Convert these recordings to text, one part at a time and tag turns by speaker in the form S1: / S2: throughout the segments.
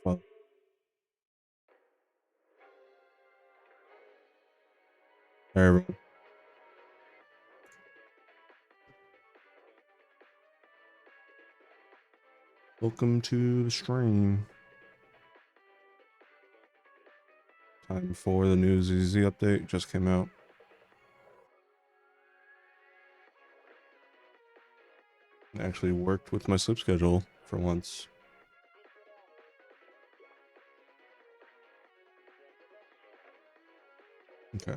S1: Well, hey everyone. Welcome to the stream. Time for the News Easy update. Just came out. Actually worked with my sleep schedule for once. Okay.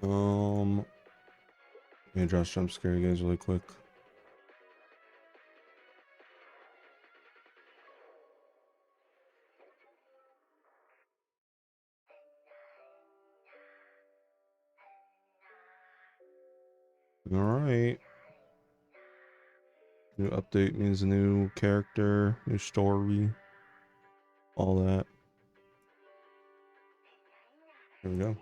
S1: Let me address jump scare you guys really quick. Alright. New update means a new character, new story, all that. Here we go.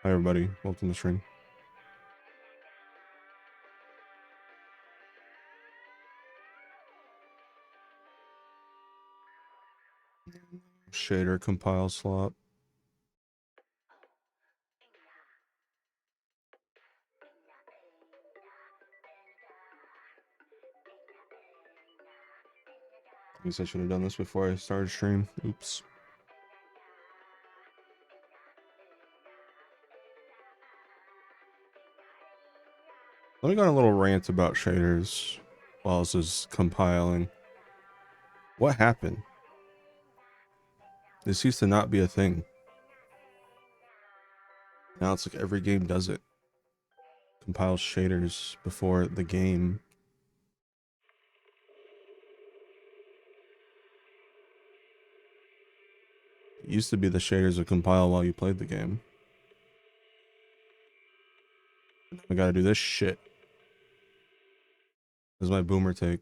S1: Hi everybody, welcome to the stream. Shader compile slot. I guess I should have done this before I started stream. Oops. Let me go on a little rant about shaders while this is compiling. What happened? This used to not be a thing. Now it's like every game does it. Compiles shaders before the game. It used to be the shaders would compile while you played the game. I gotta do this shit. This is my boomer take.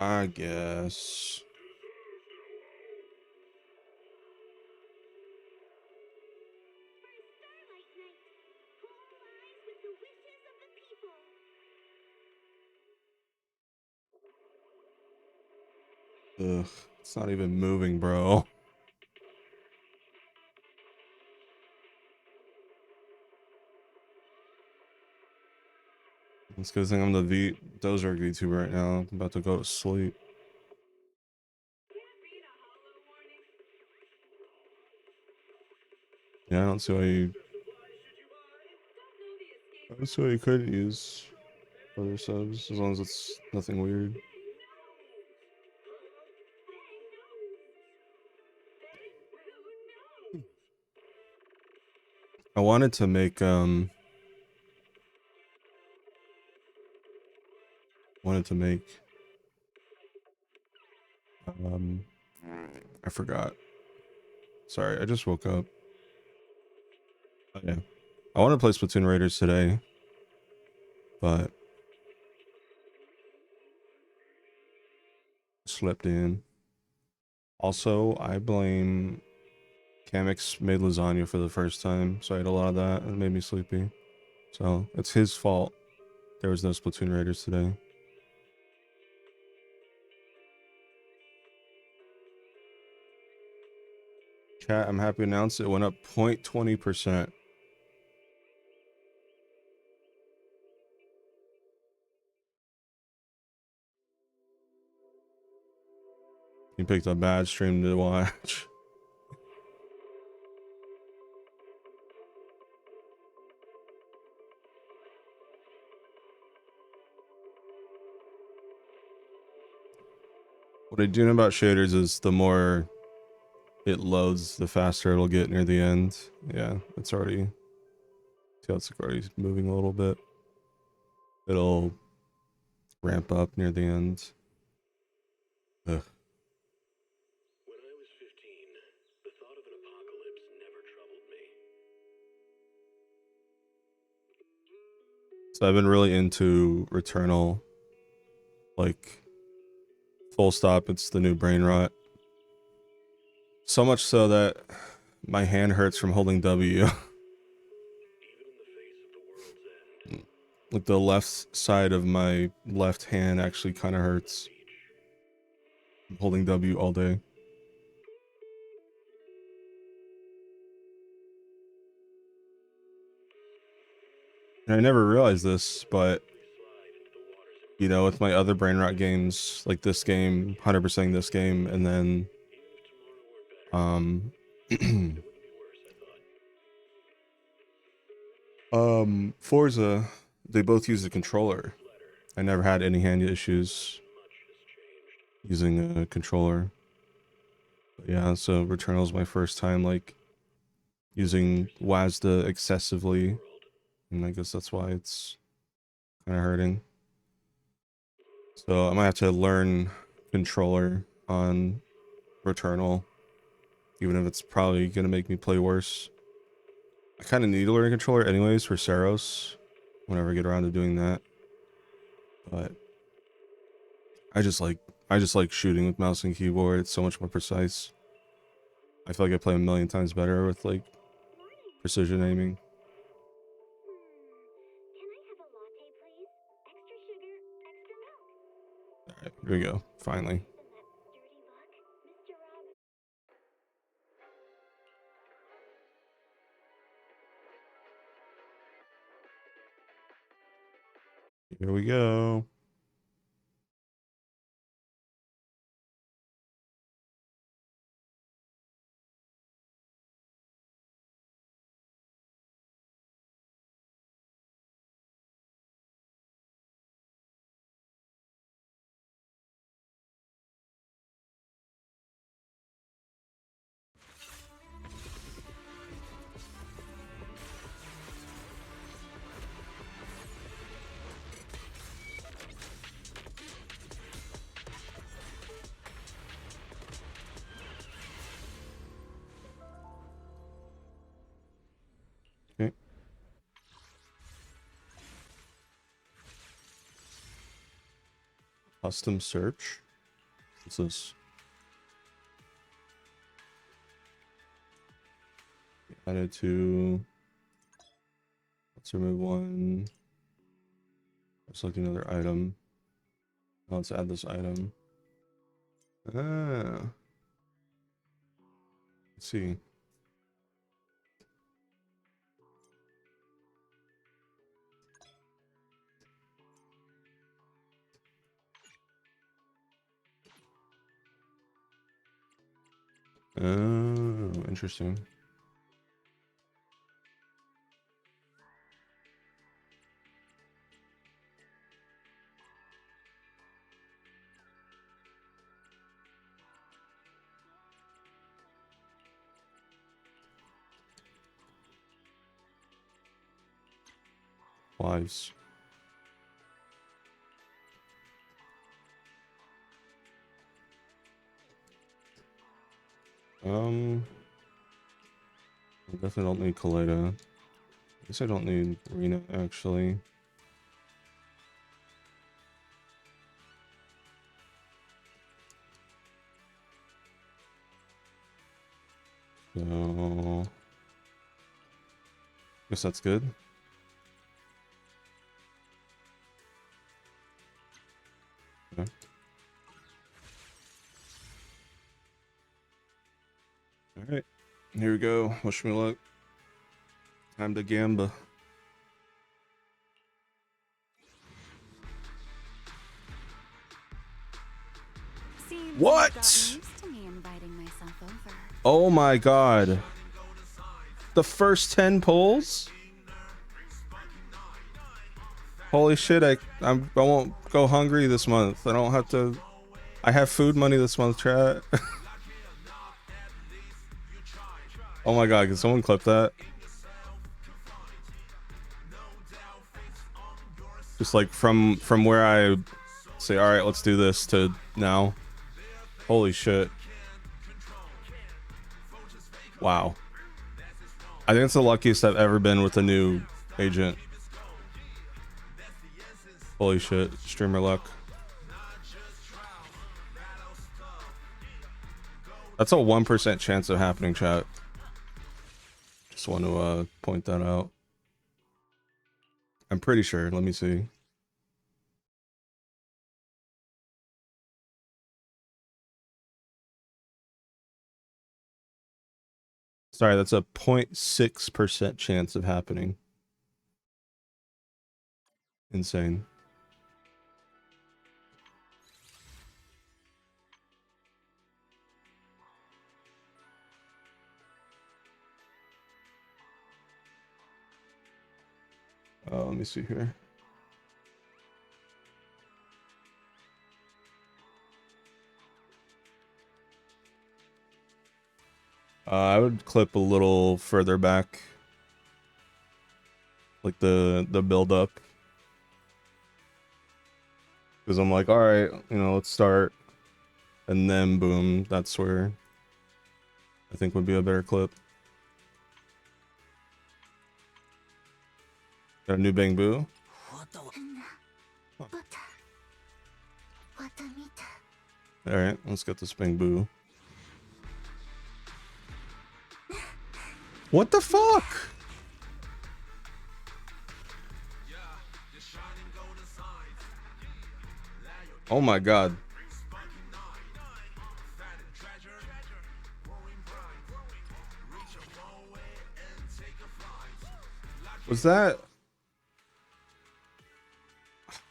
S1: I guess. Ugh, it's not even moving, bro. It's good thing I'm the Dozark VTuber right now. I'm about to go to sleep. Yeah, I don't see why you couldn't use other subs as long as it's nothing weird. I wanted to make I forgot. Sorry, I just woke up. Oh, yeah. I want to play Splatoon Raiders today, but slept in. Also, I blame Kamex made lasagna for the first time, so I ate a lot of that and it made me sleepy. So it's his fault. There was no Splatoon Raiders today. Chat, I'm happy to announce it went up 0.20%. You picked a bad stream to watch. What I do know about shaders is the more it loads, the faster it'll get near the end. Yeah, it's already... See how it's already moving a little bit. It'll ramp up near the end. Ugh.
S2: When I was 15, the thought of an apocalypse never troubled me.
S1: So I've been really into Returnal. Like, full stop, it's the new brain rot. So much so that my hand hurts from holding W.
S2: Even in the face of the world's end,
S1: Like the left side of my left hand actually kind of hurts. I'm holding W all day. And I never realized this, but you know, with my other brain rot games, like this game, 100%ing this game, and then Forza, they both use a controller. I never had any hand issues using a controller. But yeah, so Returnal is my first time like using WASD excessively, and I guess that's why it's kind of hurting. So I might have to learn controller on Returnal, even if it's probably gonna make me play worse. I kind of need to learn a controller anyways for Saros, whenever I get around to doing that. But I just like shooting with mouse and keyboard. It's so much more precise. I feel like I play a million times better with like precision aiming. Alright, here we go. Finally. Here we go. Okay. Custom search. What's this? Added to. Let's remove one. Select another item. Now let's add this item. Ah. Let's see. Oh, interesting. Lives. I definitely don't need Kaleido. I guess I don't need Rena actually. So guess that's good. Okay. Alright. Here we go. Wish me luck. Time to gamba. What? Oh my god. The first 10 pulls? Holy shit, I won't go hungry this month. I don't have to I have food money this month, chat. Oh my god, can someone clip that? Just like from where I say, all right, let's do this to now. Holy shit. Wow. I think it's the luckiest I've ever been with a new agent. Holy shit. Streamer luck. That's a 1% chance of happening, chat. Just want to point that out. I'm pretty sure. Let me see. Sorry, that's a 0.6% chance of happening. Insane. Let me see here. I would clip a little further back, like the build up, because I'm like, all right, you know, let's start, and then boom, that's where I think would be a better clip. Got a new Bang Boo. Huh. All right, let's get this Bang Boo. What the fuck? Oh my god. Was that...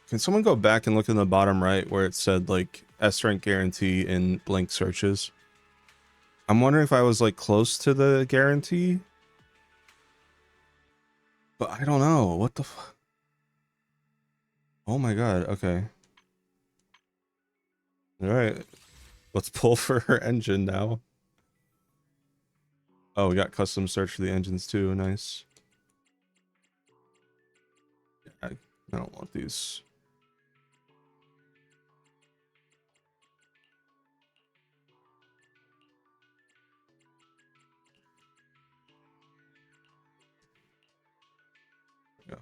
S1: Can someone go back and look in the bottom right where it said like S rank guarantee in blank searches? I'm wondering if I was like close to the guarantee. But I don't know. What the fuck? Oh my god. Okay. Alright. Let's pull for her engine now. Oh, we got custom search for the engines too. Nice. I don't want these. Yeah.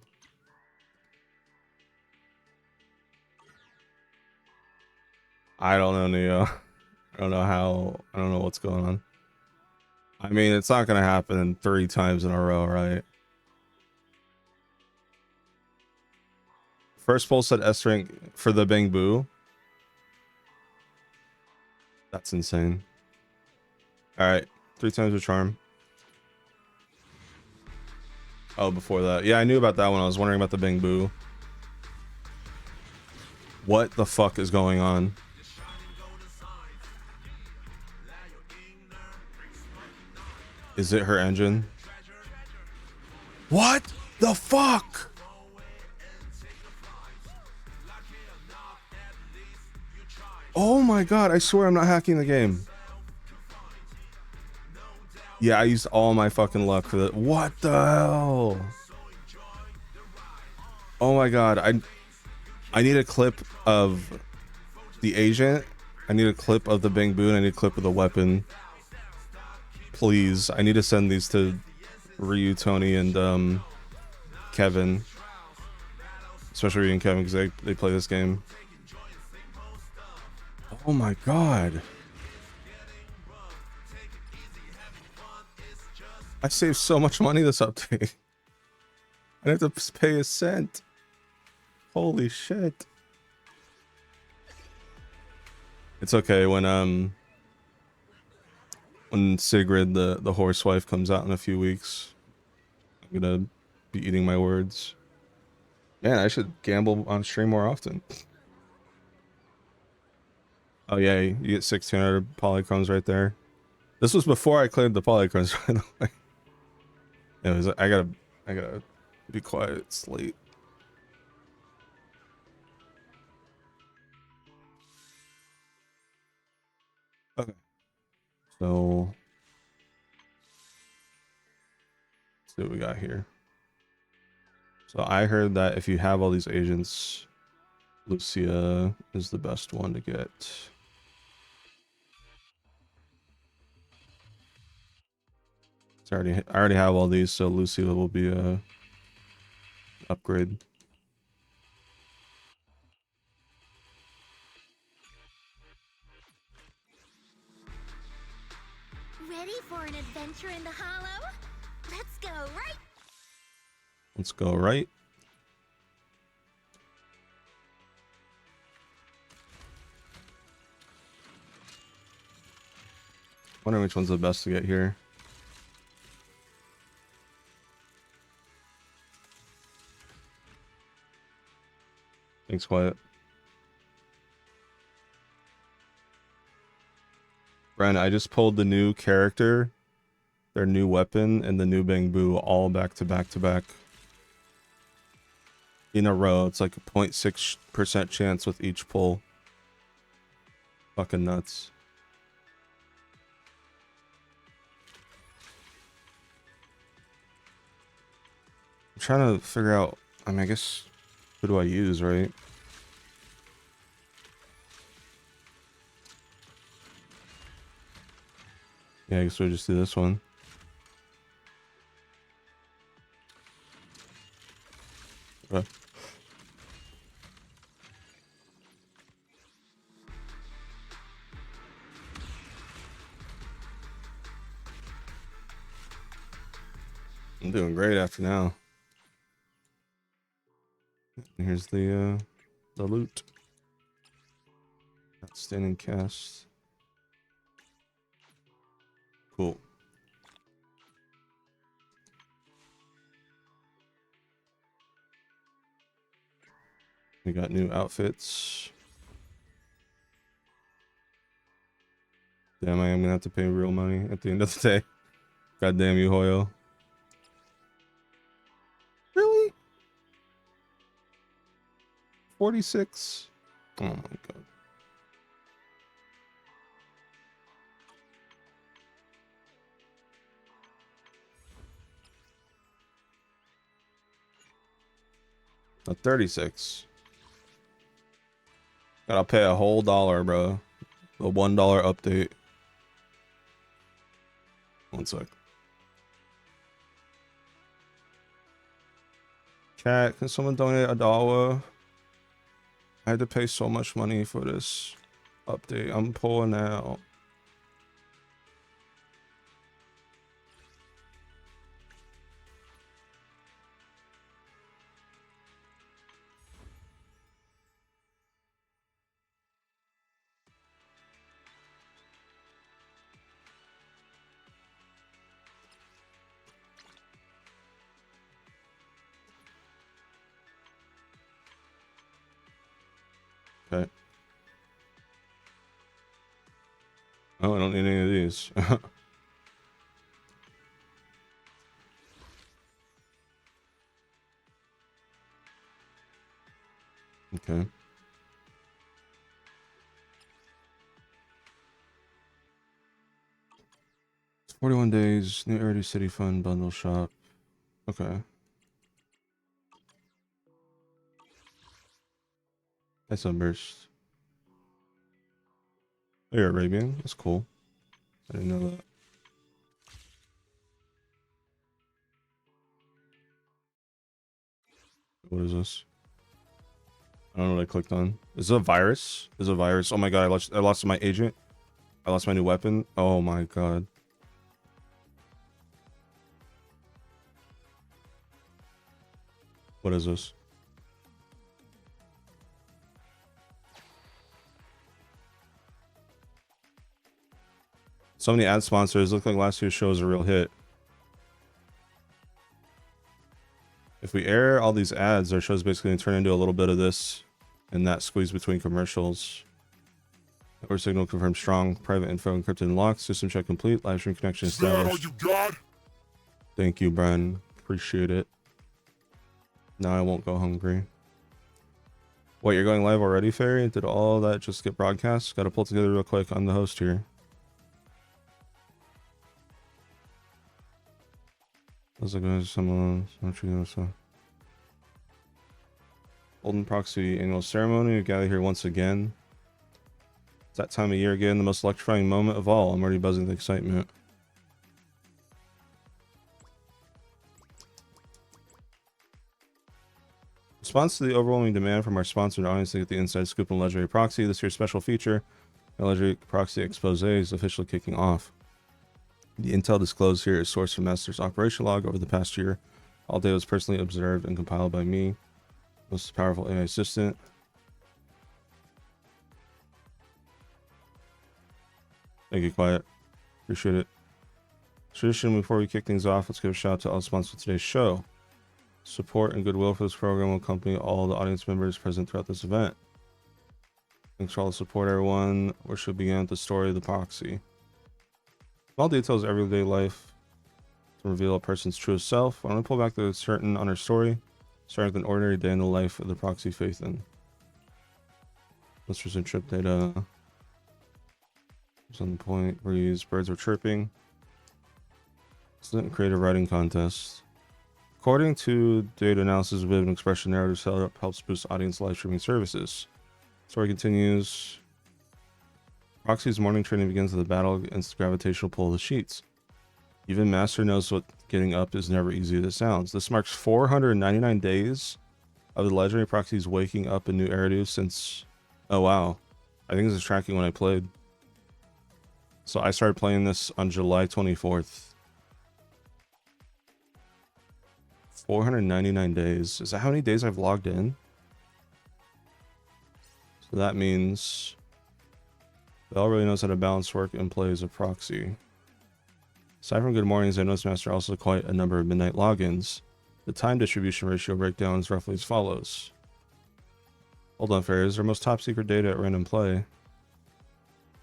S1: I don't know, Neo. I don't know how. I don't know what's going on. I mean, it's not gonna happen 3 times in a row, right? First poll said S rank for the Bang Boo. That's insane. Alright, 3 times with charm. Oh, before that. Yeah, I knew about that one. I was wondering about the Bang Boo. What the fuck is going on? Is it her engine? What the fuck? Oh my god, I swear I'm not hacking the game. Yeah, I used all my fucking luck for that. What the hell? Oh my god, I need a clip of the agent. I need a clip of the Bang Boo, and I need a clip of the weapon. Please, I need to send these to Ryu, Tony, and Kevin. Especially Ryu and Kevin, because they play this game. Oh my god. I saved so much money this update. I didn't have to pay a cent. Holy shit. It's okay when Sigrid, the horsewife, comes out in a few weeks. I'm gonna be eating my words. Man, I should gamble on stream more often. Oh yeah, you get 1600 polychromes right there. This was before I cleared the polychromes, by the way. Anyways, I gotta be quiet. It's late. So let's see what we got here. So I heard that if you have all these agents, Lucia is the best one to get. It's I already have all these, so Lucia will be a upgrade.
S3: Ready for an adventure in the hollow? Let's go right.
S1: Let's go right. Wondering which one's the best to get here. Thanks, Wyatt. Bren, I just pulled the new character, their new weapon, and the new Bangbu all back to back to back. In a row. It's like a 0.6% chance with each pull. Fucking nuts. I'm trying to figure out, I mean, I guess, who do I use, right? Yeah, I guess we'll just do this one. Okay. I'm doing great after now. And here's the loot. Outstanding cast. Cool. We got new outfits. Damn, I am gonna have to pay real money at the end of the day. God damn you, Hoyo. Really? 46? Oh my god. A 36. Gotta pay a whole dollar, bro. The $1 update. One sec. Chat, can someone donate $1? I had to pay so much money for this update. I'm pulling out. Okay. Oh, I don't need any of these. Okay. 41 days, new Area City Fund bundle shop. Okay. That's Sunburst. Oh, you're Arabian? That's cool. I didn't know that. What is this? I don't know what I clicked on. Is it a virus? Is it a virus? Oh my god, I lost my agent. I lost my new weapon. Oh my god. What is this? So many ad sponsors. Look like last year's show is a real hit. If we air all these ads, our show's basically going to turn into a little bit of this and that squeeze between commercials. Network signal confirmed strong. Private info encrypted and locked. System check complete. Live stream connection established. Thank you, Brian. Appreciate it. Now I won't go hungry. What, you're going live already, Fairy? Did all that just get broadcast? Gotta pull together real quick on the host here. How's it going? Someone, Golden Proxy annual ceremony. We gather here once again. It's that time of year again, the most electrifying moment of all. I'm already buzzing with excitement. In response to the overwhelming demand from our sponsored audience to get the inside scoop on Legendary Proxy, this year's special feature, the Legendary Proxy Expose, is officially kicking off. The intel disclosed here is sourced from Master's operation log over the past year. All data was personally observed and compiled by me, most powerful AI assistant. Thank you, Quiet. Appreciate it. Tradition, before we kick things off, let's give a shout out to all sponsors for today's show. Support and goodwill for this program will accompany all the audience members present throughout this event. Thanks for all the support, everyone. We should begin with the story of the proxy. Small details of everyday life to reveal a person's truest self. I want to pull back the curtain on our story, starting with an ordinary day in the life of the proxy faith in. Let's resume trip data. On the point where birds were chirping. Student creative writing contest. According to data analysis of vivid expression narrative setup helps boost audience live streaming services. Story continues. Proxy's morning training begins with a battle against the gravitational pull of the sheets. Even Master knows what getting up is never easy as it sounds. This marks 499 days of the legendary Proxy's waking up in New Eridu since... Oh wow. I think this is tracking when I played. So I started playing this on July 24th. 499 days. Is that how many days I've logged in? So that means Bell really knows how to balance work and play as a proxy. Aside from good mornings, I noticed Master also quite a number of midnight logins. The time distribution ratio breakdown is roughly as follows. Hold on, Fairies. Our most top secret data at random play.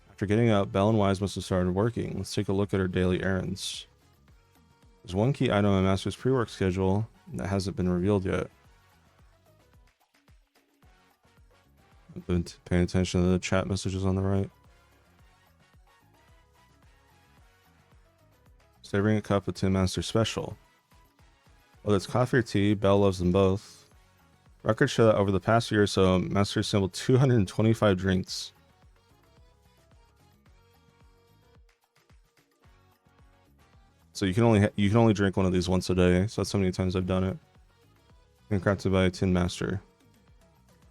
S1: After getting up, Belle and Wise must have started working. Let's take a look at her daily errands. There's one key item on Master's pre-work schedule that hasn't been revealed yet. I've been paying attention to the chat messages on the right. Savoring a cup of Tin Master Special. Whether it's coffee or tea, Belle loves them both. Records show that over the past year or so, Master assembled 225 drinks. So you can only drink one of these once a day. So that's how many times I've done it. Handcrafted by a Tin Master.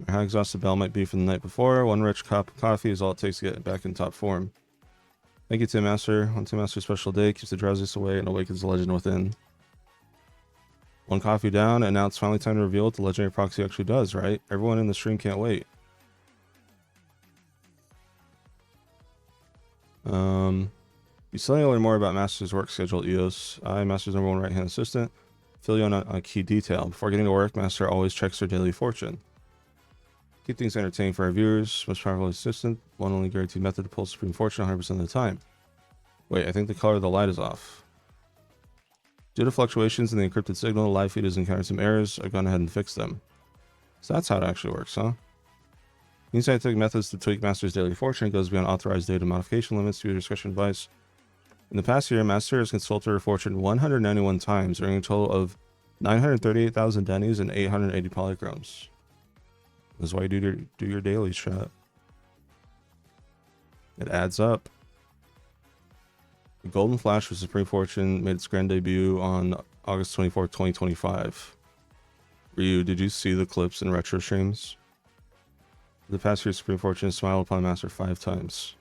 S1: How exhausted Belle might be from the night before, one rich cup of coffee is all it takes to get back in top form. Thank you, Tin Master. One Tin Master special day keeps the drowsiness away and awakens the legend within. One coffee down, and now it's finally time to reveal what the legendary proxy actually does, right? Everyone in the stream can't wait. You still need to learn more about Master's work schedule, EOS. I, Master's #1 right-hand assistant, fill you on a key detail. Before getting to work, Master always checks their daily fortune. Keep things entertaining for our viewers. Most powerful assistant, one only guaranteed method to pull supreme fortune 100% of the time. Wait, I think the color of the light is off. Due to fluctuations in the encrypted signal, the live feed has encountered some errors. I've gone ahead and fixed them. So that's how it actually works, huh? These scientific methods to tweak Master's daily fortune goes beyond authorized data modification limits to your discretion advice. In the past year, Master has consulted her fortune 191 times, earning a total of 938,000 dennies and 880 polychromes. This is why you do your daily chat. It adds up. The Golden Flash for Supreme Fortune made its grand debut on August 24th, 2025. Ryu, did you see the clips in RetroStreams? The past year, Supreme Fortune has smiled upon Master 5 times.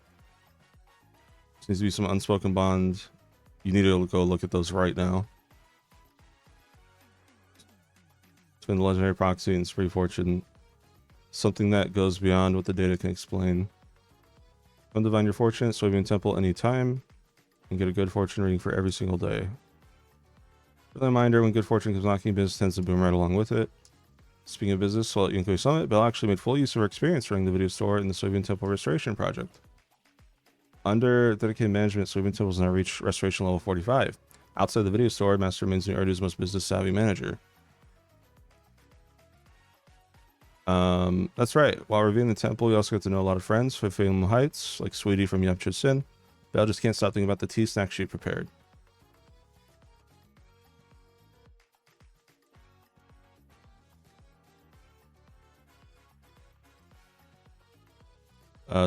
S1: Seems to be some unspoken bond. You need to go look at those right now. Between the legendary proxy and Supreme Fortune. Something that goes beyond what the data can explain. Come divine your fortune at Soybean Temple anytime. And get a good fortune reading for every single day. For the reminder, when good fortune comes knocking, business tends to boom right along with it. Speaking of business, while at Yunko Summit, Belle actually made full use of her experience running the video store in the Soybean Temple Restoration Project. Under dedicated management, Soybean Temple has now reached restoration level 45. Outside the video store, Master remains New Eridu's most business-savvy manager. That's right. While reviewing the temple, we also get to know a lot of friends from Fayeum Heights, like Sweetie from Yapcha Sin. Belle just can't stop thinking about the tea snack she prepared.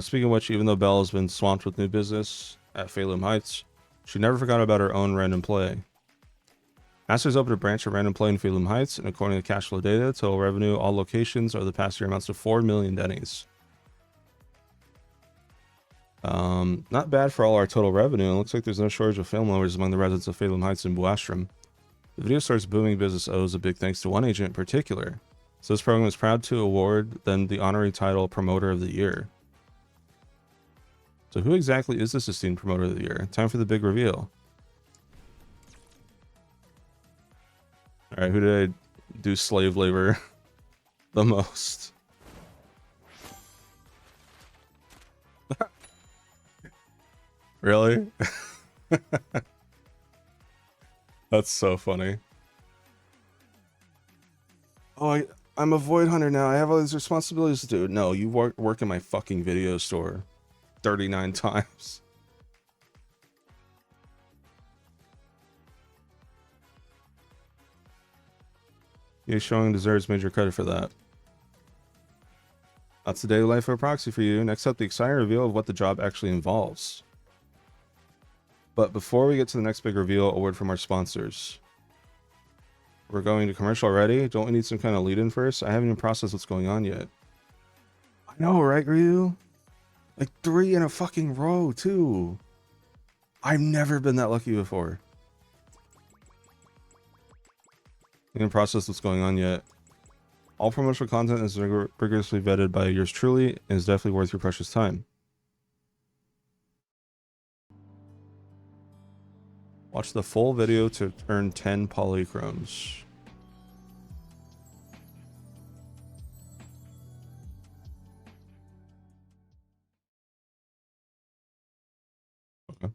S1: Speaking of which, even though Belle has been swamped with new business at Phelim Heights, she never forgot about her own random play. Masters opened a branch of random play in Phelim Heights, and according to cash flow data, total revenue, all locations over the past year amounts to 4 million dennies. Not bad for all our total revenue. It looks like there's no shortage of film lovers among the residents of Phelim Heights and Buastrom. The video store's booming business owes a big thanks to one agent in particular, so this program is proud to award them the honorary title Promoter of the Year. So who exactly is this esteemed Promoter of the Year? Time for the big reveal. Alright, who did I do slave labor the most? Really? That's so funny. Oh, I'm a void hunter now. I have all these responsibilities to do. No, you work in my fucking video store 39 times. You showing deserves major credit for that. That's the daily life of a proxy for you. Next up, the exciting reveal of what the job actually involves. But before we get to the next big reveal, a word from our sponsors. We're going to commercial already? Don't we need some kind of lead-in first? I haven't even processed what's going on yet. I know, right, Ryu? Like 3 in a fucking row, too. I've never been that lucky before. I haven't processed what's going on yet. All promotional content is rigorously vetted by yours truly and is definitely worth your precious time. Watch the full video to earn 10 polychromes. Okay.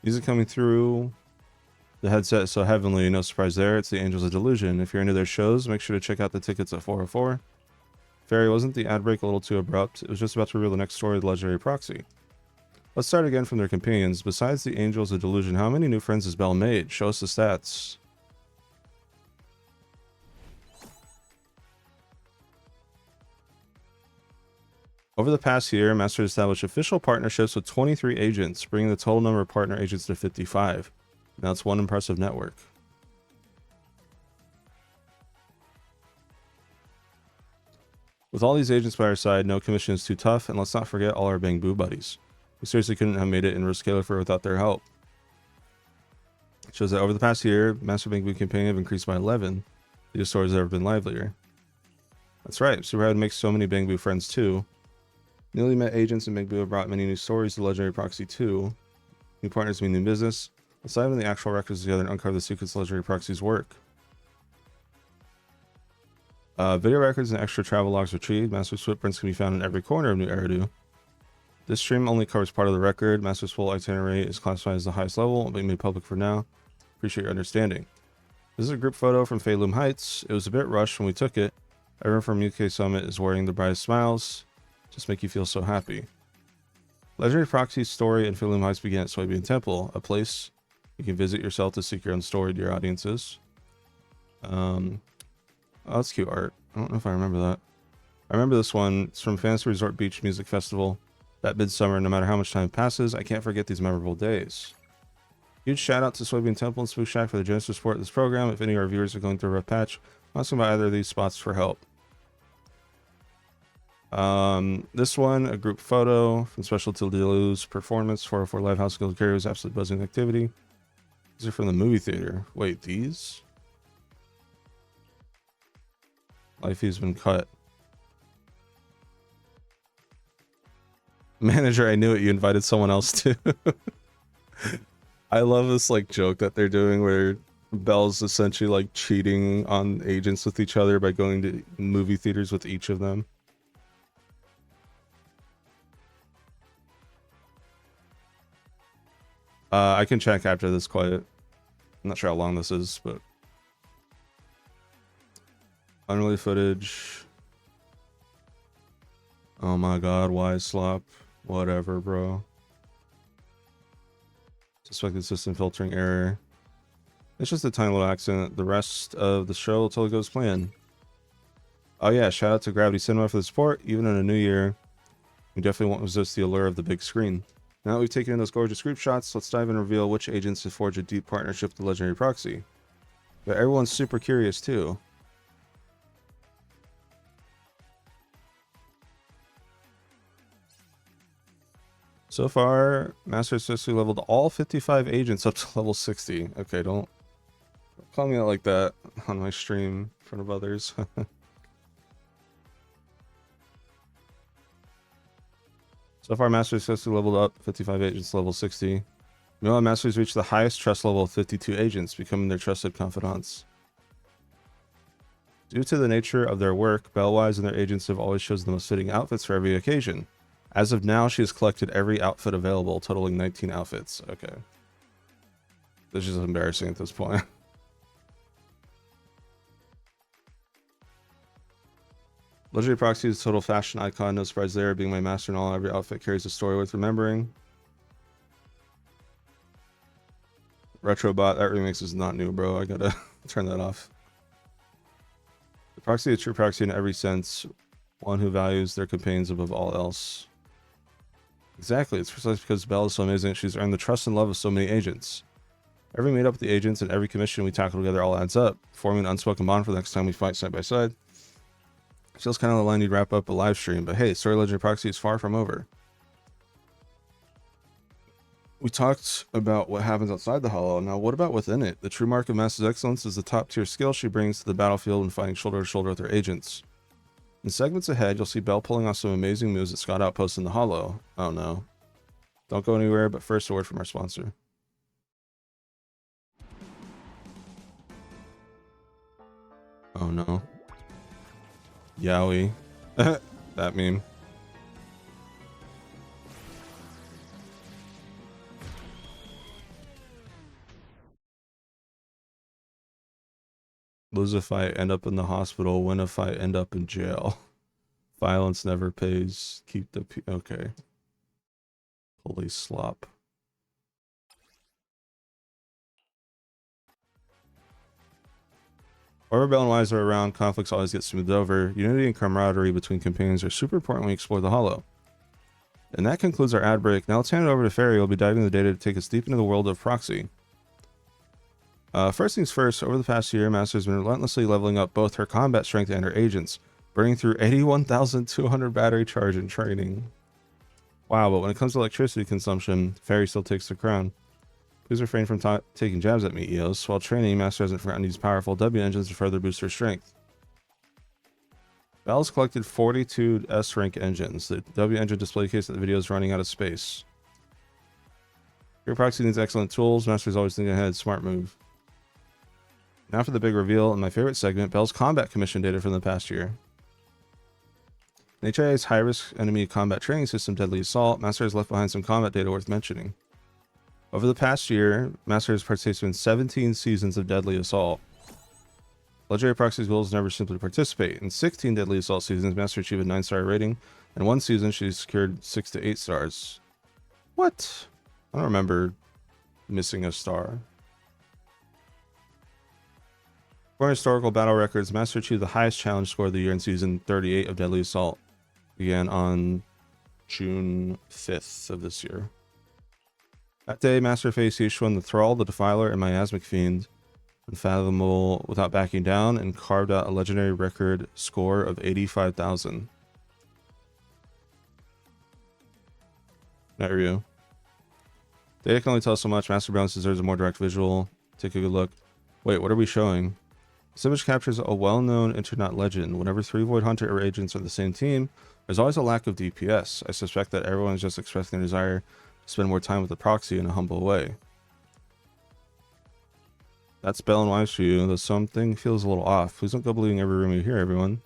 S1: Music coming through the headset is so heavenly, no surprise there. It's the Angels of Delusion. If you're into their shows, make sure to check out the tickets at 404. Fairy, wasn't the ad break a little too abrupt? It was just about to reveal the next story of the legendary proxy. Let's start again from their companions. Besides the Angels of Delusion, how many new friends has Belle made? Show us the stats. Over the past year, Master established official partnerships with 23 agents, bringing the total number of partner agents to 55. Now it's one impressive network. With all these agents by our side, no commission is too tough, and let's not forget all our Bang Boo buddies. We seriously couldn't have made it in Risk-Califer without their help. It shows that over the past year, Master Bang Boo campaign have increased by 11. The store has never been livelier. That's right, Super Proud makes so many Bang Boo friends too. Newly met agents in Bang Boo have brought many new stories to Legendary Proxy 2. New partners mean new business. Let's dive into the actual records together and uncover the secrets of Legendary Proxy's work. Video records and extra travel logs retrieved. Master's footprints can be found in every corner of New Eridu. This stream only covers part of the record. Master's full itinerary is classified as the highest level, but made public for now. Appreciate your understanding. This is a group photo from Phelim Heights. It was a bit rushed when we took it. Everyone from UK Summit is wearing the brightest smiles. Just make you feel so happy. Legendary Proxy's story in Phelim Heights began at Soybean Temple, a place you can visit yourself to seek your own story to your audiences. Oh, that's cute art. I don't know if I remember that. I remember this one. It's from Fantasy Resort Beach Music Festival. That midsummer, no matter how much time passes, I can't forget these memorable days. Huge shout out to Soybean Temple and Spook Shack for the generous support of this program. If any of our viewers are going through a rough patch, ask them about either of these spots for help. This one, a group photo from Special Till Delu's performance. 404 Live House Guild Carry was absolutely buzzing activity. These are from the movie theater. Wait, these? Life fee's been cut. Manager, I knew it. You invited someone else too. I love this like joke that they're doing where Belle's essentially like cheating on agents with each other by going to movie theaters with each of them. I can check after this quiet. I'm not sure how long this is, but unrelated footage. Oh my god, why slop? Whatever, bro. Suspected system filtering error. It's just a tiny little accident. The rest of the show totally goes planned. Oh yeah, shout out to Gravity Cinema for the support. Even in a new year, we definitely won't resist the allure of the big screen. Now that we've taken in those gorgeous group shots, let's dive in and reveal which agents have forged a deep partnership with the legendary proxy. But everyone's super curious too. So far, Master successfully leveled all 55 agents up to level 60. Okay, don't call me out like that on my stream in front of others. So far, Master successfully leveled up 55 agents to level 60. Meanwhile, Master's reached the highest trust level of 52 agents, becoming their trusted confidants. Due to the nature of their work, Bellwise and their agents have always chosen the most fitting outfits for every occasion. As of now, she has collected every outfit available, totaling 19 outfits. Okay. This is just embarrassing at this point. Legendary Proxy is a total fashion icon. No surprise there, being my master in all. Every outfit carries a story worth remembering. Retrobot, that remix is not new, bro. I gotta turn that off. The Proxy is a true proxy in every sense. One who values their companions above all else. Exactly, it's precisely because Belle is so amazing she's earned the trust and love of so many agents. Every meet up with the agents and every commission we tackle together all adds up, forming an unspoken bond for the next time we fight side by side. Feels kind of the line you'd wrap up a live stream, but hey, Story Legend Proxy is far from over. We talked about what happens outside the hollow. Now, what about within it? The true mark of Master's excellence is the top-tier skill she brings to the battlefield and fighting shoulder to shoulder with her agents. In segments ahead, you'll see Belle pulling off some amazing moves that Scott outposts in the hollow. Oh no. Don't go anywhere, but first a word from our sponsor. Oh no. Yowie. That meme. Lose a fight, end up in the hospital. Win a fight, end up in jail. Violence never pays. Keep the okay. Holy slop. Wherever Bell and Wise are around, conflicts always get smoothed over. Unity and camaraderie between companions are super important when we explore the hollow. And that concludes our ad break. Now let's hand it over to Ferry, who will be diving into the data to take us deep into the world of Proxy. First things first, over the past year, Master has been relentlessly leveling up both her combat strength and her agents, burning through 81,200 battery charge in training. Wow, but when it comes to electricity consumption, Ferry still takes the crown. Please refrain from taking jabs at me, EOS. While training, Master hasn't forgotten to use powerful W engines to further boost her strength. Val's collected 42 S-rank engines. The W engine display case that the video is running out of space. Your Proxy needs excellent tools. Master's always thinking ahead. Smart move. Now for the big reveal in my favorite segment, Bell's combat commission data from the past year. In HIA's high-risk enemy combat training system, Deadly Assault, Master has left behind some combat data worth mentioning. Over the past year, Master has participated in 17 seasons of Deadly Assault. Legendary Proxy's goal is never simply to participate. In 16 Deadly Assault seasons, Master achieved a 9-star rating, and one season she secured 6 to 8 stars. What? I don't remember missing a star. For historical battle records, Master achieved the highest challenge score of the year in season 38 of Deadly Assault. Began on June 5th of this year. That day, Master faced Yishuan the Thrall, the Defiler, and Miasmic Fiend, unfathomable without backing down, and carved out a legendary record score of 85,000. Night review. Data can only tell us so much. Master Balance deserves a more direct visual. Take a good look. Wait, what are we showing? This image captures a well-known internet legend. Whenever 3 Void Hunter or agents are the same team, there's always a lack of DPS. I suspect that everyone is just expressing their desire to spend more time with the proxy in a humble way. That's Bell and Wise for you, though something feels a little off. Please don't go believing every rumor you hear, everyone.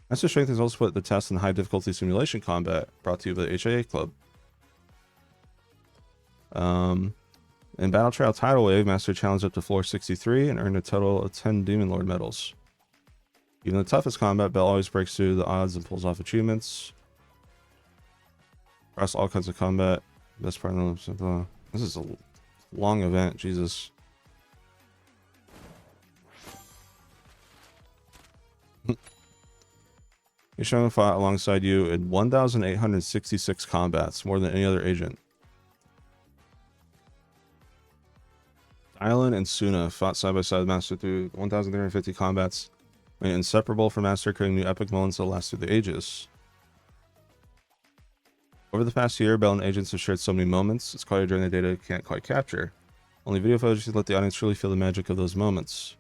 S1: Master Strength has also put the test in high difficulty simulation combat, brought to you by the HIA Club. In Battle Trial Tidal Wave, Master challenged up to floor 63 and earned a total of 10 Demon Lord medals. Even the toughest combat, Bell always breaks through the odds and pulls off achievements. Across all kinds of combat, best part of the... This is a long event, Jesus. Yishun fought alongside you in 1,866 combats, more than any other agent. Island and Suna fought side by side with Master through 1,350 combats, made inseparable from Master, creating new epic moments that last through the ages. Over the past year, Bell and agents have shared so many moments, it's quite a journey the data can't quite capture. Only video footage can let the audience truly feel the magic of those moments.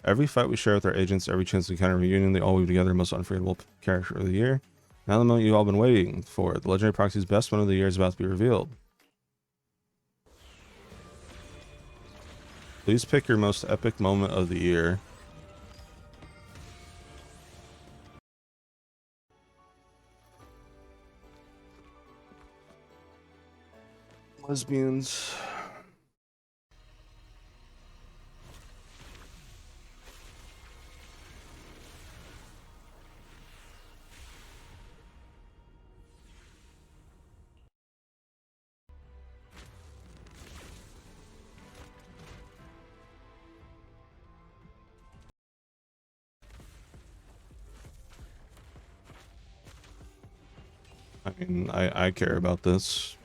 S1: Every fight we share with our agents, every chance to encounter a reunion, they all weave together the most unforgettable character of the year. Now the moment you've all been waiting for, the Legendary Proxy's best one of the year is about to be revealed. Please pick your most epic moment of the year. Lesbians. I mean, I care about this.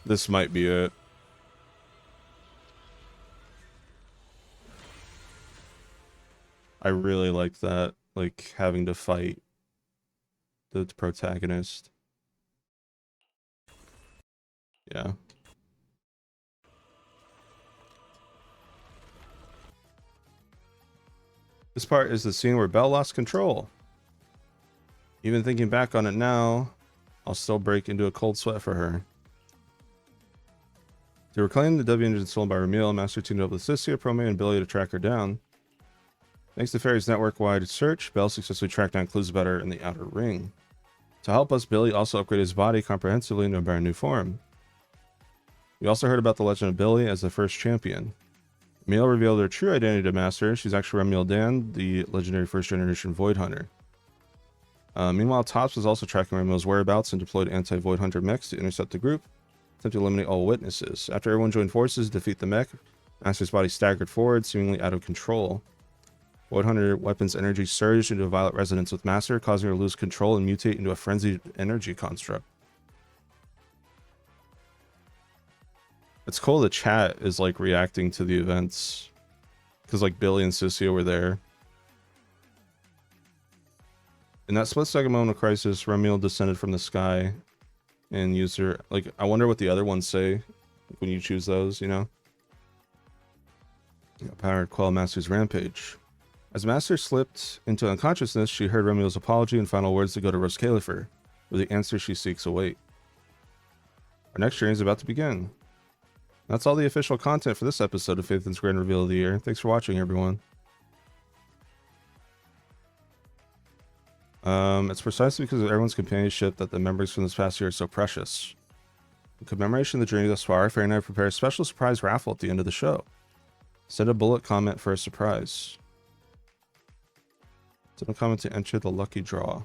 S1: This might be it. I really like that, like having to fight the protagonist. Yeah. This part is the scene where Belle lost control. Even thinking back on it now, I'll still break into a cold sweat for her. To reclaim the W engine stolen by Ramil, Master teamed up with Cystia, Promay, and Billy to track her down. Thanks to Fairy's network-wide search, Belle successfully tracked down clues about her in the Outer Ring. To help us, Billy also upgraded his body comprehensively into a brand new form. We also heard about the legend of Billy as the first champion. Ramil revealed her true identity to Master. She's actually Ramil Dan, the legendary first-generation Void Hunter. Meanwhile, Tops was also tracking Ramil's whereabouts and deployed anti-Void Hunter mechs to intercept the group, attempt to eliminate all witnesses. After everyone joined forces to defeat the mech, Master's body staggered forward, seemingly out of control. Void Hunter weapon's energy surged into a violent resonance with Master, causing her to lose control and mutate into a frenzied energy construct. It's cool the chat is like reacting to the events, because like Billy and Cystia were there. In that split-second moment of crisis, Ramil descended from the sky and used her... Like, I wonder what the other ones say when you choose those, you know? Power to quell Master's rampage. As Master slipped into unconsciousness, she heard Ramil's apology and final words to go to Rose Califer, where the answer she seeks await. Our next journey is about to begin. That's all the official content for this episode of Phaethon's Grand Reveal of the Year. Thanks for watching, everyone. It's precisely because of everyone's companionship that the memories from this past year are so precious. In commemoration of the journey thus far, Fair and I prepare a special surprise raffle at the end of the show. Send a bullet comment for a surprise. Send a comment to enter the lucky draw.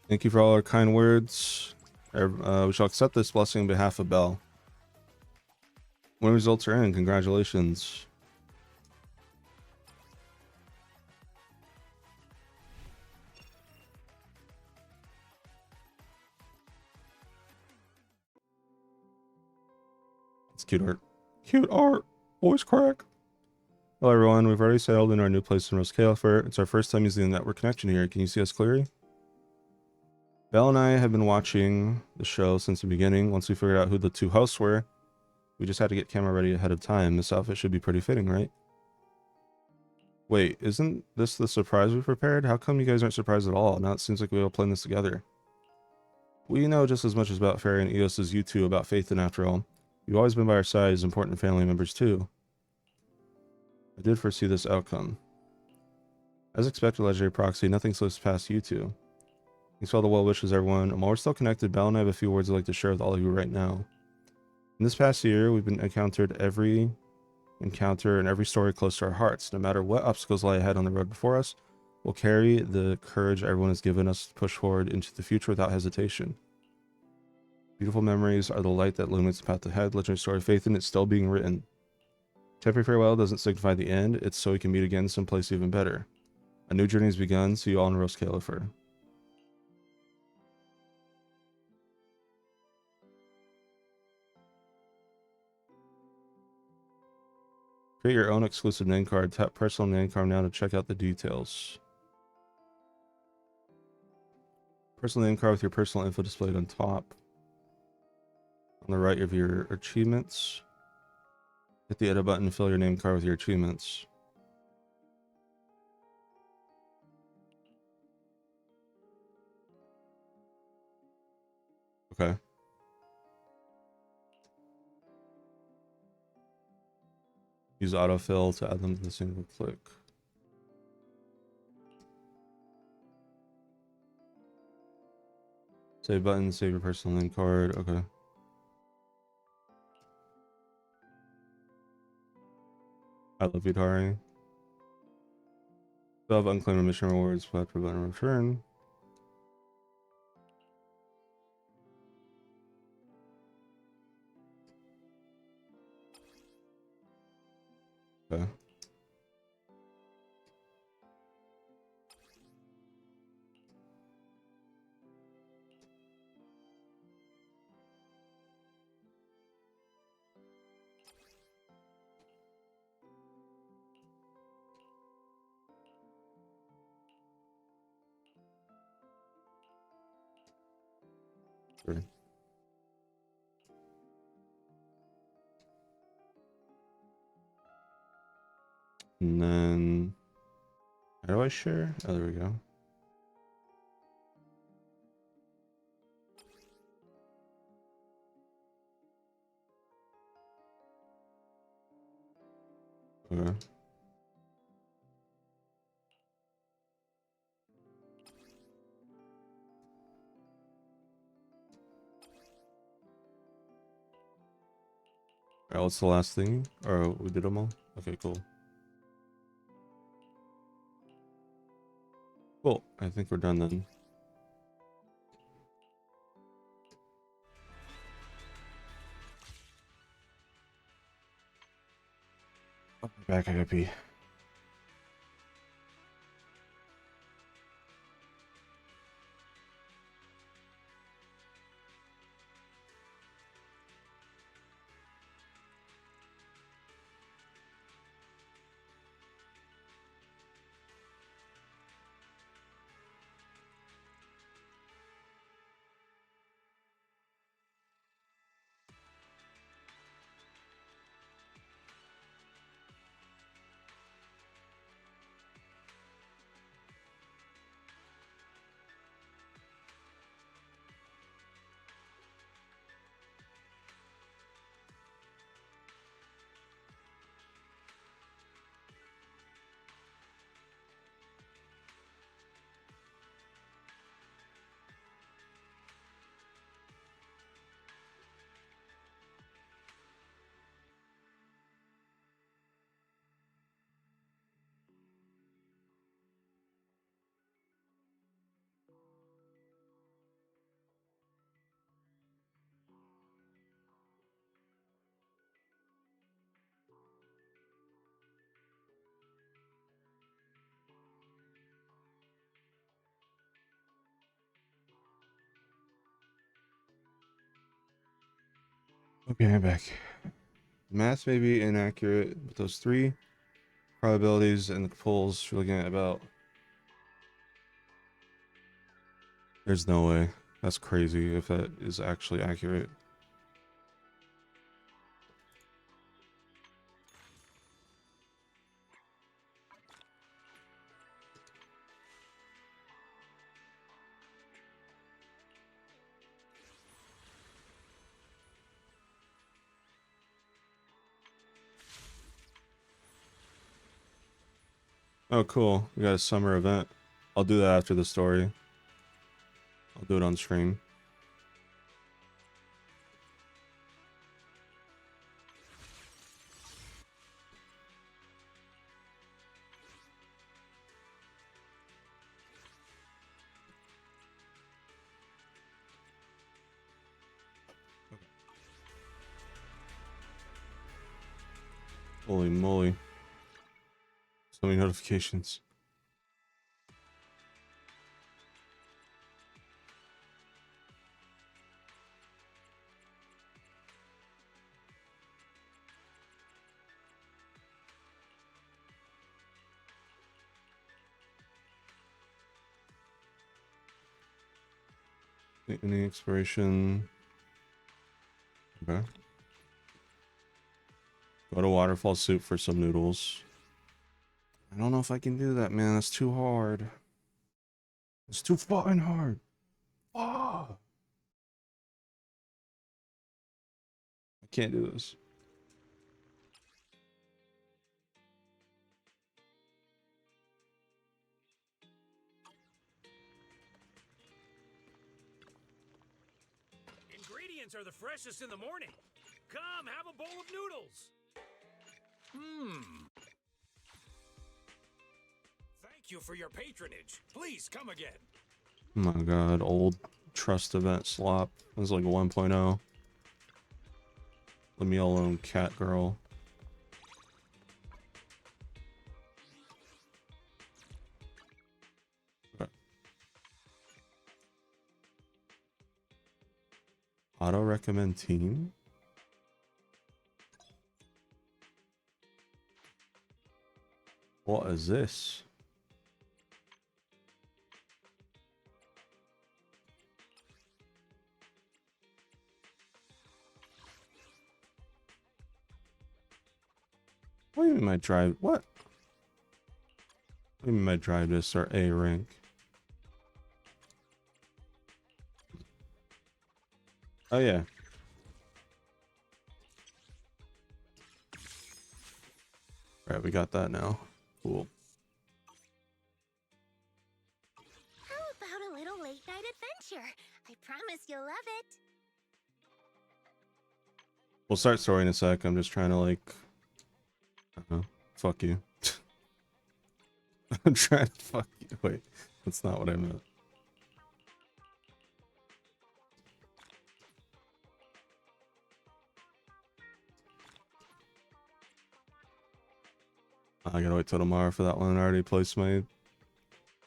S1: Thank you for all our kind words. We shall accept this blessing on behalf of Belle. When results are in, congratulations. It's cute art. Cute art. Voice crack. Hello everyone, we've already settled in our new place in Rose Califer. It's our first time using the network connection here. Can you see us clearly? Belle and I have been watching the show since the beginning. Once we figured out who the two hosts were, we just had to get camera ready ahead of time. This outfit should be pretty fitting, right? Wait, isn't this the surprise we prepared? How come you guys aren't surprised at all? Now it seems like we all planned this together. We know just as much about Fairy and Eos as you two about Phaethon, after all. You've always been by our side as important family members, too. I did foresee this outcome. As expected, Legendary Proxy, nothing slips past you two. Thanks for all the well wishes, everyone. And while we're still connected, Belle and I have a few words I'd like to share with all of you right now. In this past year, we've been encountered every encounter and every story close to our hearts. No matter what obstacles lie ahead on the road before us, we'll carry the courage everyone has given us to push forward into the future without hesitation. Beautiful memories are the light that illuminates the path ahead. Legendary story Phaethon is still being written. Temporary farewell doesn't signify the end, it's so we can meet again someplace even better. A new journey has begun. See you all in Rose Califer. Create your own exclusive name card. Tap personal name card now to check out the details. Personal name card with your personal info displayed on top. On the right of your achievements. Hit the edit button to fill your name card with your achievements. Okay. Use autofill to add them to the single click. Save button, save your personal name card. Okay. I love you, Dari. Still have unclaimed mission rewards, but prevent return. Okay. Sure. And then, how do I share? Oh, there we go. Okay. Alright, what's the last thing? Or we did them all? Okay, cool. Cool. I think we're done then. Oh, back, I gotta pee. Okay, I'm back. Math may be inaccurate, but those three probabilities and the pulls you're looking at about. There's no way. That's crazy if that is actually accurate. Oh, cool. We got a summer event. I'll do that after the story. I'll do it on stream. Holy moly. So many notifications. Any expiration? Okay. Go to Waterfall Soup for some noodles. I don't know if I can do that, man. That's too hard. It's too fucking hard. Oh, I can't do this.
S2: Ingredients are the freshest in the morning. Come, have a bowl of noodles. Thank you for your patronage. Please come again.
S1: Oh my god, old trust event slop. It was like 1.0. Leave me alone, cat girl. Okay. Auto recommend team? What is this? What do you mean my drive? What? What do you mean my drive to start A rank? Oh yeah. Alright, we got that now. Cool.
S3: How about a little late night adventure? I promise you'll love it.
S1: We'll start story in a sec. I'm just trying to like... fuck you. I'm trying to fuck you. Wait, that's not what I meant. I gotta wait till tomorrow for that one. I already placed my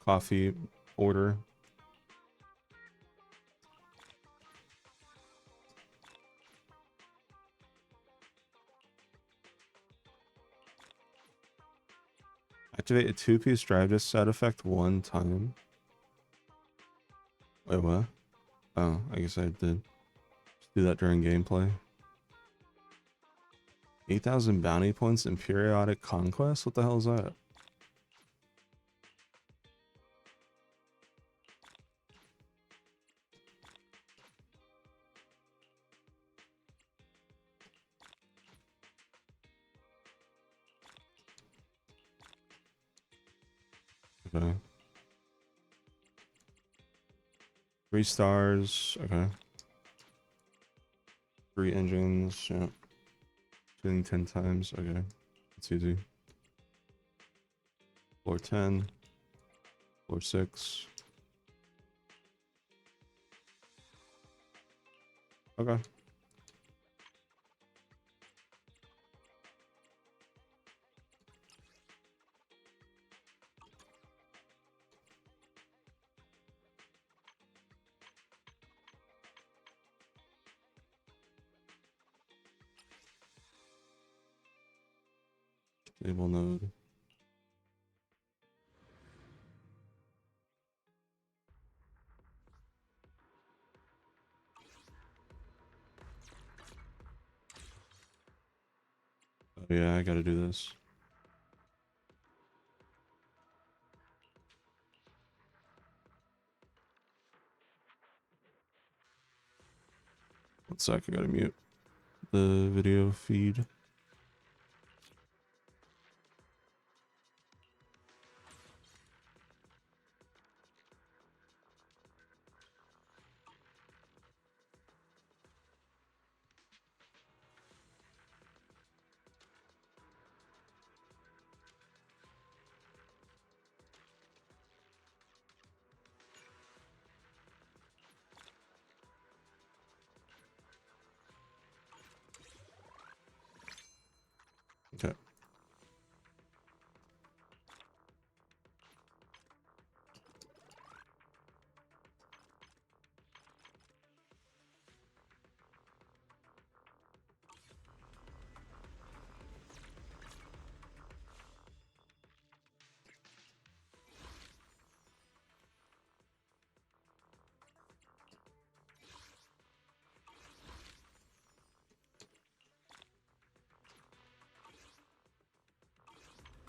S1: coffee order. Activate a two-piece drive disk side effect one time. Wait, what? Oh, I guess I did. Just do that during gameplay. 8,000 bounty points in periodic conquest? What the hell is that? Okay. 3 stars. Okay. 3 engines. Yeah. Doing 10 times. Okay. It's easy. Floor 10. Floor 6. Okay. Stable node. Oh yeah, I gotta do this. One sec, I gotta mute the video feed.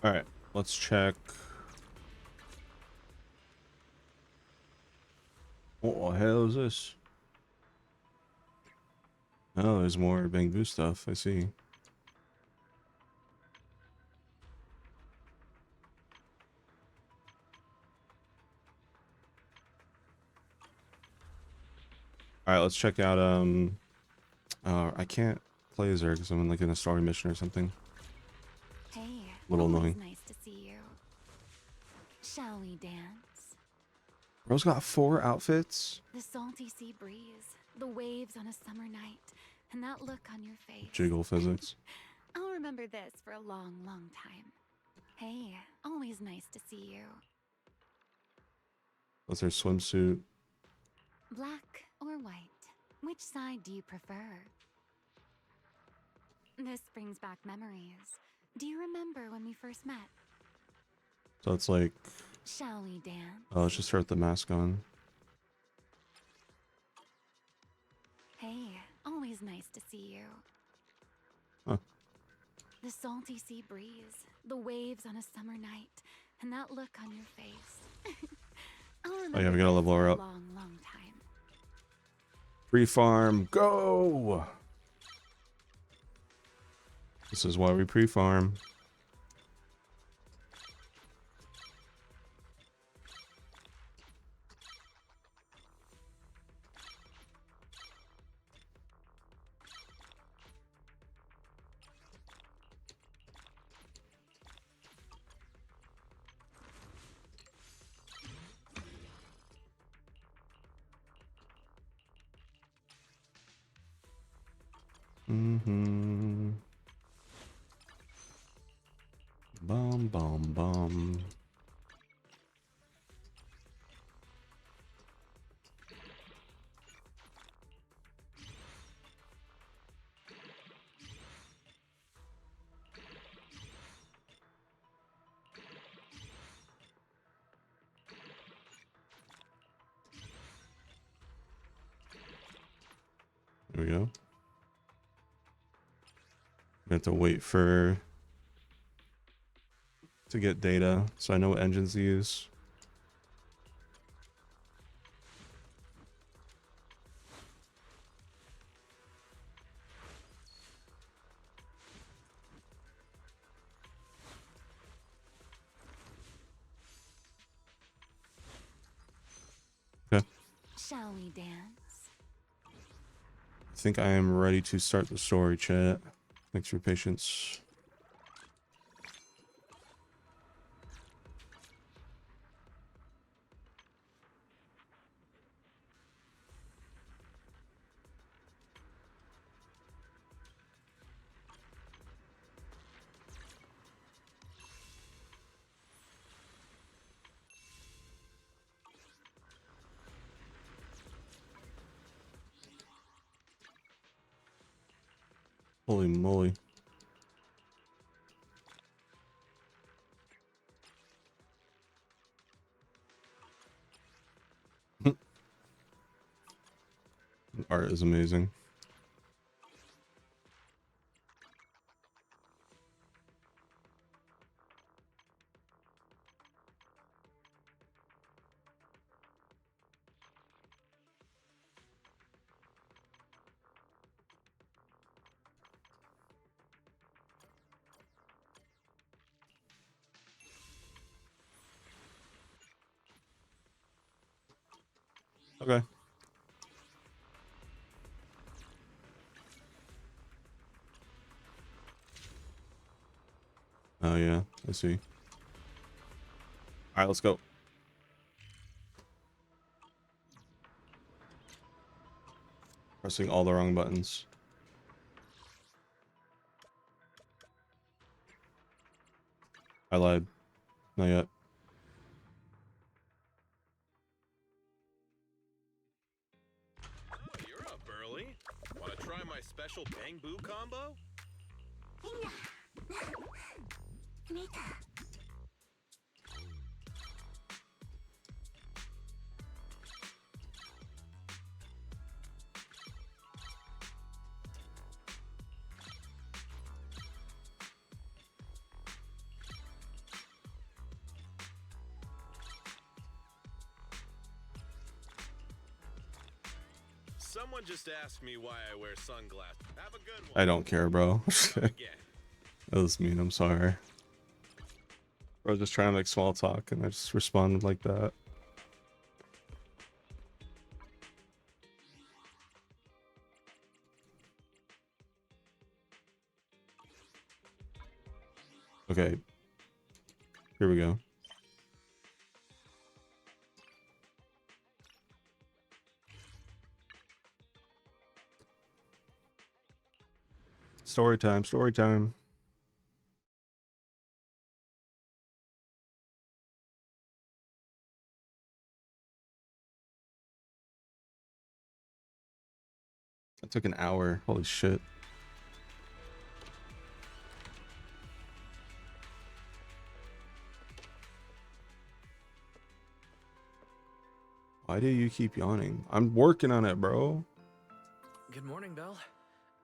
S1: All right, let's check. What the hell is this? Oh, there's more Bangbu stuff. I see. All right, let's check out. I can't play as her because I'm like in a story mission or something.
S4: Hey,
S1: Little
S4: always
S1: annoying.
S4: nice to see you. Shall we dance?
S1: Bro's got 4 outfits.
S4: The salty sea breeze, the waves on a summer night, and that look on your face.
S1: Jiggle physics.
S4: I'll remember this for a long, long time. Hey, always nice to see you.
S1: That's her swimsuit.
S4: Black or white? Which side do you prefer? This brings back memories. Do you remember when we first met?
S1: So it's like,
S4: Shall we dance?
S1: oh, let's just start the mask on.
S4: Hey, always nice to see you.
S1: Huh.
S4: The salty sea breeze, the waves on a summer night, and that look on your face. I'll remember
S1: Oh yeah, we gotta
S4: this
S1: level
S4: for
S1: her
S4: a
S1: up.
S4: long, long time.
S1: Free farm, go! This is why we pre-farm. Mm-hmm. Bum, bum, bum. There we go. We have to wait to get data, so I know what engines to use. Okay.
S4: Shall we dance?
S1: I think I am ready to start the story, chat. Thanks for your patience. Holy moly. Art is amazing. Okay. Oh yeah, I see. Alright, let's go. Pressing all the wrong buttons. I lied. Not yet.
S2: You're up early. Want to try my special Bang Boo combo? Someone just asked me why I wear sunglasses. Have a good one.
S1: I don't care, bro.
S2: Come
S1: That
S2: again.
S1: was mean. I'm sorry. I was just trying to make small talk, and I just responded like that. Okay. Here we go. Story time, story time. That took an hour. Holy shit. Why do you keep yawning? I'm working on it, bro.
S5: Good morning, Belle.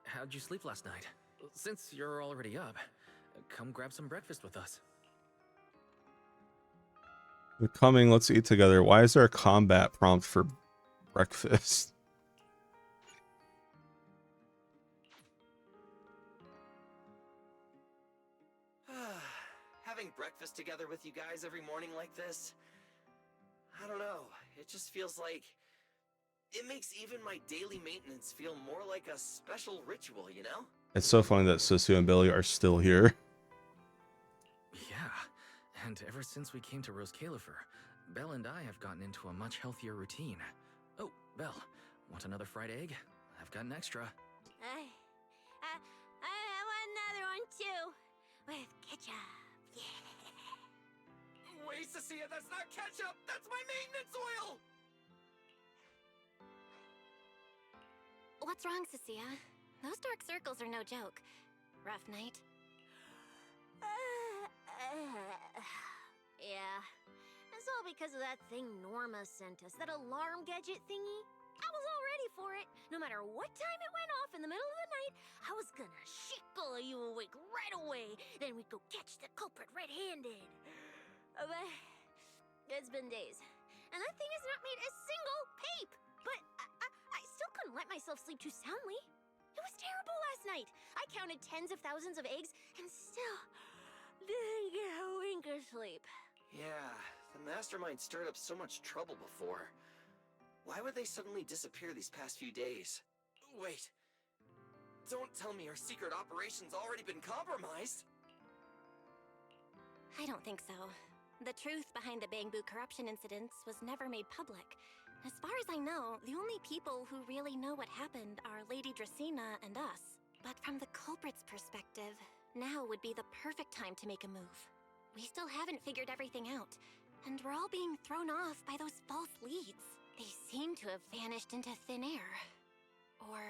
S5: How'd you sleep last night? Since you're already up, come grab some breakfast with us.
S1: We're coming. Let's eat together. Why is there a combat prompt for breakfast?
S6: Having breakfast together with you guys every morning like this, I don't know, it just feels like it makes even my daily maintenance feel more like a special ritual, you know?
S1: It's so funny that Sisu and Billy are still here.
S5: Yeah, and ever since we came to Rose Califer, Belle and I have gotten into a much healthier routine. Oh, Belle, want another fried egg? I've got an extra.
S3: I want another one too. With ketchup. Yeah.
S6: Wait, Cecilia, that's not ketchup! That's my maintenance oil!
S4: What's wrong, Cecilia? Those dark circles are no joke. Rough night?
S3: Yeah. It's all because of that thing Norma sent us, that alarm gadget thingy. I was all ready for it. No matter what time it went off in the middle of the night, I was gonna shickle you awake right away. Then we'd go catch the culprit red-handed. But it's been days, and that thing has not made a single peep. But I still couldn't let myself sleep too soundly. It was terrible last night. I counted tens of thousands of eggs and still didn't get a wink of sleep.
S6: Yeah, the mastermind stirred up so much trouble before. Why would they suddenly disappear these past few days? Wait, don't tell me our secret operation's already been compromised?
S4: I don't think so. The truth behind the Bamboo corruption incidents was never made public. As far as I know, the only people who really know what happened are Lady Dracena and us. But from the culprit's perspective, now would be the perfect time to make a move. We still haven't figured everything out, and we're all being thrown off by those false leads. They seem to have vanished into thin air. Or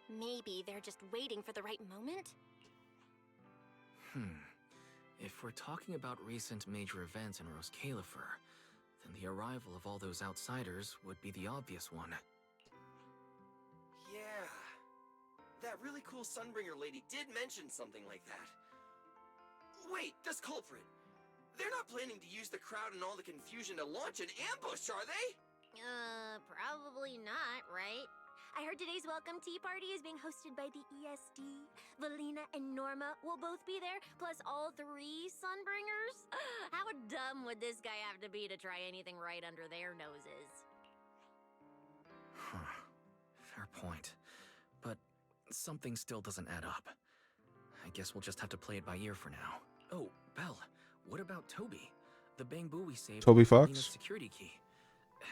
S4: maybe they're just waiting for the right moment?
S5: If we're talking about recent major events in Rose Califer, then the arrival of all those outsiders would be the obvious one.
S6: Yeah. That really cool Sunbringer lady did mention something like that. Wait, this culprit! They're not planning to use the crowd and all the confusion to launch an ambush, are they?
S3: Probably not, right? I heard today's welcome tea party is being hosted by the ESD. Valina and Norma will both be there, plus all 3 Sunbringers. How dumb would this guy have to be to try anything right under their noses?
S5: Fair point. But something still doesn't add up. I guess we'll just have to play it by ear for now. Oh, Belle, what about Toby? The Bamboo we saved
S1: Toby
S5: with
S1: Fox?
S5: Valina's security key.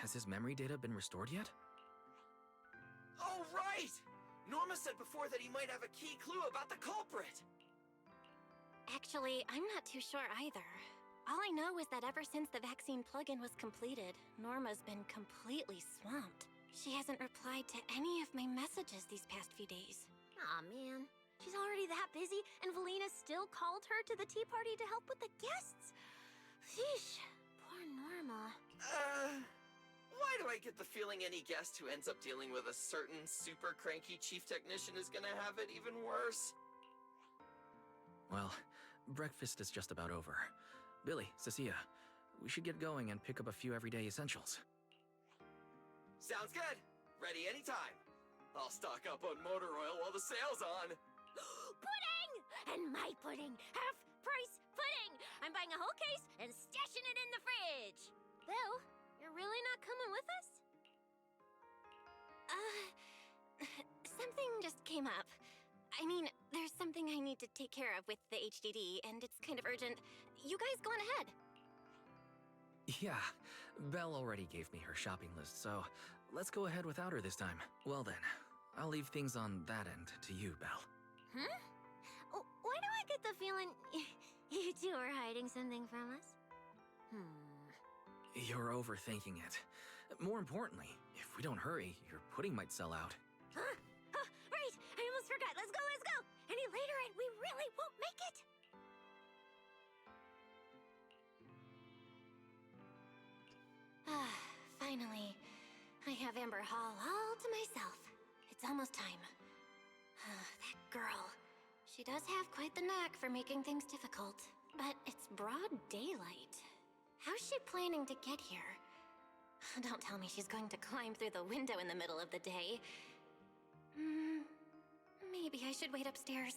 S5: Has his memory data been restored yet?
S6: Oh, right! Norma said before that he might have a key clue about the culprit!
S4: Actually, I'm not too sure either. All I know is that ever since the vaccine plugin was completed, Norma's been completely swamped. She hasn't replied to any of my messages these past few days.
S3: Aw, man. She's already that busy, and Valina still called her to the tea party to help with the guests. Sheesh. Poor Norma.
S6: Why do I get the feeling any guest who ends up dealing with a certain super cranky chief technician is gonna have it even worse?
S5: Well, breakfast is just about over. Billy, Cecilia, we should get going and pick up a few everyday essentials.
S6: Sounds good. Ready anytime. I'll stock up on motor oil while the sale's on.
S3: Pudding! And my pudding! Half-price pudding! I'm buying a whole case and stashing it in the fridge! Bill, you're really not coming with us?
S4: Something just came up. I mean, there's something I need to take care of with the HDD, and it's kind of urgent. You guys go on ahead.
S5: Yeah, Belle already gave me her shopping list, so let's go ahead without her this time. Well then, I'll leave things on that end to you, Belle.
S3: Huh? Why do I get the feeling you two are hiding something from us?
S5: You're overthinking it. More importantly, if we don't hurry, your pudding might sell out.
S3: Huh? Oh, right! I almost forgot. Let's go, let's go! Any later and we really won't make it!
S4: Finally, I have Amber Hall all to myself. It's almost time. That girl. She does have quite the knack for making things difficult. But it's broad daylight. How's she planning to get here? Don't tell me she's going to climb through the window in the middle of the day. Maybe I should wait upstairs.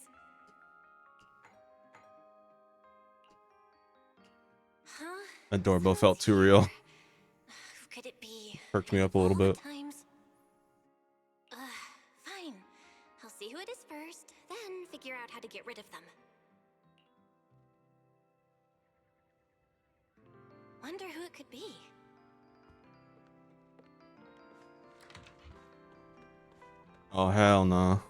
S4: Huh?
S1: That doorbell felt
S4: Someone's
S1: too
S4: here.
S1: real.
S4: Who could it be?
S1: Perked me up a little bit.
S4: Times. Fine. I'll see who it is first, then figure out how to get rid of them. Wonder who it could be.
S1: Oh, hell no.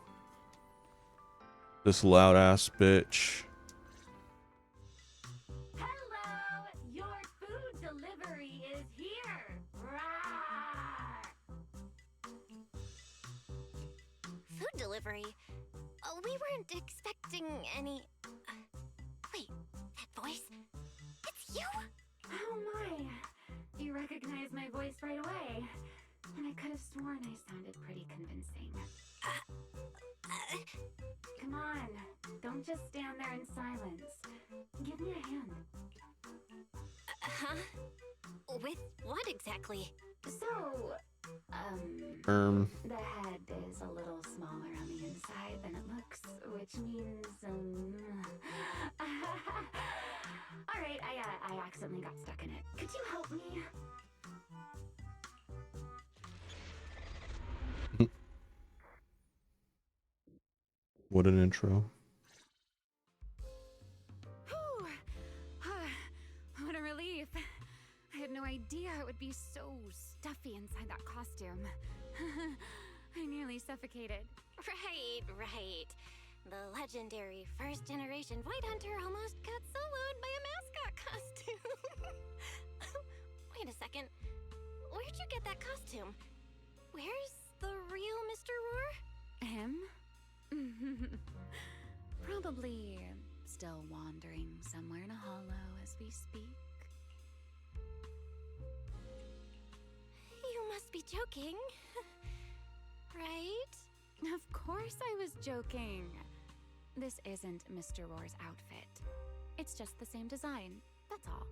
S1: This loud ass bitch.
S7: Hello! Your food delivery is here! Rawr!
S4: Food delivery? Oh, we weren't expecting any... wait, that voice? It's you?
S7: Oh my! You recognized my voice right away. And I could have sworn I sounded pretty convincing. Come on, don't just stand there in silence. Give me a hand.
S4: Huh? With what exactly?
S7: So, the head is a little smaller on the inside than it looks, which means, Alright, I accidentally got stuck in it. Could you help me?
S1: What an intro.
S7: Whew. What a relief. I had no idea it would be so stuffy inside that costume. I nearly suffocated.
S4: Right. The legendary first-generation White Hunter almost got soloed by a mascot costume. Wait a second. Where'd you get that costume? Where's the real Mr. Roar?
S7: Him? Probably still wandering somewhere in a hollow as we speak.
S4: You must be joking. Right?
S7: Of course I was joking. This isn't Mr. Roar's outfit. It's just the same design, that's all.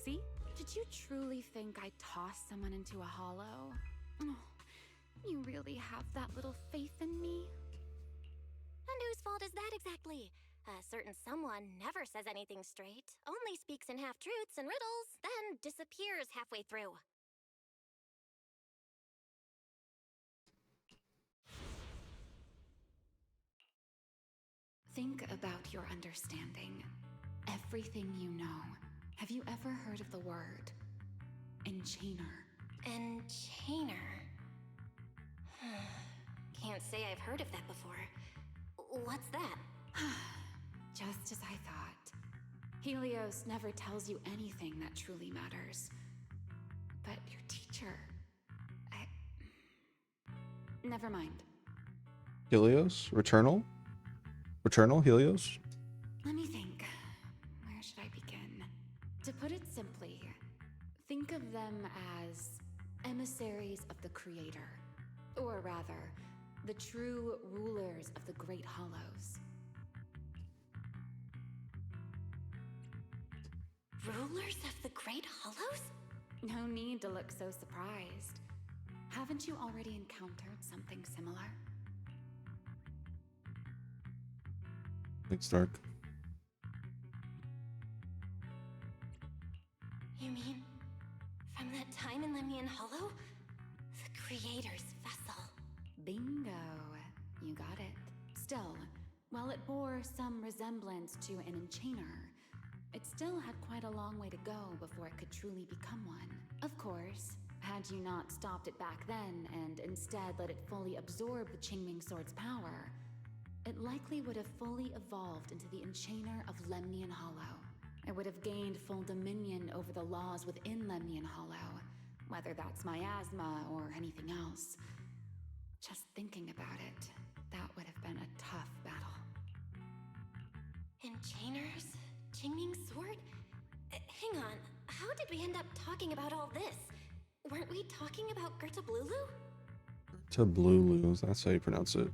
S7: See? Did you truly think I'd toss someone into a hollow? Oh, you really have that little faith in me?
S4: And whose fault is that exactly? A certain someone never says anything straight, only speaks in half-truths and riddles, then disappears halfway through.
S7: Think about your understanding. Everything you know. Have you ever heard of the word enchainer?
S4: Enchainer. Can't say I've heard of that before. What's that?
S7: Just as I thought. Helios never tells you anything that truly matters. But your teacher... Never mind.
S1: Helios? Returnal? Returnal? Helios?
S7: Let me think. Where should I begin? To put it simply, think of them as emissaries of the Creator. Or rather, the true rulers of the Great Hollows.
S4: Rulers of the Great Hollows?
S7: No need to look so surprised. Haven't you already encountered something similar?
S1: It's dark.
S4: You mean from that time in Lemnian Hollow? The Creator's vessel.
S7: Bingo. You got it. Still, while it bore some resemblance to an enchainer, it still had quite a long way to go before it could truly become one. Of course, had you not stopped it back then and instead let it fully absorb the Qingming Sword's power, it likely would have fully evolved into the Enchainer of Lemnian Hollow. It would have gained full dominion over the laws within Lemnian Hollow, whether that's miasma or anything else. Just thinking about it, that would have been a tough battle.
S4: Enchainers? Qingming Sword? Hang on, how did we end up talking about all this? Weren't we talking about Gerta Blulu?
S1: Tablulu, that's how you pronounce it.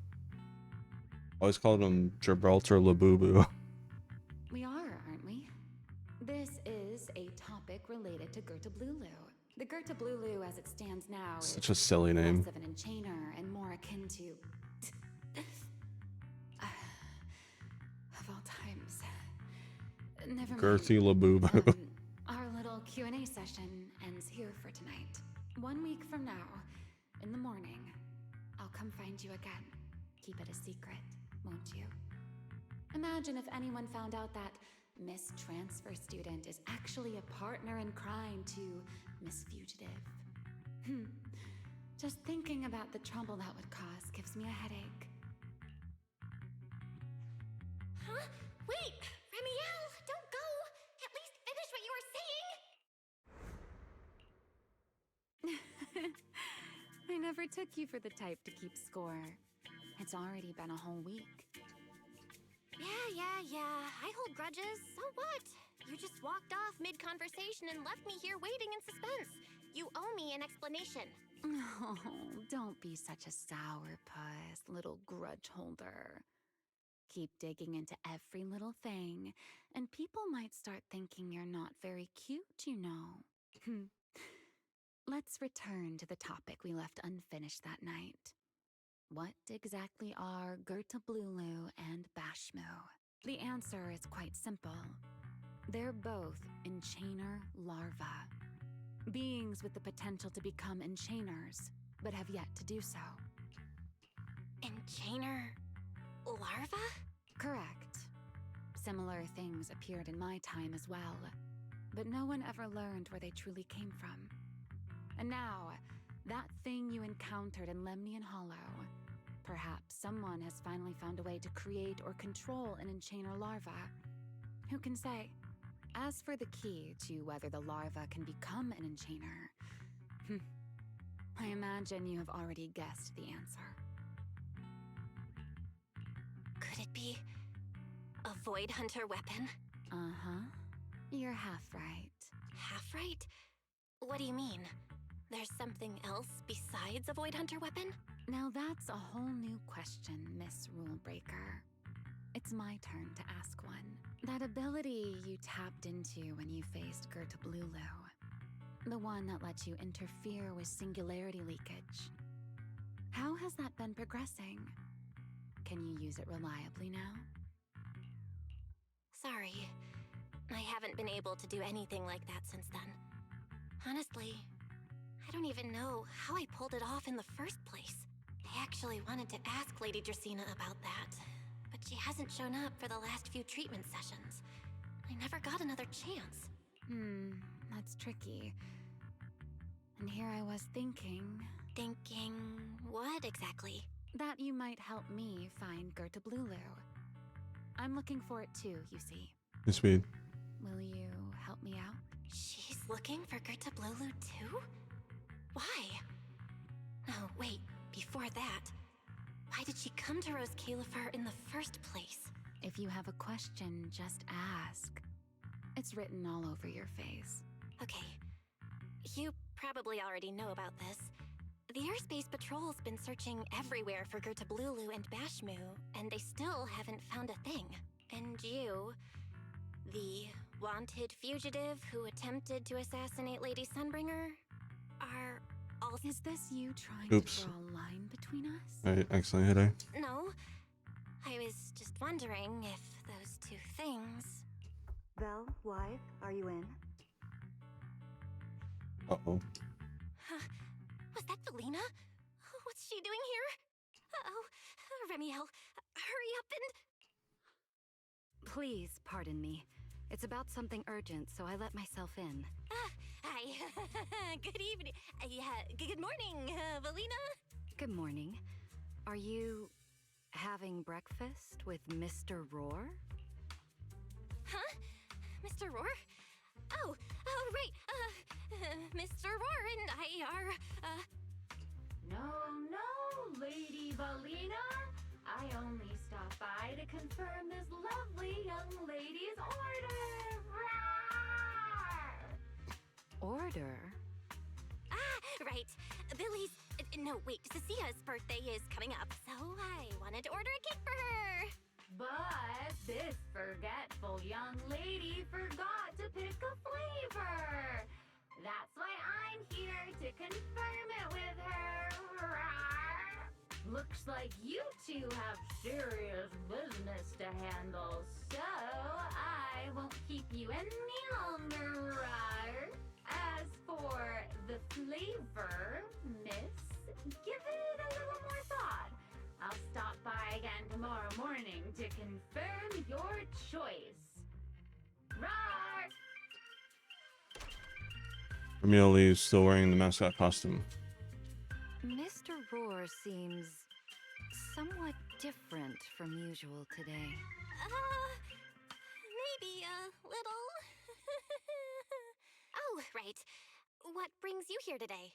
S1: Always called him Gibraltar Labubu.
S7: We are, aren't we? This is a topic related to Gerta Blulu. The Gerta Blulu as it stands now is
S1: Such a silly name.
S7: less of an enchainer and more akin to... of all times. Never mind.
S1: Girthy Labubu.
S7: Our little Q&A session ends here for tonight. 1 week from now, in the morning, I'll come find you again. Keep it a secret, won't you? Imagine if anyone found out that Miss Transfer Student is actually a partner in crime to Miss Fugitive. Just thinking about the trouble that would cause gives me a headache.
S4: Huh? Wait! Remiel, don't go! At least finish what you were saying!
S7: I never took you for the type to keep score. It's already been a whole week.
S4: Yeah. I hold grudges. So what? You just walked off mid-conversation and left me here waiting in suspense. You owe me an explanation.
S7: Oh, don't be such a sourpuss, little grudge holder. Keep digging into every little thing, and people might start thinking you're not very cute, you know. Let's return to the topic we left unfinished that night. What exactly are Gerta Blulu and Bashmu? The answer is quite simple. They're both enchainer larvae. Beings with the potential to become enchainers, but have yet to do so.
S4: Enchainer larva?
S7: Correct. Similar things appeared in my time as well, but no one ever learned where they truly came from. And now, that thing you encountered in Lemnian Hollow, perhaps someone has finally found a way to create or control an enchainer larva. Who can say? As for the key to whether the larva can become an enchainer, I imagine you have already guessed the answer.
S4: Could it be a Void Hunter weapon?
S7: Uh-huh. You're half right.
S4: Half right? What do you mean? There's something else besides a Void Hunter weapon?
S7: Now that's a whole new question, Miss Rulebreaker. It's my turn to ask one. That ability you tapped into when you faced Gerta Blulu, the one that lets you interfere with singularity leakage. How has that been progressing? Can you use it reliably now?
S4: Sorry. I haven't been able to do anything like that since then. Honestly, I don't even know how I pulled it off in the first place. I actually wanted to ask Lady Dracaena about that, but she hasn't shown up for the last few treatment sessions. I never got another chance.
S7: That's tricky. And here I was thinking...
S4: Thinking what exactly?
S7: that you might help me find Gerta Blulu. I'm looking for it too, you see.
S1: Miss Speed.
S7: Will you help me out?
S4: She's looking for Gerta Blulu too? Why? Oh, wait, before that, why did she come to Rose Califer in the first place?
S7: If you have a question, just ask. It's written all over your face.
S4: Okay, you probably already know about this. The Airspace Patrol's been searching everywhere for Gerta Blulu and Bashmu, and they still haven't found a thing. And you, the wanted fugitive who attempted to assassinate Lady Sunbringer, are else.
S7: Is this you trying
S1: Oops.
S7: to draw a line between us?
S1: I accidentally hit A.
S4: No. I was just wondering if those two things.
S8: Vel, wife, are you in?
S1: Uh-oh.
S4: Was that Valina? What's she doing here? Uh-oh. Remiel, hurry up and...
S7: Please pardon me. It's about something urgent, so I let myself in.
S4: Hi. Good evening. Good morning, Valina.
S7: Good morning. Are you having breakfast with Mr. Roar?
S4: Huh? Mr. Roar? Oh, right. Mr. Roar and I are,
S7: No, Lady Valina. I only stopped by to confirm this lovely young lady's order. Order?
S4: right. Billy's, no, wait, Cecia's birthday is coming up, so I wanted to order a cake for her.
S7: But this forgetful young lady forgot to pick a flavor. That's why I'm here to confirm it with her. Looks like you two have serious business to handle, so I won't keep you any longer. As for the flavor, miss, give it a little more thought. I'll stop by again tomorrow morning to confirm your choice. Roar!
S1: Hermione is still wearing the mascot costume.
S7: Mr. Roar seems somewhat different from usual today.
S4: Maybe a little. Oh, right. What brings you here today?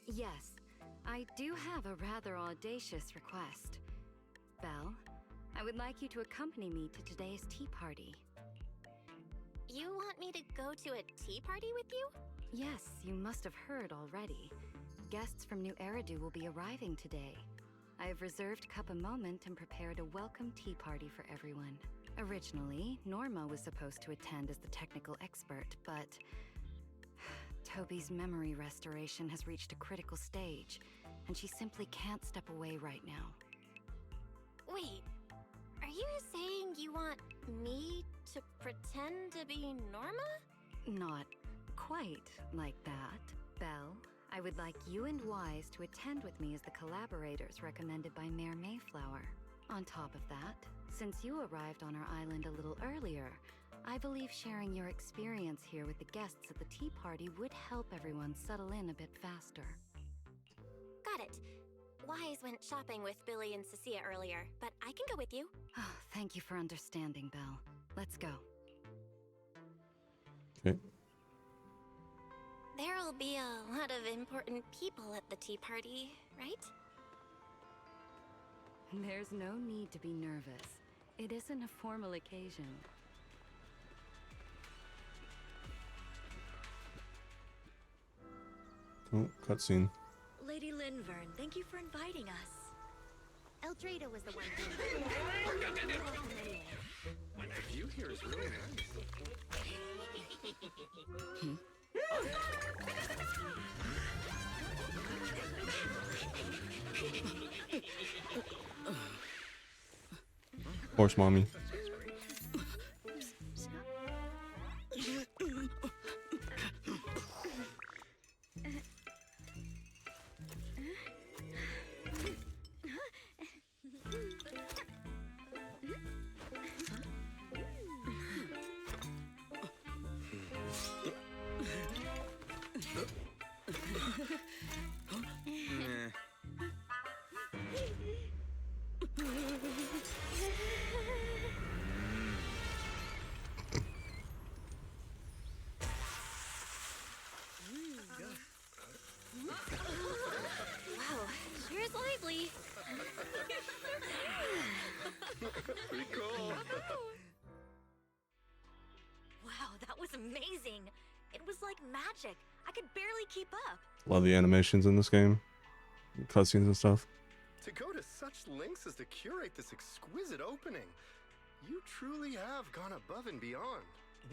S7: Yes, I do have a rather audacious request. Belle, I would like you to accompany me to today's tea party.
S4: You want me to go to a tea party with you?
S7: Yes, you must have heard already. Guests from New Eridu will be arriving today. I have reserved Cup a Moment and prepared a welcome tea party for everyone. Originally, Norma was supposed to attend as the technical expert, but Toby's memory restoration has reached a critical stage, and she simply can't step away right now.
S4: Wait, are you saying you want me to pretend to be Norma?
S7: Not quite like that. Belle, I would like you and Wise to attend with me as the collaborators recommended by Mayor Mayflower. On top of that, since you arrived on our island a little earlier, I believe sharing your experience here with the guests at the tea party would help everyone settle in a bit faster.
S4: Got it. Wise went shopping with Billy and Cecilia earlier, but I can go with you.
S7: Oh, thank you for understanding, Belle. Let's go.
S1: Okay.
S4: There'll be a lot of important people at the tea party, right?
S7: There's no need to be nervous. It isn't a formal occasion.
S1: Oh, cutscene.
S9: Lady Linvern, thank you for inviting us.
S3: Eldrada was the one who...
S5: The view here is really nice.
S1: Horse mommy.
S4: Wow, sure is lively.
S5: Pretty cool.
S9: Wow, that was amazing. It was like magic. I could barely keep up.
S1: Love the animations in this game. Cutscenes and stuff.
S10: To go to such lengths as to curate this exquisite opening, you truly have gone above and beyond.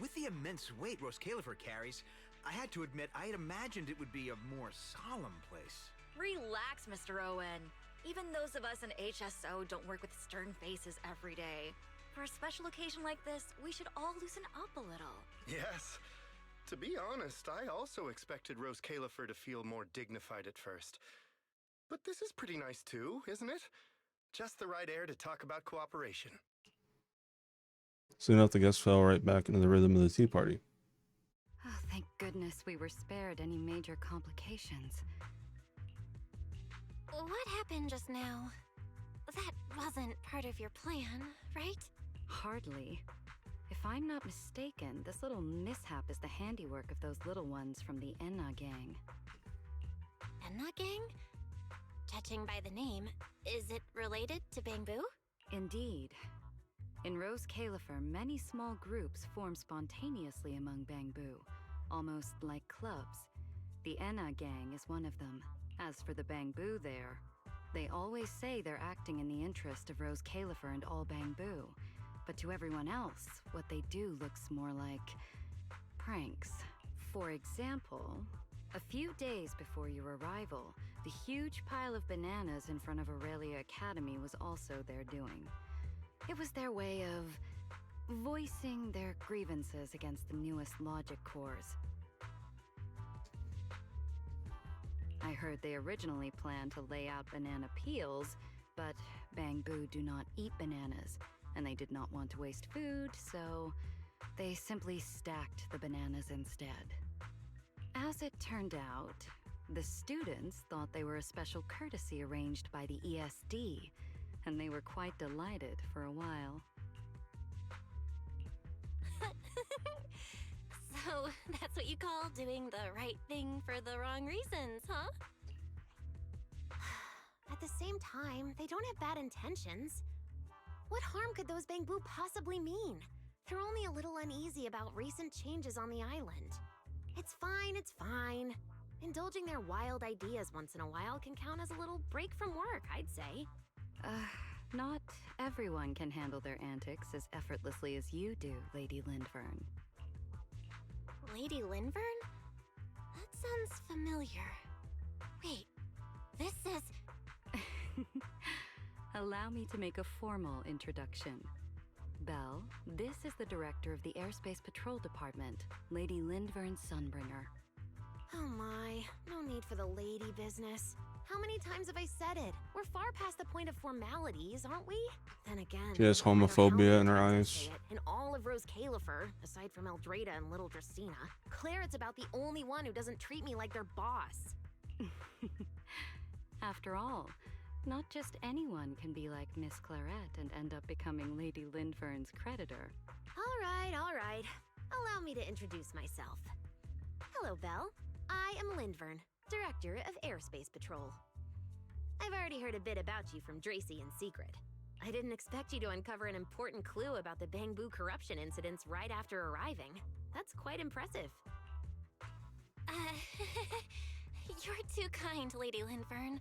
S11: With the immense weight Roscalifer carries, I had to admit, I had imagined it would be a more solemn place.
S9: Relax, Mr. Owen. Even those of us in HSO don't work with stern faces every day. For a special occasion like this, we should all loosen up a little.
S10: Yes. To be honest, I also expected Rose Califer to feel more dignified at first. But this is pretty nice too, isn't it? Just the right air to talk about cooperation.
S1: Soon enough, the guests fell right back into the rhythm of the tea party.
S7: Oh, thank goodness we were spared any major complications.
S4: What happened just now? That wasn't part of your plan, right?
S7: Hardly. If I'm not mistaken, this little mishap is the handiwork of those little ones from the Enna gang.
S4: Enna gang? Judging by the name, is it related to Bangbu?
S7: Indeed. In Rose Califer, many small groups form spontaneously among Bangbu, almost like clubs. The Enna gang is one of them. As for the Bangbu there, they always say they're acting in the interest of Rose Califer and all Bangbu. But to everyone else, what they do looks more like pranks. For example, a few days before your arrival, the huge pile of bananas in front of Aurelia Academy was also their doing. It was their way of voicing their grievances against the newest logic cores. I heard they originally planned to lay out banana peels, but Bangbu do not eat bananas, and they did not want to waste food, so they simply stacked the bananas instead. As it turned out, the students thought they were a special courtesy arranged by the ESD, and they were quite delighted for a while.
S4: So, that's what you call doing the right thing for the wrong reasons, huh?
S3: At the same time, they don't have bad intentions. What harm could those Bangbu possibly mean? They're only a little uneasy about recent changes on the island. It's fine, it's fine. Indulging their wild ideas once in a while can count as a little break from work, I'd say.
S7: Not everyone can handle their antics as effortlessly as you do, Lady Lindvern.
S4: Lady Lindvern? That sounds familiar. Wait, this is...
S7: Allow me to make a formal introduction. Belle, this is the director of the Airspace Patrol Department, Lady Lindvern Sunbringer.
S3: Oh my, no need for the lady business. How many times have I said it? We're far past the point of formalities, aren't we? Then again,
S1: She has
S3: no matter how
S1: homophobia
S3: many
S1: in her
S3: times I
S1: eyes.
S3: say it, in all of Rose Califer, aside from Eldrada and Little Dracena, Clarette's about the only one who doesn't treat me like their boss.
S7: After all, not just anyone can be like Miss Clarette and end up becoming Lady Lindvern's creditor.
S3: All right. Allow me to introduce myself. Hello, Belle. I am Lindvern, Director of Airspace Patrol. I've already heard a bit about you from Dracy in secret. I didn't expect you to uncover an important clue about the Bangbu corruption incidents right after arriving. That's quite impressive.
S4: You're too kind, Lady Lindvern.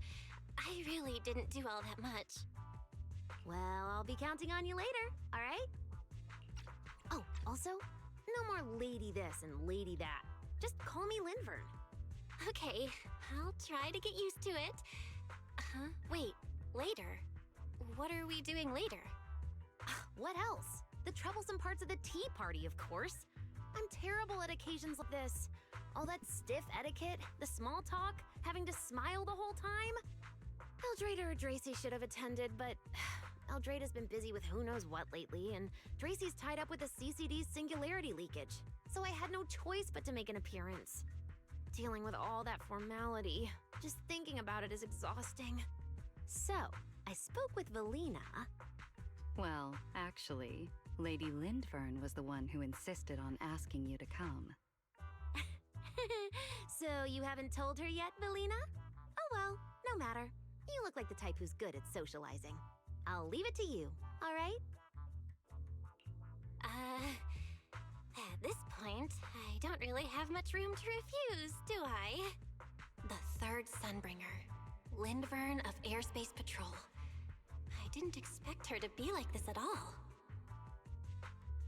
S4: I really didn't do all that much.
S3: Well, I'll be counting on you later, all right? Oh, also, no more lady this and lady that. Just call me Lindvern.
S4: Okay, I'll try to get used to it. Wait, later? What are we doing later?
S3: What else? The troublesome parts of the tea party, of course. I'm terrible at occasions like this. All that stiff etiquette, the small talk, having to smile the whole time. Eldrada or Dracy should have attended, but Eldrada's been busy with who knows what lately, and Dracy's tied up with the CCD's singularity leakage, so I had no choice but to make an appearance. Dealing with all that formality, just thinking about it is exhausting. So, I spoke with Valina.
S7: Well, actually, Lady Lindvern was the one who insisted on asking you to come.
S3: So you haven't told her yet, Valina? Oh well, no matter. You look like the type who's good at socializing. I'll leave it to you, all right?
S4: At this point, I don't really have much room to refuse, do I? The third Sunbringer, Lindvern of Airspace Patrol. I didn't expect her to be like this at all.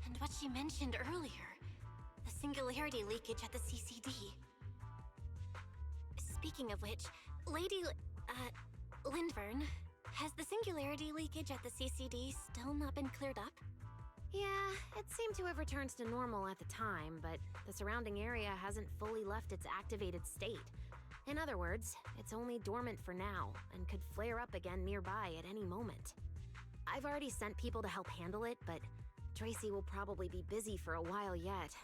S4: And what she mentioned earlier, the singularity leakage at the CCD. Speaking of which, Lady Lindvern, has the singularity leakage at the CCD still not been cleared up?
S3: Yeah, it seemed to have returned to normal at the time, but the surrounding area hasn't fully left its activated state. In other words, it's only dormant for now, and could flare up again nearby at any moment. I've already sent people to help handle it, but Tracy will probably be busy for a while yet.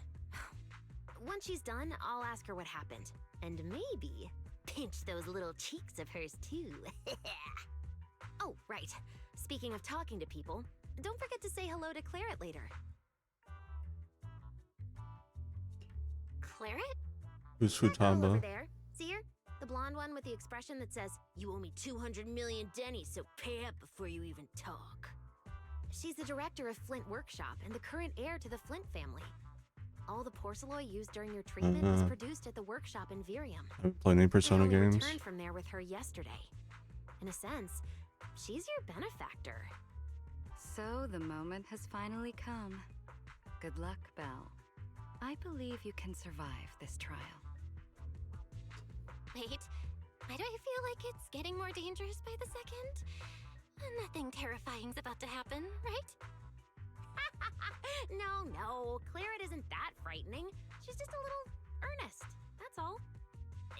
S3: Once she's done, I'll ask her what happened. And maybe pinch those little cheeks of hers too. Oh, right. Speaking of talking to people, don't forget to say hello to Claret later.
S4: Claret?
S1: Who's
S3: That girl over
S1: Futaba?
S3: there. See her? The blonde one with the expression that says, "You owe me 200 million denny, so pay up before you even talk." She's the director of Flint Workshop and the current heir to the Flint family. All the porcelain used during your treatment was produced at the workshop in Virium.
S1: I haven't played any Persona
S3: I only
S1: games.
S3: returned from there with her yesterday. In a sense, she's your benefactor.
S7: So the moment has finally come. Good luck, Belle. I believe you can survive this trial.
S4: Wait, why do I feel like it's getting more dangerous by the second? Nothing terrifying's about to happen, right?
S3: No, Claret isn't that frightening. She's just a little earnest, that's all.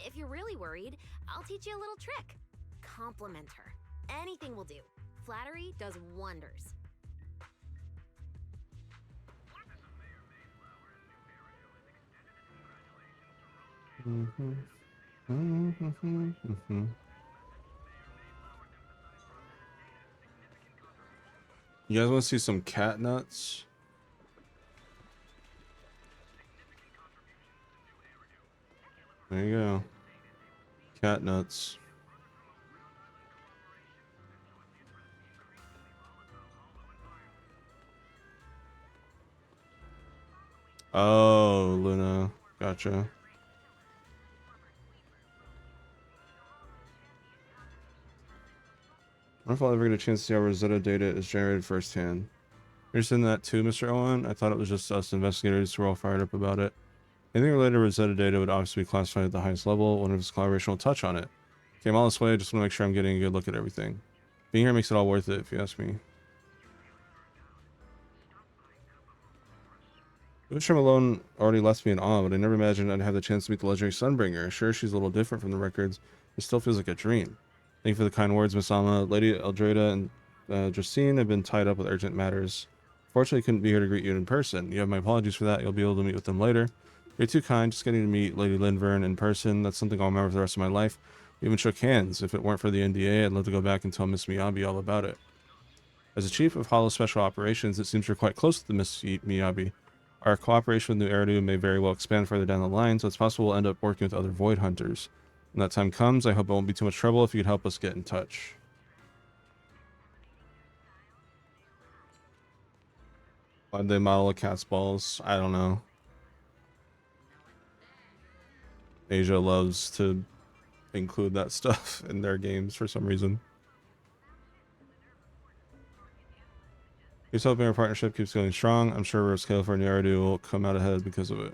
S3: If you're really worried, I'll teach you a little trick. Compliment her. Anything will do. Flattery does wonders.
S1: You guys want to see some cat nuts? There you go. Cat nuts. Oh, Luna. Gotcha. I wonder if I'll ever get a chance to see how Rosetta data is generated firsthand. You're interested in that too, Mr. Owen? I thought it was just us investigators who were all fired up about it. Anything related to Rosetta data would obviously be classified at the highest level. One of his collaboration will touch on it. Came all this way, just want to make sure I'm getting a good look at everything. Being here makes it all worth it, if you ask me. I wish Malone already left me in awe, but I never imagined I'd have the chance to meet the legendary Sunbringer. Sure, she's a little different from the records, but it still feels like a dream. Thank you for the kind words, Miss Alma. Lady Eldrada and Justine have been tied up with urgent matters. Fortunately, couldn't be here to greet you in person. You have my apologies for that. You'll be able to meet with them later. You're too kind. Just getting to meet Lady Lindvern in person, that's something I'll remember for the rest of my life. We even shook hands. If it weren't for the NDA, I'd love to go back and tell Miss Miyabi all about it. As the Chief of Hollow Special Operations, it seems you're quite close to Miss Miyabi. Our cooperation with New Eridu may very well expand further down the line, so it's possible we'll end up working with other Void Hunters. When that time comes, I hope it won't be too much trouble if you could help us get in touch. Why'd they model a cat's balls? I don't know. Asia loves to include that stuff in their games for some reason. Here's hoping our partnership keeps going strong. I'm sure RetroSpecter and Eridu will come out ahead because of it.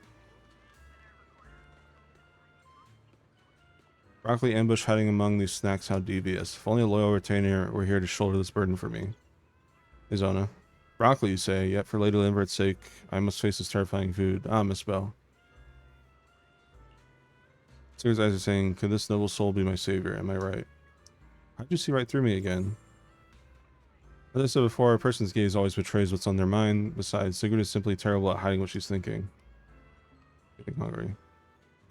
S1: Broccoli ambush hiding among these snacks, how devious. If only a loyal retainer were here to shoulder this burden for me. Izona. Broccoli, you say, yet for Lady Limbert's sake, I must face this terrifying food. Ah, Miss Bell. Seer's eyes are saying, could this noble soul be my savior? Am I right? How'd you see right through me again? As I said before, a person's gaze always betrays what's on their mind. Besides, Sigrid is simply terrible at hiding what she's thinking. Getting hungry.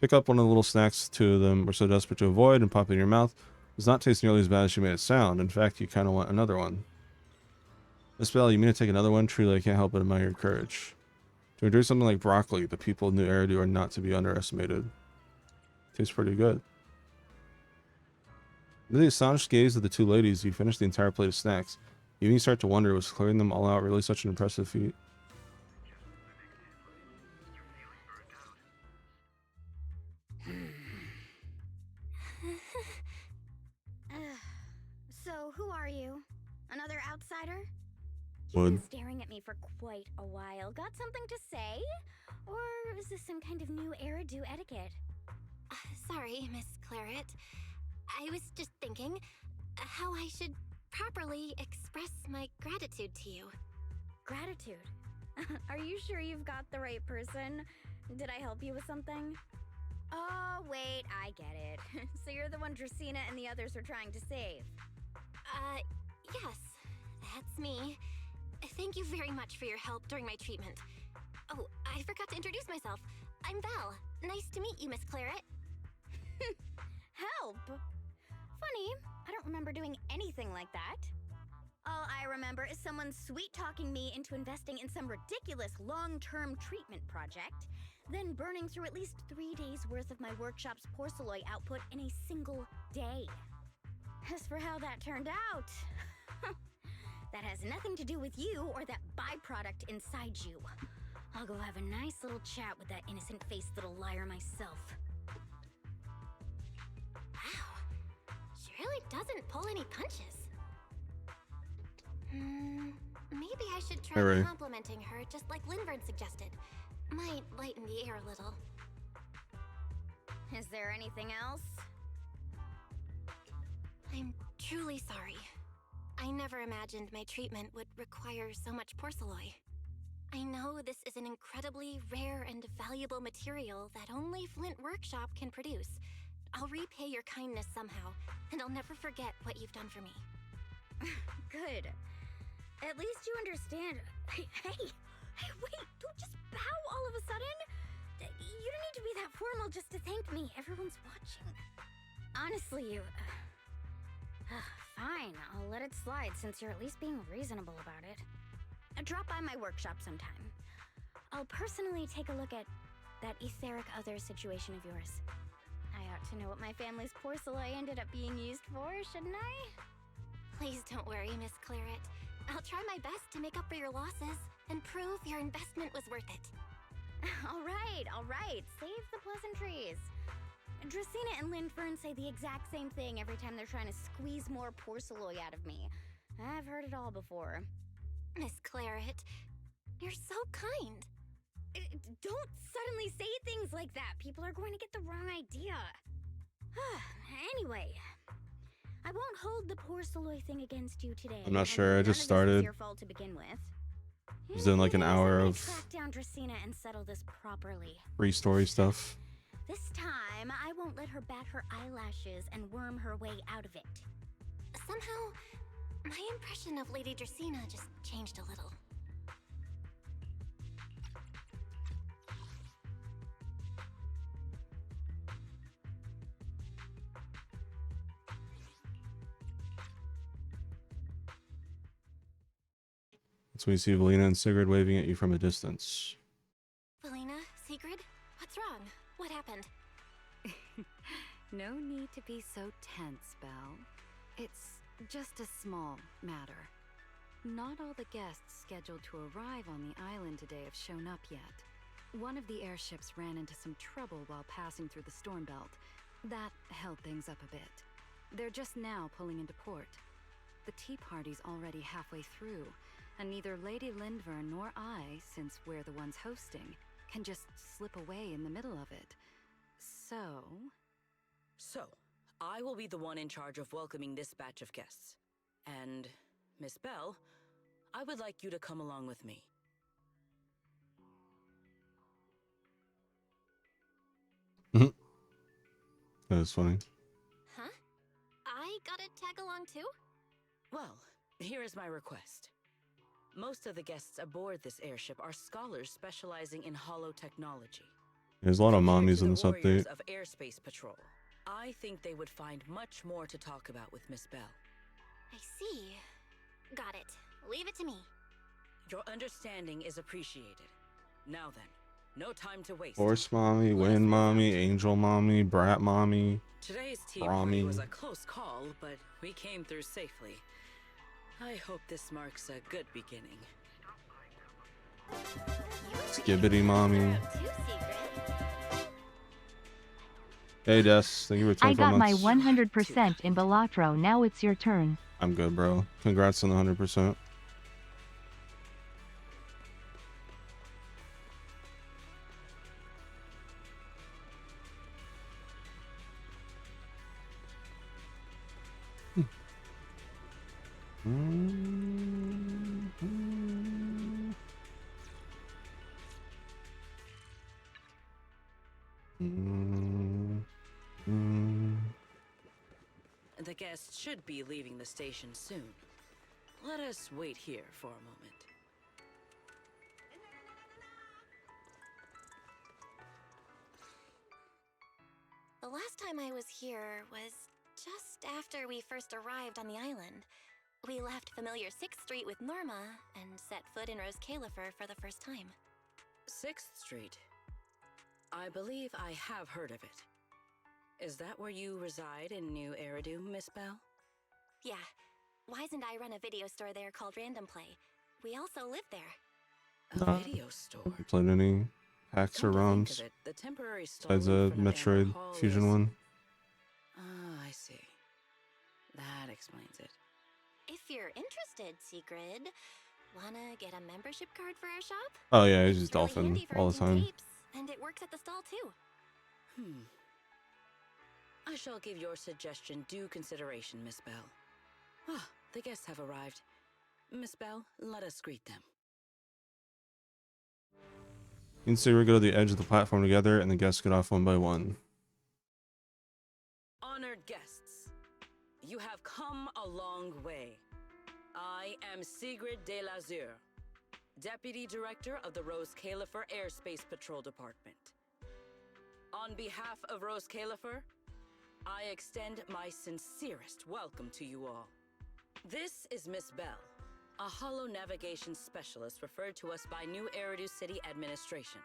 S1: Pick up one of the little snacks two of them were so desperate to avoid and pop it in your mouth. It does not taste nearly as bad as she made it sound. In fact, you kind of want another one. Miss Bell, you mean to take another one? Truly, I can't help but admire your courage. To endure something like broccoli, the people of New Eridu are not to be underestimated. Tastes pretty good. With the astonished gaze of the two ladies, you finish the entire plate of snacks. Even you start to wonder, was clearing them all out really such an impressive feat?
S3: So, who are you? Another outsider? You've
S1: Would.
S3: been staring at me for quite a while. Got something to say? Or is this some kind of new era do etiquette?
S4: Sorry, Miss Claret. I was just thinking how I should properly express my gratitude to you.
S3: Gratitude? Are you sure you've got the right person? Did I help you with something? Oh, wait, I get it. So you're the one Dracena and the others are trying to save.
S4: Yes, that's me. Thank you very much for your help during my treatment. Oh, I forgot to introduce myself. I'm Val. Nice to meet you, Miss Claret.
S3: Help? Funny, I don't remember doing anything like that. All I remember is someone sweet-talking me into investing in some ridiculous long-term treatment project, then burning through at least 3 days' worth of my workshop's porcelain output in a single day. As for how that turned out, that has nothing to do with you or that byproduct inside you. I'll go have a nice little chat with that innocent-faced little liar myself.
S4: Wow, she really doesn't pull any punches. Maybe I should try
S1: Alright.
S4: complimenting her just like Linvern suggested. Might lighten the air a little.
S3: Is there anything else?
S4: I'm truly sorry. I never imagined my treatment would require so much porcelain. I know this is an incredibly rare and valuable material that only Flint Workshop can produce. I'll repay your kindness somehow, and I'll never forget what you've done for me.
S3: Good. At least you understand. Hey, wait, don't just bow all of a sudden. You don't need to be that formal just to thank me. Everyone's watching. Honestly, you... fine, I'll let it slide since you're at least being reasonable about it. Drop by my workshop sometime. I'll personally take a look at that etheric other situation of yours. I ought to know what my family's porcelain ended up being used for, shouldn't I?
S4: Please don't worry, Miss Claret. I'll try my best to make up for your losses and prove your investment was worth it.
S3: All right. Save the pleasantries. Dracena and Lindfern say the exact same thing every time they're trying to squeeze more porcelain out of me. I've heard it all before.
S4: Miss Claret, you're so kind.
S3: Don't suddenly say things like that. People are going to get the wrong idea. Anyway, I won't hold the porcelain thing against you today.
S1: I'm not sure, I just started.
S3: Your fault to begin with.
S1: It was in like an hour of
S3: Track down Dracena and settle this properly.
S1: re-story stuff.
S3: This time, I won't let her bat her eyelashes and worm her way out of it.
S4: Somehow, my impression of Lady Dracena just changed a little.
S1: That's when you see Valina and Sigurd waving at you from a distance.
S4: Valina, Sigrid, what's wrong? What happened?
S7: No need to be so tense, Belle. It's just a small matter. Not all the guests scheduled to arrive on the island today have shown up yet. One of the airships ran into some trouble while passing through the storm belt. That held things up a bit. They're just now pulling into port. The tea party's already halfway through, and neither Lady Lindvern nor I, since we're the ones hosting, can just slip away in the middle of it.
S12: So, I will be the one in charge of welcoming this batch of guests. And, Miss Belle, I would like you to come along with me.
S1: That was funny.
S4: Huh? I gotta tag along too?
S12: Well, here is my request. Most of the guests aboard this airship are scholars specializing in hollow technology.
S1: There's a lot of mommies in
S12: To
S1: this
S12: the warriors
S1: update.
S12: of Airspace Patrol, I think they would find much more to talk about with Miss Belle.
S4: I see. Got it. Leave it to me.
S12: Your understanding is appreciated. Now then, no time to waste.
S1: Horse mommy, wind mommy, angel mommy, brat mommy,
S12: Today's tea party
S1: Brahmi.
S12: was a close call, but we came through safely. I hope this marks a good beginning.
S1: skibbity mommy.
S3: Too secret.
S1: Hey Des, thank you for 24
S13: I got my
S1: months.
S13: 100% in Balatro. Now it's your turn.
S1: I'm good, bro. Congrats on the 100%.
S12: guests should be leaving the station soon. Let us wait here for a moment.
S4: The last time I was here was just after we first arrived on the island. We left familiar 6th Street with Norma and set foot in Rose Califer for the first time.
S12: 6th Street. I believe I have heard of it. Is that where you reside in New Eridu, Miss Bell?
S4: Yeah. Wise and I run a video store there called Random Play. We also live there.
S12: A video store?
S1: You played any hacks or
S12: Come to think
S1: ROMs
S12: of it, the temporary
S1: besides
S12: stall in
S1: the
S12: front of Amber
S1: Metroid
S12: Hall
S1: Fusion
S12: is-
S1: one?
S12: Ah, I see. That explains it.
S4: If you're interested, Secret, wanna get a membership card for our shop?
S1: Oh yeah, I use
S4: It's really
S1: Dolphin
S4: handy for
S1: all the
S4: renting
S1: time.
S4: tapes, and it works at the stall too.
S12: I shall give your suggestion due consideration, Miss Bell. Ah, the guests have arrived. Miss Bell, let us greet them.
S1: You and Sigrid go to the edge of the platform together, and the guests get off one by one.
S12: Honored guests, you have come a long way. I am Sigrid de Lazure, Deputy Director of the Rose Califer Airspace Patrol Department. On behalf of Rose Califer, I extend my sincerest welcome to you all. This is Miss Bell, a holo navigation specialist referred to us by New Eridu City Administration.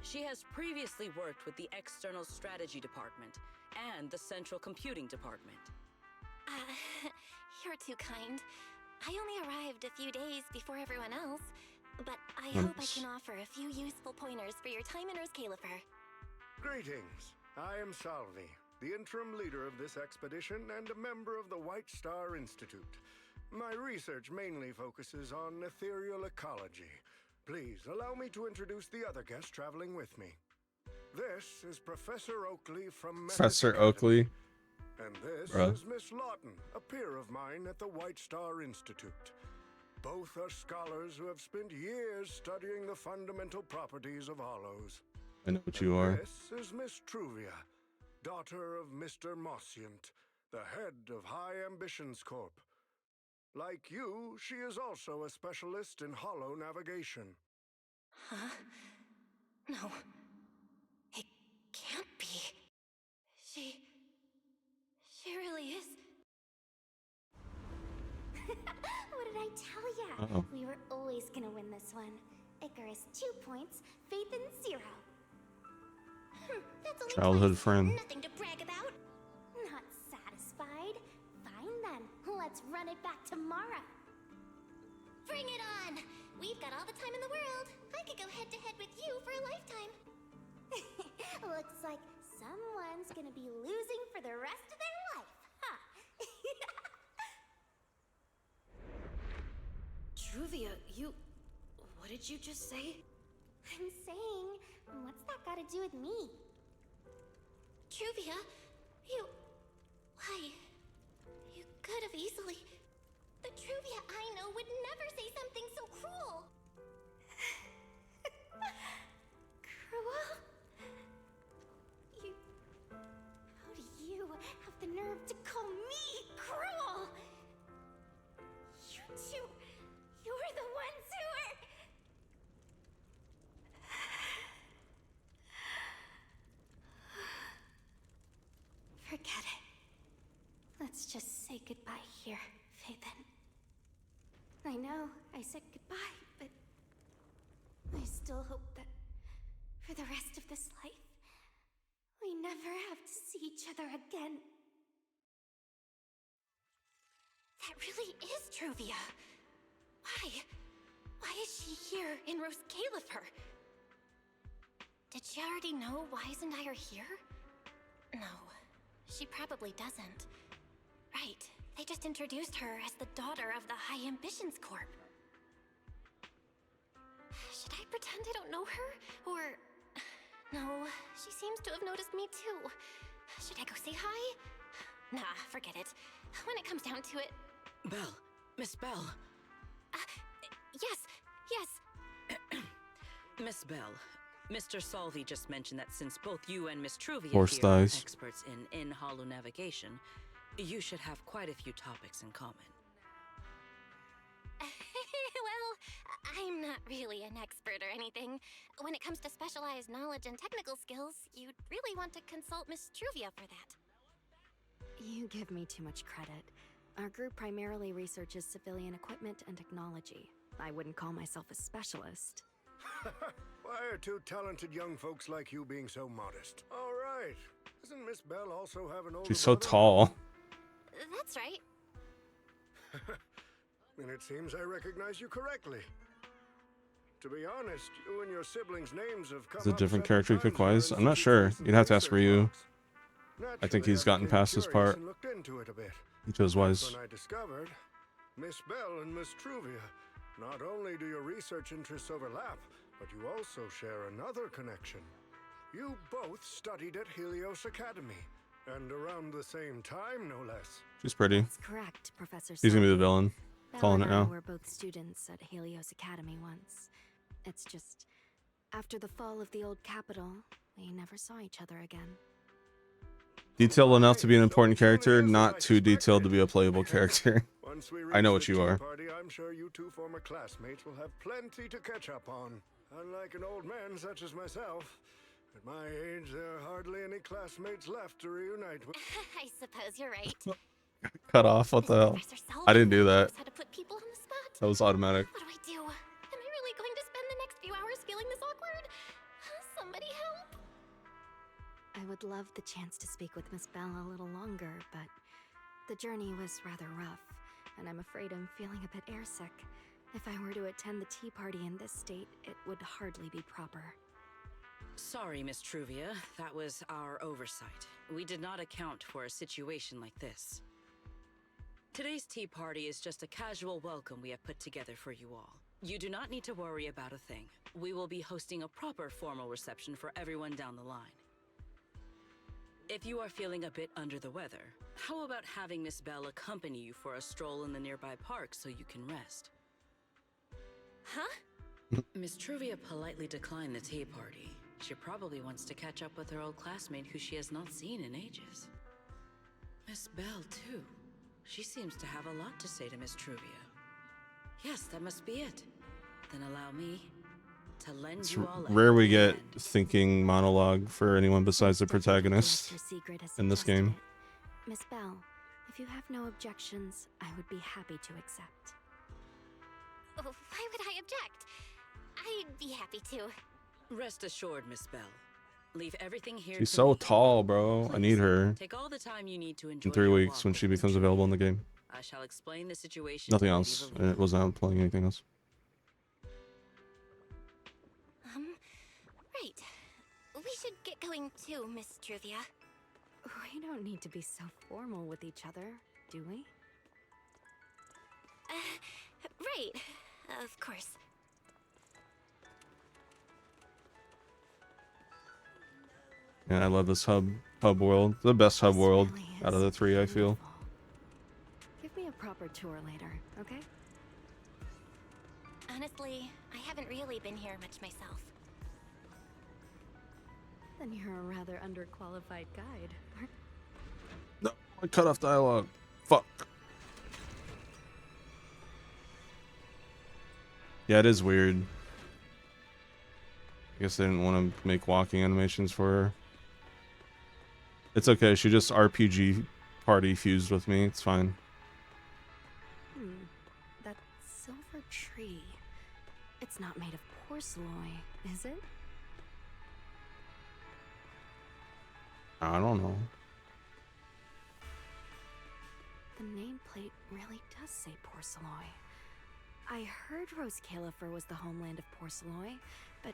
S12: She has previously worked with the External Strategy Department and the Central Computing Department.
S4: You're too kind. I only arrived a few days before everyone else, but I hope I can offer a few useful pointers for your time in Rose Califer.
S10: Greetings. I am Salvi, the interim leader of this expedition and a member of the White Star Institute. My research mainly focuses on ethereal ecology. Please allow me to introduce the other guest traveling with me. This is Professor Oakley from
S1: Professor Oakley.
S10: And this
S1: Bruh.
S10: is Miss Lawton, a peer of mine at the White Star Institute. Both are scholars who have spent years studying the fundamental properties of hollows.
S1: I know what you are.
S10: This is Miss Truvia, daughter of Mr. Mossient, the head of High Ambitions Corp. Like you, she is also a specialist in holo navigation.
S4: Huh? No. It can't be. She really is.
S3: What did I tell ya?
S1: Uh-oh.
S3: We were always gonna win this one. Icarus 2 points, Phaethon 0. That's only
S1: Childhood
S3: twice.
S1: friend.
S3: Nothing to brag about. Not satisfied? Fine then. Let's run it back tomorrow.
S4: Bring it on! We've got all the time in the world. I could go head to head with you for a lifetime.
S3: Looks like someone's gonna be losing for the rest of their life, huh?
S9: Truvia, you... What did you just say?
S3: I'm saying, what's that got to do with me?
S4: Truvia, you... Why? You could have easily... The Truvia I know would never say something so cruel.
S3: Cruel? How do you have the nerve to call me cruel? You two, you're the ones who are... Forget it. Let's just say goodbye here, Phaethon. I know I said goodbye, but I still hope that for the rest of this life, we never have to see each other again.
S4: That really is Truvia. Why? Why is she here in Rose Califer? Did she already know Wise and I are here? No, she probably doesn't. Right, they just introduced her as the daughter of the High Ambitions Corp. Should I pretend I don't know her? Or... No, she seems to have noticed me too. Should I go say hi? Nah, forget it. When it comes down to it...
S12: Bell, Miss Bell.
S4: Yes.
S12: Miss Bell, Mr. Salvi just mentioned that since both you and Miss Truvia
S1: Horse
S12: here are
S1: dies.
S12: experts in holo navigation, You should have quite a few topics in common.
S4: Well, I'm not really an expert or anything. When it comes to specialized knowledge and technical skills, you'd really want to consult Miss Truvia for that.
S13: You give me too much credit. Our group primarily researches civilian equipment and technology. I wouldn't call myself a specialist.
S14: Why are two talented young folks like you being so modest? All right. Doesn't Miss Bell also have an older
S1: She's so
S14: brother?
S1: tall.
S4: That's right.
S14: And it seems I recognize you correctly. To be honest, you and your siblings' names have come
S1: Is it a
S14: up
S1: different
S14: several
S1: character you pick
S14: times
S1: wise?
S14: in our
S1: I'm not sure.
S14: institution's
S1: You'd have to ask
S14: research
S1: Ryu.
S14: logs.
S1: I think he's
S14: Naturally,
S1: gotten
S14: became
S1: past this
S14: curious
S1: part.
S14: and looked into it a bit.
S1: He chose wise.
S14: When I discovered, Miss Bell and Miss Truvia, not only do your research interests overlap, but you also share another connection. You both studied at Helios Academy, and around the same time, no less.
S1: She's pretty.
S13: That's correct, Professor.
S1: He's gonna be the
S13: Selby.
S1: villain.
S13: Belle
S1: Calling
S13: and
S1: it
S13: I
S1: now.
S13: were both students at Helios Academy once. It's just, after the fall of the old capital, we never saw each other again.
S1: Detailed enough to be an important character, not too detailed to be a playable character.
S14: Once we
S1: I know
S14: reach
S1: what
S14: the
S1: you
S14: tea
S1: are.
S14: Party, I'm sure you two former classmates will have plenty to catch up on. Unlike an old man such as myself, at my age, there are hardly any classmates left to reunite with.
S4: I suppose you're right.
S1: Cut off. What the hell? I didn't do that.
S4: How to put people on the spot.
S1: That was automatic.
S4: What do I do? Am I really going to spend the next few hours feeling this awkward? Somebody help!
S13: I would love the chance to speak with Miss Bell a little longer, but the journey was rather rough, and I'm afraid I'm feeling a bit airsick. If I were to attend the tea party in this state, it would hardly be proper.
S12: Sorry, Miss Truvia. That was our oversight. We did not account for a situation like this. Today's tea party is just a casual welcome we have put together for you all. You do not need to worry about a thing. We will be hosting a proper formal reception for everyone down the line. If you are feeling a bit under the weather, how about having Miss Bell accompany you for a stroll in the nearby park so you can rest?
S4: Huh?
S12: Miss Truvia politely declined the tea party. She probably wants to catch up with her old classmate who she has not seen in ages. Miss Bell, too. She seems to have a lot to say to Miss Truvia. Yes, that must be it. Then allow me to lend
S1: It's
S12: you all a
S1: rare we
S12: helping
S1: get
S12: hand.
S1: thinking monologue for anyone besides the protagonist
S13: Mr. Secret has
S1: in this
S13: suggested
S1: game.
S13: it. Miss Bell, if you have no objections, I would be happy to accept.
S4: Oh, why would I object? I'd be happy to.
S12: Rest assured, Miss Bell. Leave everything here.
S1: She's
S12: to
S1: so
S12: me.
S1: tall, bro. I need her
S12: Take all the time you need to enjoy
S1: in 3
S12: your
S1: weeks
S12: walk
S1: when
S12: with
S1: she
S12: Miss
S1: becomes
S12: Truvia.
S1: available in the game.
S12: I shall explain the situation.
S1: Nothing
S12: to Lady
S1: else.
S12: Valina.
S1: It was not playing anything else.
S4: Right. We should get going too, Miss Truvia.
S13: We don't need to be so formal with each other, do we?
S4: Right. Of course.
S1: And I love this hub world. The best hub world
S13: really
S1: out of the 3, I feel.
S13: Give me a proper tour later, okay?
S4: Honestly, I haven't really been here much myself.
S13: Then you're a rather underqualified guide.
S1: No, I cut off dialogue. Fuck. Yeah, it is weird. I guess they didn't want to make walking animations for her. It's okay. She just RPG party fused with me. It's fine.
S13: That silver tree. It's not made of porcelain, is it?
S1: I don't know.
S13: The nameplate really does say porcelain. I heard Rose Califer was the homeland of porcelain, but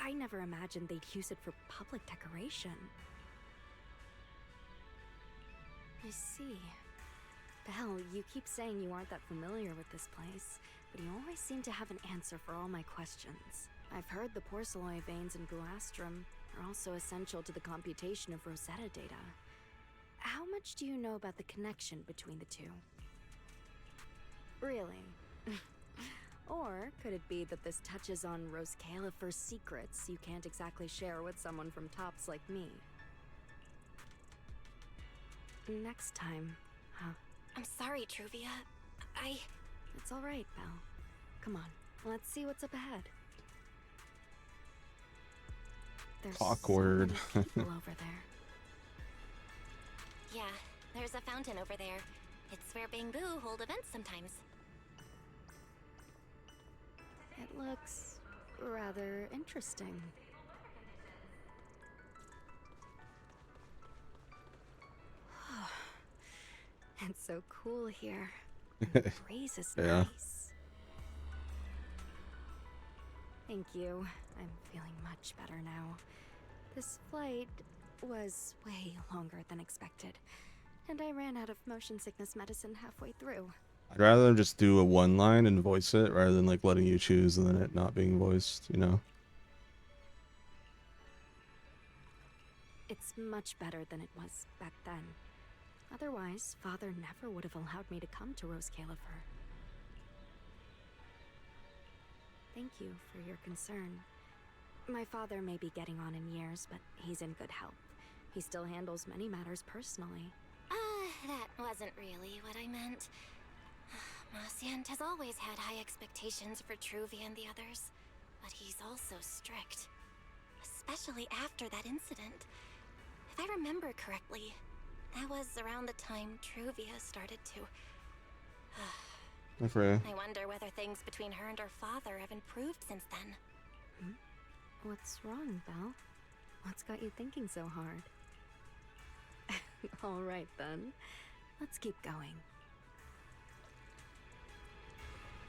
S13: I never imagined they'd use it for public decoration. I see. Belle, you keep saying you aren't that familiar with this place, but you always seem to have an answer for all my questions. I've heard the porcelain veins in Buastrum are also essential to the computation of Rosetta data. How much do you know about the connection between the two? Really? Or could it be that this touches on Rose Califer's secrets you can't exactly share with someone from Tops like me? Next time,
S4: I'm sorry, Truvia.
S13: It's all right, Belle. Come on, let's see what's up ahead. There's
S1: Awkward.
S13: so many people over there.
S4: Yeah, there's a fountain over there. It's where Bangbu hold events sometimes.
S13: It looks rather interesting. It's so cool here. The breeze is
S1: Yeah.
S13: nice. Thank you. I'm feeling much better now. This flight was way longer than expected, and I ran out of motion sickness medicine halfway through.
S1: I'd rather just do a one line and voice it rather than like letting you choose and then it not being voiced, you know?
S13: It's much better than it was back then. Otherwise, Father never would have allowed me to come to Rose Califer. Thank you for your concern. My father may be getting on in years, but he's in good health. He still handles many matters personally.
S4: That wasn't really what I meant. Marciant has always had high expectations for Truvia and the others, but he's also strict. Especially after that incident. If I remember correctly, that was around the time Truvia started to... I wonder whether things between her and her father have improved since then.
S13: What's wrong, Belle? What's got you thinking so hard? All right, then. Let's keep going.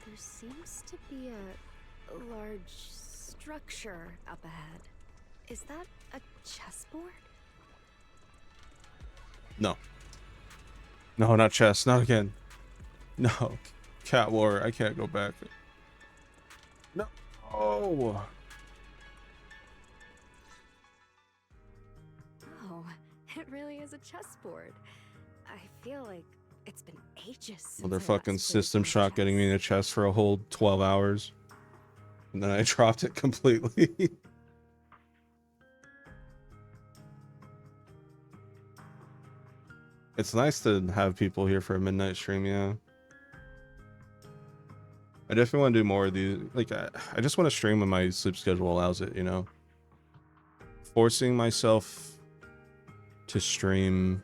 S13: There seems to be a large structure up ahead. Is that a chessboard?
S1: No. No, not chess. Not again. No. Cat War. I can't go back. No. Oh.
S13: Oh, it really is a chessboard. I feel like it's been ages since
S1: Well, they're
S13: I
S1: fucking
S13: last played
S1: System
S13: some
S1: Shock getting me in a chess for a whole 12 hours. And then I dropped it completely. It's nice to have people here for a midnight stream, yeah. I definitely want to do more of these. Like, I just want to stream when my sleep schedule allows it, you know? Forcing myself to stream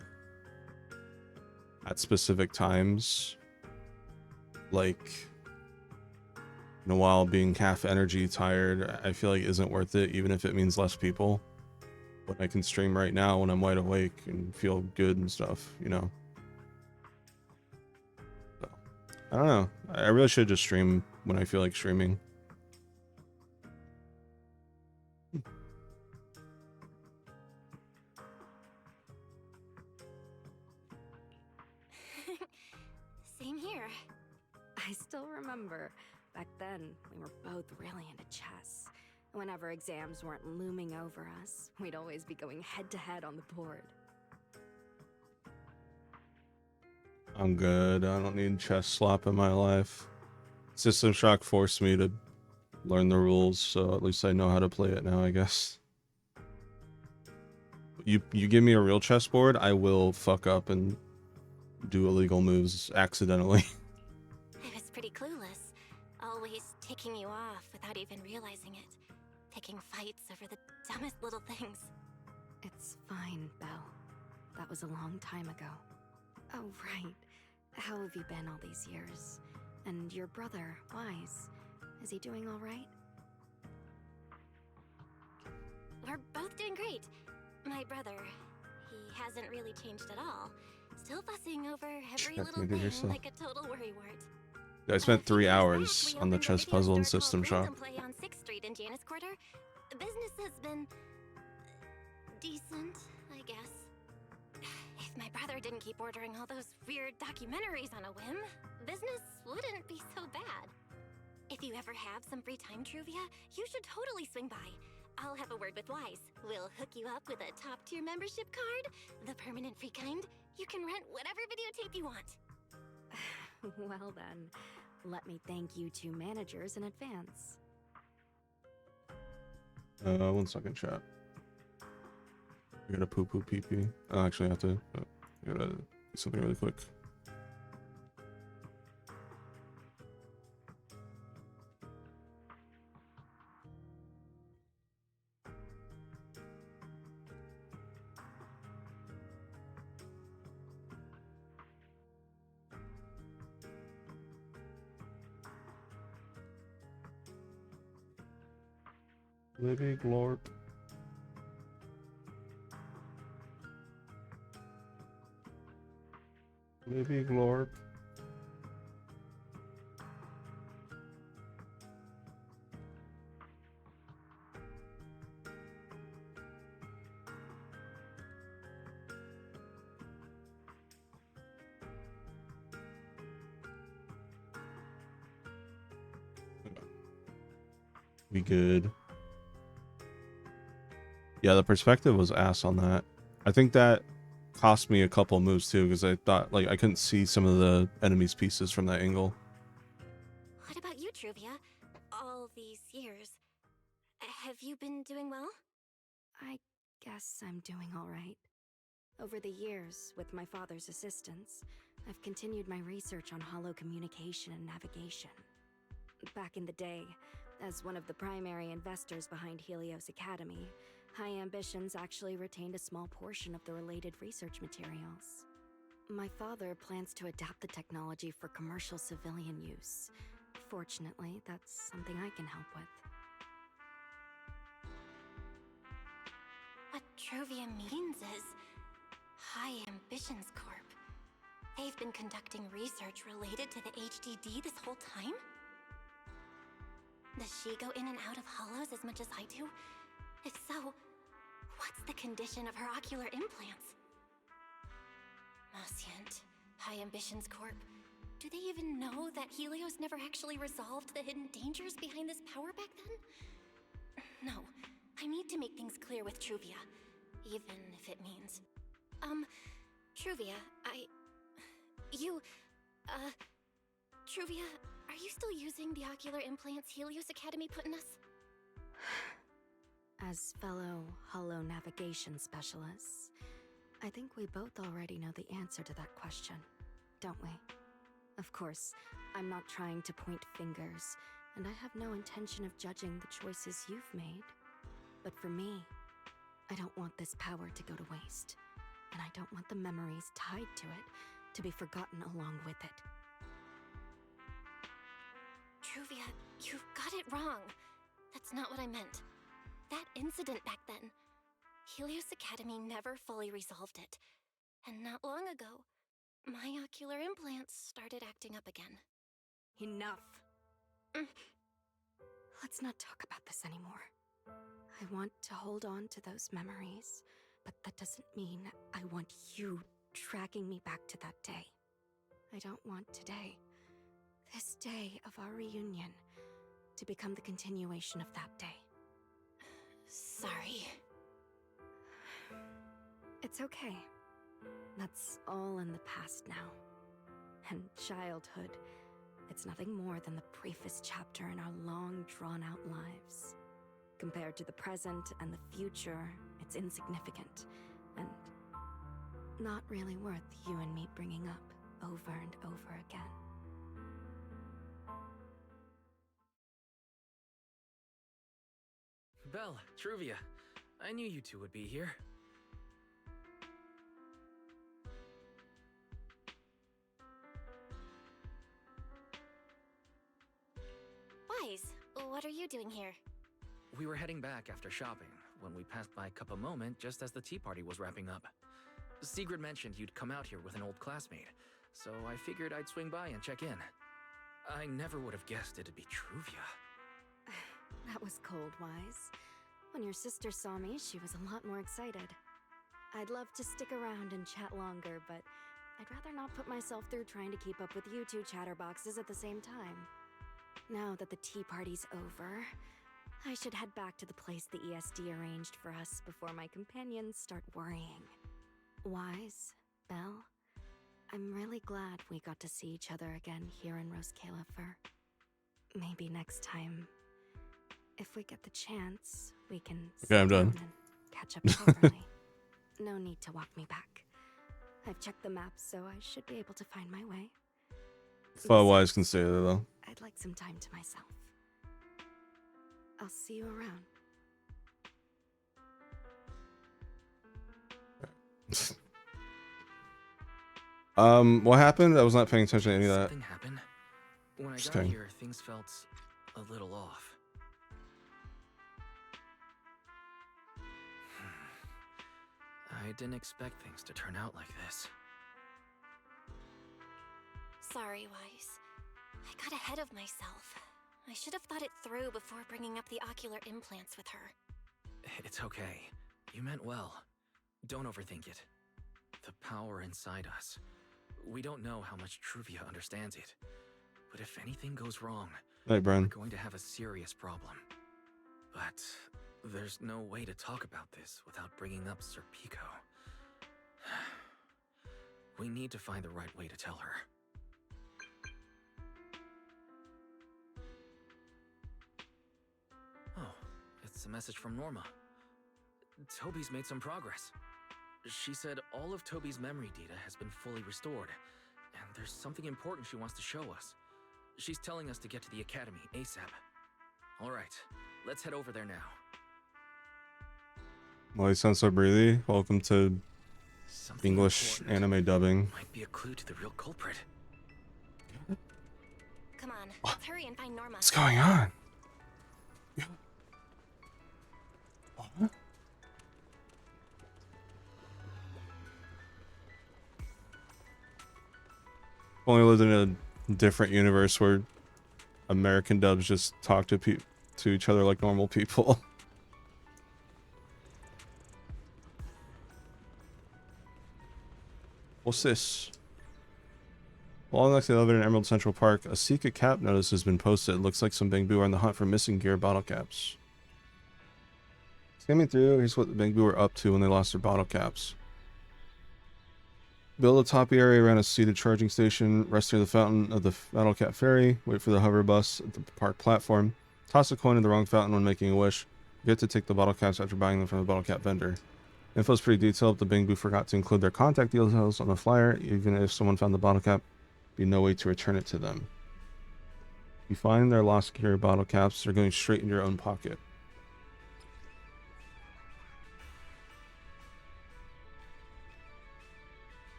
S1: at specific times, like, in a while being half energy tired, I feel like isn't worth it, even if it means less people. But I can stream right now when I'm wide awake and feel good and stuff, you know? So, I don't know. I really should just stream when I feel like streaming.
S4: Same here.
S13: I still remember. Back then, we were both really into chess. Whenever exams weren't looming over us, we'd always be going head-to-head on the board.
S1: I'm good. I don't need chess slop in my life. System Shock forced me to learn the rules, so at least I know how to play it now, I guess. You give me a real chessboard, I will fuck up and do illegal moves accidentally.
S4: I was pretty clueless, always ticking you off without even realizing it. Picking fights over the dumbest little things.
S13: It's fine, Belle. That was a long time ago. Oh, right. How have you been all these years? And your brother, Wise, is he doing all right?
S4: We're both doing great. My brother, he hasn't really changed at all. Still fussing over every little thing like a total worrywart.
S1: I spent 3 hours on the chess puzzle in System Shock.
S4: Play on 6th Street in Janus Quarter. Business has been decent, I guess. If my brother didn't keep ordering all those weird documentaries on a whim, business wouldn't be so bad. If you ever have some free time, Truvia, you should totally swing by. I'll have a word with Wise. We'll hook you up with a top-tier membership card, the permanent free kind. You can rent whatever videotape you want.
S13: Well then, let me thank you two managers in advance.
S1: 1 second, chat. I gotta poo-poo pee-pee. Oh, actually, I have to... I gotta do something really quick. Libby Glorp. Libby Glorp. Be good. Yeah, the perspective was ass on that. I think that cost me a couple moves too, because I thought like I couldn't see some of the enemy's pieces from that angle.
S4: What about you, Truvia? All these years. Have you been doing well?
S13: I guess I'm doing all right. Over the years, with my father's assistance, I've continued my research on holo communication and navigation. Back in the day, as one of the primary investors behind Helios Academy, High Ambitions actually retained a small portion of the related research materials. My father plans to adapt the technology for commercial civilian use. Fortunately, that's something I can help with.
S4: What Truvia means is High Ambitions Corp. They've been conducting research related to the HDD this whole time? Does she go in and out of hollows as much as I do? If so, what's the condition of her ocular implants? Moscient, High Ambitions Corp. Do they even know that Helios never actually resolved the hidden dangers behind this power back then? No, I need to make things clear with Truvia, even if it means... Truvia, Truvia, are you still using the ocular implants Helios Academy put in us?
S13: As fellow holo navigation specialists, I think we both already know the answer to that question, don't we? Of course, I'm not trying to point fingers, and I have no intention of judging the choices you've made. But for me, I don't want this power to go to waste, and I don't want the memories tied to it to be forgotten along with it.
S4: Truvia, you've got it wrong. That's not what I meant. That incident back then, Helios Academy never fully resolved it. And not long ago, my ocular implants started acting up again.
S9: Enough.
S13: Let's not talk about this anymore. I want to hold on to those memories, but that doesn't mean I want you dragging me back to that day. I don't want today, this day of our reunion, to become the continuation of that day.
S4: Sorry.
S13: It's okay. That's all in the past now. And childhood, it's nothing more than the briefest chapter in our long, drawn-out lives. Compared to the present and the future, it's insignificant, and not really worth you and me bringing up over and over again.
S5: Belle, Truvia, I knew you two would be here.
S4: Wise, what are you doing here?
S5: We were heading back after shopping when we passed by Cup a Moment just as the tea party was wrapping up. Sigrid mentioned you'd come out here with an old classmate, so I figured I'd swing by and check in. I never would have guessed it'd be Truvia.
S13: That was cold, Wise. When your sister saw me, she was a lot more excited. I'd love to stick around and chat longer, but I'd rather not put myself through trying to keep up with you two chatterboxes at the same time. Now that the tea party's over, I should head back to the place the ESD arranged for us before my companions start worrying. Wise, Belle, I'm really glad we got to see each other again here in Roskalefer. Maybe next time, if we get the chance, we can
S1: Okay, I'm done.
S13: sit down and catch up properly. No need to walk me back. I've checked the map, so I should be able to find my way.
S1: Wise can stay there though.
S13: I'd like some time to myself. I'll see you around.
S1: What happened? I was not paying attention to any of that.
S5: Something happened. When I got
S1: Interesting.
S5: here, things felt a little off. I didn't expect things to turn out like this.
S4: Sorry, Weiss. I got ahead of myself. I should have thought it through before bringing up the ocular implants with her.
S5: It's okay. You meant well. Don't overthink it. The power inside us. We don't know how much Truvia understands it. But if anything goes wrong,
S1: Hey, Brian.
S5: we're going to have a serious problem. But there's no way to talk about this without bringing up Sir Pico. We need to find the right way to tell her. Oh, it's a message from Norma. Toby's made some progress. She said all of Toby's memory data has been fully restored, and there's something important she wants to show us. She's telling us to get to the academy ASAP. All right, let's head over there now.
S1: Well, you sound so breathy. Welcome to
S5: Something
S1: English
S5: important
S1: anime dubbing.
S5: might be a clue to the real culprit.
S4: Come on, let's hurry and find Norma.
S1: What's going on? What? Only lived in a different universe where American dubs just talk to each other like normal people. What's this? While next to the elevator in Emerald Central Park, a secret cap notice has been posted. It looks like some Bangbu are on the hunt for missing gear bottle caps. Scanning through, here's what the Bangbu were up to when they lost their bottle caps. Build a top area around a seated charging station, rest near the fountain of the Bottle Cap Ferry, wait for the hover bus at the park platform, toss a coin in the wrong fountain when making a wish, get to take the bottle caps after buying them from the bottle cap vendor. Info's pretty detailed, but the Bangbu forgot to include their contact details on the flyer. Even if someone found the bottle cap, be no way to return it to them. If you find their lost gear bottle caps, they're going straight in your own pocket.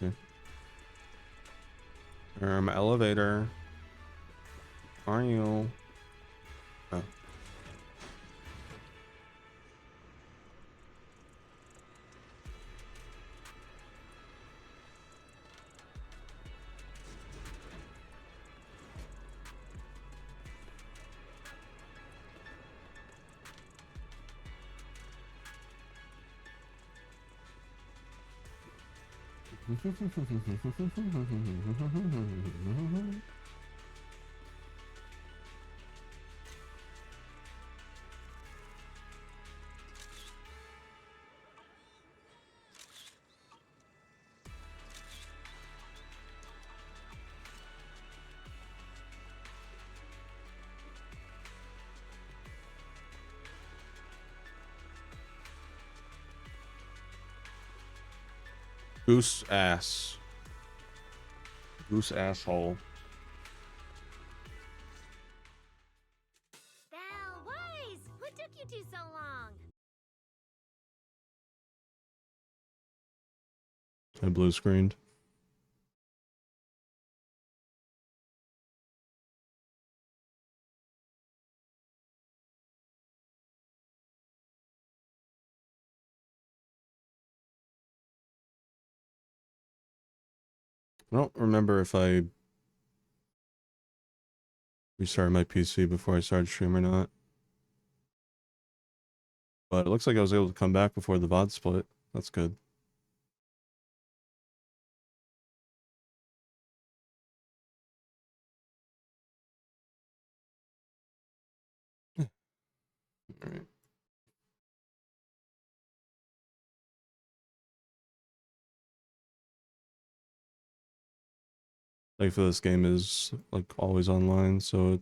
S1: Okay. Elevator. Are you? Oh. Goose ass. Goose asshole.
S3: Val, Wise! What took you two so long?
S1: I blue screened. I don't remember if I restarted my PC before I started stream or not. But it looks like I was able to come back before the VOD split. That's good. Alright. Like for this game is like always online, so it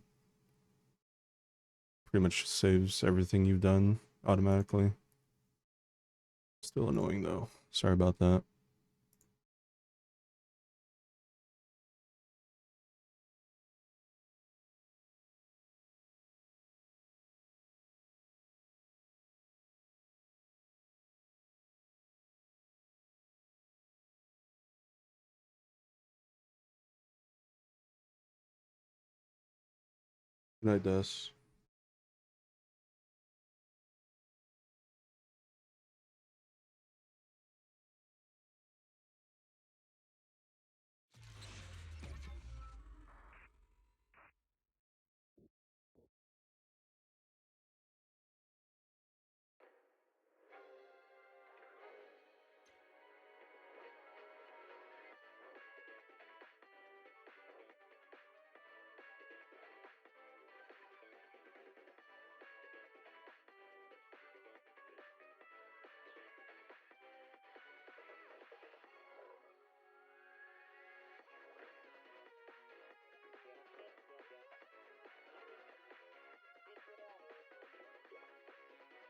S1: pretty much saves everything you've done automatically. Still annoying though. Sorry about that. Good night, Des.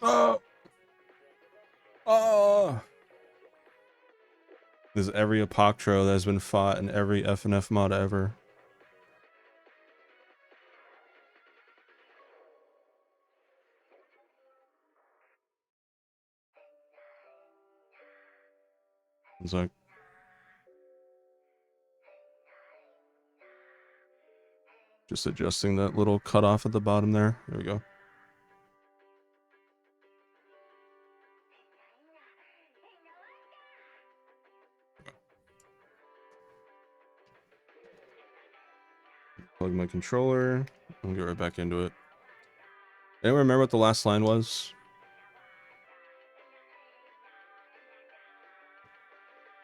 S1: Oh! Oh! This is every Apoctro that has been fought in every FNF mod ever. It's like... Just adjusting that little cutoff at the bottom there. There we go. Plug my controller. I'll get right back into it. Anyone remember what the last line was?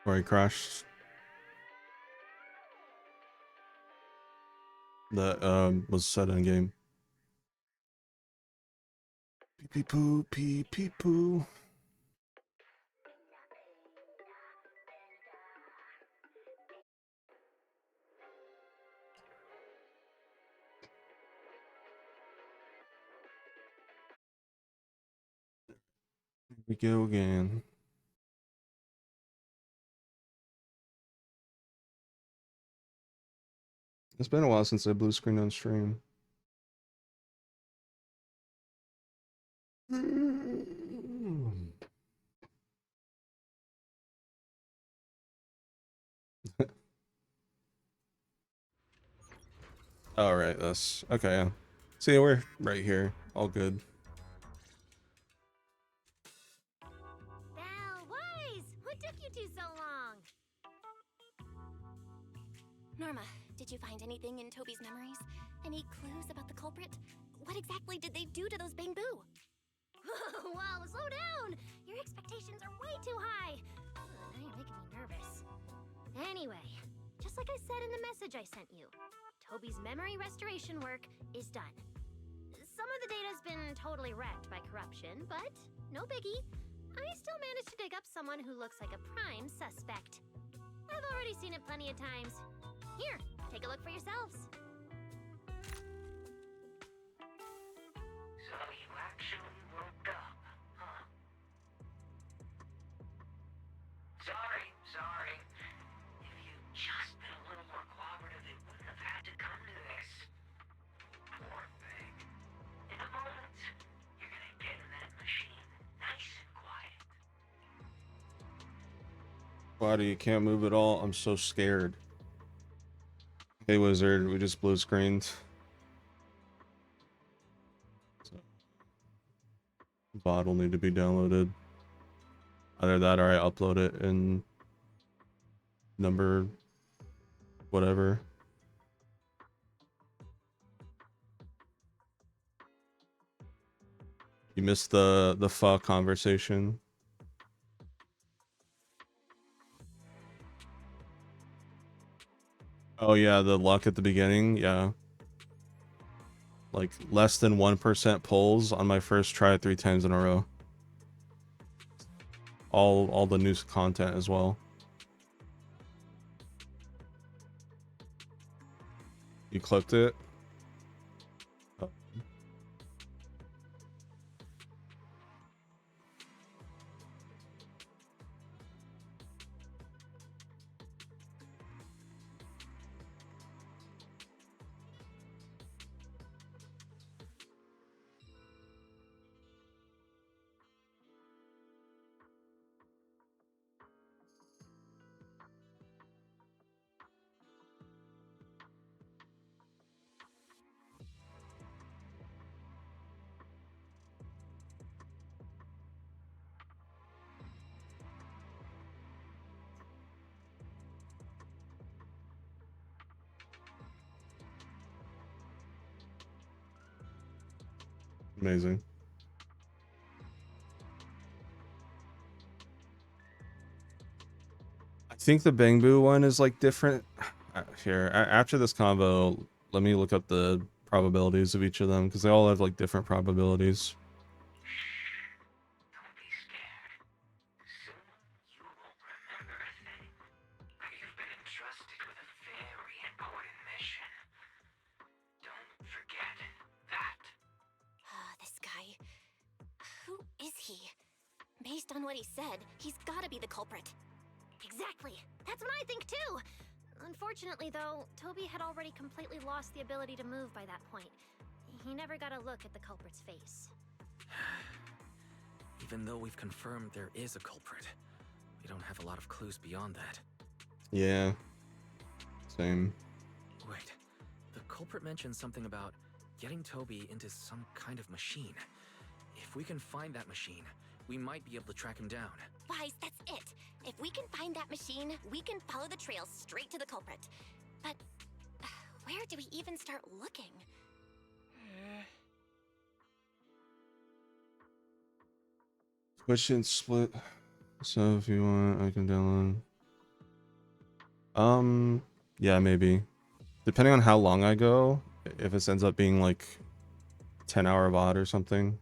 S1: Where he crashed? That was said in game. Pee pee poo, pee pee poo. Here we go again. It's been a while since I blue screened on stream. All right, that's okay. Yeah. See, we're right here. All good.
S3: Wise! What took you two so long?
S4: Norma, did you find anything in Toby's memories? Any clues about the culprit? What exactly did they do to those Bamboo?
S3: Wow, slow down! Your expectations are way too high. Now you're making me nervous. Anyway, just like I said in the message I sent you, Toby's memory restoration work is done. Some of the data's been totally wrecked by corruption, but no biggie. I still managed to dig up someone who looks like a prime suspect. I've already seen it plenty of times. Here, take a look for yourselves.
S15: So you actually woke up, huh? Sorry. If you'd just been a little more cooperative, it wouldn't have had to come to this. Poor thing. In a moment, you're gonna get in that machine, nice and quiet.
S1: Body, you can't move at all. I'm so scared. Hey, Wizard, we just blue screened. VOD will need to be downloaded. Either that or I upload it in number whatever. You missed the pho conversation. Oh yeah, the luck at the beginning, yeah. Like less than 1% pulls on my first try 3 times in a row. All the new content as well. You clipped it? Oh. Amazing. I think the Bangbu one is like different. Here, after this convo, let me look up the probabilities of each of them because they all have like different probabilities.
S15: Don't be scared. Soon you will remember a thing. You've been entrusted with a very important mission. Don't forget that.
S4: This guy. Who is he? Based on what he said, he's gotta be the culprit.
S3: Exactly. That's what I think too. Unfortunately, though, Toby had already completely lost the ability to move by that point. He never got a look at the culprit's face.
S5: Even though we've confirmed there is a culprit, we don't have a lot of clues beyond that.
S1: Yeah. Same.
S5: Wait, the culprit mentioned something about getting Toby into some kind of machine. If we can find that machine, we might be able to track him down.
S4: Wise, that's it. If we can find that machine, we can follow the trail straight to the culprit. But where do we even start looking?
S1: Twitch and split. So if you want, I can download. Yeah, maybe. Depending on how long I go, if this ends up being like 10-hour VOD or something.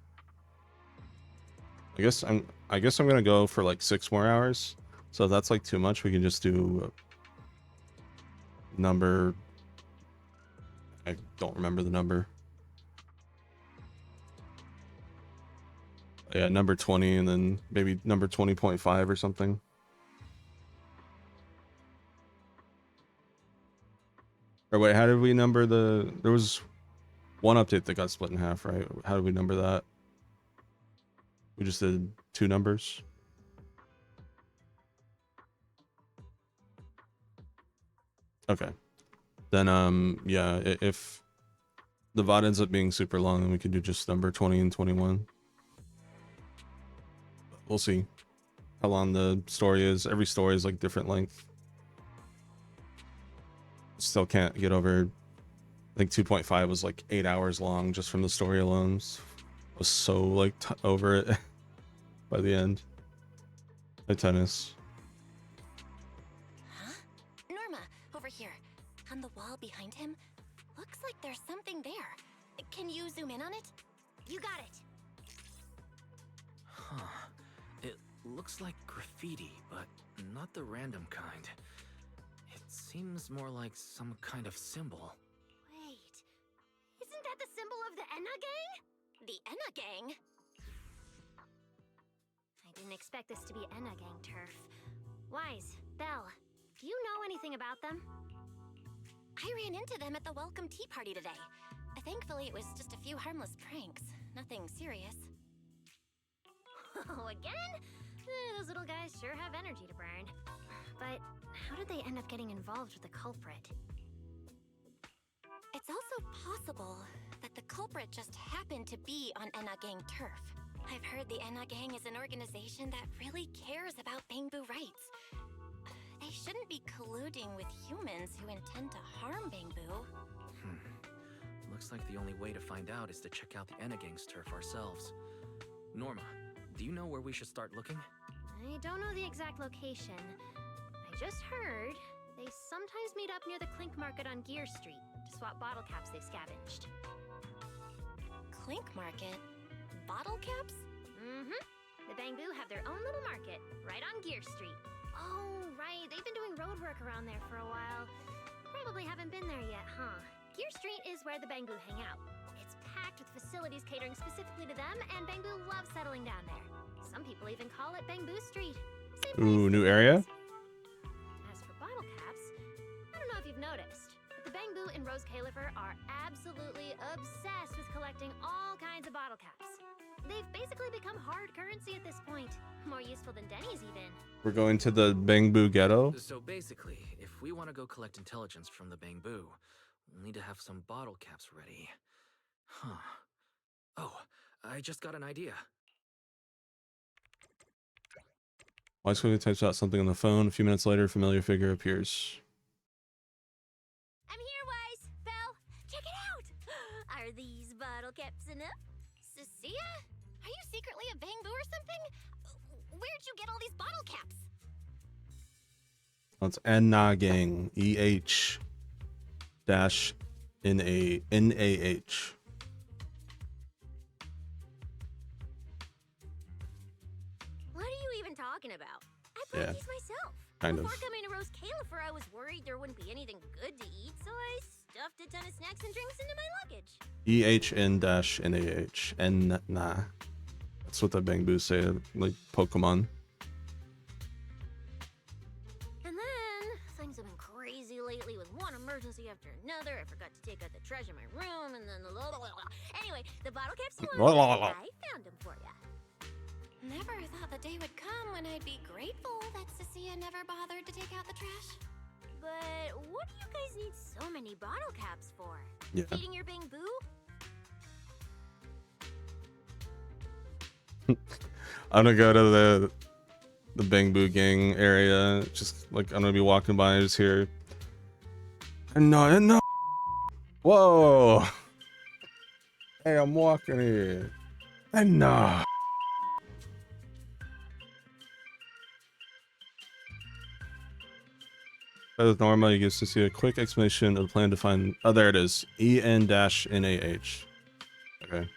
S1: I guess I'm gonna go for like 6 more hours. So if that's like too much, we can just do number. I don't remember the number. Yeah, number 20 and then maybe number 20.5 or something. Or wait, how did we number the... There was one update that got split in half, right? How did we number that? We just did 2 numbers. Okay. Then, yeah, if the VOD ends up being super long, then we could do just number 20 and 21. We'll see how long the story is. Every story is like different length. Still can't get over... I think 2.5 was like 8 hours long just from the story alone. I was so like over it by the end. My tennis.
S4: Huh? Norma, over here. On the wall behind him, looks like there's something there. Can you zoom in on it?
S3: You got it.
S5: Huh. It looks like graffiti, but not the random kind. It seems more like some kind of symbol.
S3: Wait, isn't that the symbol of the Enna Gang?
S4: The Enna Gang?
S3: I didn't expect this to be Enna Gang turf. Wise, Belle, do you know anything about them?
S4: I ran into them at the welcome tea party today. Thankfully, it was just a few harmless pranks. Nothing serious.
S3: Oh, again? Those little guys sure have energy to burn. But how did they end up getting involved with the culprit?
S4: It's also possible that the culprit just happened to be on Enna Gang turf. I've heard the Enna Gang is an organization that really cares about Bangbu rights. They shouldn't be colluding with humans who intend to harm Bangbu.
S5: Looks like the only way to find out is to check out the Enna Gang's turf ourselves. Norma, do you know where we should start looking?
S3: I don't know the exact location. I just heard they sometimes meet up near the Clink Market on Gear Street to swap bottle caps they've scavenged.
S4: Clink Market? Bottle caps?
S3: Mm-hmm. The Bangbu have their own little market right on Gear Street. Oh, right. They've been doing road work around there for a while. Probably haven't been there yet, huh? Gear Street is where the Bangbu hang out. It's packed with facilities catering specifically to them, and Bangbu loves settling down there. Some people even call it Bangbu Street.
S1: Ooh, new area?
S3: As for bottle caps, I don't know if you've noticed, but the Bangbu in Rose Califer are absolutely obsessed with collecting all kinds of bottle caps. They've basically become hard currency at this point. More useful than Denny's even.
S1: We're going to the Bangbu ghetto.
S5: So basically, if we want to go collect intelligence from the Bangbu, we'll need to have some bottle caps ready. Huh. Oh, I just got an idea.
S1: Wise quickly types out something on the phone. A few minutes later, a familiar figure appears.
S3: I'm here, Wise. Belle, check it out. Are these bottle caps enough?
S4: Sia? Are you secretly a Bangbu or something? Where'd you get all these bottle caps?
S1: That's N-Na Gang. E-H dash N-A-N-A-H.
S3: What are you even talking about? I bought
S1: Yeah,
S3: these myself.
S1: kind of.
S3: Before coming to Rose Califer, I was worried there wouldn't be anything good to eat, so I stuffed a ton of snacks and drinks into my luggage.
S1: E-H-N-N-A-H. N-Na. That's what the Bangboos say, like Pokemon.
S3: And then, things have been crazy lately with one emergency after another. I forgot to take out the trash in my room, and then Anyway, the bottle caps you wanted, I found them for ya.
S4: Never thought the day would come when I'd be grateful that Cecilia never bothered to take out the trash.
S3: But what do you guys need so many bottle caps for?
S1: Yeah.
S3: Feeding your Bangbu?
S1: I'm gonna go to the Bangbu gang area. Just like I'm gonna be walking by and just hear. No. Whoa. Hey, I'm walking here. No. As normal, you get to see a quick explanation of the plan to find. Oh, there it is. E-N-N-A-H. Okay.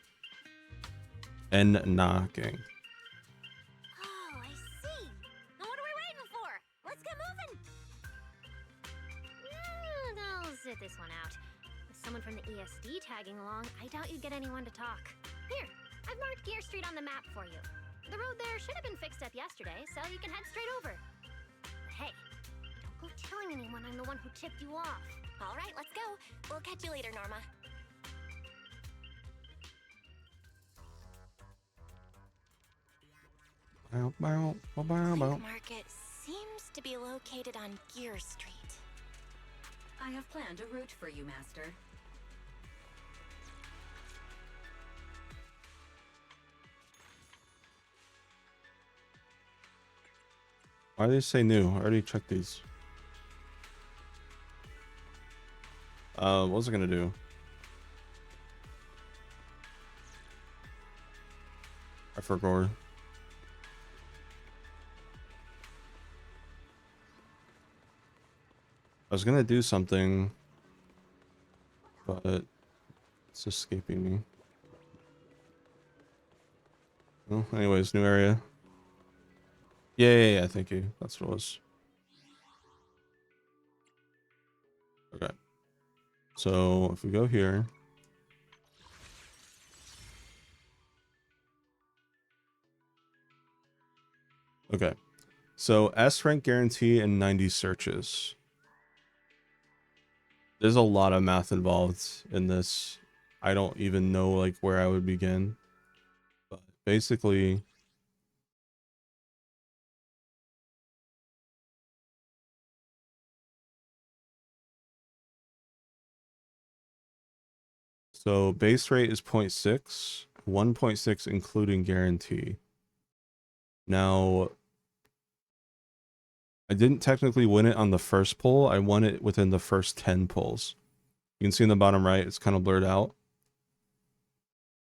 S1: N-Na gang.
S3: Oh, I see. Now what are we waiting for? Let's get moving. I'll sit this one out. With someone from the ESD tagging along, I doubt you'd get anyone to talk. Here, I've marked Gear Street on the map for you. The road there should have been fixed up yesterday, so you can head straight over. But hey, don't go telling anyone I'm the one who tipped you off.
S4: All right, let's go. We'll catch you later, Norma. Flea Market seems to be located on Gear Street.
S9: I have planned a route for you, Master.
S1: Why do they say new? I already checked these. What was I gonna do? I forgot. I was gonna do something, but it's escaping me. Well, anyways, new area. Yeah, thank you. That's what it was. Okay. So if we go here. Okay. So S rank guarantee and 90 searches. There's a lot of math involved in this. I don't even know like where I would begin. But basically, so base rate is 0.6, 1.6 including guarantee. Now, I didn't technically win it on the first pull. I won it within the first 10 pulls. You can see in the bottom right, it's kind of blurred out.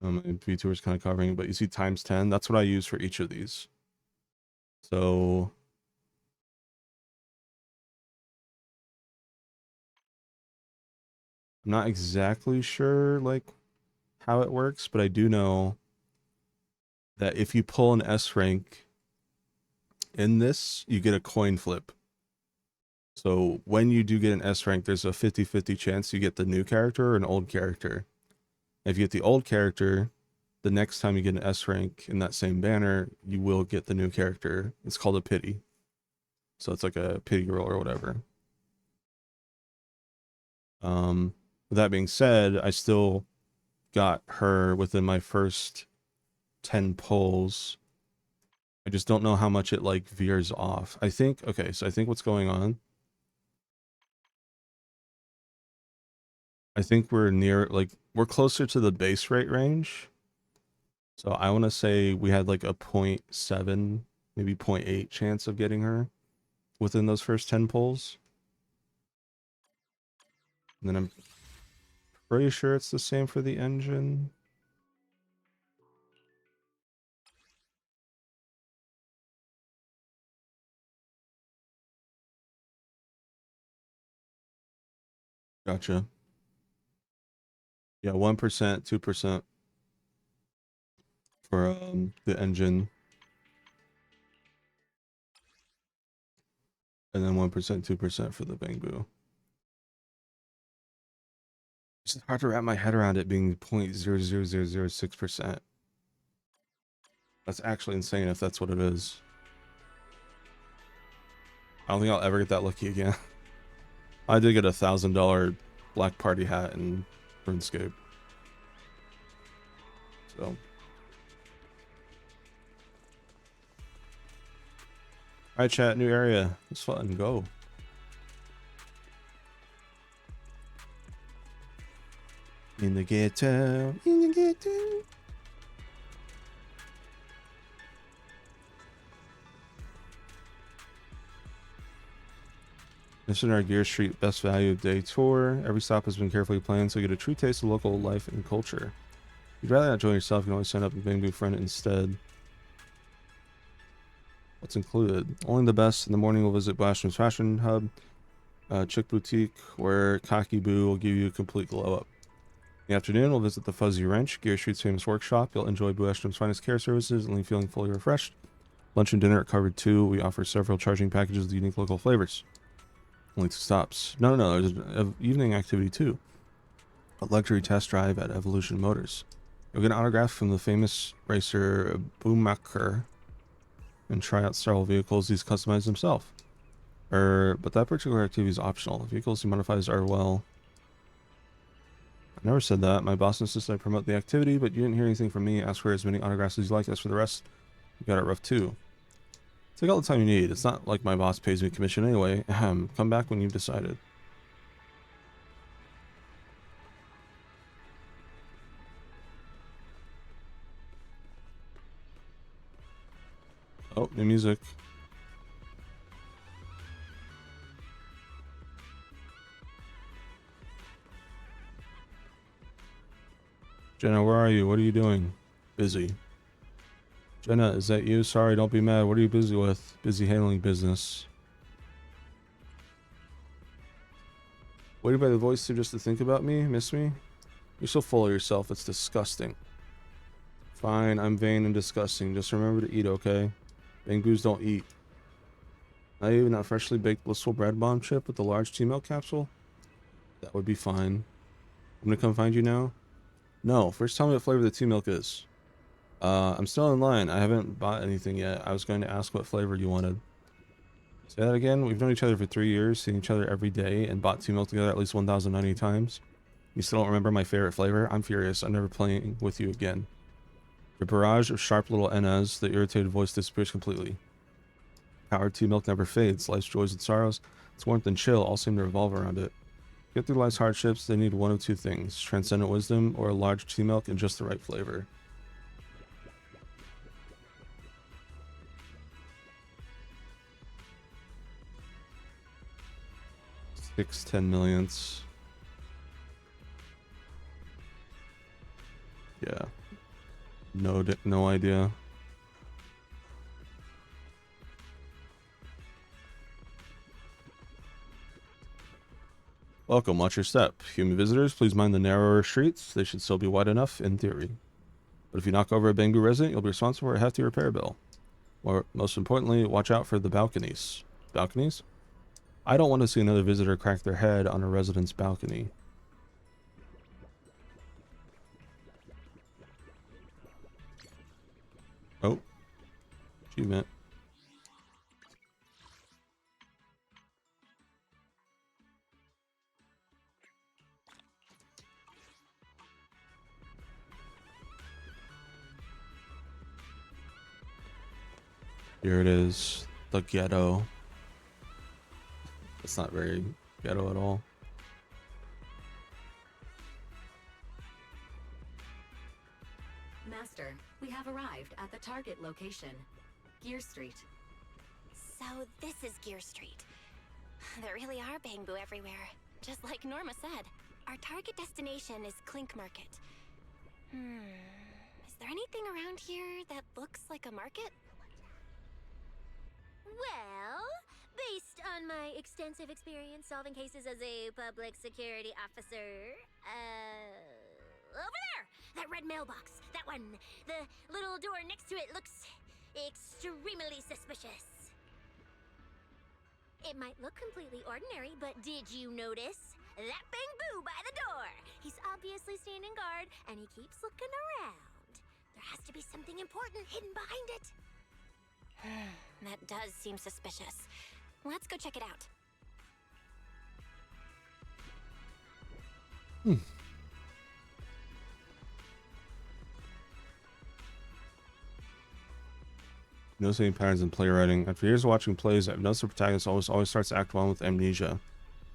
S1: VTuber is kind of covering, but you see times 10. That's what I use for each of these. So I'm not exactly sure like how it works, but I do know that if you pull an S rank in this, you get a coin flip. So when you do get an S rank, there's a 50-50 chance you get the new character or an old character. If you get the old character, the next time you get an S rank in that same banner, you will get the new character. It's called a pity. So it's like a pity roll or whatever. With that being said, I still got her within my first 10 pulls. I just don't know how much it like veers off. I think, okay, so I think what's going on, I think we're near, like, we're closer to the base rate range. So I want to say we had like a 0.7, maybe 0.8 chance of getting her within those first 10 pulls. And then I'm pretty sure it's the same for the engine. Gotcha. Yeah, 1%, 2% for the engine, and then 1%, 2% for the bamboo. It's hard to wrap my head around it being 0.00006%. That's actually insane if that's what it is. I don't think I'll ever get that lucky again. I did get $1,000 Black Party hat in RuneScape. So. Alright, chat, new area. It's fun. Go. In the ghetto. In the ghetto. This is our Gear Street Best Value Day tour. Every stop has been carefully planned so you get a true taste of local life and culture. If you'd rather not join yourself, you can always sign up and Bamboo Friend instead. What's included? Only the best. In the morning, we'll visit Blashman's Fashion Hub, Chick Boutique, where Kaki Boo will give you a complete glow up. In the afternoon, we'll visit the Fuzzy Wrench, Gear Street's famous workshop. You'll enjoy Boo Ashton's finest care services and leave feeling fully refreshed. Lunch and dinner are covered too. We offer several charging packages with unique local flavors. Only 2 stops. No, there's an evening activity too. A luxury test drive at Evolution Motors. You'll get an autograph from the famous racer Boomacher and try out several vehicles he's customized himself. But that particular activity is optional. The vehicles he modifies are, well... I never said that. My boss insisted I promote the activity, but you didn't hear anything from me. Ask for as many autographs as you like. As for the rest, you got it rough too. Take all the time you need. It's not like my boss pays me commission anyway. Come back when you've decided. Oh, new music. Jenna, where are you? What are you doing? Busy. Jenna, is that you? Sorry, don't be mad. What are you busy with? Busy handling business. Waited by the voice just to think about me? Miss me? You're so full of yourself, it's disgusting. Fine, I'm vain and disgusting. Just remember to eat, okay? Bangoos don't eat. Not even that freshly baked blissful bread bomb chip with the large tea milk capsule? That would be fine. I'm gonna come find you now? No, first tell me what flavor the tea milk is. I'm still in line. I haven't bought anything yet. I was going to ask what flavor you wanted. Say that again? We've known each other for 3 years, seen each other every day, and bought tea milk together at least 1,090 times. You still don't remember my favorite flavor? I'm furious. I'm never playing with you again. Your barrage of sharp little NS, the irritated voice disappears completely. Coward tea milk never fades. Life's joys and sorrows, its warmth and chill all seem to revolve around it. Get through life's hardships, they need one of 2 things. Transcendent wisdom or a large tea milk and just the right flavor. Six 10 millionths. Yeah. No idea. Welcome, watch your step. Human visitors, please mind the narrower streets. They should still be wide enough in theory. But if you knock over a Bangu resident, you'll be responsible for a hefty repair bill. Or, most importantly, watch out for the balconies. Balconies? I don't want to see another visitor crack their head on a resident's balcony. Oh. Achievement. Here it is. The ghetto. It's not very ghetto at all.
S16: Master, we have arrived at the target location. Gear Street.
S4: So this is Gear Street. There really are bamboo everywhere. Just like Norma said, our target destination is Clink Market. Is there anything around here that looks like a market?
S3: Well, based on my extensive experience solving cases as a public security officer. Over there! That red mailbox. That one. The little door next to it looks extremely suspicious. It might look completely ordinary, but did you notice? That Bang-Boo by the door! He's obviously standing guard, and he keeps looking around. There has to be something important hidden behind it.
S4: That does seem suspicious. Let's go check it out.
S1: Noticing patterns in playwriting. After years of watching plays, I've noticed the protagonist always starts Act 1 with amnesia.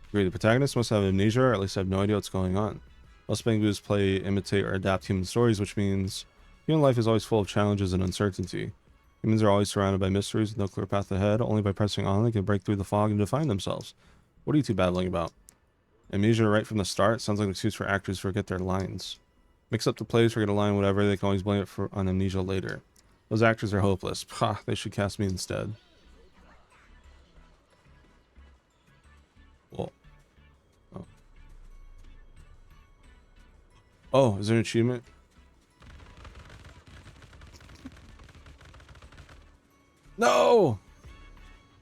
S1: Agree, the protagonist must have amnesia, or at least have no idea what's going on. Most Bang-Boos play, imitate, or adapt human stories, which means human life is always full of challenges and uncertainty. Humans are always surrounded by mysteries with no clear path ahead. Only by pressing on they can break through the fog and define themselves. What are you two battling about? Amnesia right from the start sounds like an excuse for actors to forget their lines. Mix up the plays, forget a line, whatever, they can always blame it on amnesia later. Those actors are hopeless. Pah, they should cast me instead. Well. Oh. Oh, is there an achievement? No!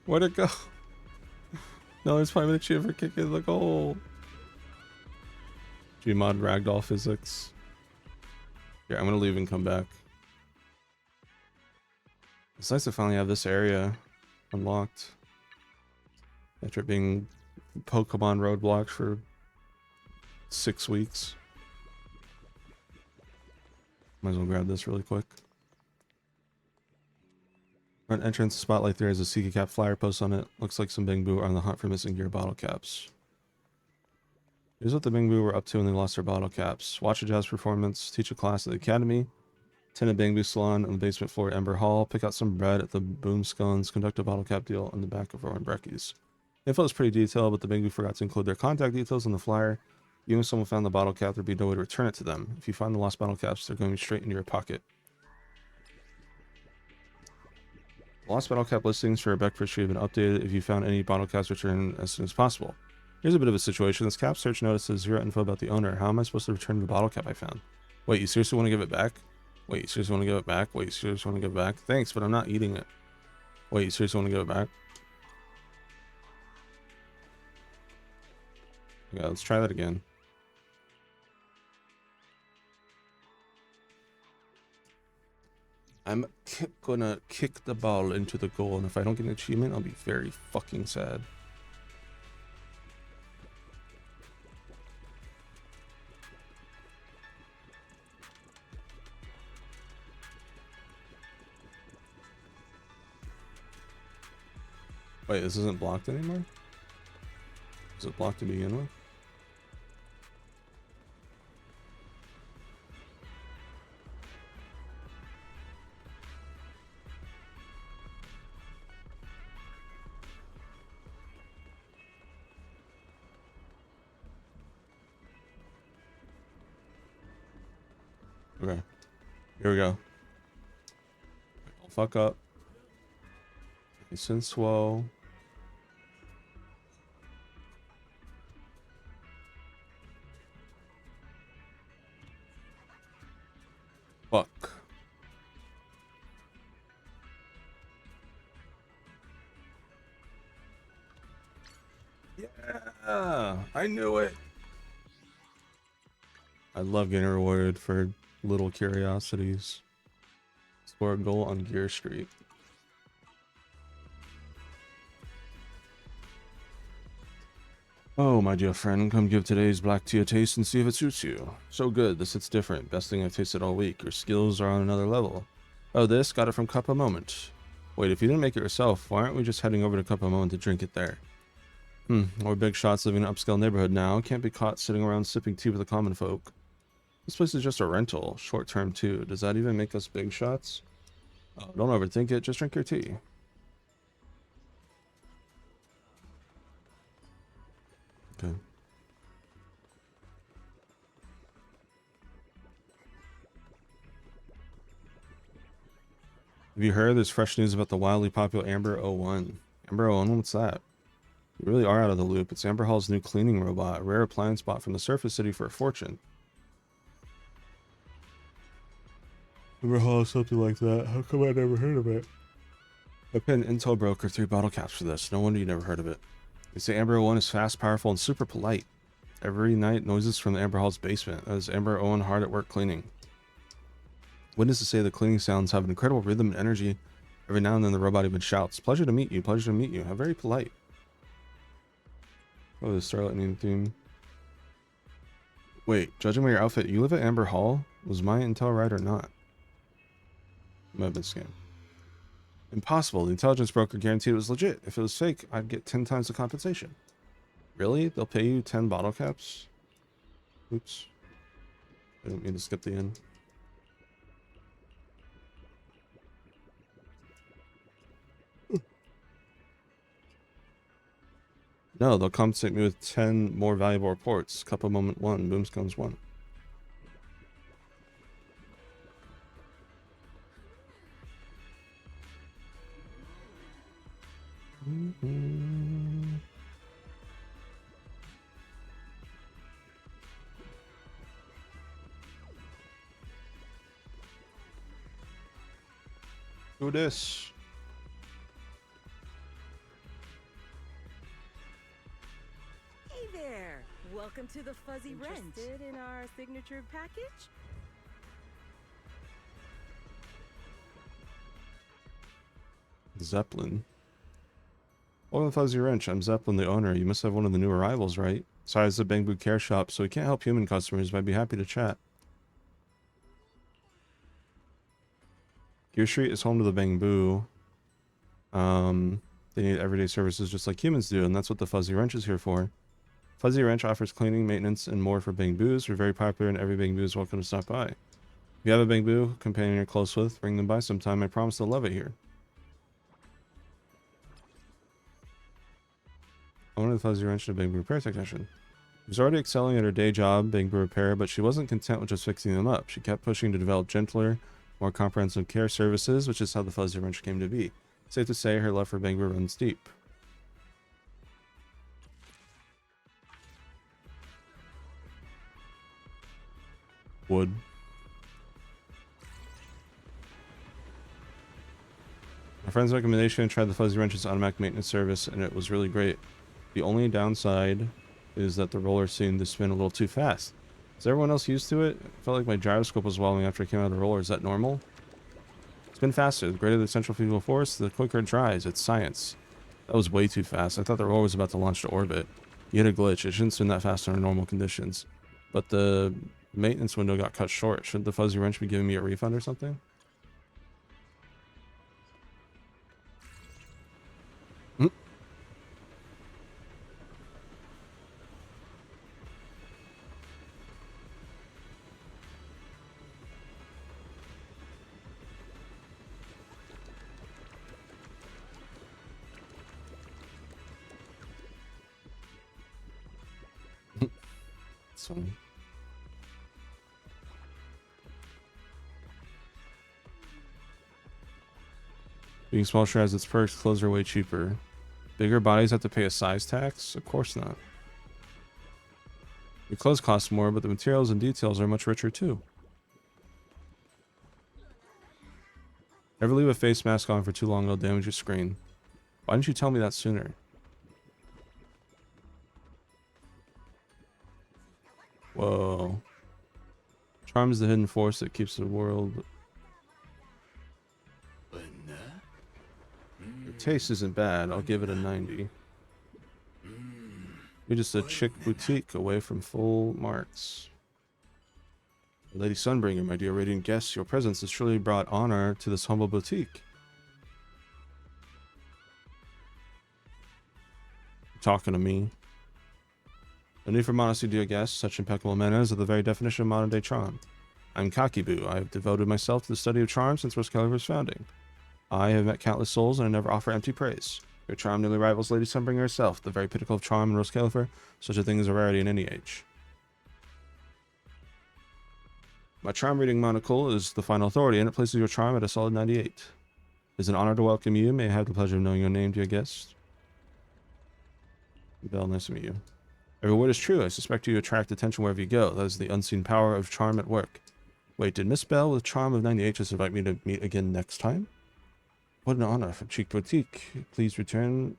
S1: Where'd it go? No, there's 5 minute achievement for kicking the goal. Gmod ragdoll physics. Yeah, I'm gonna leave and come back. It's nice to finally have this area unlocked after being Pokemon roadblocked for 6 weeks. Might as well grab this really quick. Front entrance spotlight there has a Sika Cap flyer post on it. Looks like some Bang-Boo are on the hunt for missing gear bottle caps. Here's what the Bang-Boo were up to when they lost their bottle caps. Watch a jazz performance, teach a class at the academy, attend a Bang-Boo salon on the basement floor at Ember Hall, pick out some bread at the Boom Scones, conduct a bottle cap deal on the back of Rowan Brecky's. Info is pretty detailed, but the Bang-Boo forgot to include their contact details on the flyer. Even if someone found the bottle cap, there'd be no way to return it to them. If you find the lost bottle caps, they're going straight into your pocket. Lost bottle cap listings for breakfast should have been updated. If you found any bottle caps, return as soon as possible. Here's a bit of a situation. This cap search notices zero info about the owner. How am I supposed to return the bottle cap I found? Wait, you seriously want to give it back? Wait, you seriously want to give it back? Wait, you seriously want to give it back? Thanks, but I'm not eating it. Wait, you seriously want to give it back? Yeah, let's try that again. I'm gonna kick the ball into the goal, and if I don't get an achievement, I'll be very fucking sad. Wait, this isn't blocked anymore? Is it blocked to begin with? Okay. Here we go. Don't fuck up. Nice and slow. Fuck. Yeah, I knew it. I love getting rewarded for little curiosities. Score a goal on Gear Street. Oh, my dear friend, come give today's black tea a taste and see if it suits you. So good, this hits different. Best thing I've tasted all week. Your skills are on another level. Oh, this? Got it from Cup of Moment. Wait, if you didn't make it yourself, why aren't we just heading over to Cup of Moment to drink it there? We're big shots living in an upscale neighborhood now. Can't be caught sitting around sipping tea with the common folk. This place is just a rental. Short term, too. Does that even make us big shots? Oh, don't overthink it. Just drink your tea. Okay. Have you heard there's fresh news about the wildly popular Amber 01? Amber 01, what's that? You really are out of the loop. It's Amber Hall's new cleaning robot, a rare appliance bought from the Surface City for a fortune. Amber Hall is something like that. How come I never heard of it? I paid an Intel broker 3 bottle caps for this. No wonder you never heard of it. They say Amber 01 is fast, powerful, and super polite. Every night, noises from the Amber Hall's basement. That is Amber 01 hard at work cleaning. Witnesses say the cleaning sounds have an incredible rhythm and energy. Every now and then the robot even shouts, "Pleasure to meet you, pleasure to meet you." How very polite. Oh, the Star Lightning theme. Wait, judging by your outfit, you live at Amber Hall? Was my intel right or not? Might have been scammed. Impossible. The intelligence broker guaranteed it was legit. If it was fake, I'd get 10 times the compensation. Really? They'll pay you 10 bottle caps? Oops. I didn't mean to skip the end. No, they'll compensate me with 10 more valuable reports. Cup of moment 1, Booms comes 1. Do this.
S17: Hey there! Welcome to the Fuzzy Wrench. Interested in our signature package?
S1: Zeppelin. Welcome to Fuzzy Wrench. I'm Zeppelin, the owner. You must have one of the new arrivals, right? Sorry, it's a Bangbu Care Shop, so we can't help human customers, but I'd be happy to chat. Gear Street is home to the Bangbu. They need everyday services just like humans do, and that's what the Fuzzy Wrench is here for. Fuzzy Wrench offers cleaning, maintenance, and more for Bangbus. We're very popular, and every Bangbu is welcome to stop by. If you have a Bangbu companion you're close with, bring them by sometime. I promise they'll love it here. Owner of the Fuzzy Wrench and a Bangbu repair technician. She was already excelling at her day job, Bangbu repair, but she wasn't content with just fixing them up. She kept pushing to develop gentler, more comprehensive care services, which is how the Fuzzy Wrench came to be. Safe to say, her love for Bangbu runs deep. Wood. My friend's recommendation, tried the Fuzzy Wrench's automatic maintenance service, and it was really great. The only downside is that the roller seemed to spin a little too fast. Is everyone else used to it? I felt like my gyroscope was wobbling after I came out of the roller. Is that normal? Spin faster. The greater the centrifugal force, the quicker it dries. It's science. That was way too fast. I thought the roller was about to launch to orbit. You hit a glitch. It shouldn't spin that fast under normal conditions. But the maintenance window got cut short. Shouldn't the Fuzzy Wrench be giving me a refund or something? It's funny. Being small sure has its perks. Clothes are way cheaper. Bigger bodies have to pay a size tax? Of course not. Your clothes cost more, but the materials and details are much richer too. Never leave a face mask on for too long, it'll damage your screen. Why didn't you tell me that sooner? Whoa. Charm is the hidden force that keeps the world... The taste isn't bad, I'll give it a 90. You're just a chick boutique away from full marks. Lady Sunbringer, my dear radiant guest, your presence has surely brought honor to this humble boutique. You're talking to me. No need for modesty, dear guest. Such impeccable manners are the very definition of modern-day charm. I'm Kakibu. I have devoted myself to the study of charm since Rose Califer's founding. I have met countless souls, and I never offer empty praise. Your charm nearly rivals Lady Sunbringer herself, the very pinnacle of charm in Rose Califer. Such a thing is a rarity in any age. My charm reading monocle is the final authority, and it places your charm at a solid 98. It is an honor to welcome you. May I have the pleasure of knowing your name, dear guest? Belle, nice to meet you. Every word is true. I suspect you attract attention wherever you go. That is the unseen power of charm at work. Wait, did Miss Belle with Charm of 98 just invite me to meet again next time? What an honor from Cheek Boutique. Please return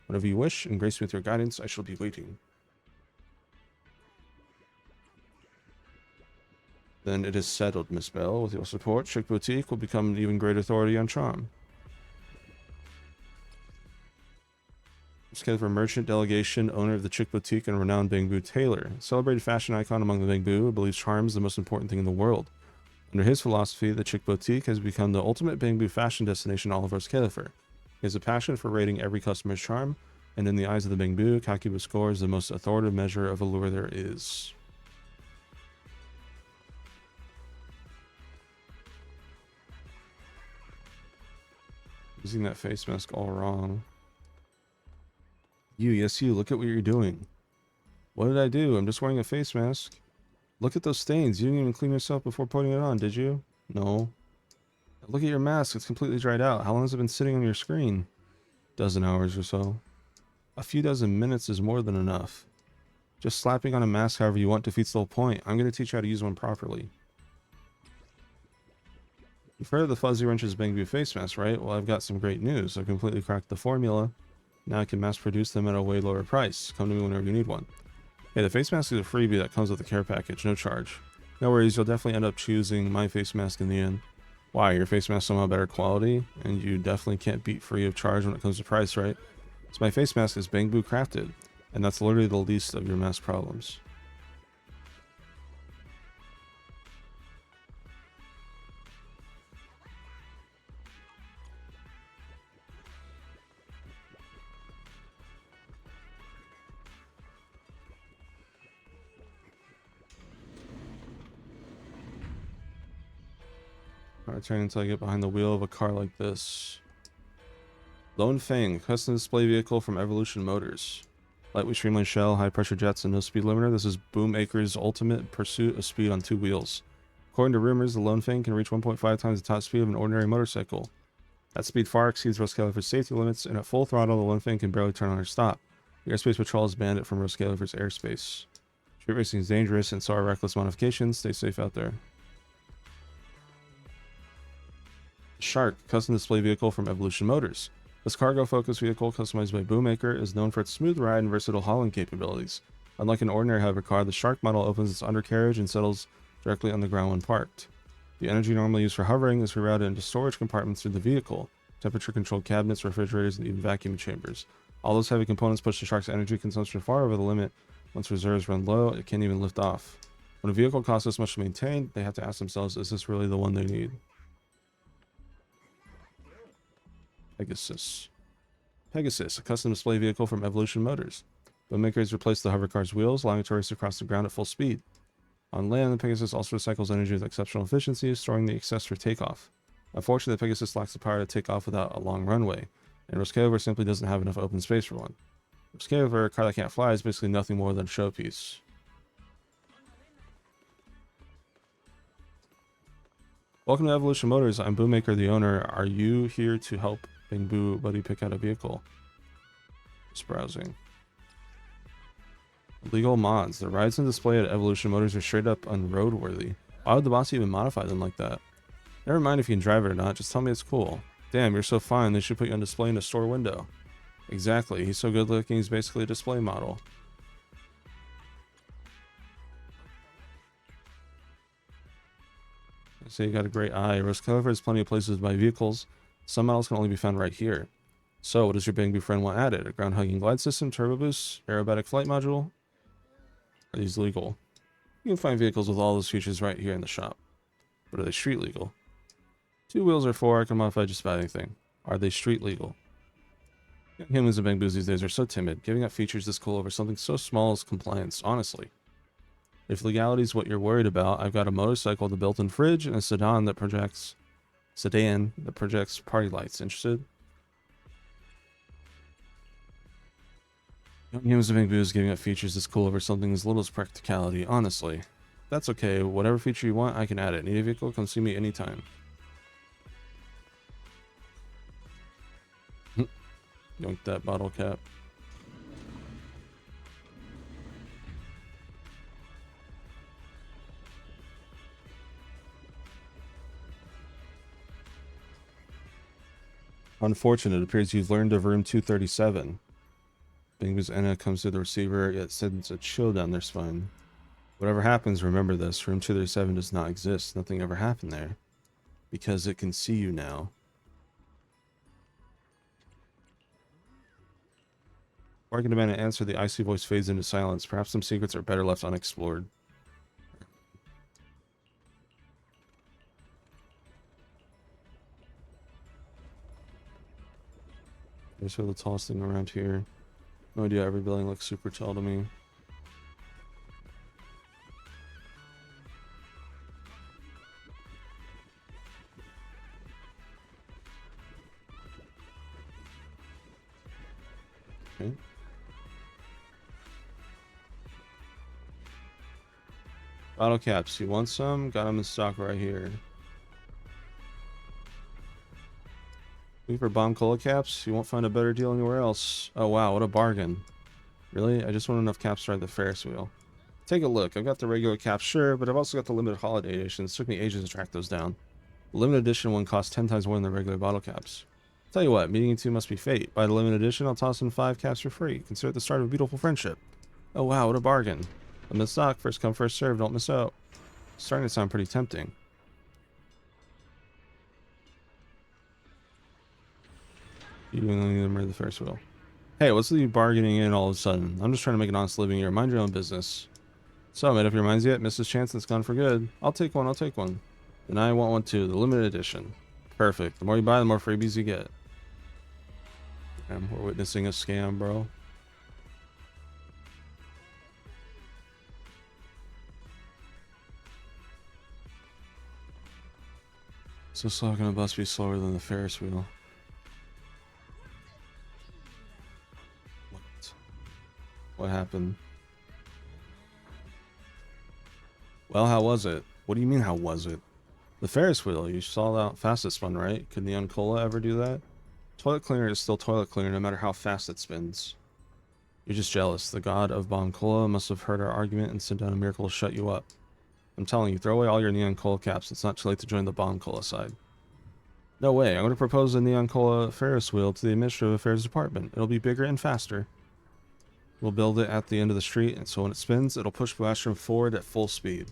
S1: whenever you wish and grace me with your guidance. I shall be waiting. Then it is settled, Miss Belle. With your support, Chick Boutique will become an even greater authority on charm. Skeletor Merchant Delegation, owner of the Chick Boutique and renowned Bangbu tailor. Celebrated fashion icon among the Bangbu, who believes charm is the most important thing in the world. Under his philosophy, the Chick Boutique has become the ultimate Bangbu fashion destination all over Skeletor. He has a passion for rating every customer's charm, and in the eyes of the Bangbu, Kakibu score is the most authoritative measure of allure there is. Using that face mask all wrong. You, yes you, look at what you're doing. What did I do? I'm just wearing a face mask. Look at those stains. You didn't even clean yourself before putting it on, did you? No. Look at your mask. It's completely dried out. How long has it been sitting on your screen? Dozen hours or so. A few dozen minutes is more than enough. Just slapping on a mask however you want defeats the whole point. I'm going to teach you how to use one properly. You've heard of the Fuzzy Wrench's Bangbu face mask, right? Well, I've got some great news. I've completely cracked the formula. Now I can mass produce them at a way lower price. Come to me whenever you need one. Hey, the face mask is a freebie that comes with the care package, no charge. No worries, you'll definitely end up choosing my face mask in the end. Why, your face mask somehow better quality? And you definitely can't beat free of charge when it comes to price, right? So my face mask is Bangbu crafted, and that's literally the least of your mask problems. Alright, turn until I get behind the wheel of a car like this. Lone Fang, custom display vehicle from Evolution Motors. Lightweight streamlined shell, high pressure jets, and no speed limiter. This is Boomacre's ultimate pursuit of speed on two wheels. According to rumors, the Lone Fang can reach 1.5 times the top speed of an ordinary motorcycle. That speed far exceeds Roscalifer's safety limits, and at full throttle, the Lone Fang can barely turn on or stop. The airspace patrol is banned it from Roscalifer's airspace. Street racing is dangerous, and so are reckless modifications. Stay safe out there. Shark, custom display vehicle from Evolution Motors. This cargo-focused vehicle, customized by Boomacre, is known for its smooth ride and versatile hauling capabilities. Unlike an ordinary hover car, the Shark model opens its undercarriage and settles directly on the ground when parked. The energy normally used for hovering is rerouted into storage compartments through the vehicle, temperature-controlled cabinets, refrigerators, and even vacuum chambers. All those heavy components push the Shark's energy consumption far over the limit. Once reserves run low, it can't even lift off. When a vehicle costs this much to maintain, they have to ask themselves, is this really the one they need? Pegasus, a custom display vehicle from Evolution Motors. Boomacre has replaced the hover car's wheels, allowing it to race across the ground at full speed. On land, the Pegasus also recycles energy with exceptional efficiency, storing the excess for takeoff. Unfortunately, the Pegasus lacks the power to take off without a long runway, and Roscalifer simply doesn't have enough open space for one. Roscalifer, a car that can't fly, is basically nothing more than a showpiece. Welcome to Evolution Motors. I'm Boomacre, the owner. Are you here to help Bangbu Buddy pick out a vehicle? Just browsing. Legal mods. The rides on display at Evolution Motors are straight up unroadworthy. Why would the boss even modify them like that? Never mind if you can drive it or not, just tell me it's cool. Damn, you're so fine, they should put you on display in a store window. Exactly, he's so good looking he's basically a display model. So you got a great eye. Roscalifer has plenty of places to buy vehicles. Some models can only be found right here. So, what does your Bangbu friend want added? A ground-hugging glide system, turbo boost, aerobatic flight module? Are these legal? You can find vehicles with all those features right here in the shop. But are they street legal? 2 wheels or 4, I can modify just about anything. Are they street legal? Young humans and Bangbus these days are so timid. Giving up features this cool over something so small as compliance, honestly. If legality is what you're worried about, I've got a motorcycle with a built-in fridge and a sedan that projects party lights. Interested? Young humans and Bangbus giving up features this cool over something as little as practicality, honestly. That's okay. Whatever feature you want, I can add it. Need a vehicle? Come see me anytime. Yoink that bottle cap. Unfortunate. It appears you've learned of room 237. Bing's Anna comes to the receiver, yet sends a chill down their spine. Whatever happens, remember this. Room 237 does not exist. Nothing ever happened there. Because it can see you now. Before I can demand an answer, the icy voice fades into silence. Perhaps some secrets are better left unexplored. There's the tallest thing around here. No idea, every building looks super tall to me. Okay. Bottle caps, you want some? Got them in stock right here. For bomb cola caps, you won't find a better deal anywhere else. Oh wow, what a bargain. Really? I just want enough caps to ride the Ferris wheel. Take a look. I've got the regular caps, sure, but I've also got the limited holiday editions. It took me ages to track those down. The limited edition one costs 10 times more than the regular bottle caps. Tell you what, meeting you two must be fate. Buy the limited edition, I'll toss in 5 caps for free. Consider it the start of a beautiful friendship. Oh wow, what a bargain. Limited stock, first come, first serve, don't miss out. Starting to sound pretty tempting. You only need to murder the Ferris wheel. Hey, what's the bargaining in all of a sudden? I'm just trying to make an honest living here. Mind your own business. So, made up your minds yet? Mrs. Chance that's gone for good. I'll take one, I'll take one. Then I want one too, the limited edition. Perfect. The more you buy, the more freebies you get. Damn, we're witnessing a scam, bro. So slow can a bus be slower than the Ferris wheel? What happened? Well, how was it? What do you mean, how was it? The Ferris wheel, you saw how fast it spun, right? Could Neon Cola ever do that? Toilet cleaner is still toilet cleaner no matter how fast it spins. You're just jealous. The god of Bomb Cola must have heard our argument and sent down a miracle to shut you up. I'm telling you, throw away all your Neon Cola caps. It's not too late to join the Bomb Cola side. No way. I'm going to propose a Neon Cola Ferris wheel to the Administrative Affairs Department. It'll be bigger and faster. We'll build it at the end of the street, and so when it spins, it'll push Blastrom forward at full speed.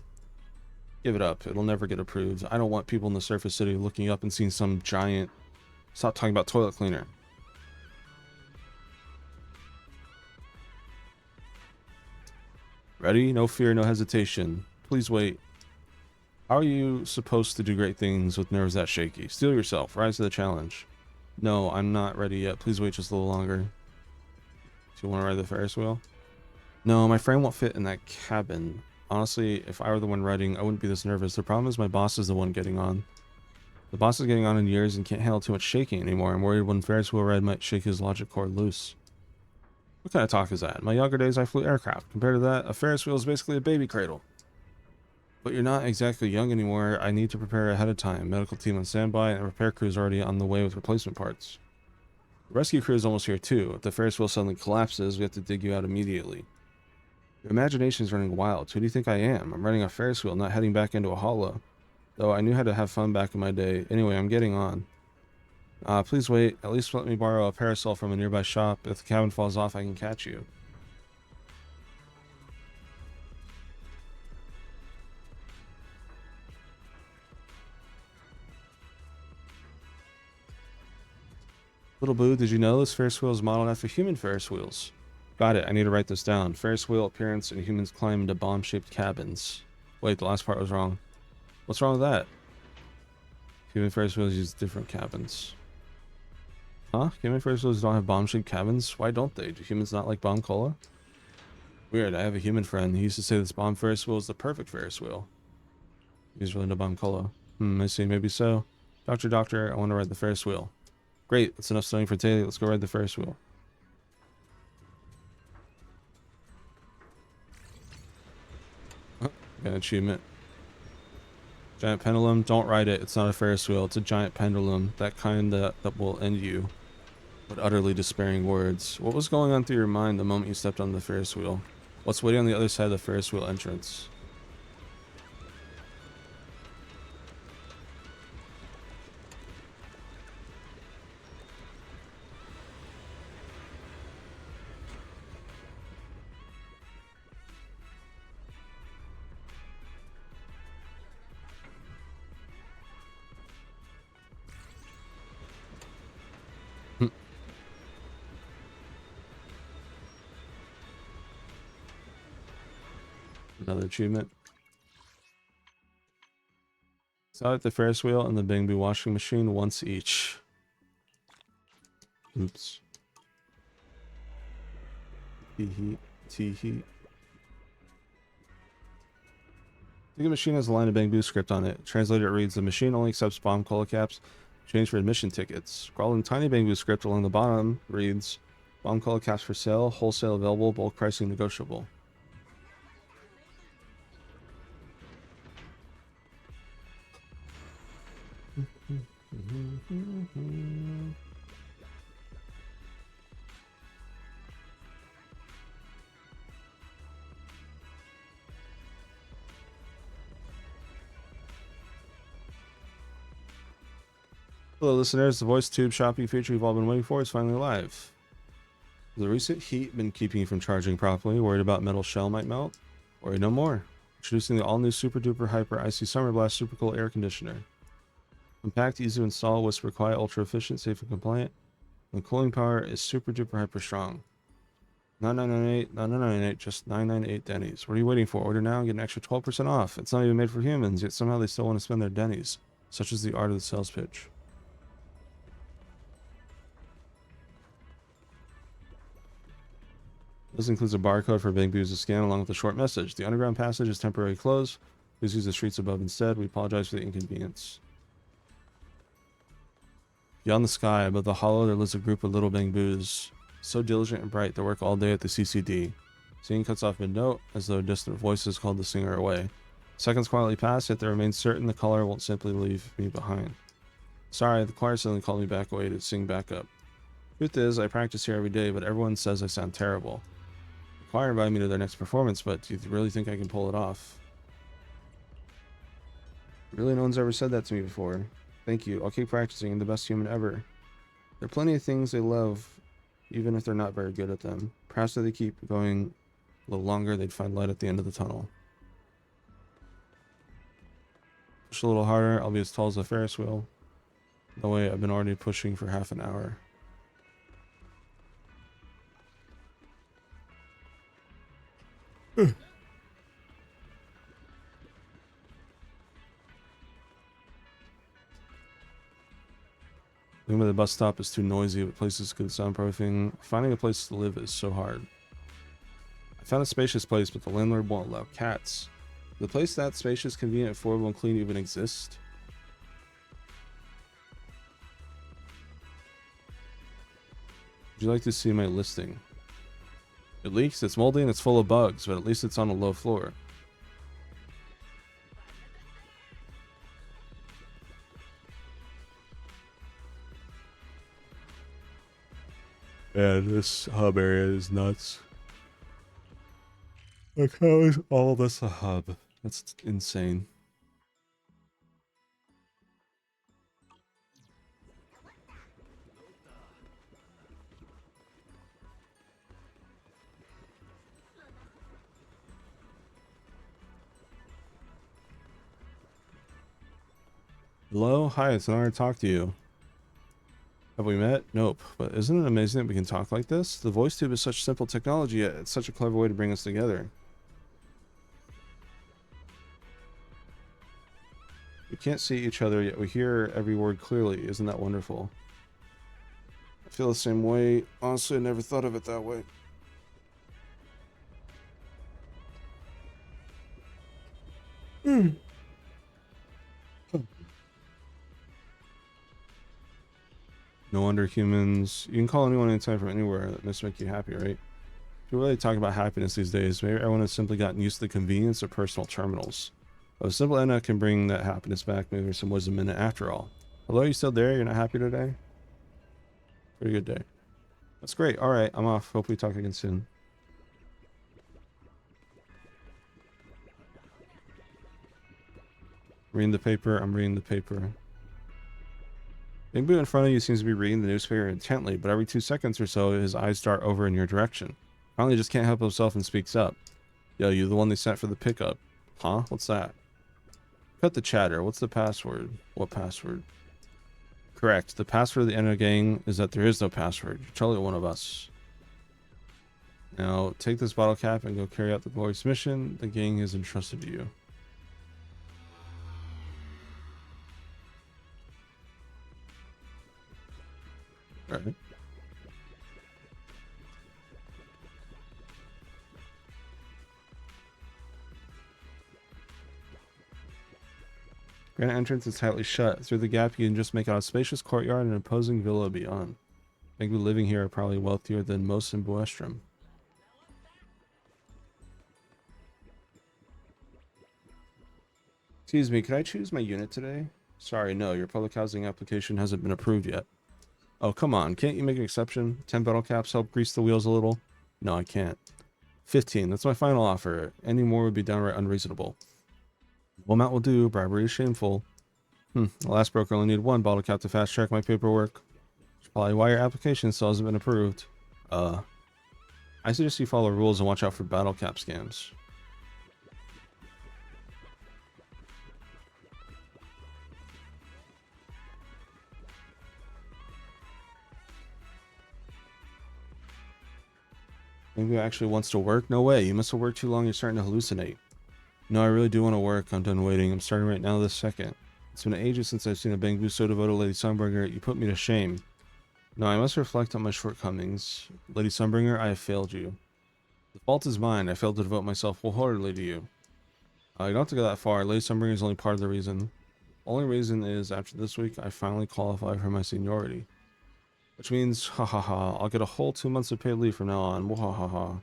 S1: Give it up. It'll never get approved. I don't want people in the Surface City looking up and seeing some giant... Stop talking about toilet cleaner. Ready? No fear, no hesitation. Please wait. How are you supposed to do great things with nerves that shaky? Steel yourself. Rise to the challenge. No, I'm not ready yet. Please wait just a little longer. Do you want to ride the Ferris wheel? No, my frame won't fit in that cabin. Honestly, if I were the one riding, I wouldn't be this nervous. The problem is my boss is the one getting on. The boss is getting on in years and can't handle too much shaking anymore. I'm worried one Ferris wheel ride might shake his logic cord loose. What kind of talk is that? In my younger days, I flew aircraft. Compared to that, a Ferris wheel is basically a baby cradle. But you're not exactly young anymore. I need to prepare ahead of time. Medical team on standby and a repair crew is already on the way with replacement parts. The rescue crew is almost here too. If the Ferris wheel suddenly collapses, we have to dig you out immediately. Your imagination is running wild. Who do you think I am? I'm riding a Ferris wheel, not heading back into a hollow. Though I knew how to have fun back in my day. Anyway, I'm getting on. Please wait. At least let me borrow a parasol from a nearby shop. If the cabin falls off, I can catch you. Little Boo, did you know this Ferris wheel is modeled after human Ferris wheels? Got it, I need to write this down. Ferris wheel appearance and humans climb into bomb-shaped cabins. Wait, the last part was wrong. What's wrong with that? Human Ferris wheels use different cabins. Huh? Human Ferris wheels don't have bomb-shaped cabins? Why don't they? Do humans not like bomb cola? Weird, I have a human friend. He used to say this bomb Ferris wheel is the perfect Ferris wheel. He's really into bomb cola. I see, maybe so. Doctor, I want to ride the Ferris wheel. Great, that's enough studying for today. Let's go ride the Ferris wheel. Oh, got an achievement. Giant pendulum, don't ride it. It's not a Ferris wheel. It's a giant pendulum. That kind that will end you. With utterly despairing words. What was going on through your mind the moment you stepped on the Ferris wheel? What's waiting on the other side of the Ferris wheel entrance? Another achievement. Saw at the Ferris wheel and the Bangbu washing machine once each. Oops. Tee-hee. Tee-hee. The machine has a line of Bangbu script on it. Translator reads, the machine only accepts bomb cola caps, change for admission tickets. Scrawled in tiny Bangbu script along the bottom reads, bomb cola caps for sale, wholesale available, bulk pricing negotiable. Hello listeners, the voice tube shopping feature you've all been waiting for is finally live. Has the recent heat been keeping you from charging properly, worried about metal shell might melt? Worry no more. Introducing the all-new Super Duper Hyper Icy Summer Blast Super Cool Air Conditioner. Compact, easy to install, whisper quiet, ultra efficient, safe and compliant. And the cooling power is super duper hyper strong. 9998, just 998 Denny's. What are you waiting for? Order now and get an extra 12% off. It's not even made for humans, yet somehow they still want to spend their Denny's. Such is the art of the sales pitch. This includes a barcode for Bangbu to scan along with a short message. The underground passage is temporarily closed. Please use the streets above instead. We apologize for the inconvenience. Beyond the sky, above the hollow, there lives a group of little Bangbus. So diligent and bright, they work all day at the CCD. Singing cuts off mid-note, as though distant voices called the singer away. Seconds quietly pass, yet they remain certain the caller won't simply leave me behind. Sorry, the choir suddenly called me back away to sing back up. Truth is, I practice here every day, but everyone says I sound terrible. The choir invited me to their next performance, but do you really think I can pull it off? Really, no one's ever said that to me before. Thank you. I'll keep practicing. I'm the best human ever. There are plenty of things they love, even if they're not very good at them. Perhaps if they keep going a little longer, they'd find light at the end of the tunnel. Push a little harder. I'll be as tall as a Ferris wheel. No way, I've been already pushing for half an hour. Moving by the bus stop is too noisy, but places good soundproofing. Finding a place to live is so hard. I found a spacious place, but the landlord won't allow cats. The place that spacious, convenient, affordable, and clean even exist? Would you like to see my listing? It leaks, it's moldy, and it's full of bugs, but at least it's on a low floor. Yeah, this hub area is nuts. Like, how is all this a hub? That's insane. Hello? Hi, it's an honor to talk to you. Have we met? Nope. But isn't it amazing that we can talk like this? The voice tube is such simple technology, yet it's such a clever way to bring us together. We can't see each other, yet we hear every word clearly. Isn't that wonderful? I feel the same way. Honestly, I never thought of it that way. No wonder humans... You can call anyone anytime from anywhere. That must make you happy, right? People really talk about happiness these days. Maybe everyone has simply gotten used to the convenience of personal terminals. But a simple internet can bring that happiness back. Maybe there's some wisdom in it after all. Hello, are you still there? You're not happy today? Pretty good day. That's great. Alright, I'm off. Hope we talk again soon. Reading the paper. I'm reading the paper. Bangbu in front of you seems to be reading the newspaper intently, but every 2 seconds or so, his eyes dart over in your direction. Finally, just can't help himself and speaks up. Yo, you the one they sent for the pickup. Huh? What's that? Cut the chatter. What's the password? What password? Correct. The password of the Eno gang is that there is no password. You're totally one of us. Now, take this bottle cap and go carry out the glorious mission the gang has entrusted to you. Alright. Grand entrance is tightly shut. Through the gap, you can just make out a spacious courtyard and an imposing villa beyond. People living here are probably wealthier than most in Boestrom. Excuse me, can I choose my unit today? Sorry, no, your public housing application hasn't been approved yet. Oh, come on, can't you make an exception? 10 battle caps help grease the wheels a little? No, I can't. 15, that's my final offer. Any more would be downright unreasonable. One amount will do, bribery is shameful. The last broker only needed 1 bottle cap to fast track my paperwork. That's probably why your application still hasn't been approved. I suggest you follow rules and watch out for battle cap scams. Maybe actually wants to work? No way, you must have worked too long, you're starting to hallucinate. No, I really do want to work. I'm done waiting. I'm starting right now this second. It's been ages since I've seen a Bangbu so devoted Lady Sunbringer. You put me to shame. No, I must reflect on my shortcomings. Lady Sunbringer, I have failed you. The fault is mine. I failed to devote myself wholeheartedly to you. You don't have to go that far. Lady Sunbringer is only part of the reason. Only reason is after this week, I finally qualify for my seniority. Which means, ha ha ha, I'll get a whole 2 months of paid leave from now on. Ha ha ha.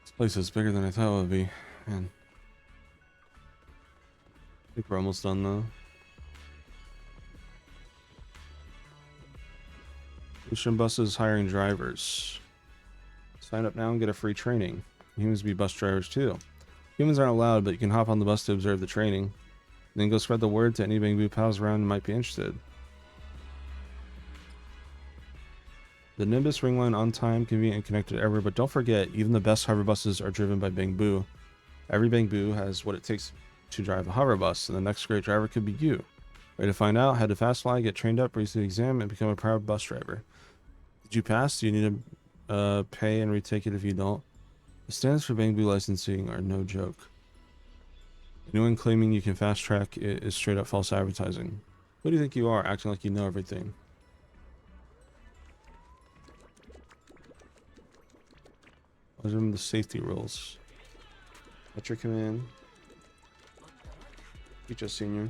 S1: This place is bigger than I thought it would be. Man. I think we're almost done though. Ocean Bus is hiring drivers. Sign up now and get a free training. Humans be bus drivers too. Humans aren't allowed, but you can hop on the bus to observe the training. Then go spread the word to any Bangbu pals around who might be interested. The Nimbus ring line on time, convenient, and connected everywhere, but don't forget, even the best hover buses are driven by Bangbu. Every Bangbu has what it takes to drive a hover bus, and the next great driver could be you. Ready to find out? Head to Fastfly, get trained up, race the exam, and become a proud bus driver. Did you pass? Do you need to pay and retake it if you don't? The standards for Bangbu licensing are no joke. Anyone claiming you can fast track it is straight up false advertising. Who do you think you are, acting like you know everything? Those are the safety rules. Metro command. Teach us, senior.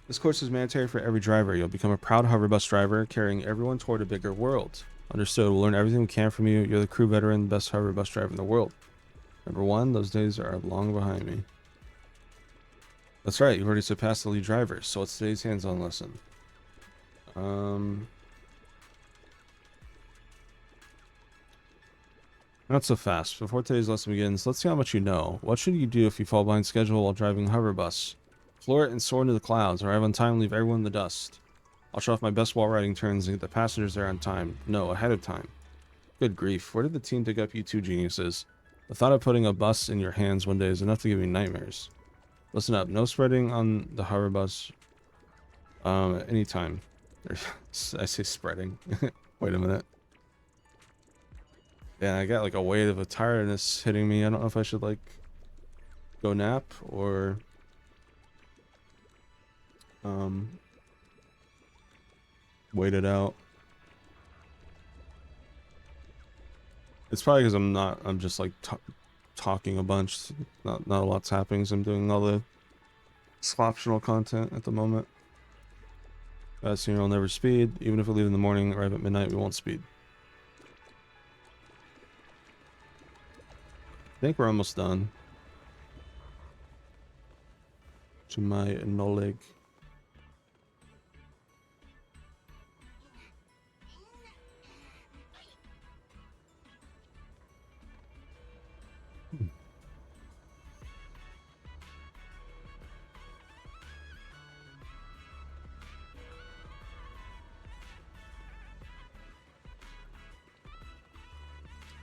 S1: This course is mandatory for every driver. You'll become a proud hover bus driver, carrying everyone toward a bigger world. Understood. We'll learn everything we can from you. You're the crew veteran, best hover bus driver in the world. Number 1, those days are long behind me. That's right, you've already surpassed the lead driver, so what's today's hands-on lesson? Not so fast. Before today's lesson begins, let's see how much you know. What should you do if you fall behind schedule while driving a hover bus? Floor it and soar into the clouds, arrive on time and leave everyone in the dust. I'll show off my best wall riding turns and get the passengers there on time. No, ahead of time. Good grief, where did the team dig up you two geniuses? The thought of putting a bus in your hands one day is enough to give me nightmares. Listen up, no spreading on the hover bus. Anytime. I say spreading. Wait a minute. Yeah, I got like a wave of tiredness hitting me. I don't know if I should like go nap or wait it out. It's probably because I'm just like talking a bunch. Not a lot's happening, so I'm doing all the optional content at the moment. Senior will never speed. Even if we leave in the morning, arrive at midnight, we won't speed. I think we're almost done. To my knowledge.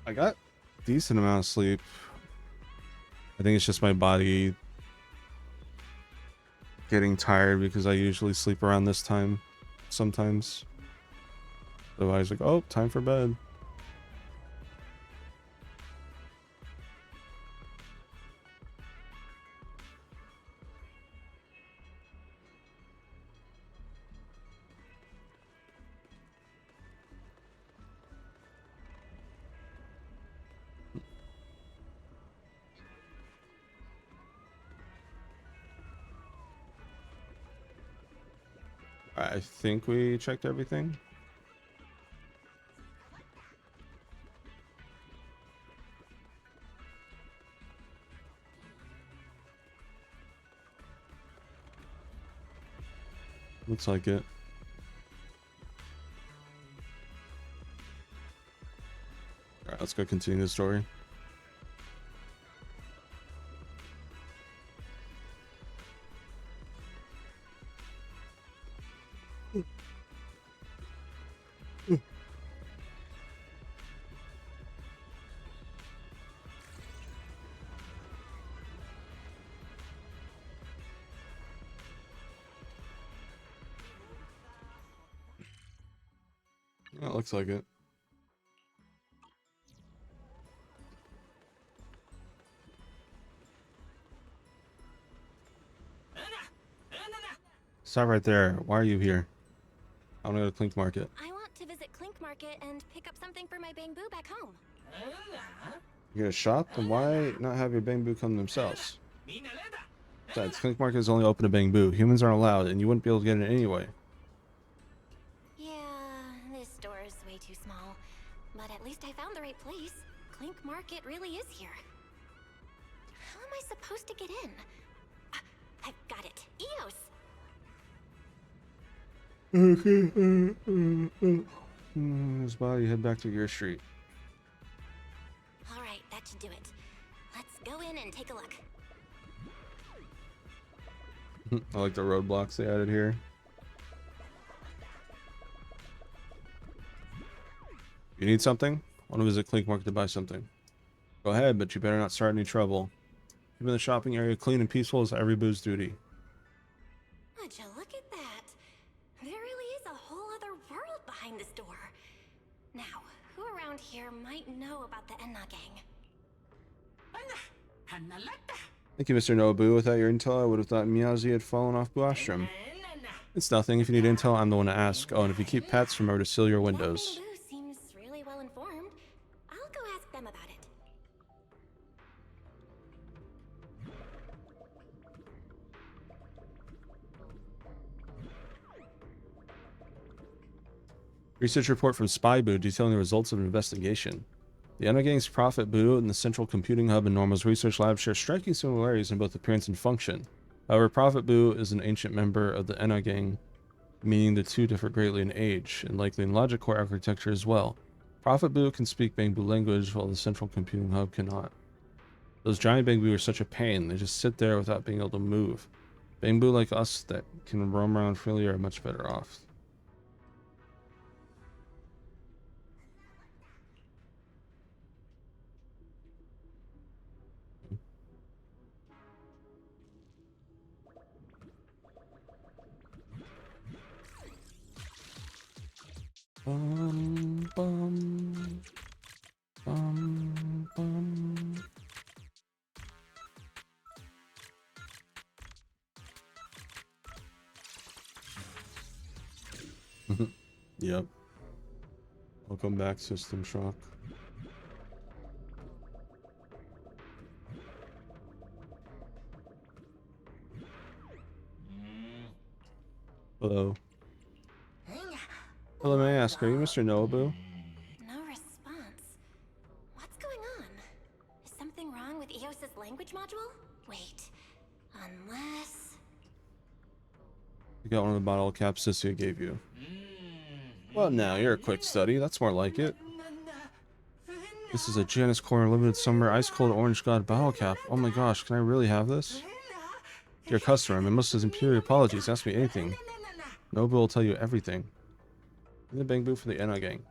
S1: I got a decent amount of sleep. I think it's just my body getting tired because I usually sleep around this time sometimes. So I was like, oh, time for bed. I think we checked everything. Looks like it. Alright, let's go continue the story. Yeah, it looks like it. Stop right there. Why are you here? I want to go to Clink Market.
S4: I want to visit Clink Market and pick up something for my bamboo back home.
S1: You're gonna shop? Then why not have your bamboo come themselves? Besides, Clink Market is only open to bamboo. Humans aren't allowed, and you wouldn't be able to get it anyway.
S4: Yeah, this store is way too small. But at least I found the right place. Clink Market really is here. How am I supposed to get in? I've got it. Eos!
S1: His body, head back to Gear Street.
S4: Alright, that should do it. Let's go in and take a look.
S1: I like the roadblocks they added here. You need something? I want to visit Clink Market to buy something. Go ahead, but you better not start any trouble. Keeping the shopping area clean and peaceful is every boo's duty.
S4: Would you look at that? There really is a whole other world behind this door. Now, who around here might know about the Enna gang?
S1: Thank you, Mr. Nobu. Without your intel, I would have thought Miyazi had fallen off Buastrom. It's nothing. If you need intel, I'm the one to ask. Oh, and if you keep pets, remember to seal your windows.
S4: Bamboo seems really well informed. I'll go ask them about it.
S1: Research report from Spy Boo detailing the results of an investigation. The Enna Gang's Prophet Boo and the Central Computing Hub in Norma's research lab share striking similarities in both appearance and function. However, Prophet Boo is an ancient member of the Enna Gang, meaning the two differ greatly in age, and likely in logic core architecture as well. Prophet Boo can speak Bamboo language, while the Central Computing Hub cannot. Those giant Bamboo are such a pain, they just sit there without being able to move. Bamboo like us that can roam around freely are much better off. Bum, bum, bum, bum. Yep. Welcome back, System Shock. Hello. Hello, may I ask, are you Mr. Nobu?
S4: No response. What's going on? Is something wrong with Eos's language module? Wait, unless...
S1: You got one of the bottle caps Sissia gave you. Well, now, you're a quick study. That's more like it. This is a Janus Corner Limited Summer Ice Cold Orange God bottle cap. Oh my gosh, can I really have this? Dear customer, my most superior apologies. Ask me anything. Nobu will tell you everything. The Bamboo for the Enna Gang.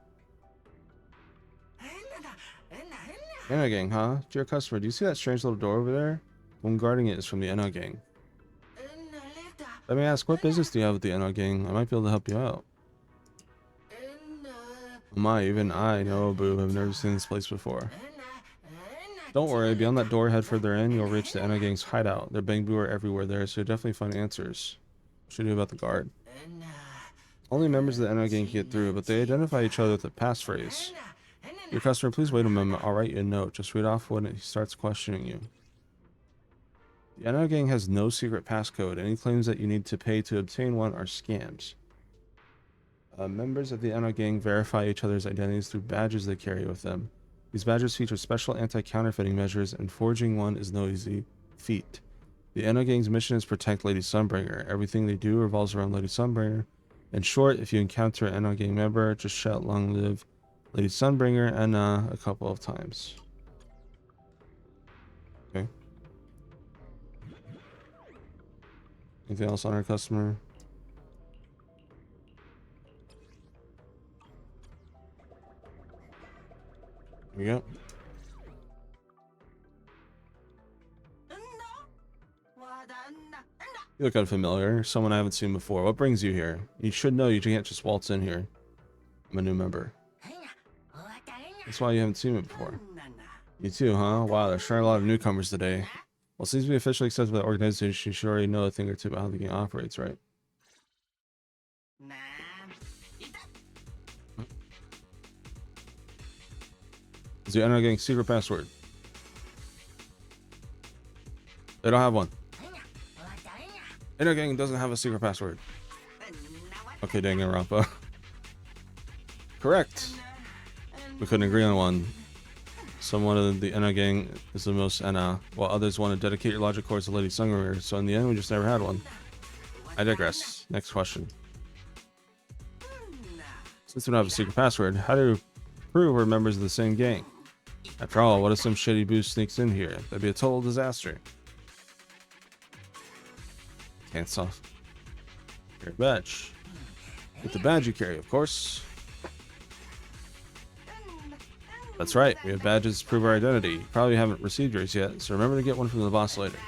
S1: NO Gang, huh? Dear customer, do you see that strange little door over there? The one guarding it is from the NO Gang. Let me ask, what business do you have with the NO Gang? I might be able to help you out. Oh my, even I, Norobu, have never seen this place before. Don't worry, beyond that door, head further in, you'll reach the NO Gang's hideout. Their bangbu are everywhere there, so you'll definitely find answers. What should we do about the guard? Only members of the NO Gang can get through, but they identify each other with a passphrase. Your customer, please wait a moment. I'll write you a note. Just read off when he starts questioning you. The NO Gang has no secret passcode. Any claims that you need to pay to obtain one are scams. Members of the NO Gang verify each other's identities through badges they carry with them. These badges feature special anti-counterfeiting measures, and forging one is no easy feat. The NO Gang's mission is protect Lady Sunbringer. Everything they do revolves around Lady Sunbringer. In short, if you encounter an NO Gang member, just shout "Long live Lady Sunbringer" and a couple of times. Okay. Anything else on our customer? Here we go. You look kind of familiar. Someone I haven't seen before. What brings you here? You should know you can't just waltz in here. I'm a new member. That's why you haven't seen me before. You too, huh? Wow, there's sure a lot of newcomers today. Well, since we officially accepted by the organization, you should already know a thing or two about how the game operates, right? Is the NO Gang secret password? They don't have one. NO Gang doesn't have a secret password. Okay, dang it, Rampa. Correct. We couldn't agree on one. Someone of the NO Gang is the most NA, while others want to dedicate your logic cores to Lady Sunbringer, so in the end, we just never had one. I digress. Next question. Since we don't have a secret password, how do we prove we're members of the same gang? After all, what if some shitty boost sneaks in here? That'd be a total disaster. Hands off. Your badge. Get the badge you carry, of course. That's right, we have badges to prove our identity. You probably haven't received yours yet, so remember to get one from the boss later.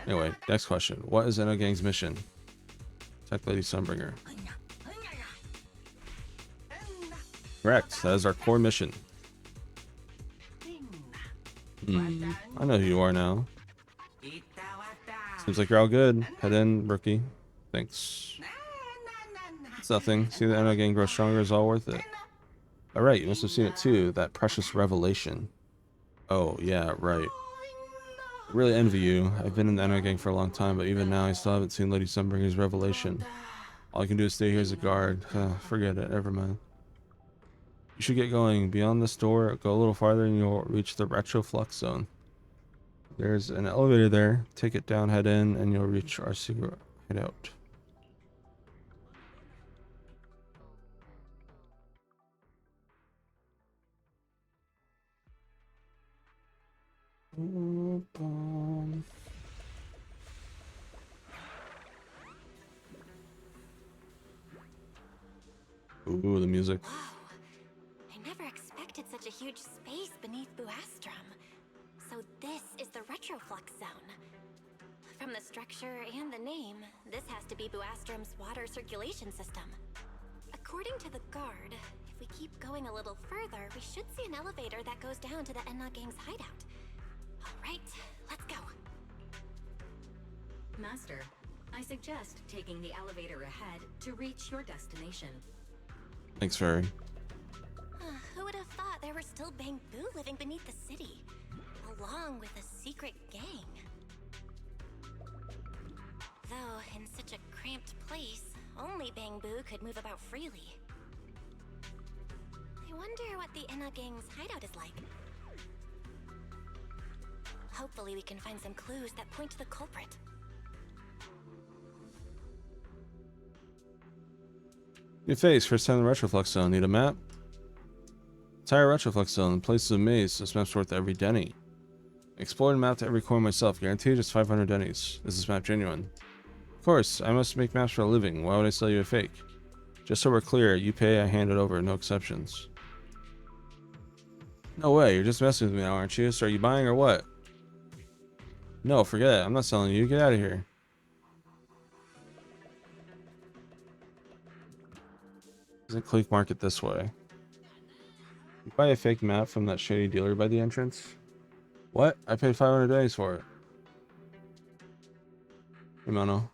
S1: Anyway, next question. What is NO Gang's mission? Protect Lady Sunbringer. Correct, that is our core mission. I know who you are now. Seems like you're all good. Head in, rookie. Thanks. It's nothing. See the NO Gang grow stronger is all worth it. Alright, you must have seen it too. That precious revelation. Oh, yeah, right. I really envy you. I've been in the NO Gang for a long time, but even now I still haven't seen Lady Sunbringer's revelation. All I can do is stay here as a guard. Forget it, never mind. You should get going. Beyond this door, go a little farther and you'll reach the RetroFlux zone. There's an elevator there. Take it down, head in, and you'll reach our secret hideout. Ooh, the music.
S4: I never expected such a huge space beneath Buastrum. So this is the RetroFlux zone. From the structure and the name, this has to be Buastrum's water circulation system. According to the guard, if we keep going a little further, we should see an elevator that goes down to the NO Gang's hideout. Alright, let's go.
S16: Master, I suggest taking the elevator ahead to reach your destination.
S1: Thanks, Fairy.
S4: Who would have thought there were still bangbu living beneath the city, along with a secret gang? Though, in such a cramped place, only bangbu could move about freely. I wonder what the NO Gang's hideout is like. Hopefully we can find some clues that point to the culprit.
S1: New face, first time in the RetroFlux zone. Need a map? Entire RetroFlux zone. The place is a maze. This map's worth every denny. Explore and map to every corner myself. Guaranteed just 500 dennies. Is this map genuine? Of course, I must make maps for a living. Why would I sell you a fake? Just so we're clear, you pay, I hand it over. No exceptions. No way, you're just messing with me now, aren't you? So are you buying or what? No, forget it. I'm not selling you. Get out of here. Isn't Click Market this way? You buy a fake map from that shady dealer by the entrance? What? I paid 500 days for it. Hey, Mono.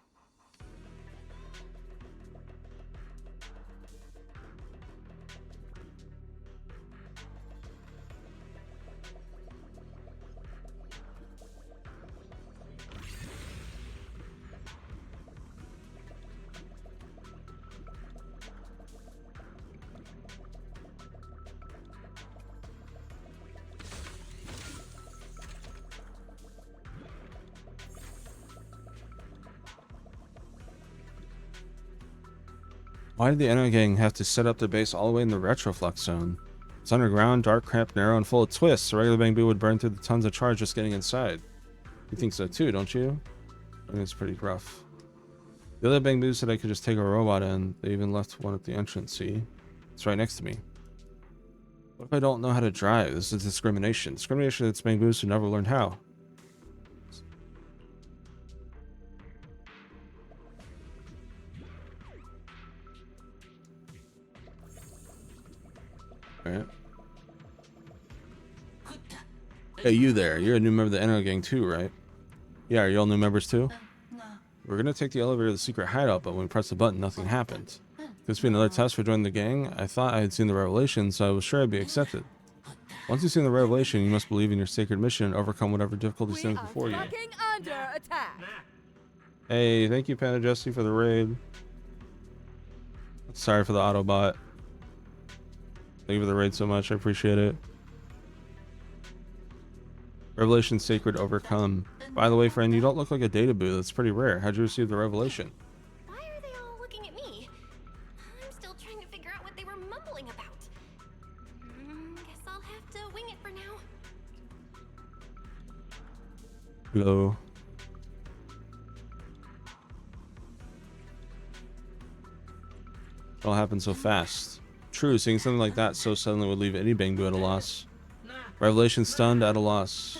S1: Why did the Enno gang have to set up their base all the way in the Retroflux zone? It's underground, dark, cramped, narrow, and full of twists. A regular Bang Boo would burn through the tons of charge just getting inside. You think so too, don't you? I think it's pretty rough. The other Bang Boo said I could just take a robot in. They even left one at the entrance, see? It's right next to me. What if I don't know how to drive? This is discrimination. Discrimination against Bang Boos who never learned how. Alright. Hey, you there. You're a new member of the Enno gang too, right? Yeah, are you all new members too? We're gonna take the elevator to the secret hideout, but when we press the button, nothing happened. This being another test for joining the gang, I thought I had seen the revelation, so I was sure I'd be accepted. Once you've seen the revelation, you must believe in your sacred mission and overcome whatever difficulty stands before you.
S17: Under attack.
S1: Hey, thank you, Panda Jesse, for the raid. Sorry for the Autobot. Thank you for the raid so much. I appreciate it. Revelation sacred overcome. By the way, friend, you don't look like a data boo. That's pretty rare. How'd you receive the revelation?
S4: Why are they all looking at me? I'm still trying to figure out what they were mumbling about. Guess I'll have to wing it for now.
S1: Hello. It all happened so fast. True, seeing something like that so suddenly would leave any Bang Boo at a loss. Revelation stunned, at a loss.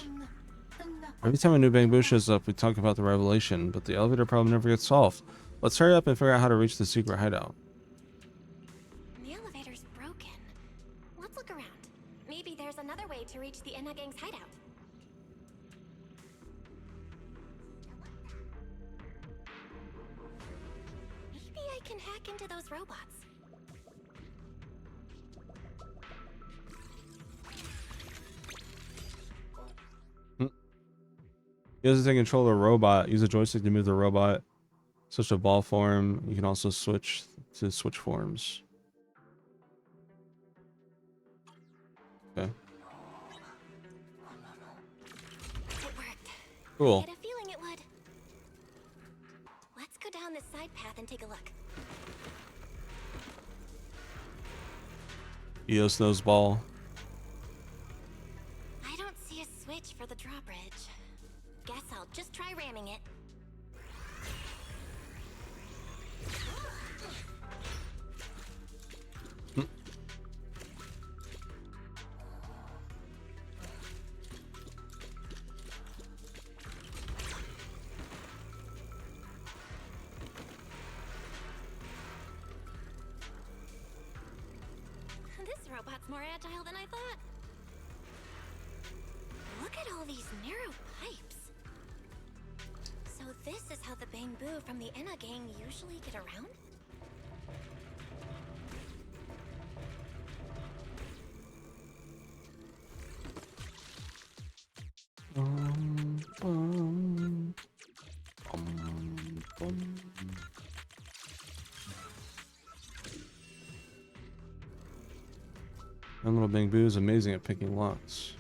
S1: Every time a new Bang Boo shows up, we talk about the revelation, but the elevator problem never gets solved. Let's hurry up and figure out how to reach the secret hideout.
S4: The elevator's broken. Let's look around. Maybe there's another way to reach the Enna Gang's hideout. Maybe I can hack into those robots.
S1: He doesn't take control of the robot. Use a joystick to move the robot. Switch to ball form. You can also switch to switch forms. Okay.
S4: It worked.
S1: Cool.
S4: I had a feeling it would. Let's go down this side path and take a look.
S1: EOS knows ball.
S4: I don't see a switch for the drawbridge. Guess I'll just try ramming it. This robot's more agile than I thought. Look at all these narrow pipes. So this is how the Bang Boo from the Enna gang usually get around?
S1: That little Bang Boo is amazing at picking locks.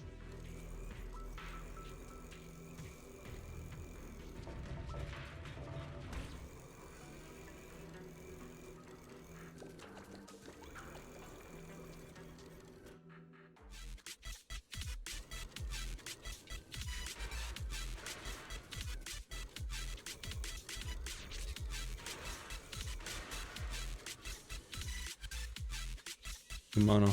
S1: Mono.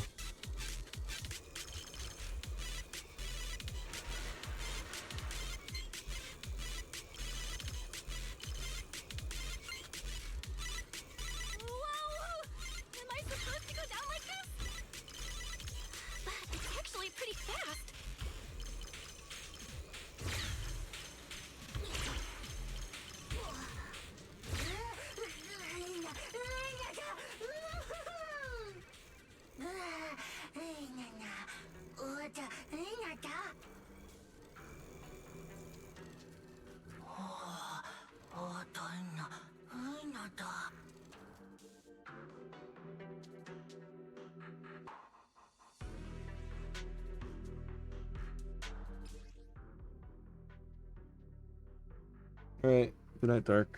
S1: Alright, good night, Dark.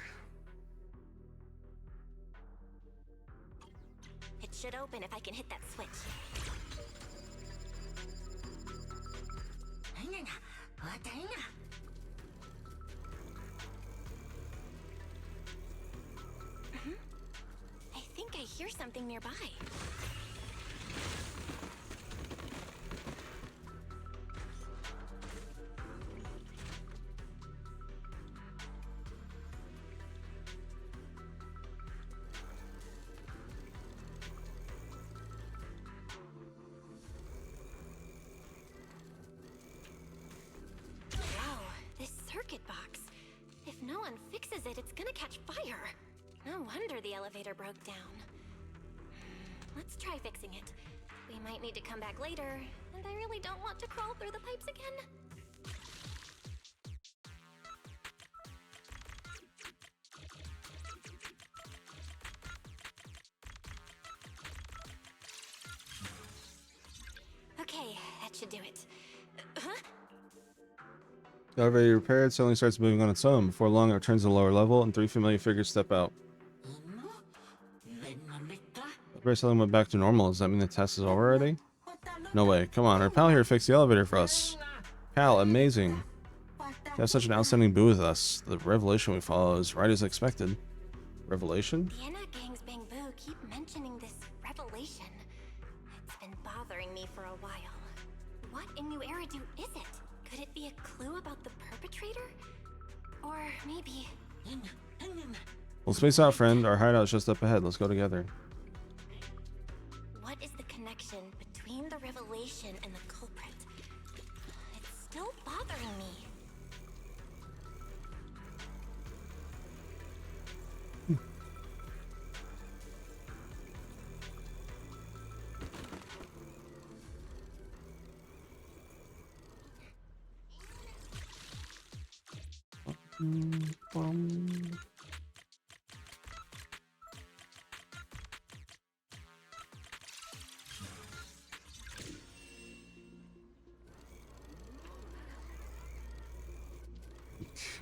S4: It should open if I can hit that switch. I think I hear something nearby. Circuit box. If no one fixes it, it's gonna catch fire. No wonder the elevator broke down. Let's try fixing it. We might need to come back later, and I really don't want to crawl through the pipes again. Okay, that should do it. Huh?
S1: The elevator repaired, suddenly starts moving on its own. Before long, it returns to the lower level, and 3 familiar figures step out. Everybody suddenly went back to normal. Does that mean the test is over already? No way. Come on, our pal here fixed the elevator for us. Pal, amazing. You have such an outstanding boo with us. The revelation we follow is right as expected. Revelation?
S4: The Enna Gang's Bamboo keep mentioning this revelation. It's been bothering me for a while. What in New Eridu is it? Could it be a clue about the perpetrator? Or maybe...
S1: Well, space out, friend. Our hideout's just up ahead. Let's go together.
S4: What is the connection between the revelation and the culprit? It's still bothering me.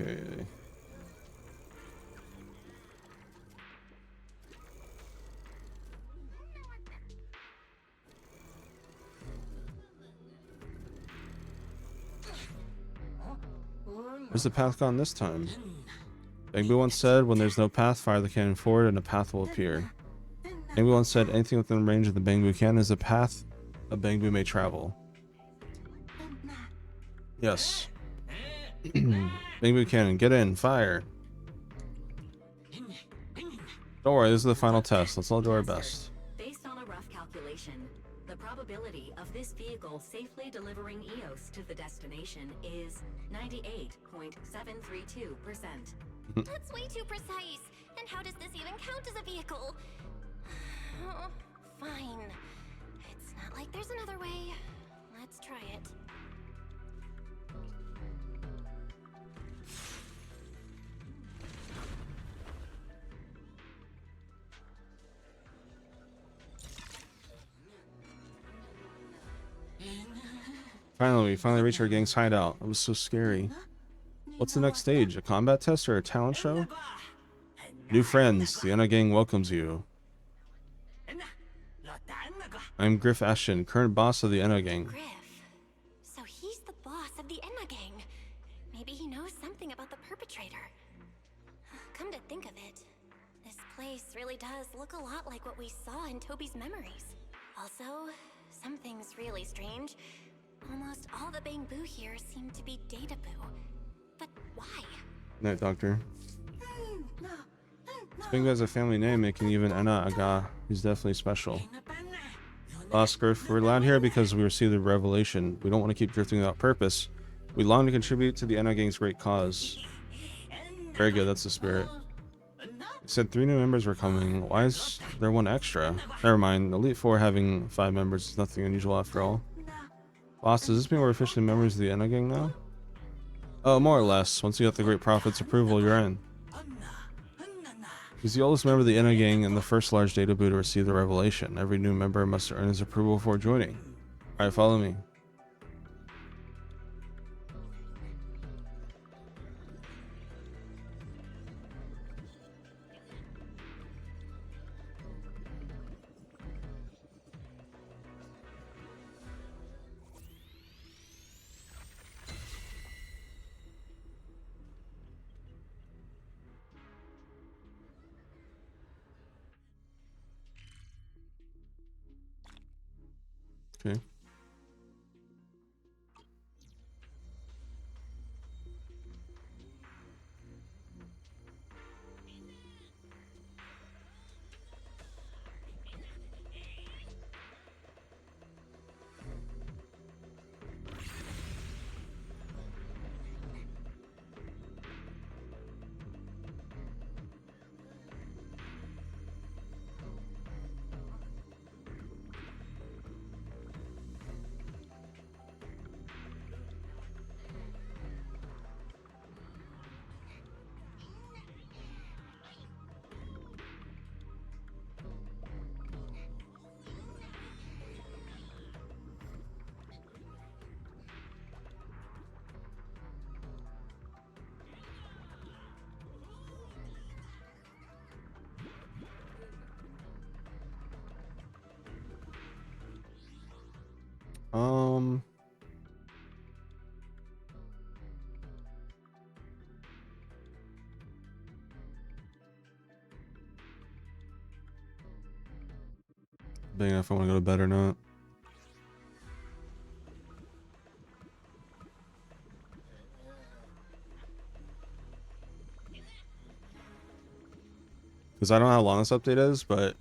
S1: Okay. Where's the path gone this time? Bangbu once said, when there's no path, fire the cannon forward and a path will appear. Bangbu once said, anything within range of the Bangbu cannon is a path a Bangbu may travel. Yes. Bangbu cannon, get in, fire. Don't worry, this is the final test. Let's all do our best.
S16: Based on a rough calculation, the probability of this vehicle safely delivering EOS to the destination is 98.732%.
S4: That's way too precise. And how does this even count as a vehicle? Oh, fine. It's not like there's another way. Let's try it.
S1: We finally reached our gang's hideout. It was so scary. What's the next stage? A combat test or a talent show? New friends, the Enna gang welcomes you. I'm Griff Ashton, current boss of the Enna gang.
S4: Griff. So he's the boss of the Enna gang. Maybe he knows something about the perpetrator. Come to think of it, this place really does look a lot like what we saw in Toby's memories. Also, something's really strange. Almost all the Bangbu here seem to be Databoo. But why?
S1: Night, Doctor. Bangbu has a family name, making even Enna Aga. He's definitely special. Boss Griff, we're allowed here because we received the revelation. We don't want to keep drifting without purpose. We long to contribute to the Enna gang's great cause. Very good, that's the spirit. He said 3 new members were coming. Why is there 1 extra? Never mind, Elite 4 having 5 members is nothing unusual after all. Boss, does this mean we're officially members of the Enna gang now? Oh, more or less. Once you get the Great Prophet's approval, you're in. He's the oldest member of the Enna gang and the first large Databoo to receive the revelation. Every new member must earn his approval before joining. Alright, follow me. Okay. Being if I want to go to bed or not. Because I don't know how long this update is, but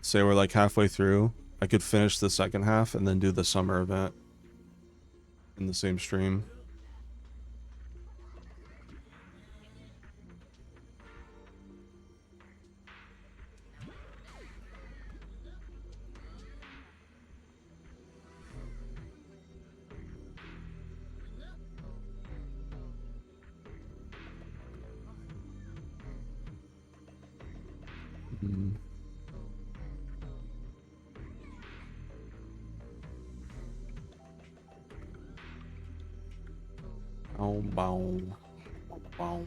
S1: say we're like halfway through, I could finish the second half and then do the summer event in the same stream. Mm. Oh, bow. Bow.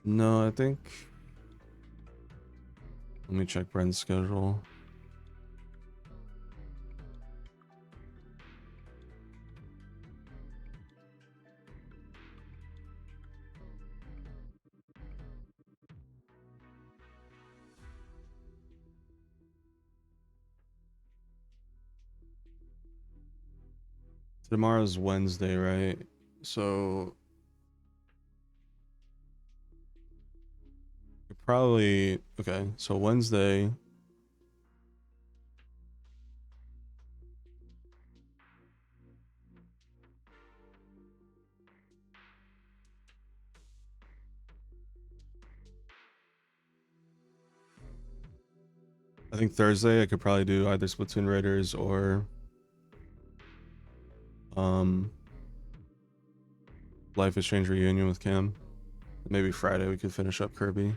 S1: No, I think. Let me check Brent's schedule. Tomorrow's Wednesday, right? So probably okay. So Wednesday. I think Thursday I could probably do either Splatoon Raiders or Life is Strange reunion with Cam. Maybe Friday we could finish up Kirby.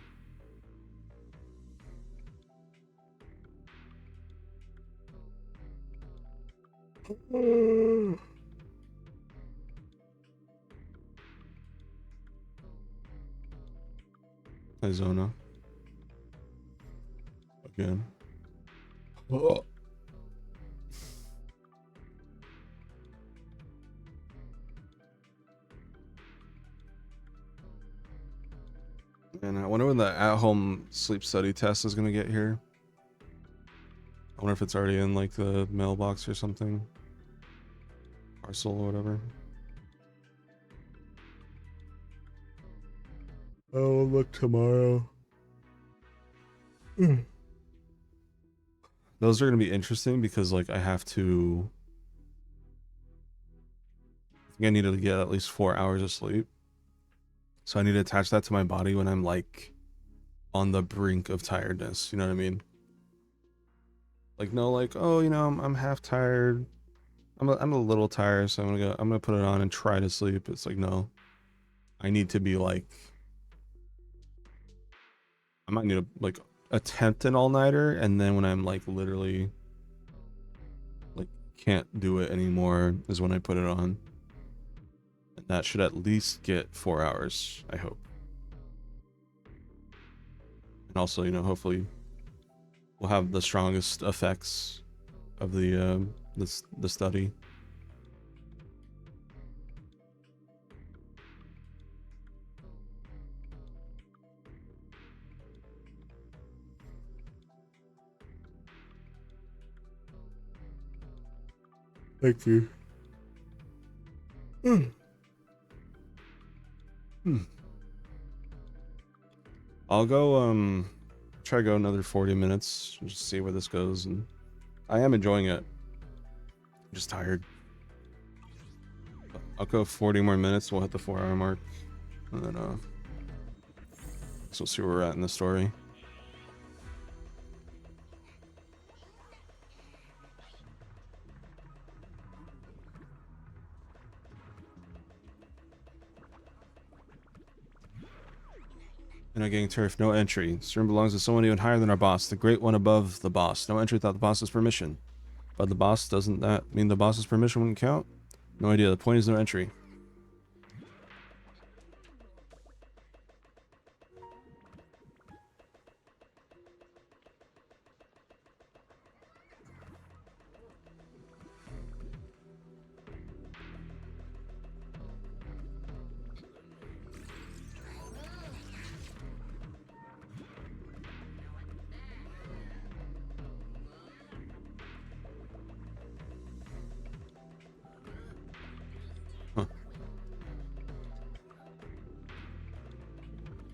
S1: Arizona. Again. Oh. And I wonder when the at-home sleep study test is gonna get here. I wonder if it's already in like the mailbox or something. Parcel or whatever. I'll look tomorrow. Those are gonna be interesting because like I have to. I think I need to get at least 4 hours of sleep. So I need to attach that to my body when I'm like on the brink of tiredness. You know what I mean? Like no, like oh, you know, I'm half tired. I'm a little tired, so I'm gonna put it on and try to sleep. It's like no, I need to be like. I might need to like attempt an all-nighter, and then when I'm like literally like can't do it anymore is when I put it on. And that should at least get 4 hours, I hope. And also, you know, hopefully we'll have the strongest effects of the study. Thank you. I'll go try to go another 40 minutes, just see where this goes, and I am enjoying it. I'm just tired. But I'll go 40 more minutes, we'll hit the 4-hour mark, and then so we'll see where we're at in the story. And getting turf, no entry. This room belongs to someone even higher than our boss, the great one above the boss. No entry without the boss's permission. But the boss, doesn't that mean the boss's permission wouldn't count? No idea, the point is no entry.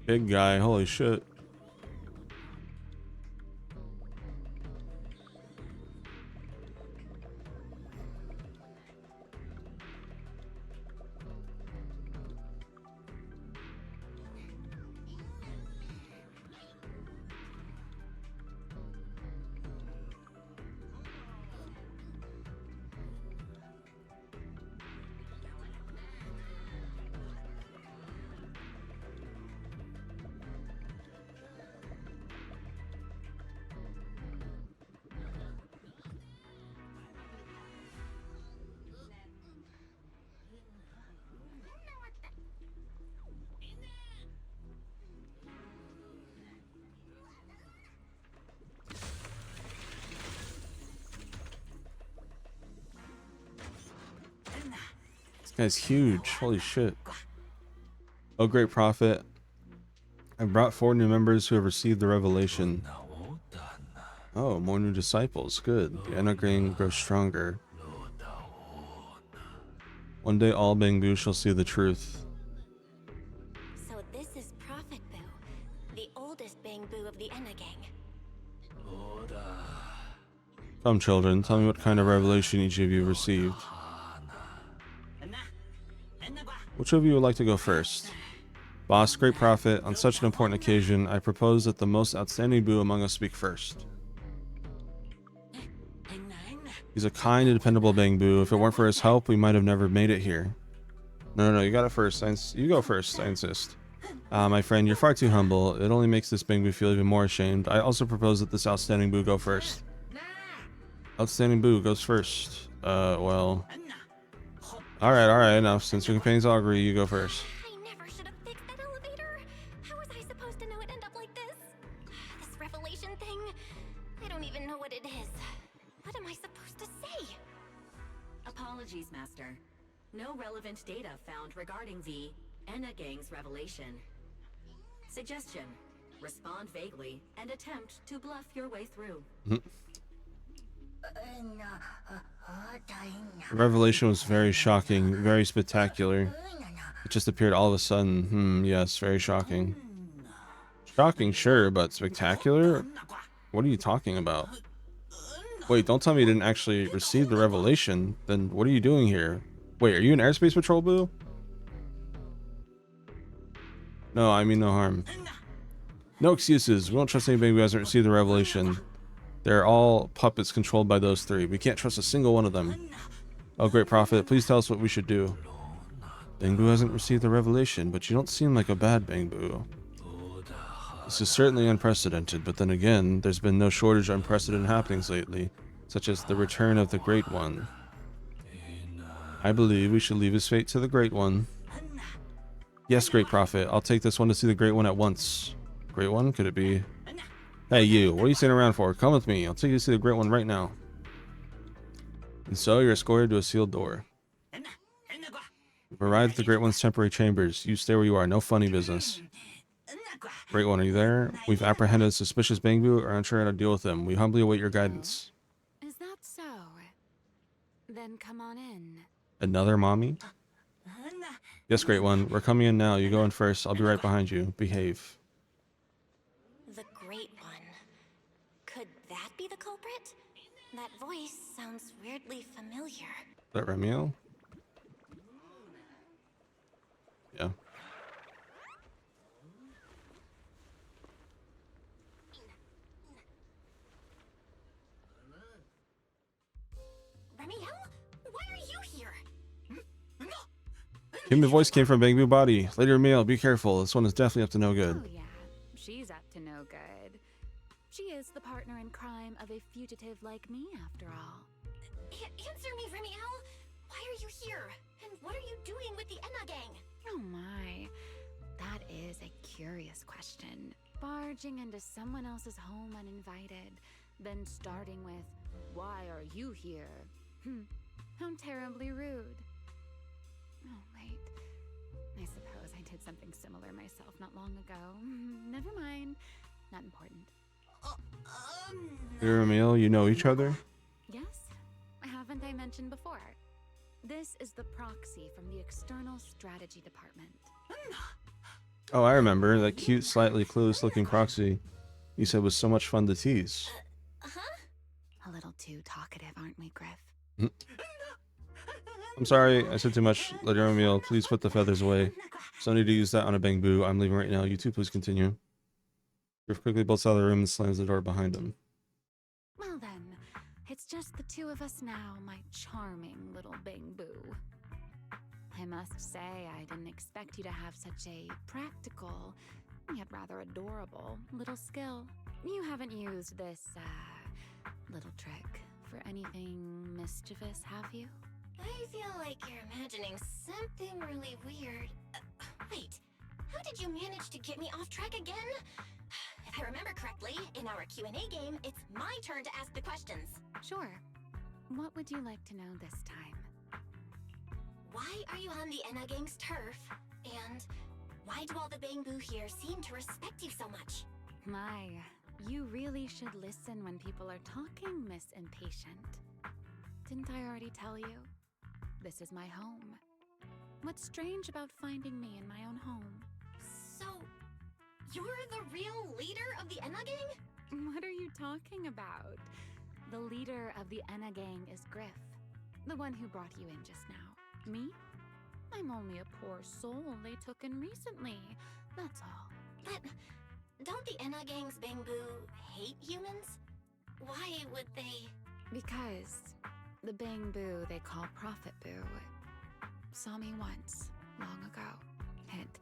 S1: Big guy, holy shit. This guy's huge. Holy shit. Oh, great prophet. I've brought 4 new members who have received the revelation. Oh, more new disciples. Good. The Enneagram grows stronger. One day all Bangbu shall see the truth.
S4: So this is Prophet Boo, the oldest Bangbu of the Enna gang.
S1: Come, children, tell me what kind of revelation each of you received. Which of you would like to go first? Boss, great prophet, on such an important occasion, I propose that the most outstanding Boo among us speak first. He's a kind and dependable Bangbu. If it weren't for his help, we might have never made it here. No, you got it first. You go first, I insist. My friend, you're far too humble. It only makes this Bangbu feel even more ashamed. I also propose that this outstanding Boo go first. Outstanding Boo goes first. Well... Alright, enough. Since your companions all agree, you go first.
S4: I never should have fixed that elevator. How was I supposed to know it'd end up like this? This revelation thing, I don't even know what it is. What am I supposed to say?
S16: Apologies, Master. No relevant data found regarding the Enna Gang's revelation. Suggestion: respond vaguely and attempt to bluff your way through.
S1: The revelation was very shocking, very spectacular. It just appeared all of a sudden. Yes, very shocking. Shocking, sure, but spectacular? What are you talking about? Wait, don't tell me you didn't actually receive the revelation. Then what are you doing here? Wait, are you an airspace patrol Boo? No, I mean no harm. No excuses. We won't trust anybody who hasn't received the revelation. They're all puppets controlled by those 3. We can't trust a single one of them. Oh, great prophet, please tell us what we should do. Bangbu hasn't received the revelation, but you don't seem like a bad Bangbu. This is certainly unprecedented, but then again, there's been no shortage of unprecedented happenings lately, such as the return of the Great One. I believe we should leave his fate to the Great One. Yes, great prophet, I'll take this one to see the Great One at once. Great One? Could it be Hey you, what are you sitting around for? Come with me. I'll take you to see the Great One right now. And so you're escorted to a sealed door. You've arrived at the Great One's temporary chambers. You stay where you are. No funny business. Great One, are you there? We've apprehended a suspicious Bangbu or unsure how to deal with him. We humbly await your guidance.
S7: Is that so? Then come on in.
S1: Another mommy? Yes, Great One. We're coming in now. You go in first. I'll be right behind you. Behave.
S4: The Great One. Could that be the culprit? That voice sounds weirdly familiar.
S1: Is that Remiel? Yeah.
S4: Remiel? Why are you here?
S1: Human voice came from Bangbu body. Later Remiel, be careful. This one is definitely up to no good.
S7: Oh yeah, she's up to no good. She is the partner in crime of a fugitive like me, after all.
S4: Answer me, Remiel! Why are you here? And what are you doing with the Enna gang?
S7: Oh my, that is a curious question. Barging into someone else's home uninvited, then starting with, "Why are you here?" How terribly rude. Oh wait, I suppose I did something similar myself not long ago. Never mind, not important.
S1: Hey, Remiel, you know each other?
S7: Yes, haven't I mentioned before? This is the proxy from the External Strategy Department.
S1: Oh, I remember. That cute, slightly clueless looking proxy you said was so much fun to tease.
S7: A little too talkative, aren't we, Griff?
S1: I'm sorry, I said too much. Lady Remiel, please put the feathers away. So need to use that on a Bangbu. I'm leaving right now. You two please continue. Griff quickly bolts out of the room and slams the door behind him.
S7: Well then, it's just the two of us now, my charming little Bangbu. I must say, I didn't expect you to have such a practical, yet rather adorable, little skill. You haven't used this, little trick for anything mischievous, have you?
S4: I feel like you're imagining something really weird. Wait, how did you manage to get me off track again? If I remember correctly, in our Q&A game, it's my turn to ask the questions.
S7: Sure. What would you like to know this time?
S4: Why are you on the Enna gang's turf? And why do all the Bangbu here seem to respect you so much?
S7: My, you really should listen when people are talking, Miss Impatient. Didn't I already tell you? This is my home. What's strange about finding me in my own home?
S4: So, you're the real leader of the Enna gang?
S7: What are you talking about? The leader of the Enna gang is Griff, the one who brought you in just now. Me? I'm only a poor soul they took in recently, that's all.
S4: But don't the Enna gang's Bangbu hate humans? Why would they?
S7: Because the Bangbu they call Prophet Boo saw me once, long ago. It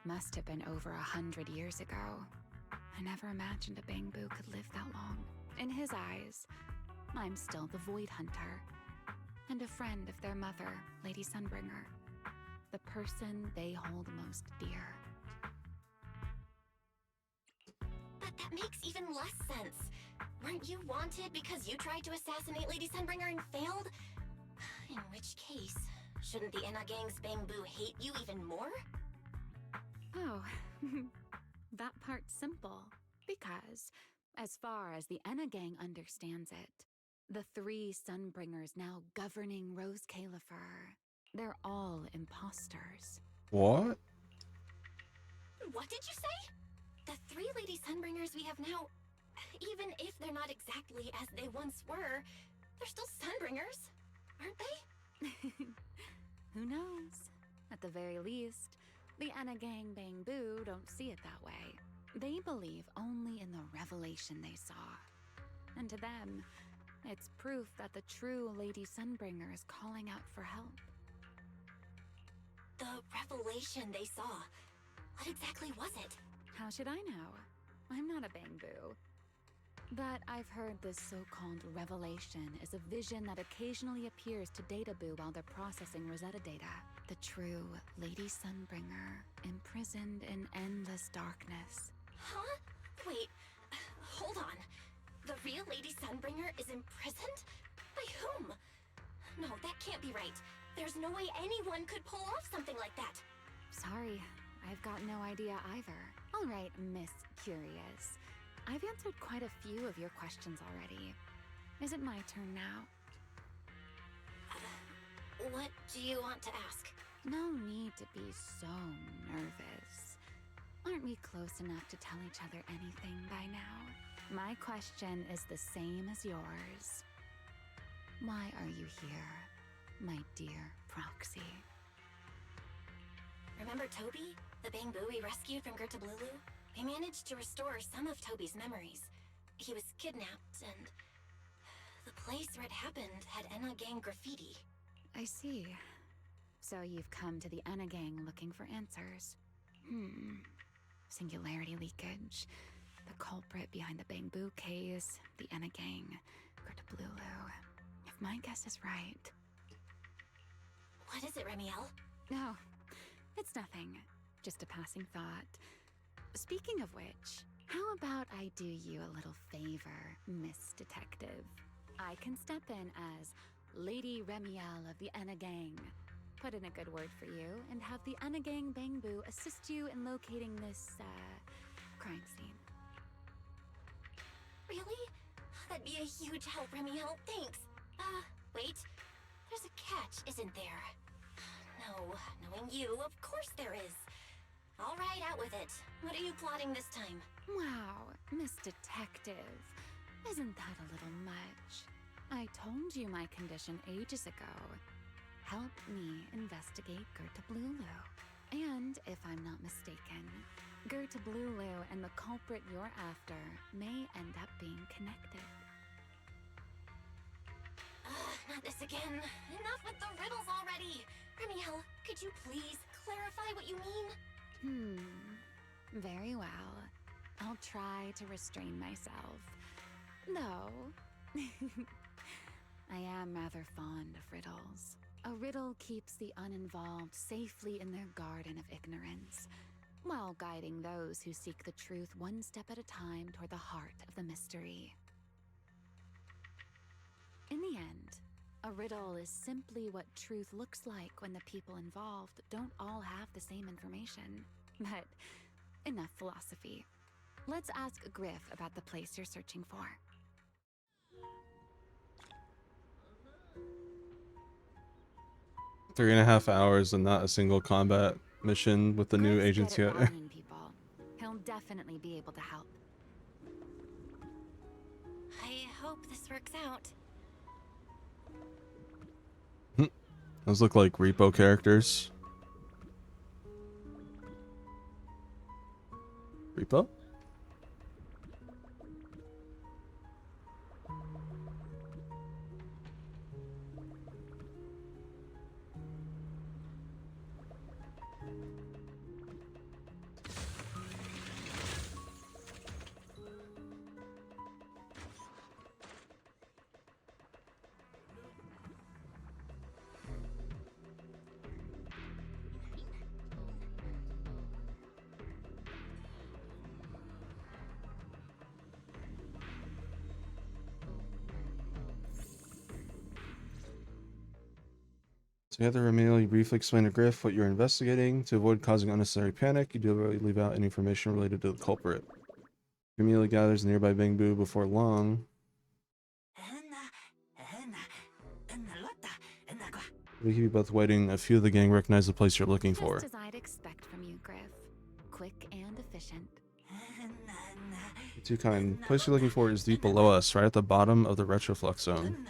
S7: must have been over 100 years ago. I never imagined a Bangbu could live that long. In his eyes, I'm still the Void Hunter, and a friend of their mother, Lady Sunbringer, the person they hold most dear.
S4: But that makes even less sense. Weren't you wanted because you tried to assassinate Lady Sunbringer and failed? In which case, shouldn't the Enna gang's Bangbu hate you even more?
S7: Oh, that part's simple. Because, as far as the Enna gang understands it, the three Sunbringers now governing Rose Califer, they're all imposters.
S1: What?
S4: What did you say? The three Lady Sunbringers we have now, even if they're not exactly as they once were, they're still Sunbringers, aren't they?
S7: Who knows? At the very least, the Enna gang Bangbu don't see it that way. They believe only in the revelation they saw. And to them, it's proof that the true Lady Sunbringer is calling out for help.
S4: The revelation they saw. What exactly was it?
S7: How should I know? I'm not a Bangbu. But I've heard this so-called revelation is a vision that occasionally appears to Databoo while they're processing Rosetta data. The true Lady Sunbringer, imprisoned in endless darkness.
S4: Huh? Wait, The real Lady Sunbringer is imprisoned? By whom? No, that can't be right. There's no way anyone could pull off something like that.
S7: Sorry, I've got no idea either. All right, Miss Curious. I've answered quite a few of your questions already. Is it my turn now?
S4: What do you want to ask?
S7: No need to be so nervous. Aren't we close enough to tell each other anything by now? My question is the same as yours. Why are you here, my dear Proxy?
S4: Remember Toby? The Bangbu we rescued from Gertablulu? We managed to restore some of Toby's memories. He was kidnapped, and the place where it happened had Enna Gang graffiti.
S7: I see. So you've come to the Enna Gang looking for answers. Singularity leakage, the culprit behind the Bangbu case, the Enna Gang, Gertablulu. If my guess is right.
S4: What is it, Remiel?
S7: No, it's nothing. Just a passing thought. Speaking of which, how about I do you a little favor, Miss Detective? I can step in as Lady Remiel of the Enna Gang. Put in a good word for you, and have the Enna Gang Bangbu assist you in locating this, crime scene.
S4: Really? That'd be a huge help, Remiel. Thanks. Wait. There's a catch, isn't there? No, knowing you, of course there is. All right, out with it. What are you plotting this time?
S7: Wow, Miss Detective. Isn't that a little much? I told you my condition ages ago. Help me investigate Gertablulu. And if I'm not mistaken, Gertablulu and the culprit you're after may end up being connected.
S4: Not this again. Enough with the riddles already. Remiel, could you please clarify what you mean?
S7: Very well. I'll try to restrain myself. Though, I am rather fond of riddles. A riddle keeps the uninvolved safely in their garden of ignorance, while guiding those who seek the truth one step at a time toward the heart of the mystery. In the end, a riddle is simply what truth looks like when the people involved don't all have the same information. But enough philosophy. Let's ask Griff about the place you're searching for.
S1: 3.5 hours and not a single combat mission with the new
S7: Griff's
S1: agents
S7: good
S1: yet.
S7: at rallying people. He'll definitely be able to help.
S4: I hope this works out.
S1: Those look like repo characters. Repo? Together, Emil, you briefly explain to Griff what you're investigating. To avoid causing unnecessary panic, you deliberately leave out any information related to the culprit. Emil gathers nearby Bangbu before long. We keep you both waiting. A few of the gang recognize the place you're looking for.
S7: Just as I'd expect from you, Griff. Quick and efficient.
S1: Too kind. The place you're looking for is deep below us, right at the bottom of the Retroflux zone.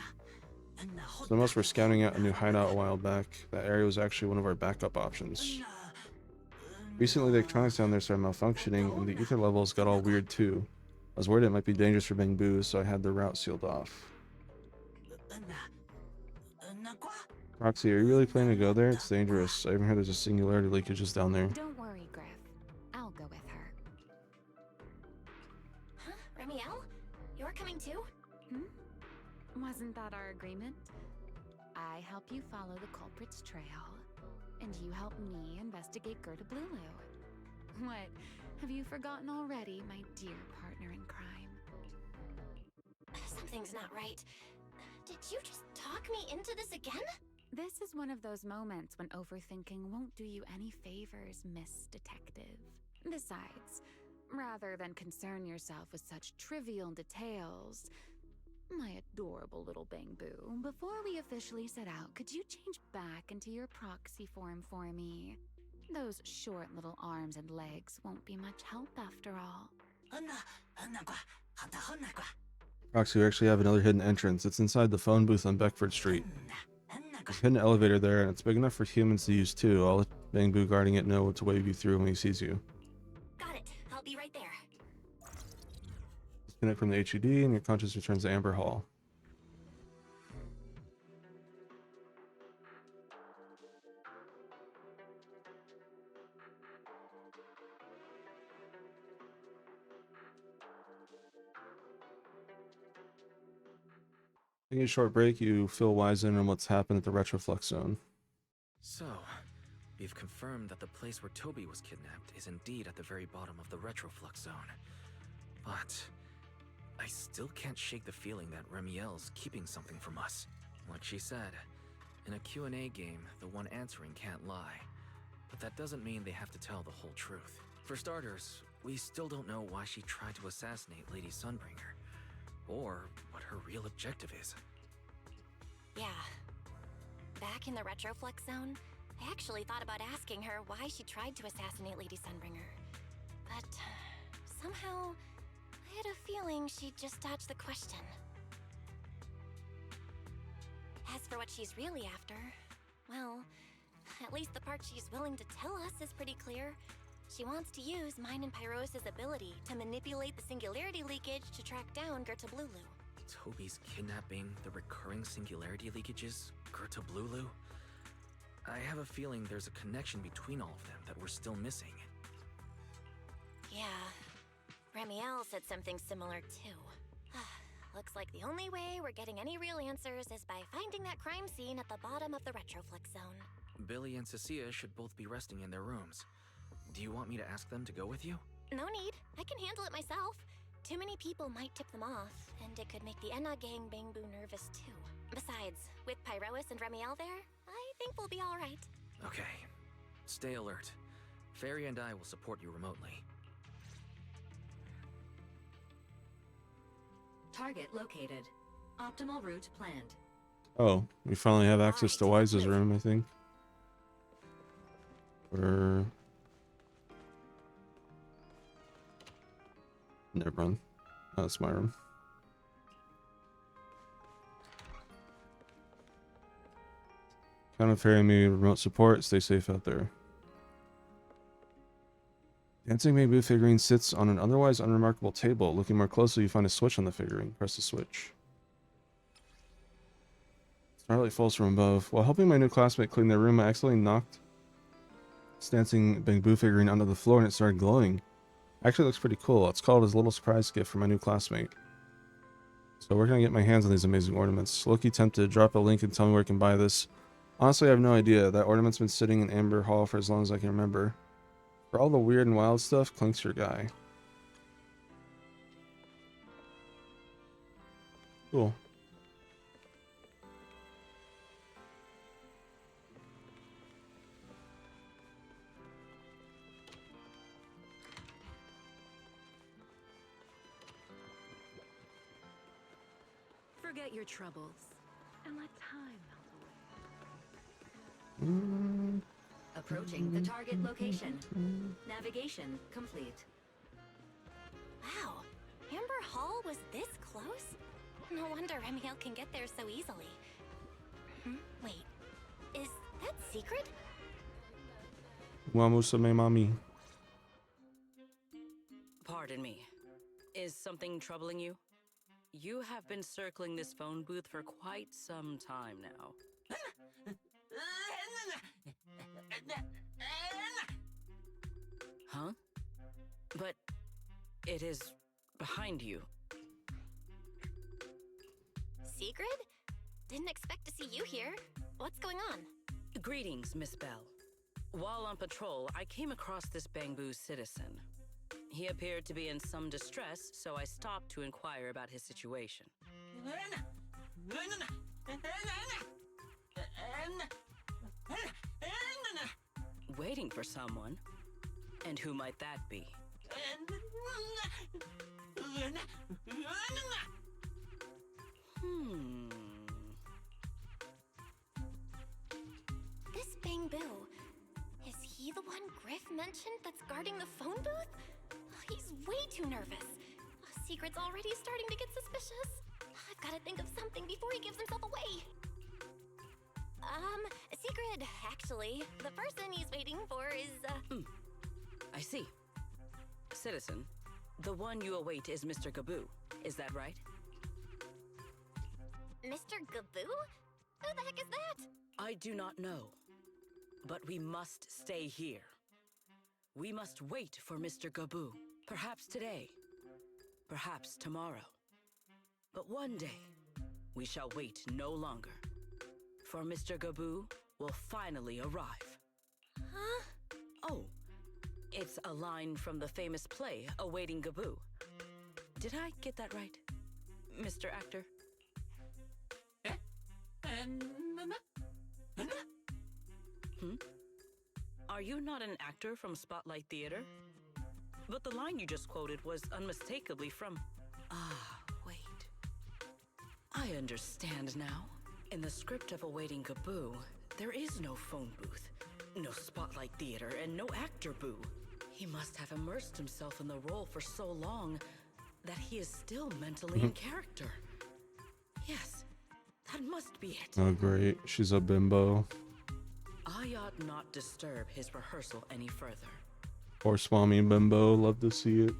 S1: Some of us were scouting out a new hideout a while back. That area was actually one of our backup options. Recently, the electronics down there started malfunctioning, and the ether levels got all weird too. I was worried it might be dangerous for Bangbu, so I had the route sealed off. Roxy, are you really planning to go there? It's dangerous. I even heard there's a singularity leakages down there.
S7: Don't worry, Griff. I'll go with her.
S4: Huh? Remiel? You're coming too?
S7: Wasn't that our agreement? I help you follow the culprit's trail, and you help me investigate Gertablulu. What? Have you forgotten already, my dear partner in crime?
S4: Something's not right. Did you just talk me into this again?
S7: This is one of those moments when overthinking won't do you any favors, Miss Detective. Besides, rather than concern yourself with such trivial details, my adorable little Bangboo, before we officially set out, could you change back into your proxy form for me? Those short little arms and legs won't be much help after all.
S1: Proxy, we actually have another hidden entrance. It's inside the phone booth on Beckford Street. There's a hidden elevator there, and it's big enough for humans to use too. I'll let Bangboo guarding it know what to wave you through when he sees you.
S4: Got it. I'll be right there.
S1: Disconnect from the HUD, and your conscience returns to Amber Hall. Taking a short break, you feel wiser on what's happened at the Retroflux Zone.
S5: So, we've confirmed that the place where Toby was kidnapped is indeed at the very bottom of the Retroflux Zone. But I still can't shake the feeling that Remiel's keeping something from us. Like she said, in a Q&A game, the one answering can't lie. But that doesn't mean they have to tell the whole truth. For starters, we still don't know why she tried to assassinate Lady Sunbringer, or what her real objective is.
S4: Yeah. Back in the Retroflux Zone, I actually thought about asking her why she tried to assassinate Lady Sunbringer. But somehow, I had a feeling she'd just dodge the question. As for what she's really after, well, at least the part she's willing to tell us is pretty clear. She wants to use mine and Pyros' ability to manipulate the singularity leakage to track down Gerta Blulu.
S5: Toby's kidnapping, the recurring singularity leakages, Gerta Blulu? I have a feeling there's a connection between all of them that we're still missing.
S4: Yeah. Remiel said something similar too. Looks like the only way we're getting any real answers is by finding that crime scene at the bottom of the Retroflux Zone.
S5: Billy and Cecilia should both be resting in their rooms. Do you want me to ask them to go with you?
S4: No need. I can handle it myself. Too many people might tip them off, and it could make the Enna gang Bangboo nervous too. Besides, with Pyrois and Remiel there, I think we'll be alright.
S5: Okay. Stay alert. Fairy and I will support you remotely.
S16: Target located. Optimal route planned.
S1: Oh, we finally have access to Wise's room, I think. Or... never mind. Oh, that's my room. Kind of Fairy me remote support. Stay safe out there. Dancing Bangboo figurine sits on an otherwise unremarkable table. Looking more closely, you find a switch on the figurine. Press the switch. Starlight falls from above. While helping my new classmate clean their room, I accidentally knocked this dancing Bangboo figurine onto the floor and it started glowing. Actually, it looks pretty cool. It's called as a little surprise gift for my new classmate. So where can I get my hands on these amazing ornaments? Low-key tempted. Drop a link and tell me where I can buy this. Honestly, I have no idea. That ornament's been sitting in Amber Hall for as long as I can remember. For all the weird and wild stuff, Clink's your guy. Cool.
S17: Forget your troubles and let time melt
S1: away.
S16: Approaching the target location. Navigation complete.
S4: Wow, Amber Hall was this close? No wonder Remiel can get there so easily. Wait, is that secret?
S1: Wamusame mami.
S12: Pardon me. Is something troubling you? You have been circling this phone booth for quite some time now. Huh? But it is behind you.
S4: Sigrid? Didn't expect to see you here. What's going on?
S12: Greetings, Miss Bell. While on patrol, I came across this Bangboo citizen. He appeared to be in some distress, so I stopped to inquire about his situation. Waiting for someone? And who might that be?
S4: This Bang Boo. Is he the one Griff mentioned that's guarding the phone booth? He's way too nervous. Secret's already starting to get suspicious. I've got to think of something before he gives himself away. Secret, actually. The person he's waiting for is,
S12: I see. Citizen, the one you await is Mr. Gaboo. Is that right?
S4: Mr. Gaboo? Who the heck is that?
S12: I do not know. But we must stay here. We must wait for Mr. Gaboo. Perhaps today. Perhaps tomorrow. But one day, we shall wait no longer. For Mr. Gaboo will finally arrive.
S4: Huh?
S12: Oh, it's a line from the famous play, Awaiting Gaboo. Did I get that right, Mr. Actor? Are you not an actor from Spotlight Theater? But the line you just quoted was unmistakably from... Ah, wait. I understand now. In the script of Awaiting Gaboo, there is no phone booth, no Spotlight Theater, and no actor boo. He must have immersed himself in the role for so long that he is still mentally in character. Yes, that must be it.
S1: Oh, great. She's a bimbo.
S12: I ought not disturb his rehearsal any further.
S1: Or Swami bimbo. Love to see it.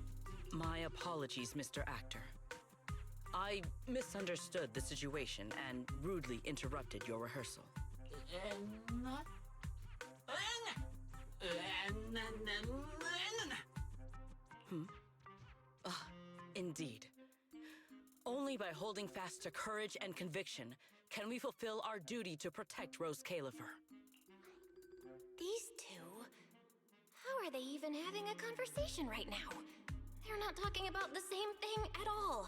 S12: My apologies, Mr. Actor. I misunderstood the situation and rudely interrupted your rehearsal. Indeed. Only by holding fast to courage and conviction can we fulfill our duty to protect Rose Califer.
S4: These two? How are they even having a conversation right now? They're not talking about the same thing at all.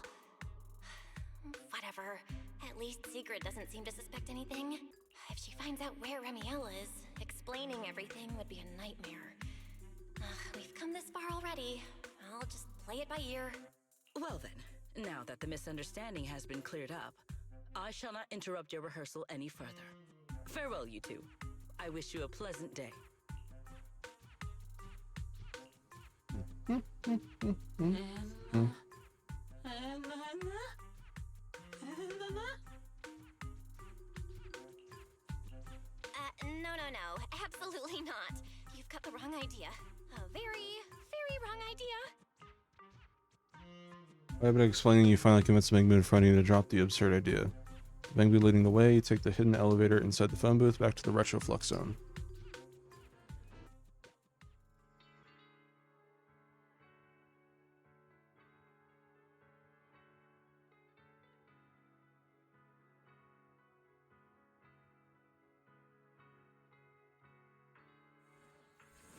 S4: Whatever. At least Secret doesn't seem to suspect anything. If she finds out where Remiel is, explaining everything would be a nightmare. We've come this far already. I'll just play it by ear.
S12: Well then, now that the misunderstanding has been cleared up, I shall not interrupt your rehearsal any further. Farewell, you two. I wish you a pleasant day.
S4: No. Absolutely not. You've got the wrong idea. A very, very wrong idea.
S1: I've been explaining you finally convinced Bang Boo in front of you to drop the absurd idea. Bang Boo leading the way, you take the hidden elevator inside the phone booth back to the Retroflux zone.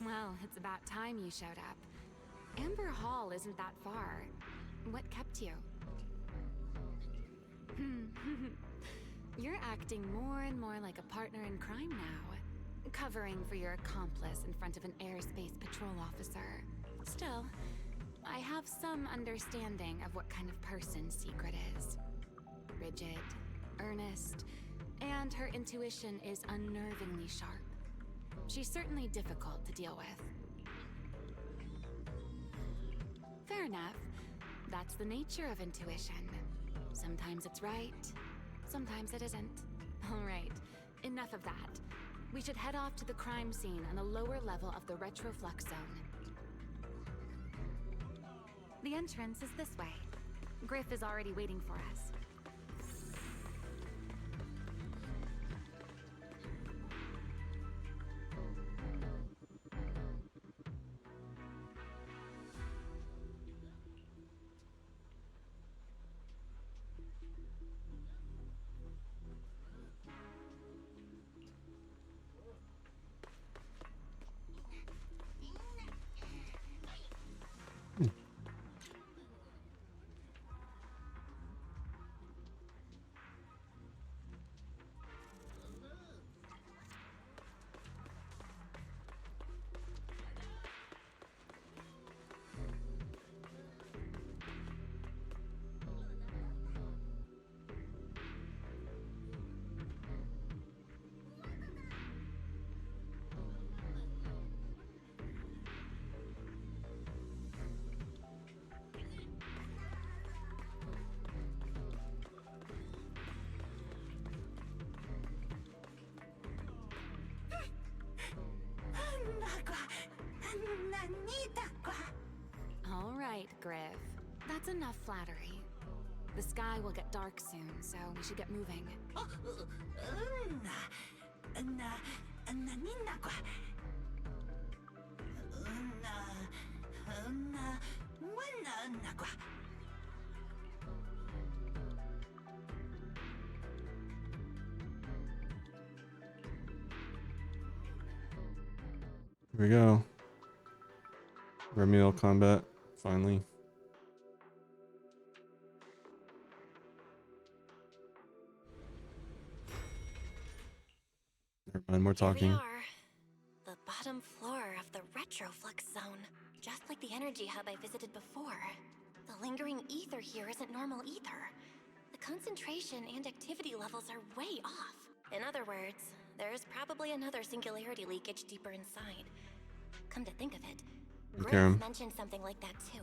S7: Well, it's about time you showed up. Amber Hall isn't that far. What kept you? You're acting more and more like a partner in crime now. Covering for your accomplice in front of an airspace patrol officer. Still, I have some understanding of what kind of person Secret is. Rigid, earnest, and her intuition is unnervingly sharp. She's certainly difficult to deal with. Fair enough. That's the nature of intuition. Sometimes it's right, sometimes it isn't. All right, enough of that. We should head off to the crime scene on the lower level of the Retroflux zone. The entrance is this way. Griff is already waiting for us. right, Griff. That's enough flattery. The sky will get dark soon, so we should get moving.
S1: Here we go. Remedial combat, finally. Never mind, more talking.
S4: Here we are. The bottom floor of the Retroflux zone. Just like the energy hub I visited before. The lingering ether here isn't normal either. The concentration and activity levels are way off. In other words, there's probably another singularity leakage deeper inside. Come to think of it, Griff mentioned something like that too.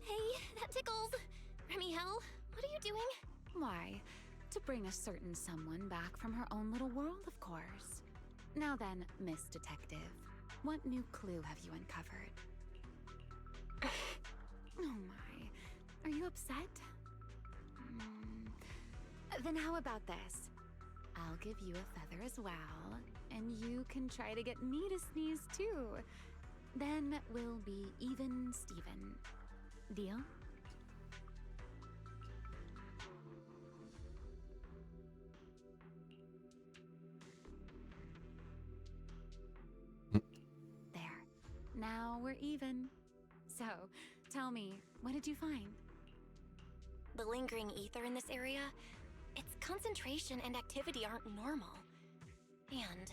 S4: Hey, that tickles. Remiel, what are you doing?
S7: Why, to bring a certain someone back from her own little world, of course. Now then, Miss Detective, what new clue have you uncovered? Oh my, are you upset? Then how about this? I'll give you a feather as well, and you can try to get me to sneeze too. Then we'll be even Steven. Deal? There. Now we're even. So, tell me, what did you find?
S4: The lingering ether in this area, its concentration and activity aren't normal. And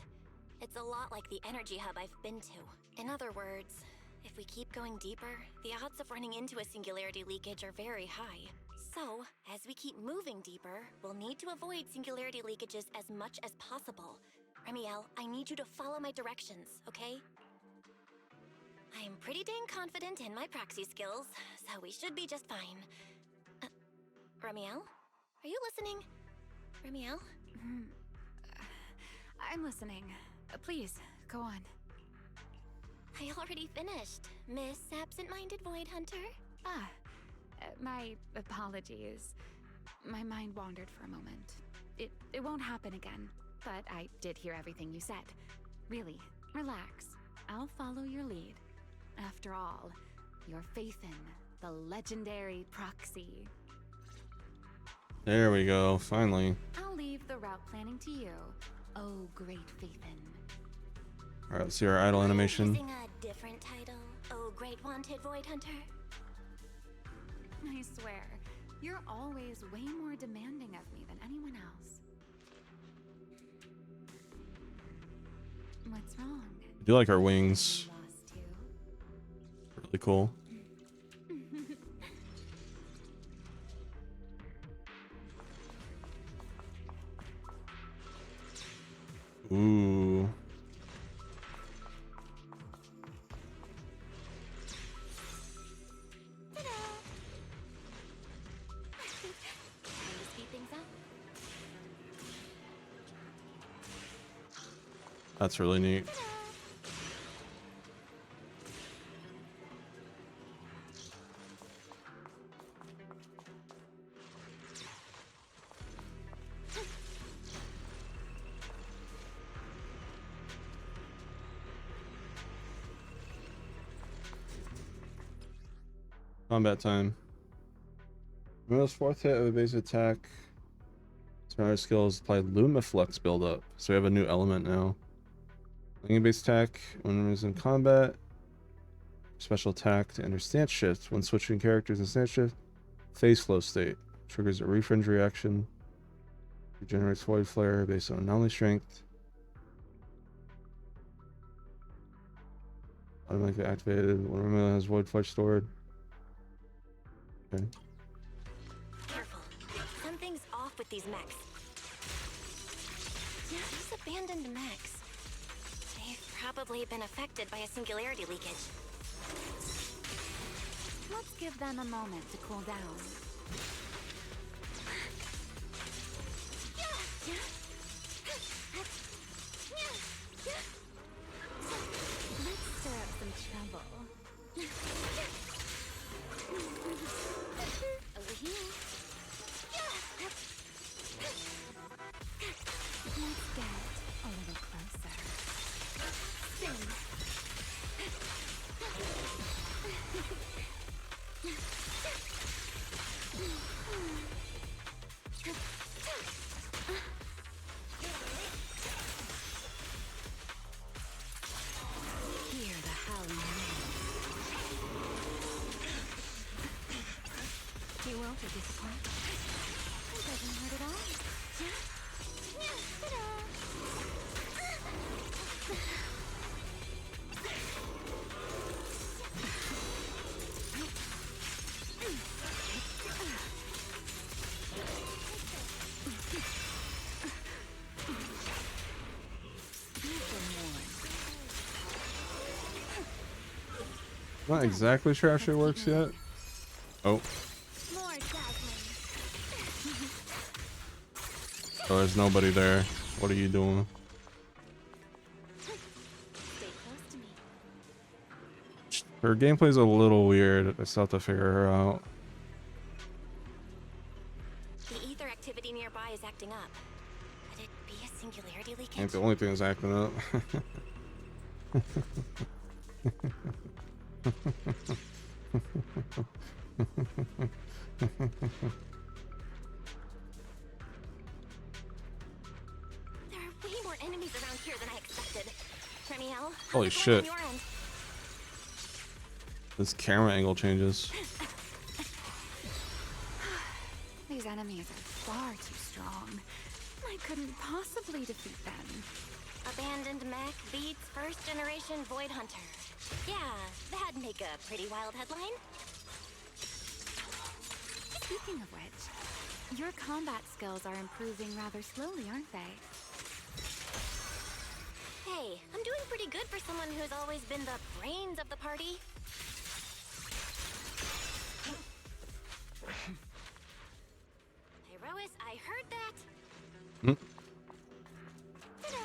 S4: it's a lot like the energy hub I've been to. In other words, if we keep going deeper, the odds of running into a singularity leakage are very high. So, as we keep moving deeper, we'll need to avoid singularity leakages as much as possible. Remiel, I need you to follow my directions, okay? I'm pretty dang confident in my proxy skills, so we should be just fine. Remiel? Are you listening? Remiel?
S7: I'm listening. Please, go on.
S4: I already finished, Miss Absent-Minded Void Hunter.
S7: My apologies. My mind wandered for a moment. It won't happen again, but I did hear everything you said. Really, relax. I'll follow your lead. After all, your faith in the legendary proxy.
S1: There we go, finally.
S7: I'll leave the route planning to you. Oh, great Faithin.
S1: Alright, let's see our idle animation.
S4: Using a different title, oh great wanted Void Hunter.
S7: I swear, you're always way more demanding of me than anyone else. What's wrong?
S1: I do like our wings. Really cool. Ooh. That's really neat. Combat time. Most fourth hit of a base attack. Our skills apply Lumiflux buildup. So we have a new element now. Lingering base attack when it's in combat. Special attack to enter stance shift. When switching characters in stance shift, phase flow state. Triggers a refringe reaction. Regenerates void flare based on anomaly strength. Automatically activated when Romeo has void flare stored. Okay.
S4: Careful. Something's off with these mechs. Yeah, these abandoned mechs. They've probably been affected by a singularity leakage.
S7: Let's give them a moment to cool down.
S1: Not exactly sure how shit works yet. Oh.
S7: More dazzling.
S1: Oh, there's nobody there. What are you doing?
S7: Stay close to me.
S1: Her gameplay's a little weird. I still have to figure her out.
S4: The ether activity nearby is acting up. Could it be a singularity leakage?
S1: Ain't the only thing that's acting up.
S4: There are way more enemies around here than I expected. Remiel,
S1: Holy shit. This camera angle changes.
S7: These enemies are far too strong. I couldn't possibly defeat them.
S4: Abandoned mech beats first generation Void Hunter. Yeah, that'd make a pretty wild headline.
S7: Speaking of which, your combat skills are improving rather slowly, aren't they?
S4: Hey, I'm doing pretty good for someone who's always been the brains of the party. Pyrois, I heard that. Ta-da!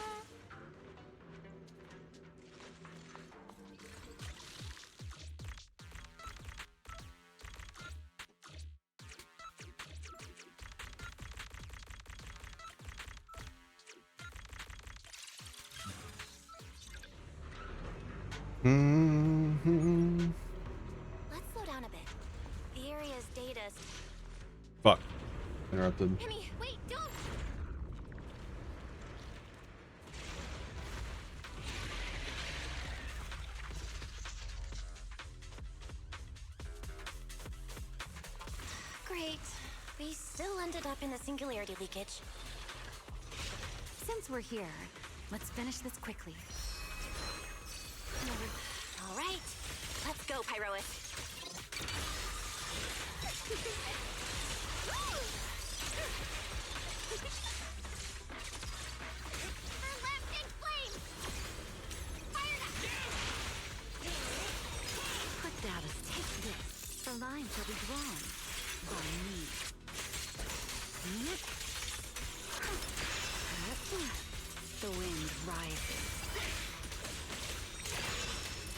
S4: Let's slow down a bit. The area's data.
S1: Fuck. Interrupted.
S4: Remy, wait, don't! Great. We still ended up in the singularity leakage.
S7: Since we're here, let's finish this quickly.
S4: All right, let's go, Pyrois. Her left big flame! Fired up!
S7: Quick data, take this. The line shall be drawn by me. The wind rises.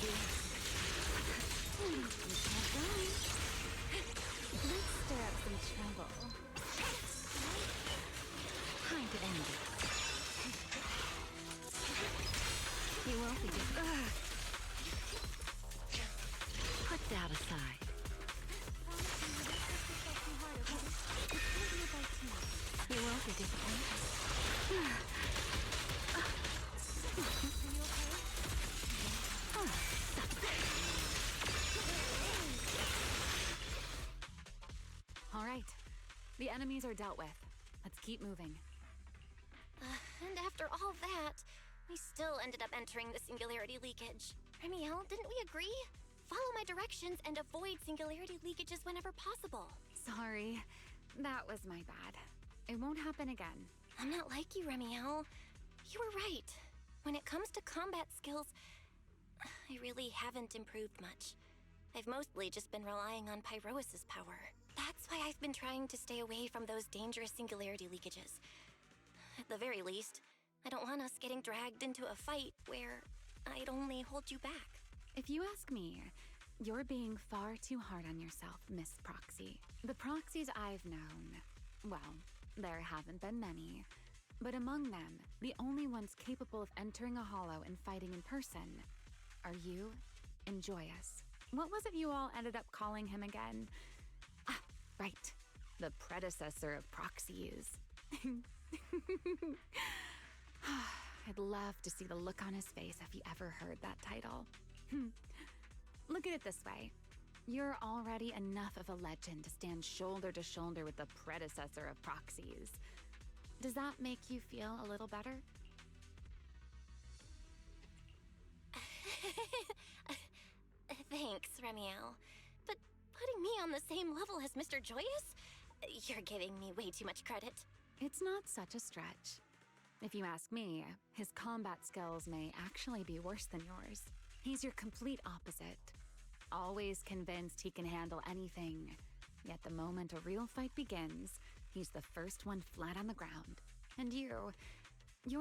S7: You can't run. Let's stir up some trouble. Time to end it. You won't be just... Put that aside. You won't be disappointed. All right, the enemies are dealt with. Let's keep moving.
S4: And after all that, we still ended up entering the singularity leakage. Remiel, didn't we agree? Follow my directions and avoid singularity leakages whenever possible.
S7: Sorry, that was my bad. It won't happen again.
S4: I'm not like you, Remiel. You were right. When it comes to combat skills, I really haven't improved much. I've mostly just been relying on Pyrois' power. That's why I've been trying to stay away from those dangerous singularity leakages. At the very least, I don't want us getting dragged into a fight where I'd only hold you back.
S7: If you ask me, you're being far too hard on yourself, Miss Proxy. The proxies I've known, well, there haven't been many. But among them, the only ones capable of entering a hollow and fighting in person are you and Joyous. What was it you all ended up calling him again? Ah, right. The predecessor of proxies. I'd love to see the look on his face if he ever heard that title. Look at it this way. You're already enough of a legend to stand shoulder to shoulder with the predecessor of proxies. Does that make you feel a little better?
S4: Thanks, Remiel. But putting me on the same level as Mr. Joyous? You're giving me way too much credit.
S7: It's not such a stretch. If you ask me, his combat skills may actually be worse than yours. He's your complete opposite. always convinced he can handle anything. Yet the moment a real fight begins, he's the first one flat on the ground. And you're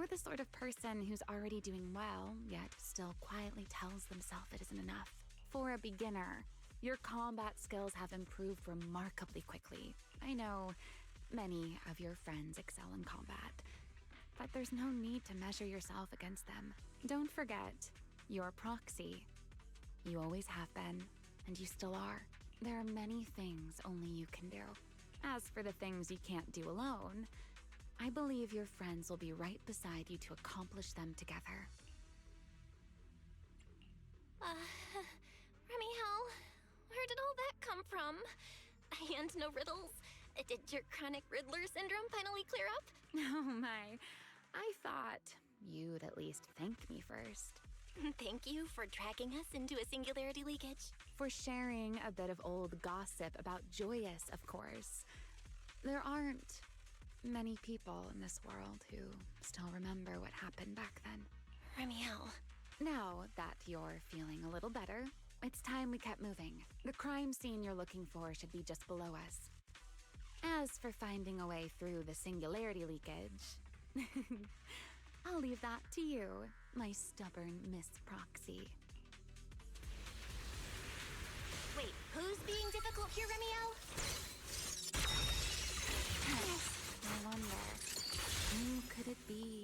S7: the sort of person who's already doing well, yet still quietly tells themselves it isn't enough. For a beginner, your combat skills have improved remarkably quickly. I know many of your friends excel in combat, but there's no need to measure yourself against them. Don't forget, you're Proxy. You always have been, and you still are. There are many things only you can do. As for the things you can't do alone, I believe your friends will be right beside you to accomplish them together.
S4: Remiel, where did all that come from? And no riddles. Did your chronic Riddler syndrome finally clear up?
S7: Oh my, I thought you'd at least thank me first.
S4: Thank you for dragging us into a singularity leakage.
S7: For sharing a bit of old gossip about Joyous, of course. There aren't many people in this world who still remember what happened back then.
S4: Remiel.
S7: Now that you're feeling a little better, it's time we kept moving. The crime scene you're looking for should be just below us. As for finding a way through the singularity leakage, I'll leave that to you, my stubborn Miss Proxy.
S4: Wait, who's being difficult here, Remiel?
S7: I wonder, who could it be?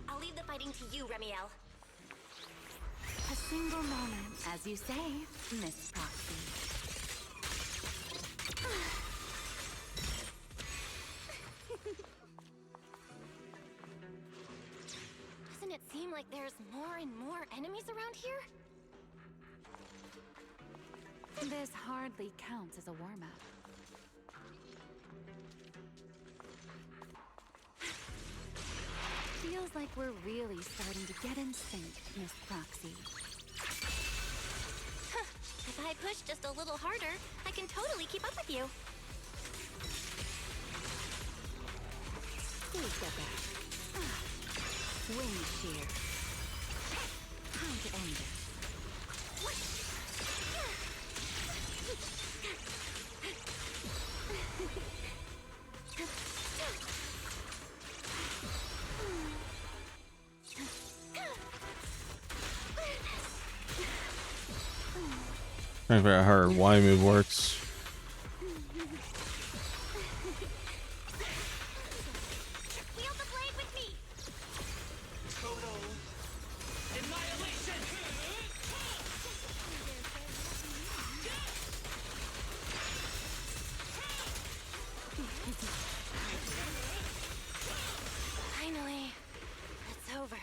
S4: I'll leave the fighting to you, Remiel.
S7: A single moment, as you say, Miss Proxy.
S4: Doesn't it seem like there's more and more enemies around here?
S7: This hardly counts as a warm-up. Feels like we're really starting to get in sync, Miss Proxy.
S4: If I push just a little harder, I can totally keep up with you.
S7: Who's got that? Wind shear. Time to end it.
S1: Trying to figure out how her Y move works.
S4: Wield the blade with me.
S15: Total annihilation.
S4: Finally, it's over.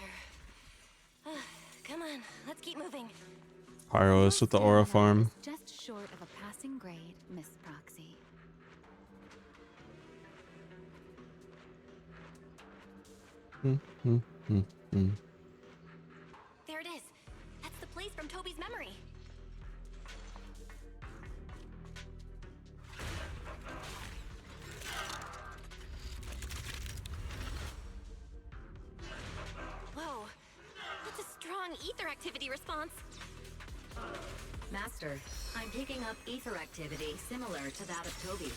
S4: Come on, let's keep moving.
S1: Pyros with the aura farm.
S7: Just short of a passing grade, Miss Proxy.
S4: There it is. That's the place from Toby's memory. Whoa, that's a strong ether activity response.
S16: Master, I'm picking up ether activity similar to that of Toby.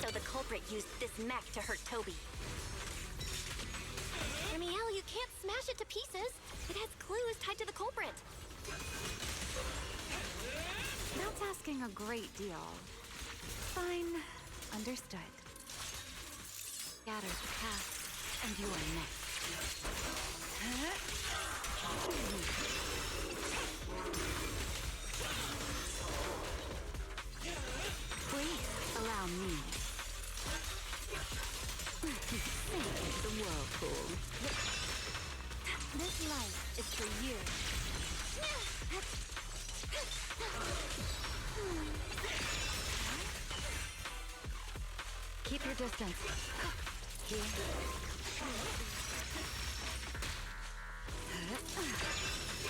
S4: So the culprit used this mech to hurt Toby. Remiel, you can't smash it to pieces. It has clues tied to the culprit.
S7: That's asking a great deal. Fine. Understood. Scatter the path, and you are next. Please allow me. Sink into the whirlpool. This life is for you. Keep your distance. Here.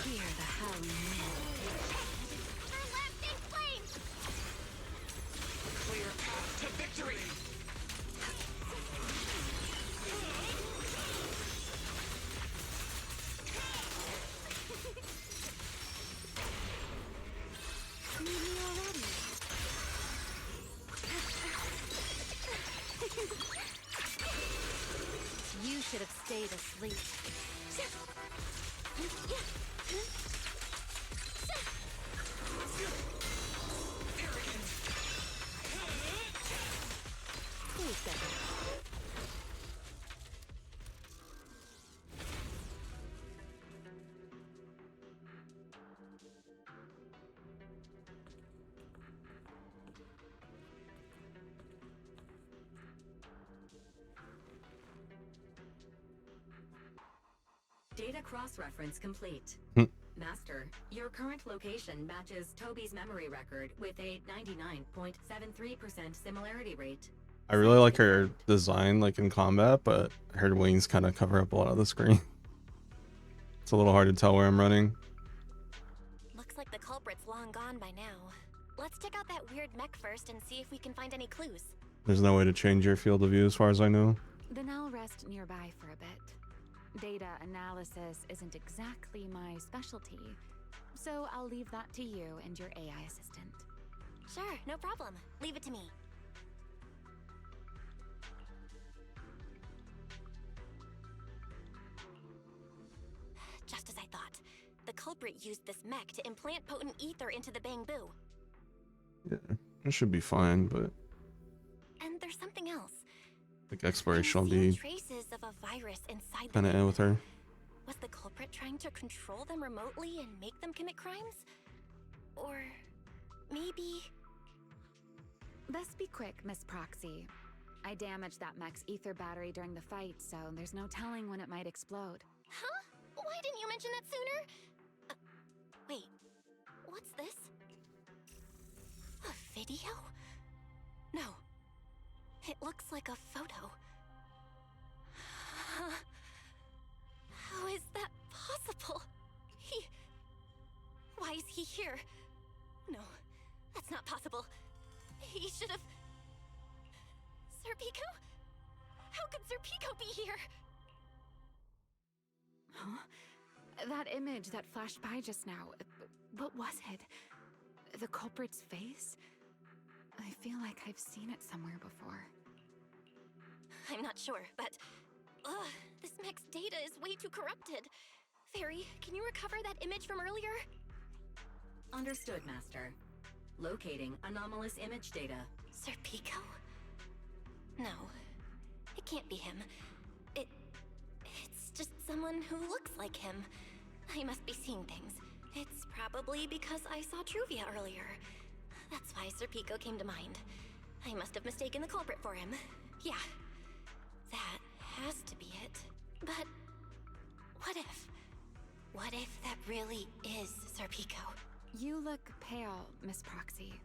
S7: Hear the howling wind.
S3: Everlasting flame!
S6: Clear path to victory!
S7: Need me already. You should have stayed asleep. Who's that?
S16: Data cross-reference complete. Master, your current location matches Toby's memory record with a 99.73% similarity rate.
S1: I really like her design, like in combat, but her wings kind of cover up a lot of the screen. It's a little hard to tell where I'm running.
S4: Looks like the culprit's long gone by now. Let's check out that weird mech first and see if we can find any clues.
S1: There's no way to change your field of view as far as I know.
S7: Then I'll rest nearby for a bit. Data analysis isn't exactly my specialty, so I'll leave that to you and your AI assistant.
S4: Sure, no problem. Leave it to me. Just as I thought. The culprit used this mech to implant potent ether into the Bangbu.
S1: Yeah, it should be fine, but
S4: And there's something else.
S1: like exploration will
S4: I'm seeing
S1: be
S4: traces of a virus inside the
S1: kind of in with her.
S4: Was the culprit trying to control them remotely and make them commit crimes? Or maybe...
S7: Best be quick, Miss Proxy. I damaged that mech's ether battery during the fight, so there's no telling when it might explode.
S4: Huh? Why didn't you mention that sooner? Wait, what's this? A video? No. It looks like a photo. How is that possible? Why is he here? No, that's not possible. He should have... Serpico? How could Serpico be here?
S7: Huh? That image that flashed by just now, what was it? The culprit's face? I feel like I've seen it somewhere before.
S4: I'm not sure, but... this mech's data is way too corrupted. Fairy, can you recover that image from earlier?
S16: Understood, Master. Locating anomalous image data.
S4: Serpico? No, it can't be him. It's just someone who looks like him. I must be seeing things. It's probably because I saw Truvia earlier. That's why Serpico came to mind. I must have mistaken the culprit for him. Yeah, that has to be it. But what if? What if that really is Serpico?
S7: You look pale, Miss Proxy.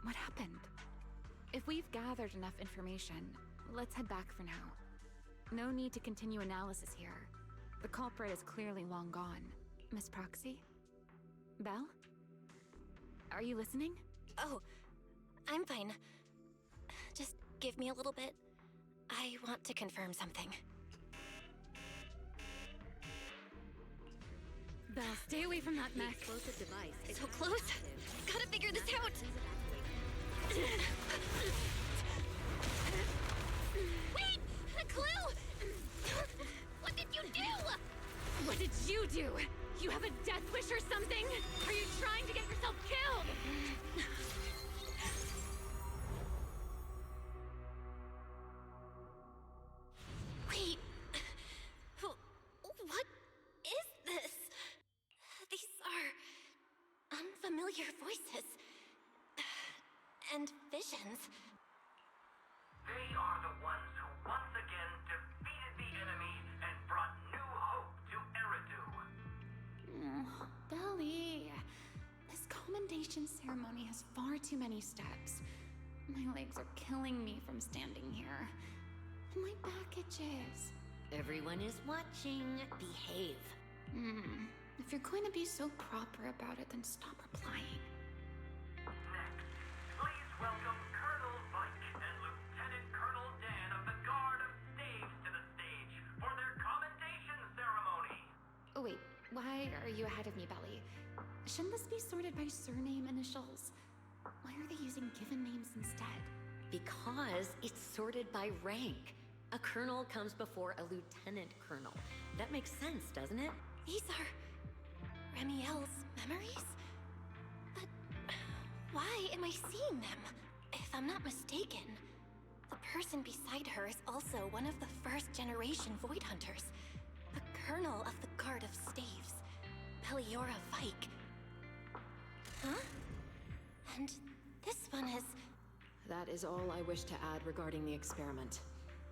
S7: What happened? If we've gathered enough information, let's head back for now. No need to continue analysis here. The culprit is clearly long gone. Miss Proxy? Belle? Are you listening?
S4: Oh, I'm fine. Just give me a little bit. I want to confirm something.
S7: Belle, stay away from that mech.
S9: Explosive device.
S4: So close. Gotta figure this out. Wait! A clue! What did you do?
S7: What did you do? You have a death wish or something? Are you trying to get yourself killed?
S4: Wait. What is this? These are unfamiliar voices. And visions.
S15: They are the ones who once again defeated the enemy and brought new hope to Eridu.
S7: foundation ceremony has far too many steps. My legs are killing me from standing here. And my back itches.
S9: Everyone is watching. Behave.
S7: If you're going to be so proper about it, then stop replying.
S15: Next, please welcome Colonel Vike and Lieutenant Colonel Dan of the Guard of Staves to the stage for their commendation ceremony.
S7: Oh wait, why are you ahead of me, Belly? Shouldn't this be sorted by surname initials? Why are they using given names instead?
S9: Because it's sorted by rank. A colonel comes before a lieutenant colonel. That makes sense, doesn't it?
S4: These are Remiel's memories? But why am I seeing them? If I'm not mistaken, the person beside her is also one of the first generation Void Hunters. The colonel of the Guard of Staves, Beliora Vike. Huh? And this one is...
S18: That is all I wish to add regarding the experiment.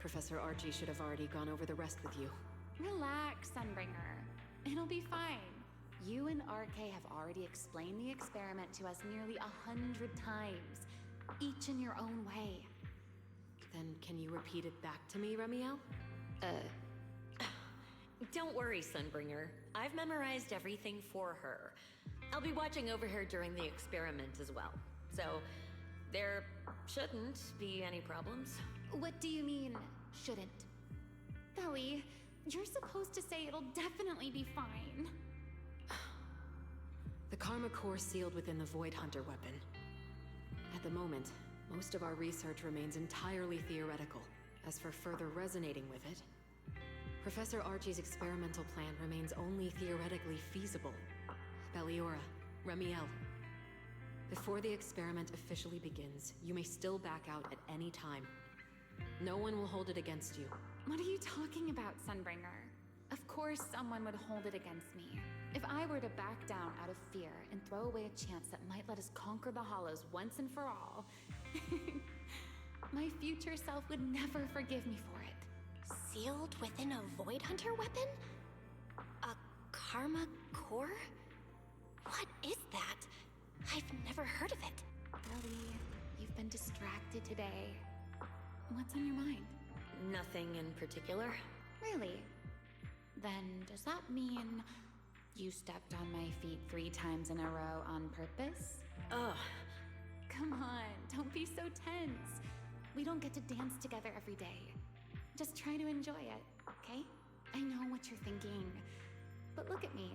S18: Professor Archie should have already gone over the rest with you.
S7: Relax, Sunbringer. It'll be fine. You and RK have already explained the experiment to us nearly 100 times, each in your own way.
S18: Then can you repeat it back to me, Remiel?
S9: Don't worry, Sunbringer. I've memorized everything for her. I'll be watching over her during the experiment as well. So, there shouldn't be any problems.
S7: What do you mean, shouldn't? Belly, you're supposed to say it'll definitely be fine.
S18: The Karma Core sealed within the Void Hunter weapon. At the moment, most of our research remains entirely theoretical. As for further resonating with it, Professor Archie's experimental plan remains only theoretically feasible. Beliora, Remiel. Before the experiment officially begins, you may still back out at any time. No one will hold it against you.
S7: What are you talking about, Sunbringer? Of course someone would hold it against me. If I were to back down out of fear and throw away a chance that might let us conquer the Hollows once and for all, my future self would never forgive me for it.
S4: Sealed within a Void Hunter weapon? A Karma Core? What is that? I've never heard of it.
S7: Belly, you've been distracted today. What's on your mind?
S9: Nothing in particular.
S7: Really? Then does that mean you stepped on my feet 3 times in a row on purpose?
S9: Ugh.
S7: Come on, don't be so tense. We don't get to dance together every day. Just try to enjoy it, okay? I know what you're thinking. But look at me.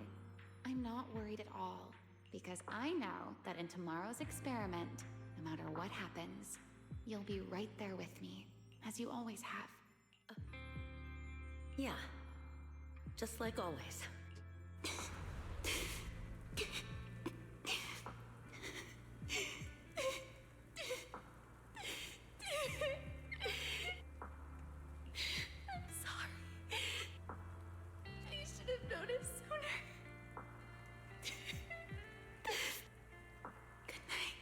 S7: I'm not worried at all. Because I know that in tomorrow's experiment, no matter what happens, you'll be right there with me, as you always have.
S9: Yeah. Just like always.
S4: I'm sorry. I should have noticed sooner. Good night,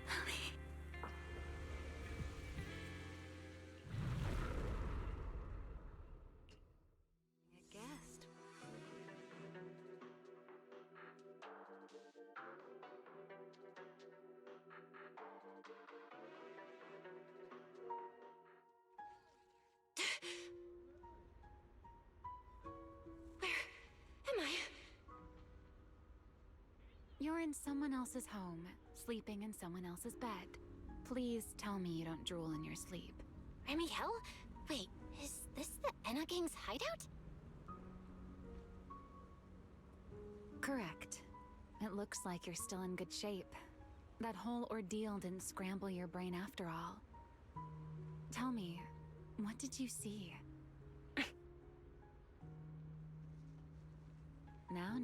S4: Ellie.
S8: I guessed.
S4: Am I?
S7: You're in someone else's home, sleeping in someone else's bed. Please tell me you don't drool in your sleep.
S4: Remiel? Wait, is this the Enna Gang's hideout?
S7: Correct. It looks like you're still in good shape. That whole ordeal didn't scramble your brain after all. Tell me, what did you see?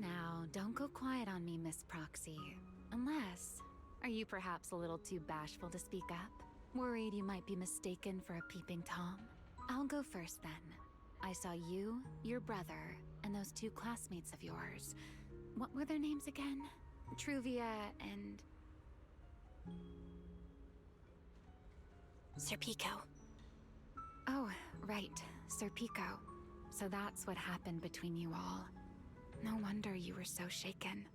S7: Now, don't go quiet on me, Miss Proxy. Unless, are you perhaps a little too bashful to speak up? Worried you might be mistaken for a peeping Tom? I'll go first then. I saw you, your brother, and those 2 classmates of yours. What were their names again? Truvia and...
S4: Sir Pico.
S7: Oh, right, Sir Pico. So that's what happened between you all. No wonder you were so shaken.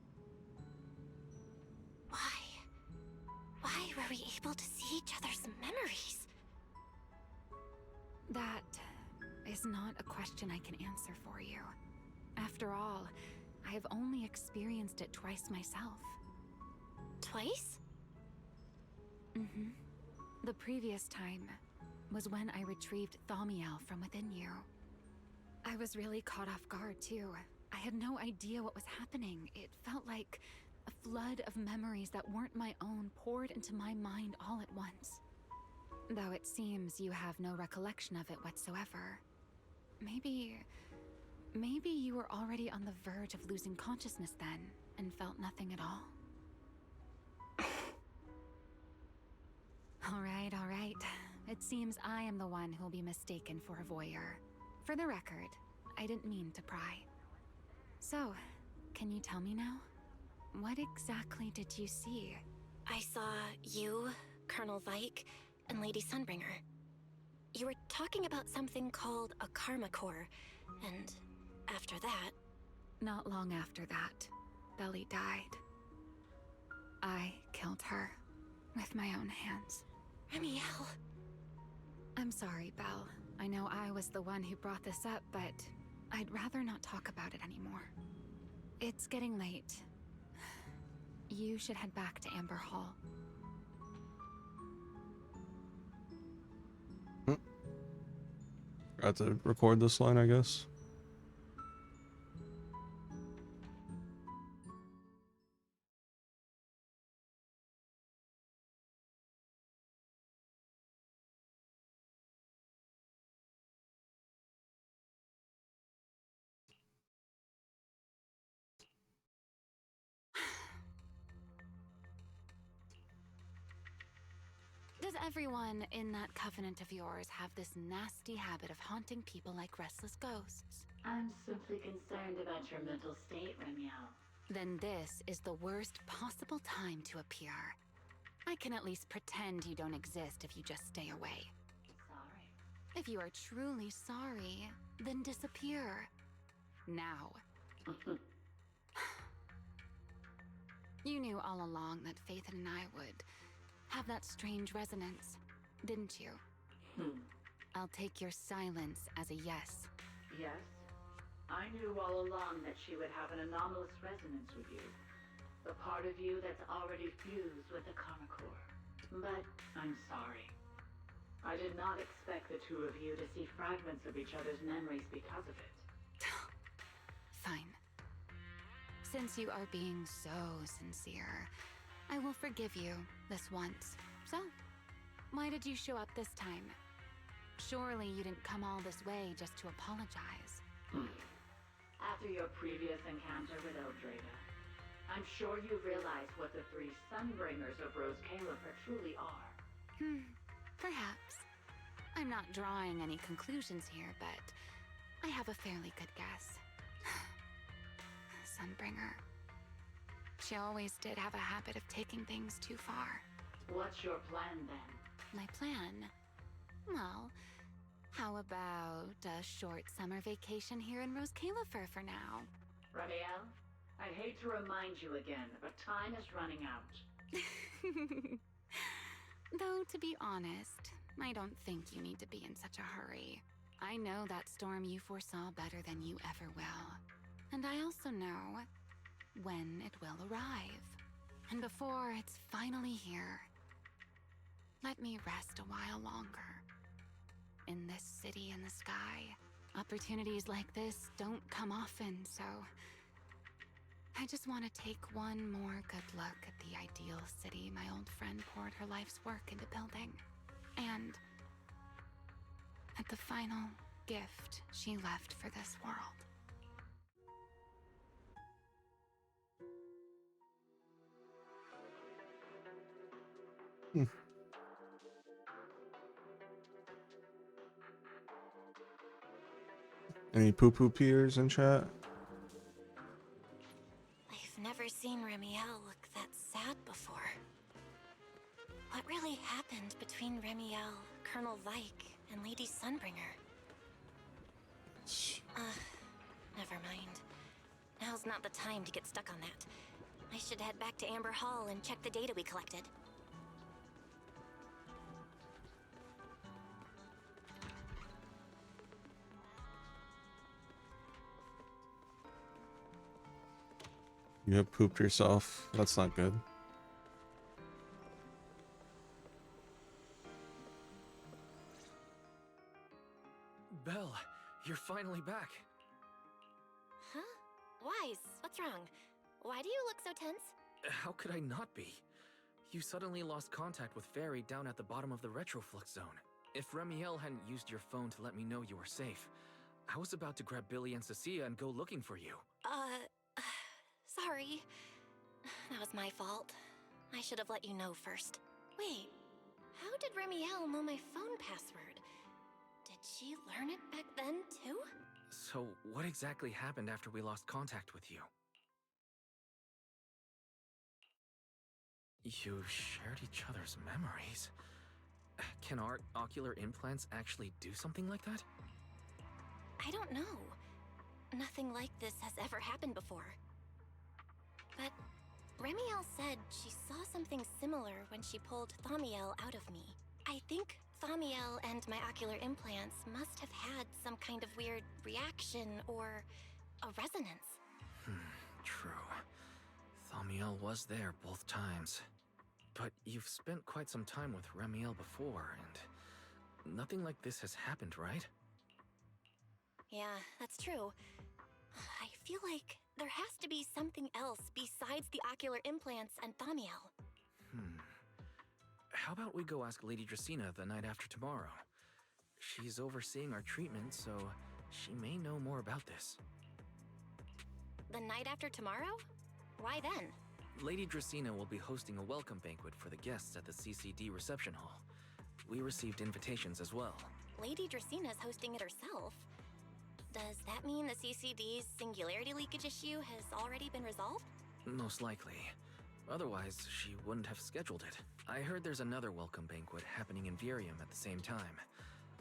S4: we able to see each other's memories?
S7: That is not a question I can answer for you. After all, I have only experienced it twice myself.
S4: Twice?
S7: Mm-hmm. The previous time was when I retrieved Thaumiel from within you. I was really caught off guard, too. I had no idea what was happening. It felt like a flood of memories that weren't my own poured into my mind all at once. Though it seems you have no recollection of it whatsoever. Maybe you were already on the verge of losing consciousness then, and felt nothing at all. All right. It seems I am the one who'll be mistaken for a voyeur. For the record, I didn't mean to pry. So, can you tell me now? What exactly did you see?
S4: I saw you, Colonel Vike, and Lady Sunbringer. You were talking about something called a karma core, and after that...
S7: Not long after that, Belly died. I killed her with my own hands.
S4: Remiel.
S7: I'm sorry, Belle. I know I was the one who brought this up, but I'd rather not talk about it anymore. It's getting late. You should head back to Amber Hall.
S1: I have to record this line, I guess.
S7: Does everyone in that covenant of yours have this nasty habit of haunting people like restless ghosts?
S16: I'm simply concerned about your mental state, Remiel.
S7: Then this is the worst possible time to appear. I can at least pretend you don't exist if you just stay away.
S16: Sorry.
S7: If you are truly sorry, then disappear. Now. You knew all along that Faith and I would have that strange resonance, didn't you? I'll take your silence as a yes.
S16: Yes. I knew all along that she would have an anomalous resonance with you. The part of you that's already fused with the karma core. But I'm sorry. I did not expect the two of you to see fragments of each other's memories because of it.
S7: Fine. Since you are being so sincere, I will forgive you this once. So, why did you show up this time? Surely you didn't come all this way just to apologize.
S16: After your previous encounter with Eldrada, I'm sure you realize what the three Sunbringers of Rose Califer truly are.
S7: Perhaps. I'm not drawing any conclusions here, but I have a fairly good guess. Sunbringer. She always did have a habit of taking things too far.
S16: What's your plan then?
S7: My plan? Well, how about a short summer vacation here in Rose Califer for now?
S16: Remiel, I hate to remind you again, but time is running out.
S7: Though, to be honest, I don't think you need to be in such a hurry. I know that storm you foresaw better than you ever will. And I also know when it will arrive. And before it's finally here, let me rest a while longer. In this city in the sky, opportunities like this don't come often, so I just want to take one more good look at the ideal city my old friend poured her life's work into building. And at the final gift she left for this world.
S1: Any poo-poo peers in chat?
S4: I've never seen Remiel look that sad before. What really happened between Remiel, Colonel Vike, and Lady Sunbringer? Never mind. Now's not the time to get stuck on that. I should head back to Amber Hall and check the data we collected.
S1: You have pooped yourself. That's not good.
S5: Belle, you're finally back.
S4: Huh? Wise, what's wrong? Why do you look so tense?
S5: How could I not be? You suddenly lost contact with Fairy down at the bottom of the Retroflux zone. If Remiel hadn't used your phone to let me know you were safe, I was about to grab Billy and Cecilia and go looking for you.
S4: Sorry. That was my fault. I should have let you know first. Wait, how did Remiel know my phone password? Did she learn it back then, too?
S5: So, what exactly happened after we lost contact with you? You shared each other's memories. Can our ocular implants actually do something like that?
S4: I don't know. Nothing like this has ever happened before. But Remiel said she saw something similar when she pulled Thaumiel out of me. I think Thaumiel and my ocular implants must have had some kind of weird reaction or a resonance.
S5: True. Thaumiel was there both times. But you've spent quite some time with Remiel before, and nothing like this has happened, right?
S4: Yeah, that's true. I feel like there has to be something else besides the ocular implants and Thaumiel.
S5: How about we go ask Lady Dracena the night after tomorrow? She's overseeing our treatment, so she may know more about this.
S4: The night after tomorrow? Why then?
S5: Lady Dracena will be hosting a welcome banquet for the guests at the CCD reception hall. We received invitations as well.
S4: Lady Dracena's hosting it herself. Does that mean the CCD's singularity leakage issue has already been resolved?
S5: Most likely. Otherwise, she wouldn't have scheduled it. I heard there's another welcome banquet happening in Virium at the same time.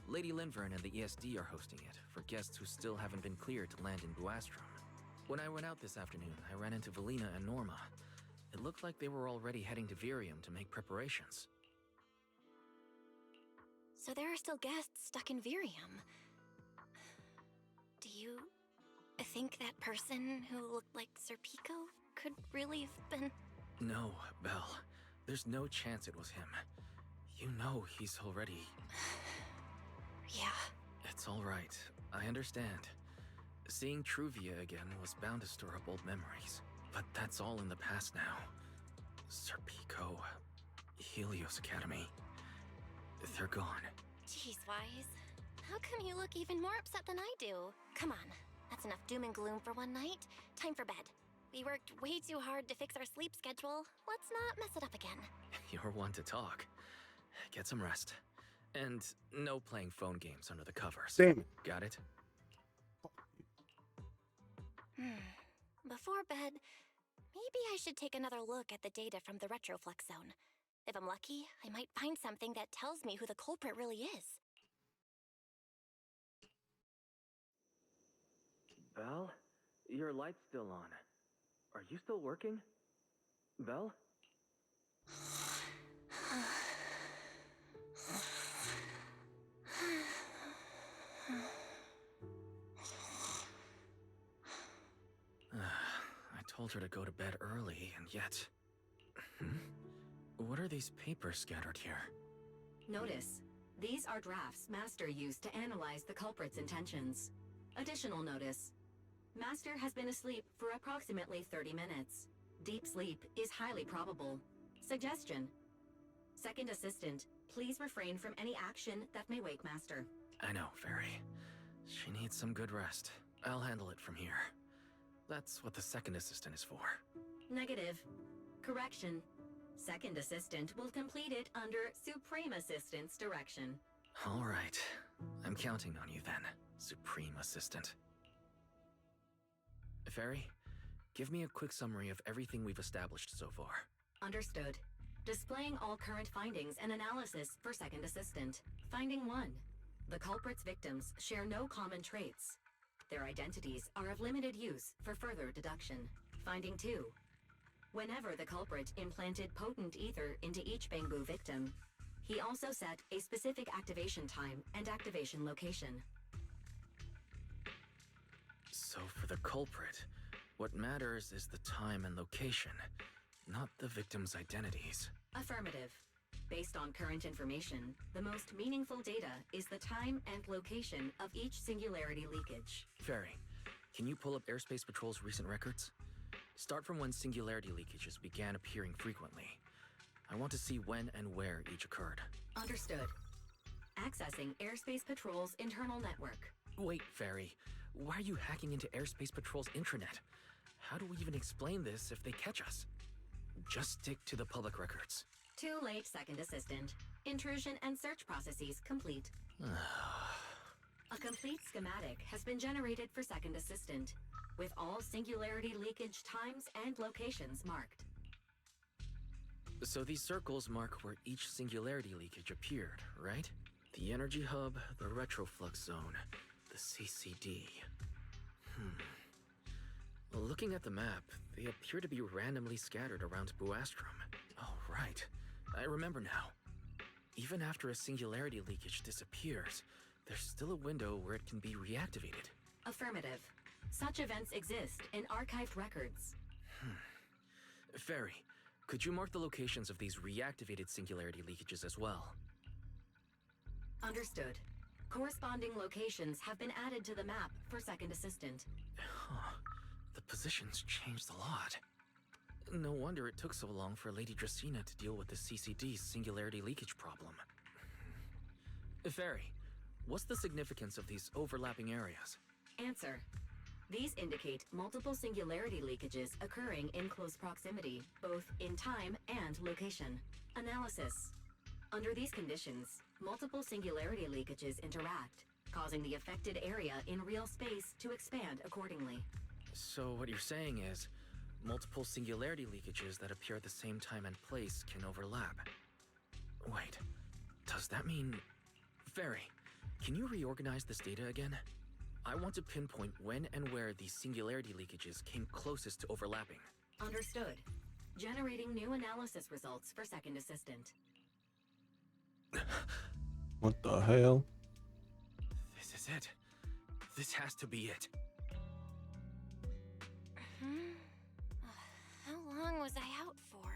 S5: Lady Linvern and the ESD are hosting it for guests who still haven't been cleared to land in Buastrom. When I went out this afternoon, I ran into Valina and Norma. It looked like they were already heading to Virium to make preparations.
S4: So there are still guests stuck in Virium. Do you think that person who looked like Sir Pico could really have been...
S5: No, Belle. There's no chance it was him. You know he's already...
S4: Yeah.
S5: It's all right. I understand. Seeing Truvia again was bound to stir up old memories. But that's all in the past now. Sir Pico, Helios Academy, they're gone.
S4: Jeez, Wise. How come you look even more upset than I do? Come on, that's enough doom and gloom for one night. Time for bed. We worked way too hard to fix our sleep schedule. Let's not mess it up again.
S5: You're one to talk. Get some rest. And no playing phone games under the covers.
S1: Damn it.
S5: Got it?
S4: Before bed, maybe I should take another look at the data from the Retroflux zone. If I'm lucky, I might find something that tells me who the culprit really is.
S5: Belle? Your light's still on. Are you still working? Belle? I told her to go to bed early, and yet... What are these papers scattered here?
S16: Notice, these are drafts Master used to analyze the culprit's intentions. Additional notice, Master has been asleep for approximately 30 minutes. Deep sleep is highly probable. Suggestion: Second Assistant, please refrain from any action that may wake Master.
S5: I know, Fairy. She needs some good rest. I'll handle it from here. That's what the Second Assistant is for.
S16: Negative. Correction. Second Assistant will complete it under Supreme Assistant's direction.
S5: All right. I'm counting on you then, Supreme Assistant. Fairy, give me a quick summary of everything we've established so far.
S16: Understood. Displaying all current findings and analysis for Second Assistant. Finding 1. The culprit's victims share no common traits. Their identities are of limited use for further deduction. Finding 2. Whenever the culprit implanted potent ether into each Bangbu victim, he also set a specific activation time and activation location.
S5: So for the culprit, What matters is the time and location, not the victims' identities.
S16: Affirmative. Based on current information, the most meaningful data is the time and location of each singularity leakage.
S5: Ferry, can you pull up Airspace Patrol's recent records? Start from when singularity leakages began appearing frequently. I want to see when and where each occurred.
S16: Understood. Accessing Airspace Patrol's internal network.
S5: Wait, Ferry. Why are you hacking into Airspace Patrol's intranet? How do we even explain this if they catch us? Just stick to the public records.
S16: Too late, Second Assistant. Intrusion and search processes complete. A complete schematic has been generated for Second Assistant, with all singularity leakage times and locations marked.
S5: So these circles mark where each singularity leakage appeared, right? The energy hub, the retroflux zone, the CCD. Well, looking at the map, they appear to be randomly scattered around Buastrom. Oh, right. I remember now. Even after a singularity leakage disappears, there's still a window where it can be reactivated.
S16: Affirmative. Such events exist in archived records.
S5: Ferry, could you mark the locations of these reactivated singularity leakages as well?
S16: Understood. Corresponding locations have been added to the map for Second Assistant.
S5: The positions changed a lot. No wonder it took so long for Lady Dracaena to deal with the CCD's singularity leakage problem. Ferry, what's the significance of these overlapping areas?
S16: Answer. These indicate multiple singularity leakages occurring in close proximity, both in time and location. Analysis. Under these conditions, multiple singularity leakages interact, causing the affected area in real space to expand accordingly.
S5: So what you're saying is, multiple singularity leakages that appear at the same time and place can overlap. Wait, does that mean... Ferry, can you reorganize this data again? I want to pinpoint when and where these singularity leakages came closest to overlapping.
S16: Understood. Generating new analysis results for Second Assistant.
S1: What the hell?
S5: This is it. This has to be it.
S4: How long was I out for?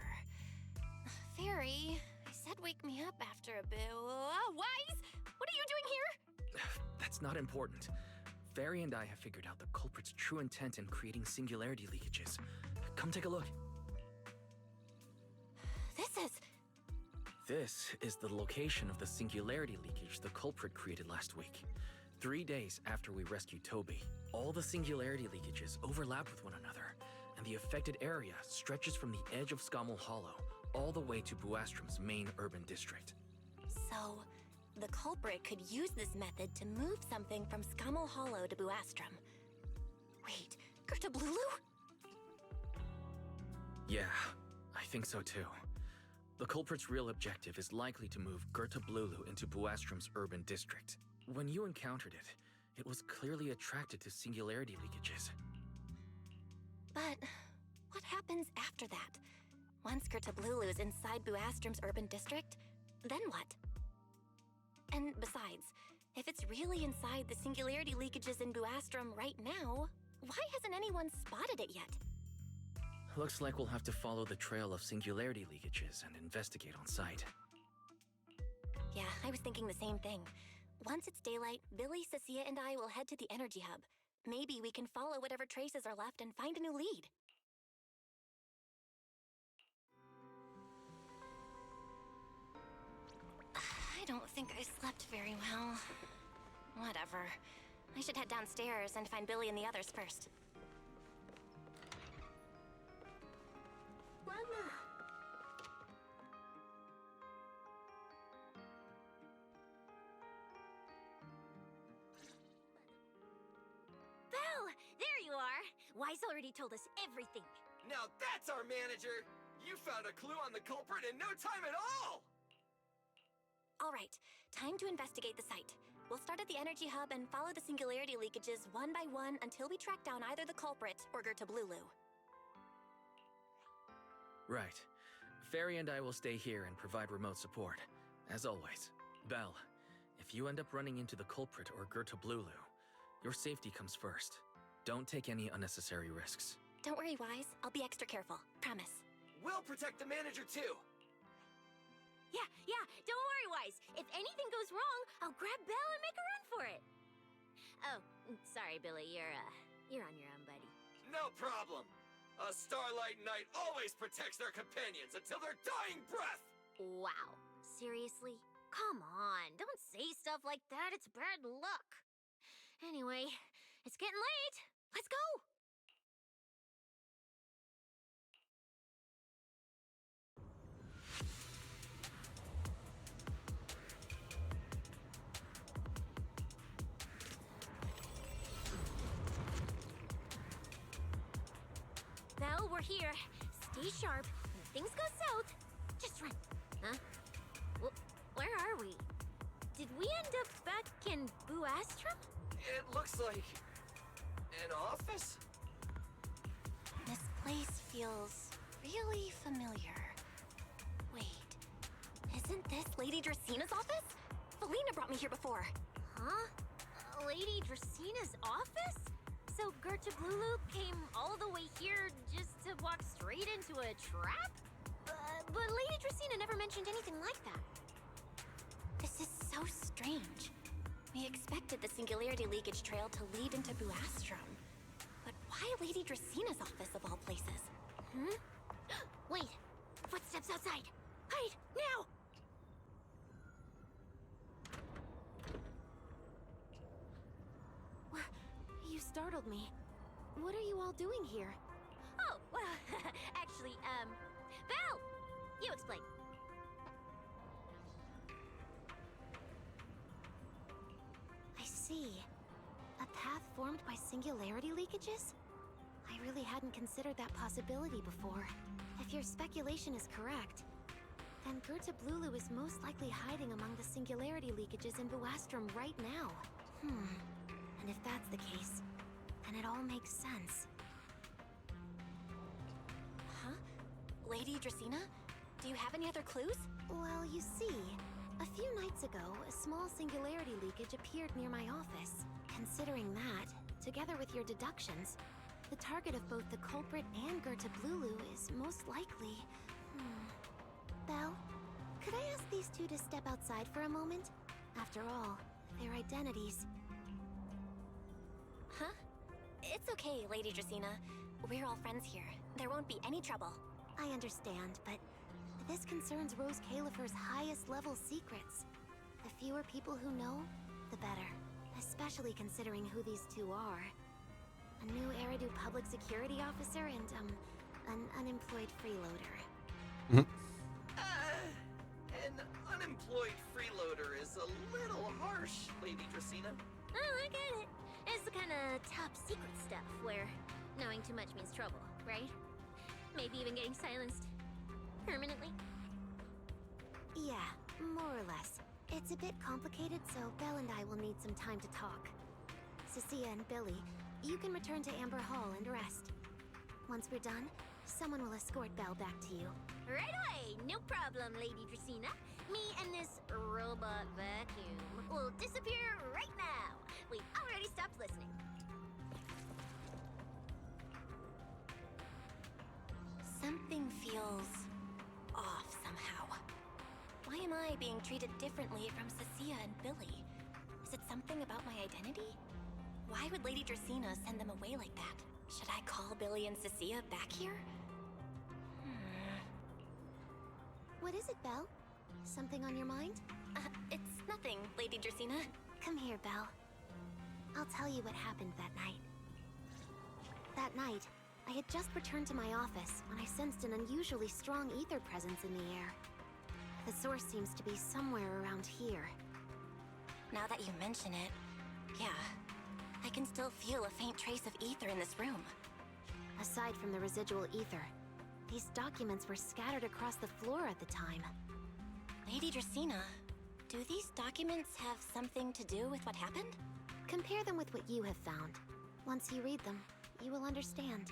S4: Fairy, I said wake me up after a bit. Wise? What are you doing here?
S5: That's not important. Fairy and I have figured out the culprit's true intent in creating singularity leakages. Come take a look. This is the location of the singularity leakage the culprit created last week. 3 days after we rescued Toby, all the singularity leakages overlap with one another, and the affected area stretches from the edge of Scommel Hollow all the way to Buastrom's main urban district.
S4: So, the culprit could use this method to move something from Scommel Hollow to Buastrom. Wait, Gertablulu?
S5: Yeah, I think so too. The culprit's real objective is likely to move Gertablulu into Buastrom's urban district. When you encountered it, it was clearly attracted to singularity leakages.
S4: But what happens after that? Once Gertablulu is inside Buastrom's urban district, then what? And besides, if it's really inside the singularity leakages in Buastrom right now, why hasn't anyone spotted it yet?
S5: Looks like we'll have to follow the trail of singularity leakages and investigate on site.
S4: Yeah, I was thinking the same thing. Once it's daylight, Billy, Cecilia, and I will head to the energy hub. Maybe we can follow whatever traces are left and find a new lead. I don't think I slept very well. Whatever. I should head downstairs and find Billy and the others first.
S3: Mama! Belle! There you are! Wise already told us everything.
S6: Now that's our manager! You found a clue on the culprit in no time at all!
S4: All right, time to investigate the site. We'll start at the energy hub and follow the singularity leakages one by one until we track down either the culprit or Gertablulu.
S5: Right. Fairy and I will stay here and provide remote support. As always. Belle, if you end up running into the culprit or Gertablulu, your safety comes first. Don't take any unnecessary risks.
S4: Don't worry, Wise. I'll be extra careful. Promise.
S6: We'll protect the manager too.
S3: Yeah, don't worry, Wise. If anything goes wrong, I'll grab Belle and make a run for it. Oh, sorry, Billy. You're on your own, buddy.
S6: No problem. A Starlight Knight always protects their companions until their dying breath.
S3: Wow. Seriously? Come on, don't say stuff like that. It's bad luck. Anyway, it's getting late. Let's go! Well, we're here. Stay sharp. When things go south, just run. Huh? Where are we? Did we end up back in Buastrom?
S6: It looks like an office.
S4: This place feels really familiar. Wait, isn't this Lady Dracina's office? Felina brought me here before.
S3: Huh? Lady Dracina's office? So Gertrude Lulu came all the way here just to walk straight into a trap? But Lady Dracina never mentioned anything like that.
S4: This is so strange. We expected the Singularity Leakage Trail to lead into Buastrom. But why Lady Dracina's office of all places?
S3: Wait! Footsteps outside! Hide! Now! You startled me. What are you all doing here? Oh, well, actually, Val! You explain. I see. A path formed by singularity leakages? I really hadn't considered that possibility before. If your speculation is correct, then Gerta Blulu is most likely hiding among the singularity leakages in Buastrom right now. And if that's the case, then it all makes sense.
S4: Huh? Lady Dracina? Do you have any other clues?
S3: Well, you see, a few nights ago, a small singularity leakage appeared near my office. Considering that, together with your deductions, the target of both the culprit and Gerta Blulu is most likely... Belle, could I ask these two to step outside for a moment? After all, their identities...
S4: Huh? It's okay, Lady Dracina. We're all friends here. There won't be any trouble.
S3: I understand, but this concerns Rose Califer's highest level secrets. The fewer people who know, the better. Especially considering who these two are. A new Eridu public security officer and, an unemployed freeloader.
S6: An unemployed freeloader is a little harsh, Lady Dracina.
S3: Oh, I get it. It's the kind of top secret stuff where knowing too much means trouble, right? Maybe even getting silenced permanently? Yeah, more or less. It's a bit complicated, so Belle and I will need some time to talk. Cecilia and Billy, you can return to Amber Hall and rest. Once we're done, someone will escort Belle back to you. Right away! No problem, Lady Dracina. Me and this robot vacuum will disappear right now. We've already stopped listening.
S4: Something feels off somehow. Why am I being treated differently from Cecilia and Billy? Is it something about my identity? Why would Lady Dracina send them away like that? Should I call Billy and Cecilia back here?
S3: What is it, Belle? Something on your mind?
S4: It's nothing, Lady Dracina.
S3: Come here, Belle. I'll tell you what happened that night. That night, I had just returned to my office when I sensed an unusually strong ether presence in the air. The source seems to be somewhere around here.
S4: Now that you mention it, yeah. I can still feel a faint trace of ether in this room.
S3: Aside from the residual ether, these documents were scattered across the floor at the time.
S4: Lady Dracina, do these documents have something to do with what happened?
S3: Compare them with what you have found. Once you read them, you will understand.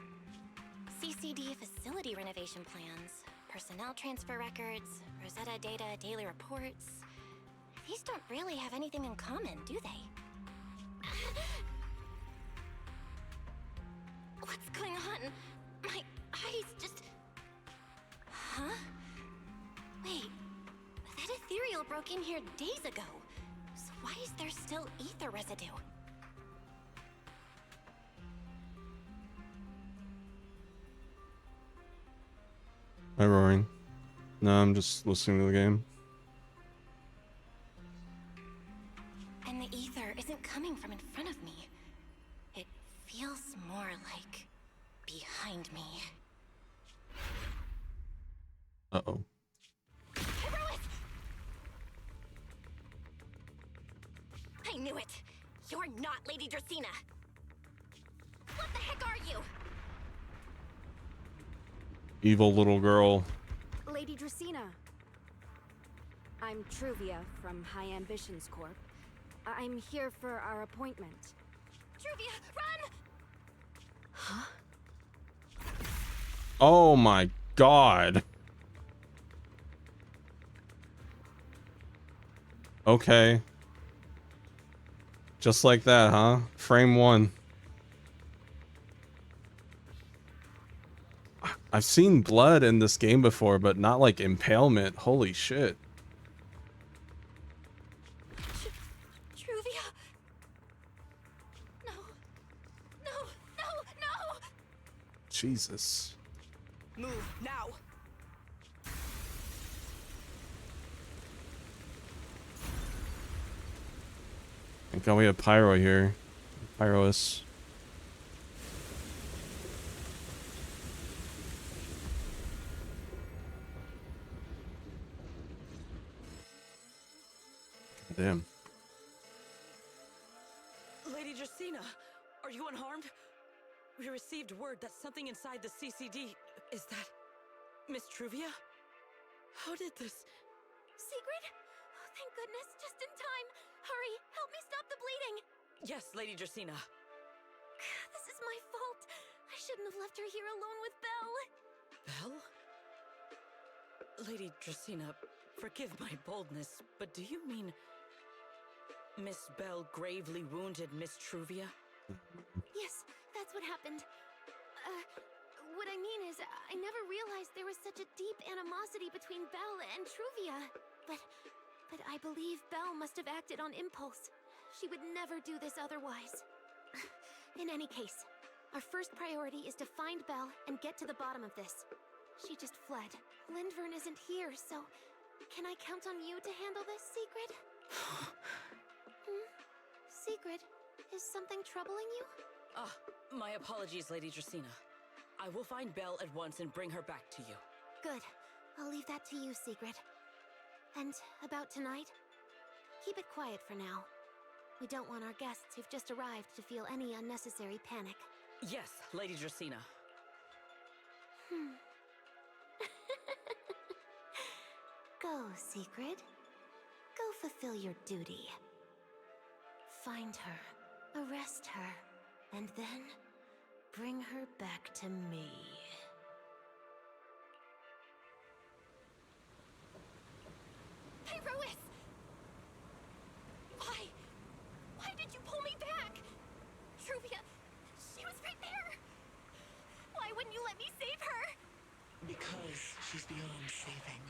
S4: CCD facility renovation plans, personnel transfer records, Rosetta data daily reports. These don't really have anything in common, do they? What's going on? broke in here days ago. So why is there still ether residue?
S1: Hi, roaring. No, I'm just listening to the game.
S4: And the ether isn't coming from in front of me. It feels more like behind me.
S1: Uh-oh.
S4: I knew it! You're not Lady Dracena! What the heck are you?
S1: Evil little girl.
S13: Lady Dracena. I'm Truvia from High Ambitions Corp. I'm here for our appointment.
S4: Truvia, run!
S13: Huh?
S1: Oh my god. Okay. Just like that, huh? Frame 1. I've seen blood in this game before, but not like impalement. Holy shit.
S4: Truvia! No. No, no, no!
S1: Jesus.
S12: Move now.
S1: Thank God we have Pyro here. Pyrois. Damn.
S12: Lady Dracena, are you unharmed? We received word that something inside the CCD... Is that... Miss Truvia? How did this...
S4: Sigrid? Oh, thank goodness, just in time. Hurry, help me stop the bleeding.
S12: Yes, Lady Dracena.
S4: This is my fault. I shouldn't have left her here alone with Belle.
S12: Belle? Lady Dracena, forgive my boldness, but do you mean... Miss Belle gravely wounded Miss Truvia?
S4: Yes, that's what happened. What I mean is, I never realized there was such a deep animosity between Belle and Truvia. But I believe Belle must have acted on impulse. She would never do this otherwise. In any case, our first priority is to find Belle and get to the bottom of this. She just fled. Lindvern isn't here, so can I count on you to handle this, Sigrid? Sigrid, is something troubling you?
S12: My apologies, Lady Dracena. I will find Belle at once and bring her back to you.
S4: Good. I'll leave that to you, Sigrid. And about tonight? Keep it quiet for now. We don't want our guests who've just arrived to feel any unnecessary panic.
S12: Yes, Lady Dracena.
S4: Go, Sigrid. Go fulfill your duty. Find her, arrest her, and then bring her back to me. Pyrois! Why did you pull me back? Truvia, she was right there! Why wouldn't you let me save her?
S19: Because she's beyond saving.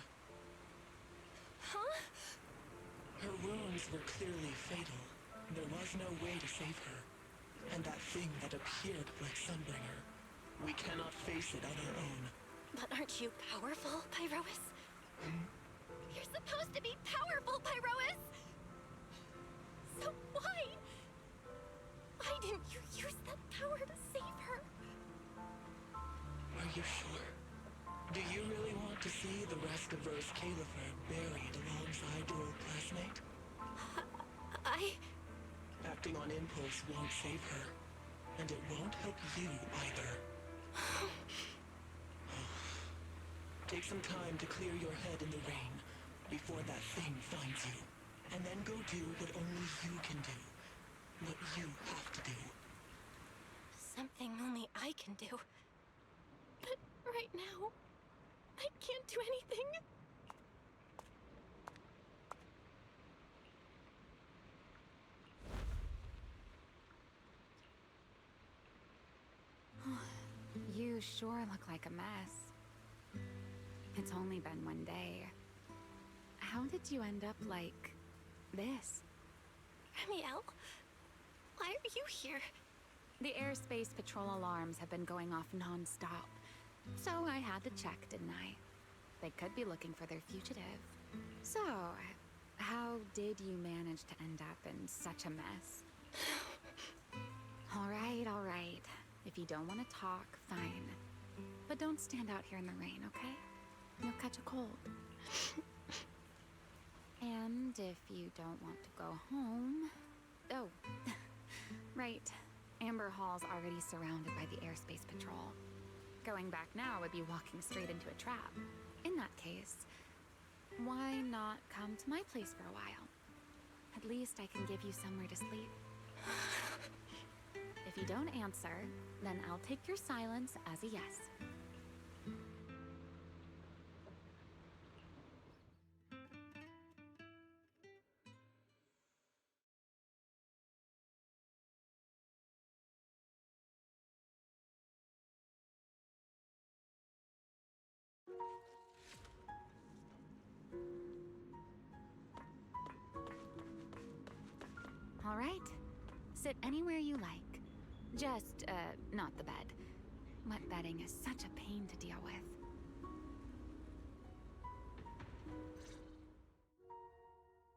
S4: Huh?
S19: Her wounds were clearly fatal. There was no way to save her. And that thing that appeared like Sunbringer, we cannot face it on our own.
S4: But aren't you powerful, Pyrois? You're supposed to be powerful, Pyrois! So why didn't you use that power to save her?
S19: Are you sure? Do you really want to see the rest of Rose Califer buried alongside your old classmate? Acting on impulse won't save her, and it won't help you either. Take some time to clear your head in the rain before that thing finds you, and then go do what only you can do. What you have to do.
S4: Something only I can do. But right now, I can't do anything.
S7: You sure look like a mess. It's only been one day. How did you end up like this?
S4: Ramiel, why are you here?
S7: The airspace patrol alarms have been going off non-stop, so I had to check, didn't I? They could be looking for their fugitive. So, how did you manage to end up in such a mess? All right. If you don't want to talk, fine. But don't stand out here in the rain, okay? You'll catch a cold. And if you don't want to go home... Oh, right. Amber Hall's already surrounded by the airspace patrol. Going back now would be walking straight into a trap. In that case, why not come to my place for a while? At least I can give you somewhere to sleep. If you don't answer, then I'll take your silence as a yes. All right. Sit anywhere you like. Just, not the bed. Wet bedding is such a pain to deal with.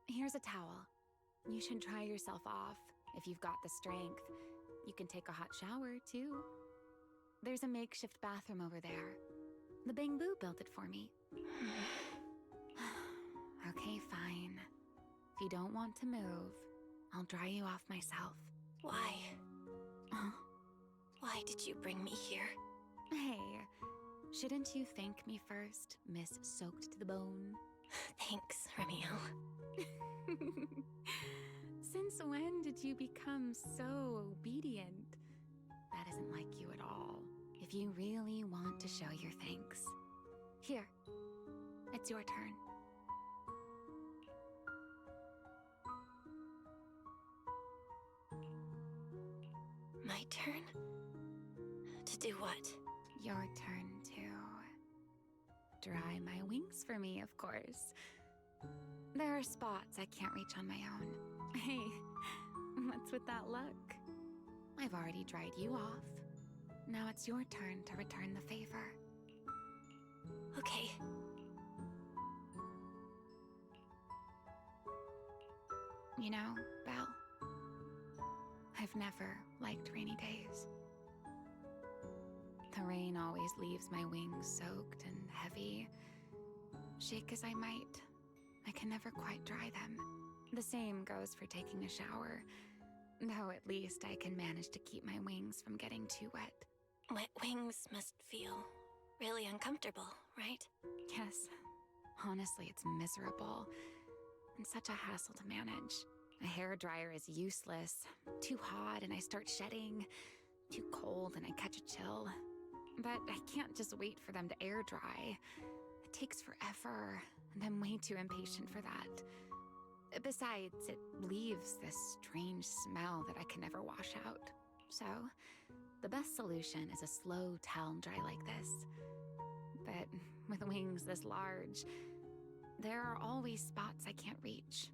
S7: Here's a towel. You should dry yourself off if you've got the strength. You can take a hot shower, too. There's a makeshift bathroom over there. The Bamboo built it for me. Okay, fine. If you don't want to move, I'll dry you off myself.
S4: Why? Why did you bring me here?
S7: Hey, shouldn't you thank me first, Miss Soaked to the Bone?
S4: Thanks, Ramiel.
S7: Since when did you become so obedient? That isn't like you at all. If you really want to show your thanks. Here, it's your turn.
S4: My turn? To do what?
S7: Your turn to dry my wings for me, of course. There are spots I can't reach on my own. Hey, what's with that look? I've already dried you off. Now it's your turn to return the favor.
S4: Okay.
S7: You know, Belle, I've never liked rainy days. The rain always leaves my wings soaked and heavy. Shake as I might, I can never quite dry them. The same goes for taking a shower, though at least I can manage to keep my wings from getting too wet.
S4: Wet wings must feel really uncomfortable, right?
S7: Yes. Honestly, it's miserable and such a hassle to manage. A hairdryer is useless. Too hot and I start shedding. Too cold and I catch a chill. But I can't just wait for them to air dry. It takes forever, and I'm way too impatient for that. Besides, it leaves this strange smell that I can never wash out. So, the best solution is a slow towel dry like this. But with wings this large, there are always spots I can't reach.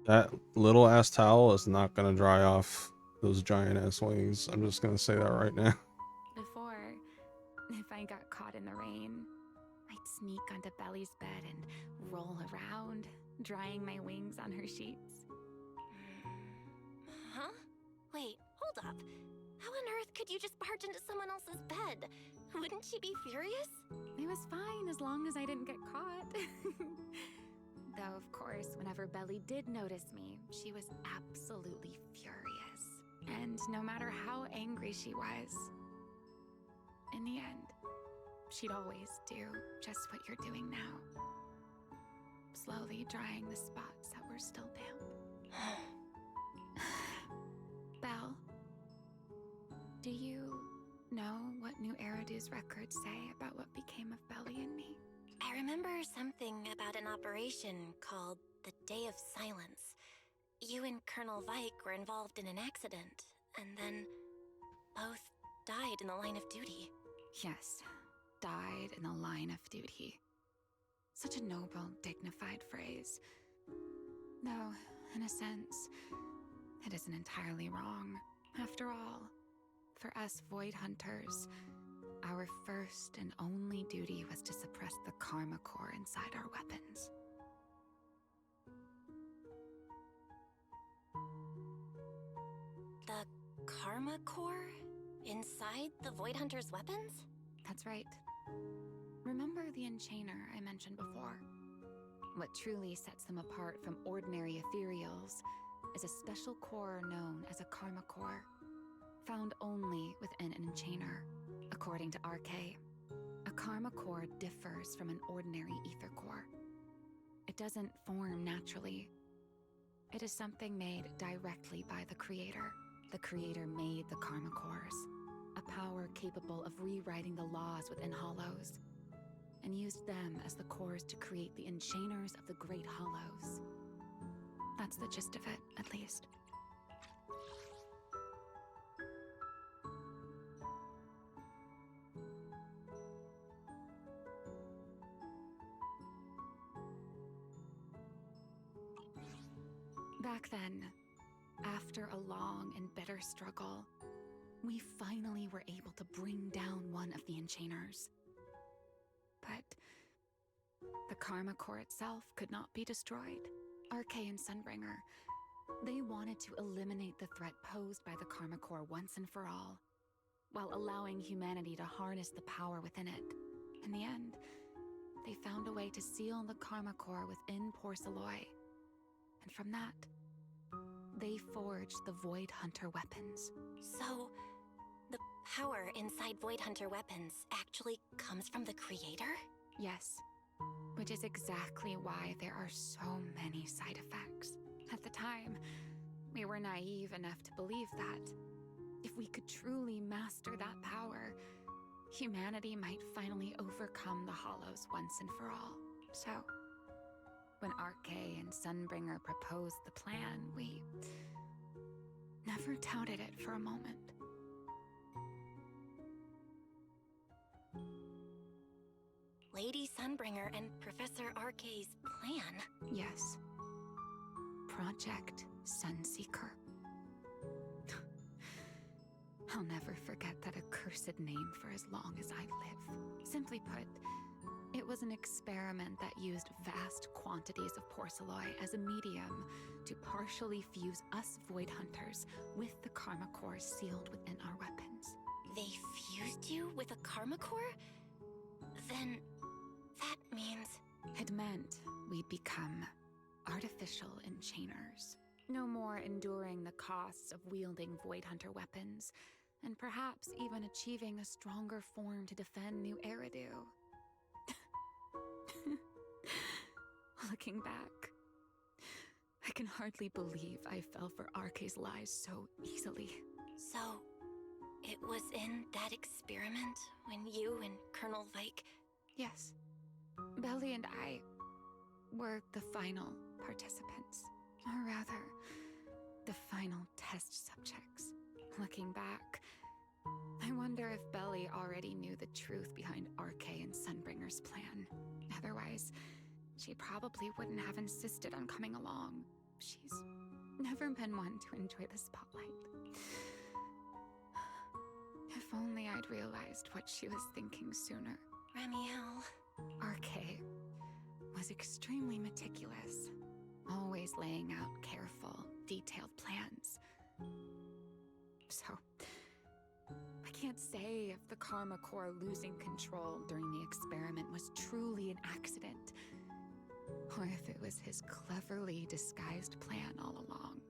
S1: That little ass towel is not gonna dry off those giant ass wings. I'm just gonna say that right now.
S7: Before, if I got caught in the rain, I'd sneak onto Belly's bed and roll around, drying my wings on her sheets.
S4: Huh? Wait, hold up. How on earth could you just barge into someone else's bed? Wouldn't she be furious?
S7: It was fine as long as I didn't get caught. Though, of course, whenever Belly did notice me, she was absolutely furious. And no matter how angry she was, in the end, she'd always do just what you're doing now. Slowly drying the spots that were still damp. Belle, do you know what New Eridu's records say about what became of Belly and me?
S4: I remember something about an operation called the Day of Silence. You and Colonel Vike were involved in an accident, and then both died in the line of duty.
S7: Yes, died in the line of duty. Such a noble, dignified phrase. Though, in a sense, it isn't entirely wrong. After all, for us Void Hunters, our first and only duty was to suppress the karma core inside our weapons.
S4: The karma core? Inside the Void Hunter's weapons?
S7: That's right. Remember the enchainer I mentioned before? What truly sets them apart from ordinary ethereals is a special core known as a karma core, found only within an enchainer. According to RK, a karma core differs from an ordinary ether core. It doesn't form naturally. It is something made directly by the creator. The creator made the karma cores, a power capable of rewriting the laws within hollows, and used them as the cores to create the enchainers of the Great Hollows. That's the gist of it, at least. Back then, after a long and bitter struggle, we finally were able to bring down one of the enchainers. But the karma core itself could not be destroyed. RK and Sunbringer, they wanted to eliminate the threat posed by the karma core once and for all, while allowing humanity to harness the power within it. In the end, they found a way to seal the karma core within Porceloy. And from that, they forged the Void Hunter weapons.
S4: So, the power inside Void Hunter weapons actually comes from the creator?
S7: Yes, which is exactly why there are so many side effects. At the time, we were naive enough to believe that if we could truly master that power, humanity might finally overcome the Hollows once and for all. So, when RK and Sunbringer proposed the plan, we never doubted it for a moment.
S4: Lady Sunbringer and Professor RK's plan?
S7: Yes. Project Sunseeker. I'll never forget that accursed name for as long as I live. Simply put, it was an experiment that used vast quantities of porceloy as a medium to partially fuse us Void Hunters with the karma core sealed within our weapons.
S4: They fused you with a karma core? Then that means...
S7: It meant we'd become artificial enchainers. No more enduring the costs of wielding Void Hunter weapons, and perhaps even achieving a stronger form to defend New Eridu. Looking back, I can hardly believe I fell for RK's lies so easily.
S4: So, it was in that experiment when you and Colonel Vike...
S7: Yes. Belly and I were the final participants. Or rather, the final test subjects. Looking back, I wonder if Belly already knew the truth behind RK and Sunbringer's plan. Otherwise, she probably wouldn't have insisted on coming along. She's never been one to enjoy the spotlight. If only I'd realized what she was thinking sooner.
S4: Ramiel...
S7: RK was extremely meticulous, always laying out careful, detailed plans. So, I can't say if the karma core losing control during the experiment was truly an accident, or if it was his cleverly disguised plan all along.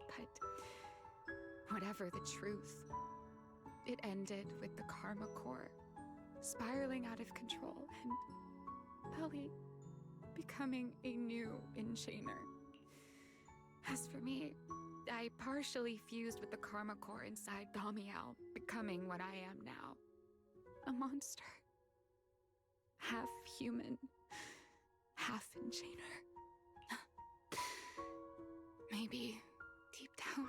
S7: But whatever the truth, it ended with the karma core spiraling out of control and Belly becoming a new enchainer. As for me, I partially fused with the karma core inside Damiel, becoming what I am now. A monster. Half human, half enchainer. Maybe, deep down,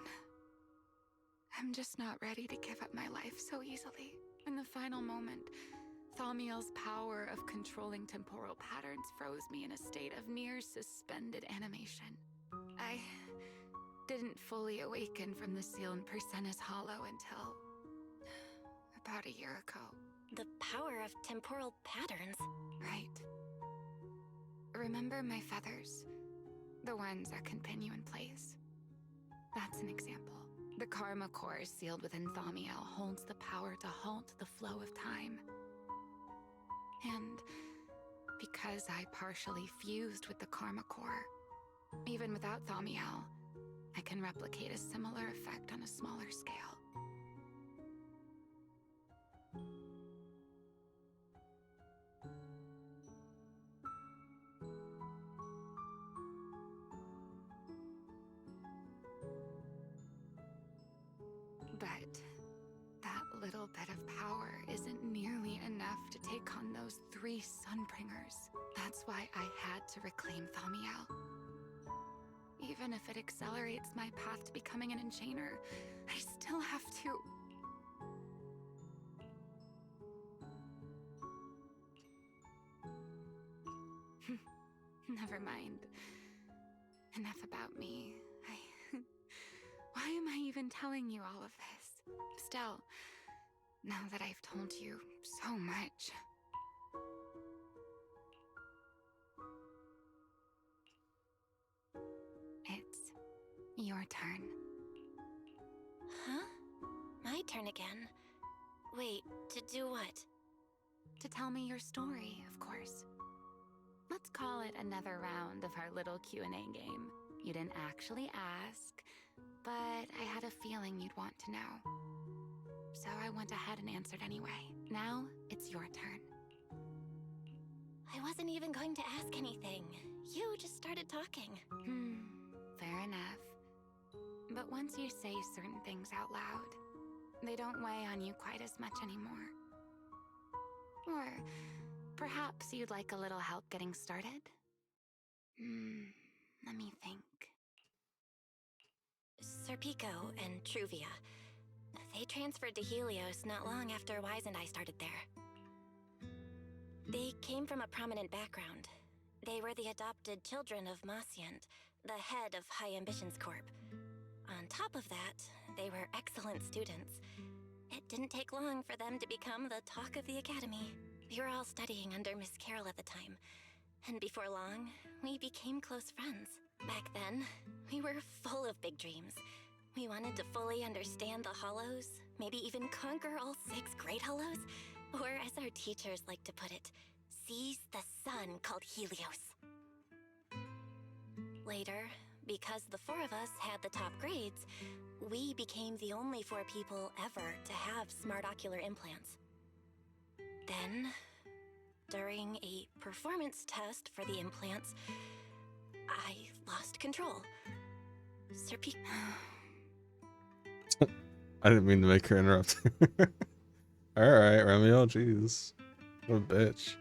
S7: I'm just not ready to give up my life so easily. In the final moment, Thaumiel's power of controlling temporal patterns froze me in a state of near suspended animation. I didn't fully awaken from the sealed Persena's hollow until about a year ago.
S4: The power of temporal patterns?
S7: Right. Remember my feathers? The ones that can pin you in place? That's an example. The karma core sealed within Thaumiel holds the power to halt the flow of time. And because I partially fused with the karma core, even without Thaumiel, I can replicate a similar effect on a smaller scale. But that little bit of power isn't nearly enough to take on those 3 Sunbringers. That's why I had to reclaim Thaumiel. Even if it accelerates my path to becoming an enchainer, I still have to... Never mind. Enough about me. Why am I even telling you all of this? Still, now that I've told you so much... It's your turn.
S4: Huh? My turn again? Wait, to do what?
S7: To tell me your story, of course. Let's call it another round of our little Q&A game. You didn't actually ask, but I had a feeling you'd want to know. So I went ahead and answered anyway. Now, it's your turn.
S4: I wasn't even going to ask anything. You just started talking.
S7: Fair enough. But once you say certain things out loud, they don't weigh on you quite as much anymore. Or perhaps you'd like a little help getting started? Let me think.
S4: Serpico and Truvia. They transferred to Helios not long after Wise and I started there. They came from a prominent background. They were the adopted children of Masyant, the head of High Ambitions Corp. On top of that, they were excellent students. It didn't take long for them to become the talk of the academy. We were all studying under Miss Carroll at the time, and before long, we became close friends. Back then, we were full of big dreams. We wanted to fully understand the Hollows, maybe even conquer all 6 Great Hollows, or as our teachers like to put it, seize the sun called Helios. Later, because the 4 of us had the top grades, we became the only 4 people ever to have smart ocular implants. Then, during a performance test for the implants, I lost control. Serpico...
S1: I didn't mean to make her interrupt. Alright, Romeo, jeez. What a bitch.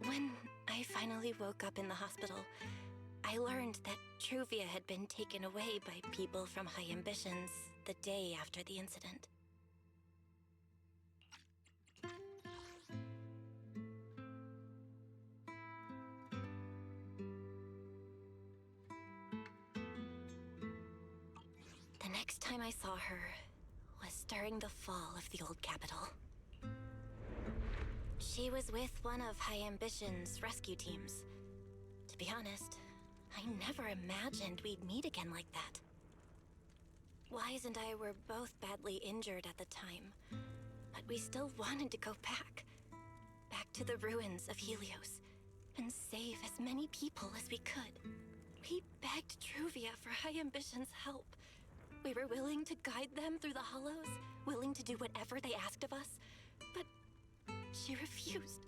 S4: When I finally woke up in the hospital, I learned that Truvia had been taken away by people from High Ambitions the day after the incident. The next time I saw her was during the fall of the old capital. She was with one of High Ambition's rescue teams. To be honest, I never imagined we'd meet again like that. Wise and I were both badly injured at the time, but we still wanted to go back. Back to the ruins of Helios, and save as many people as we could. We begged Truvia for High Ambition's help. We were willing to guide them through the Hollows, willing to do whatever they asked of us, but she refused,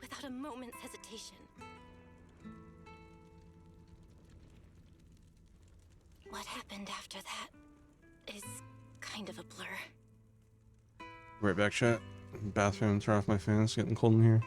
S4: without a moment's hesitation. What happened after that is kind of a blur.
S1: Right back, chat. Bathroom, turn off my fan. It's getting cold in here.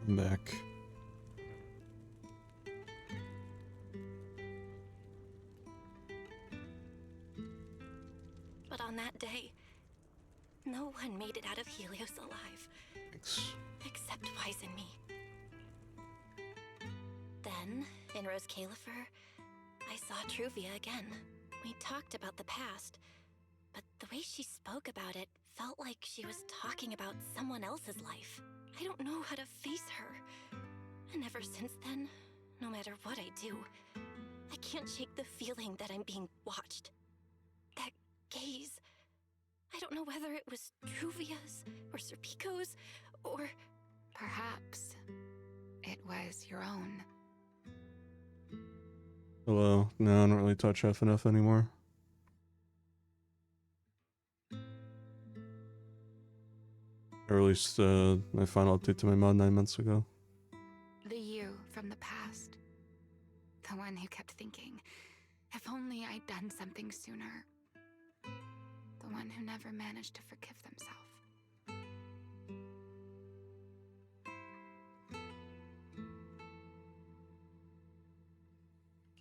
S1: I'm back.
S4: But on that day, no one made it out of Helios alive.
S1: Thanks.
S4: Except Wise and me. Then, in Rose Califer, I saw Truvia again. We talked about the past, but the way she spoke about it felt like she was talking about someone else's life. I don't know how to face her. And ever since then, no matter what I do, I can't shake the feeling that I'm being watched. That gaze. I don't know whether it was Truvia's or Serpico's or...
S7: Perhaps it was your own.
S1: Hello. No, I don't really touch FNF anymore. I released my final update to my mod 9 months ago.
S7: The you from the past. The one who kept thinking, if only I'd done something sooner. The one who never managed to forgive themselves.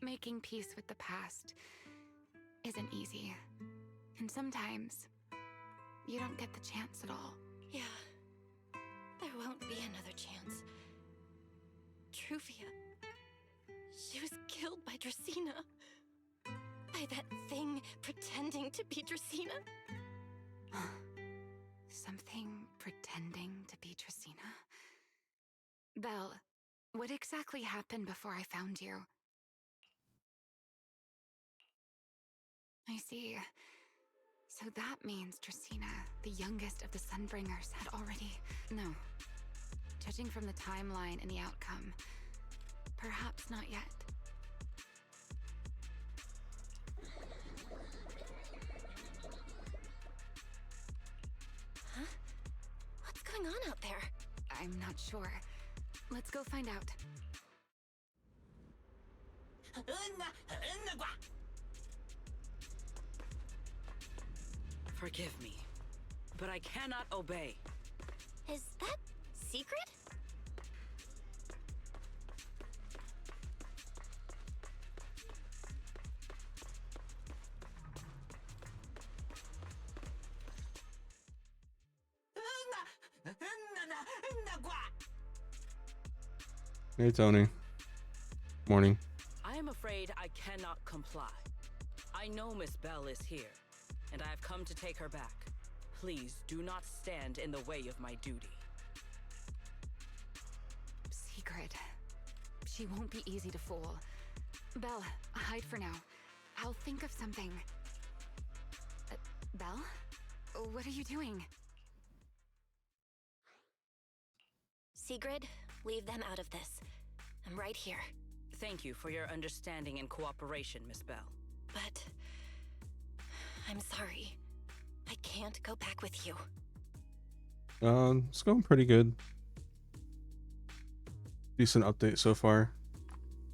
S7: Making peace with the past isn't easy. And sometimes, you don't get the chance at all.
S4: Yeah, there won't be another chance. Truvia, she was killed by Dracena. By that thing pretending to be Dracena.
S7: Something pretending to be Dracena? Belle, what exactly happened before I found you? I see. So that means Dracena, the youngest of the Sunbringers, had already... No. Judging from the timeline and the outcome, perhaps not yet.
S4: Huh? What's going on out there?
S7: I'm not sure. Let's go find out.
S12: Forgive me, but I cannot obey.
S4: Is that secret?
S1: Hey, Tony. Morning.
S12: I am afraid I cannot comply. I know Miss Belle is here, and I have come to take her back. Please do not stand in the way of my duty.
S7: Secret. She won't be easy to fool. Belle, hide for now. I'll think of something. Belle? What are you doing?
S4: Sigrid, leave them out of this. I'm right here.
S12: Thank you for your understanding and cooperation, Miss Belle.
S4: But... I'm sorry. I can't go back with you.
S1: It's going pretty good. Decent update so far.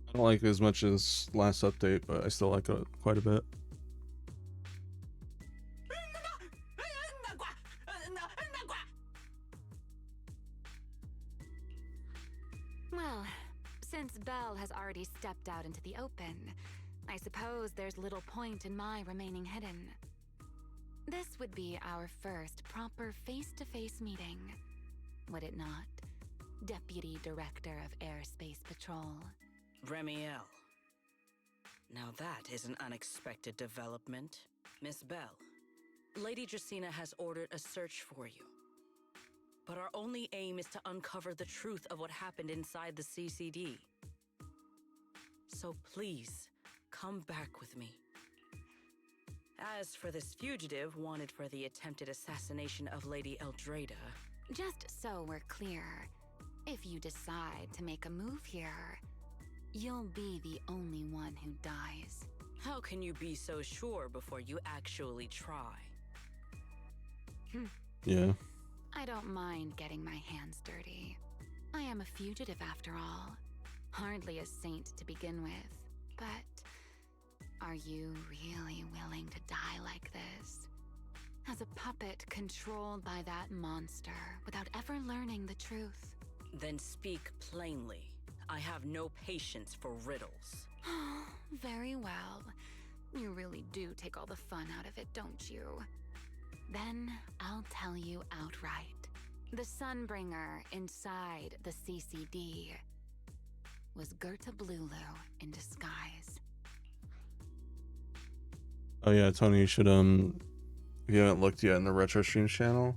S1: I don't like it as much as last update, but I still like it quite a bit.
S7: Well, since Belle has already stepped out into the open, I suppose there's little point in my remaining hidden. This would be our first proper face-to-face meeting, would it not, Deputy Director of Airspace Patrol?
S12: Remiel. Now that is an unexpected development. Miss Belle, Lady Dracena has ordered a search for you. But our only aim is to uncover the truth of what happened inside the CCD. So please, come back with me. As for this fugitive wanted for the attempted assassination of Lady Eldrada...
S7: Just so we're clear, if you decide to make a move here, you'll be the only one who dies.
S12: How can you be so sure before you actually try?
S1: Yeah.
S7: I don't mind getting my hands dirty. I am a fugitive after all. Hardly a saint to begin with. But are you really willing to die like this? As a puppet controlled by that monster without ever learning the truth?
S12: Then speak plainly. I have no patience for riddles.
S7: Very well. You really do take all the fun out of it, don't you? Then I'll tell you outright. The Sunbringer inside the CCD was Gerta Blulu in disguise.
S1: Oh yeah, Tony, you should if you haven't looked yet in the RetroStreams channel,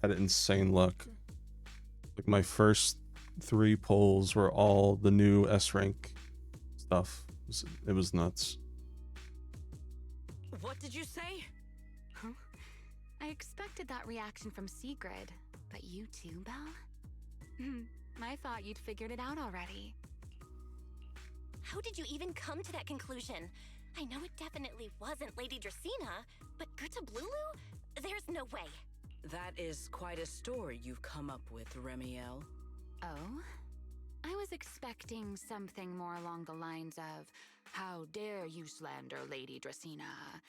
S1: had insane luck. Like my first 3 polls were all the new S rank stuff. It was nuts.
S12: What did you say?
S7: Huh? I expected that reaction from Sigrid, but you too, Belle? I thought you'd figured it out already.
S4: How did you even come to that conclusion? I know it definitely wasn't Lady Dracena, but Gerta Blulu? There's no way.
S12: That is quite a story you've come up with, Remiel.
S7: Oh? I was expecting something more along the lines of, "How dare you slander Lady Dracena?"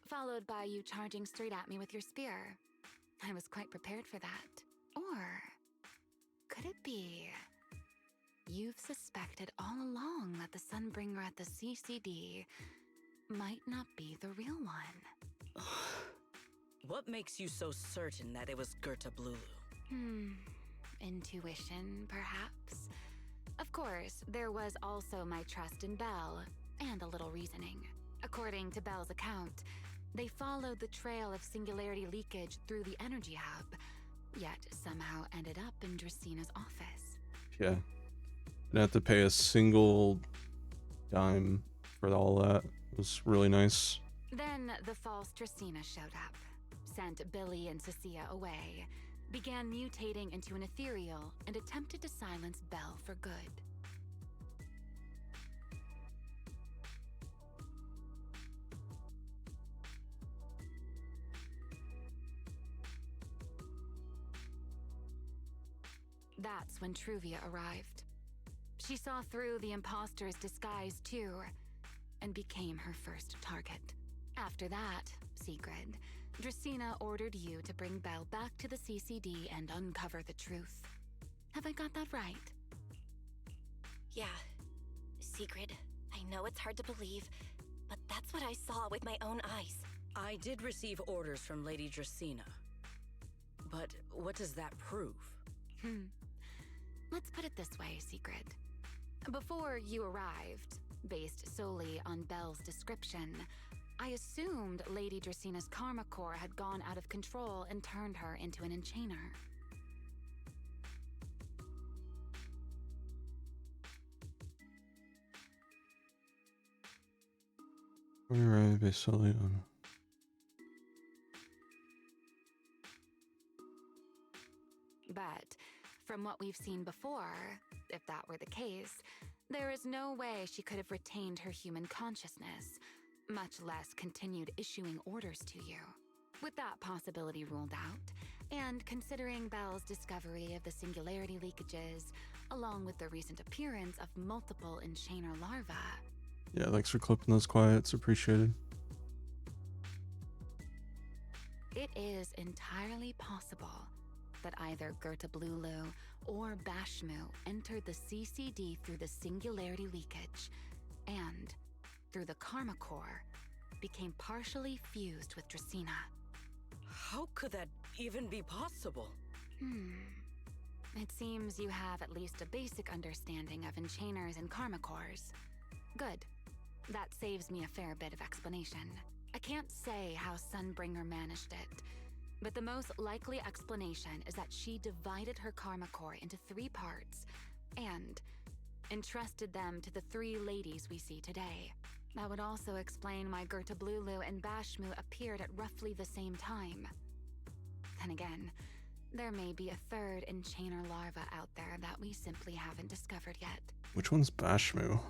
S7: followed by you charging straight at me with your spear. I was quite prepared for that. Or could it be you've suspected all along that the Sunbringer at the CCD might not be the real one?
S12: What makes you so certain that it was Gerta Blulu?
S7: Intuition, perhaps? Of course, there was also my trust in Belle, and a little reasoning. According to Belle's account, they followed the trail of singularity leakage through the energy hub, yet somehow ended up in Dracena's office.
S1: Yeah. Didn't have to pay a single dime for all that. It was really nice.
S7: Then the false Dracena showed up, sent Billy and Cecilia away, began mutating into an ethereal, and attempted to silence Belle for good. That's when Truvia arrived. She saw through the imposter's disguise too, and became her first target. After that, Sigrid, Dracena ordered you to bring Belle back to the CCD and uncover the truth. Have I got that right?
S4: Yeah. Sigrid, I know it's hard to believe, but that's what I saw with my own eyes.
S12: I did receive orders from Lady Dracena. But what does that prove?
S7: Let's put it this way, Sigrid. Before you arrived, based solely on Belle's description, I assumed Lady Dracena's karma core had gone out of control and turned her into an enchainer.
S1: We arrived based solely on...
S7: But from what we've seen before, if that were the case, there is no way she could have retained her human consciousness, much less continued issuing orders to you. With that possibility ruled out, and considering Belle's discovery of the singularity leakages, along with the recent appearance of multiple enchainer larvae...
S1: Yeah, thanks for clipping those quiets. Appreciated.
S7: It is entirely possible that either Gerta Blulu or Bashmu entered the CCD through the singularity leakage, and, through the karma core, became partially fused with Dracena.
S12: How could that even be possible?
S7: It seems you have at least a basic understanding of enchainers and karma cores. Good. That saves me a fair bit of explanation. I can't say how Sunbringer managed it, but the most likely explanation is that she divided her karma core into 3 parts and entrusted them to the 3 ladies we see today. That would also explain why Gerta Blulu and Bashmu appeared at roughly the same time. Then again, there may be a 3rd enchainer larva out there that we simply haven't discovered yet.
S1: Which one's Bashmu?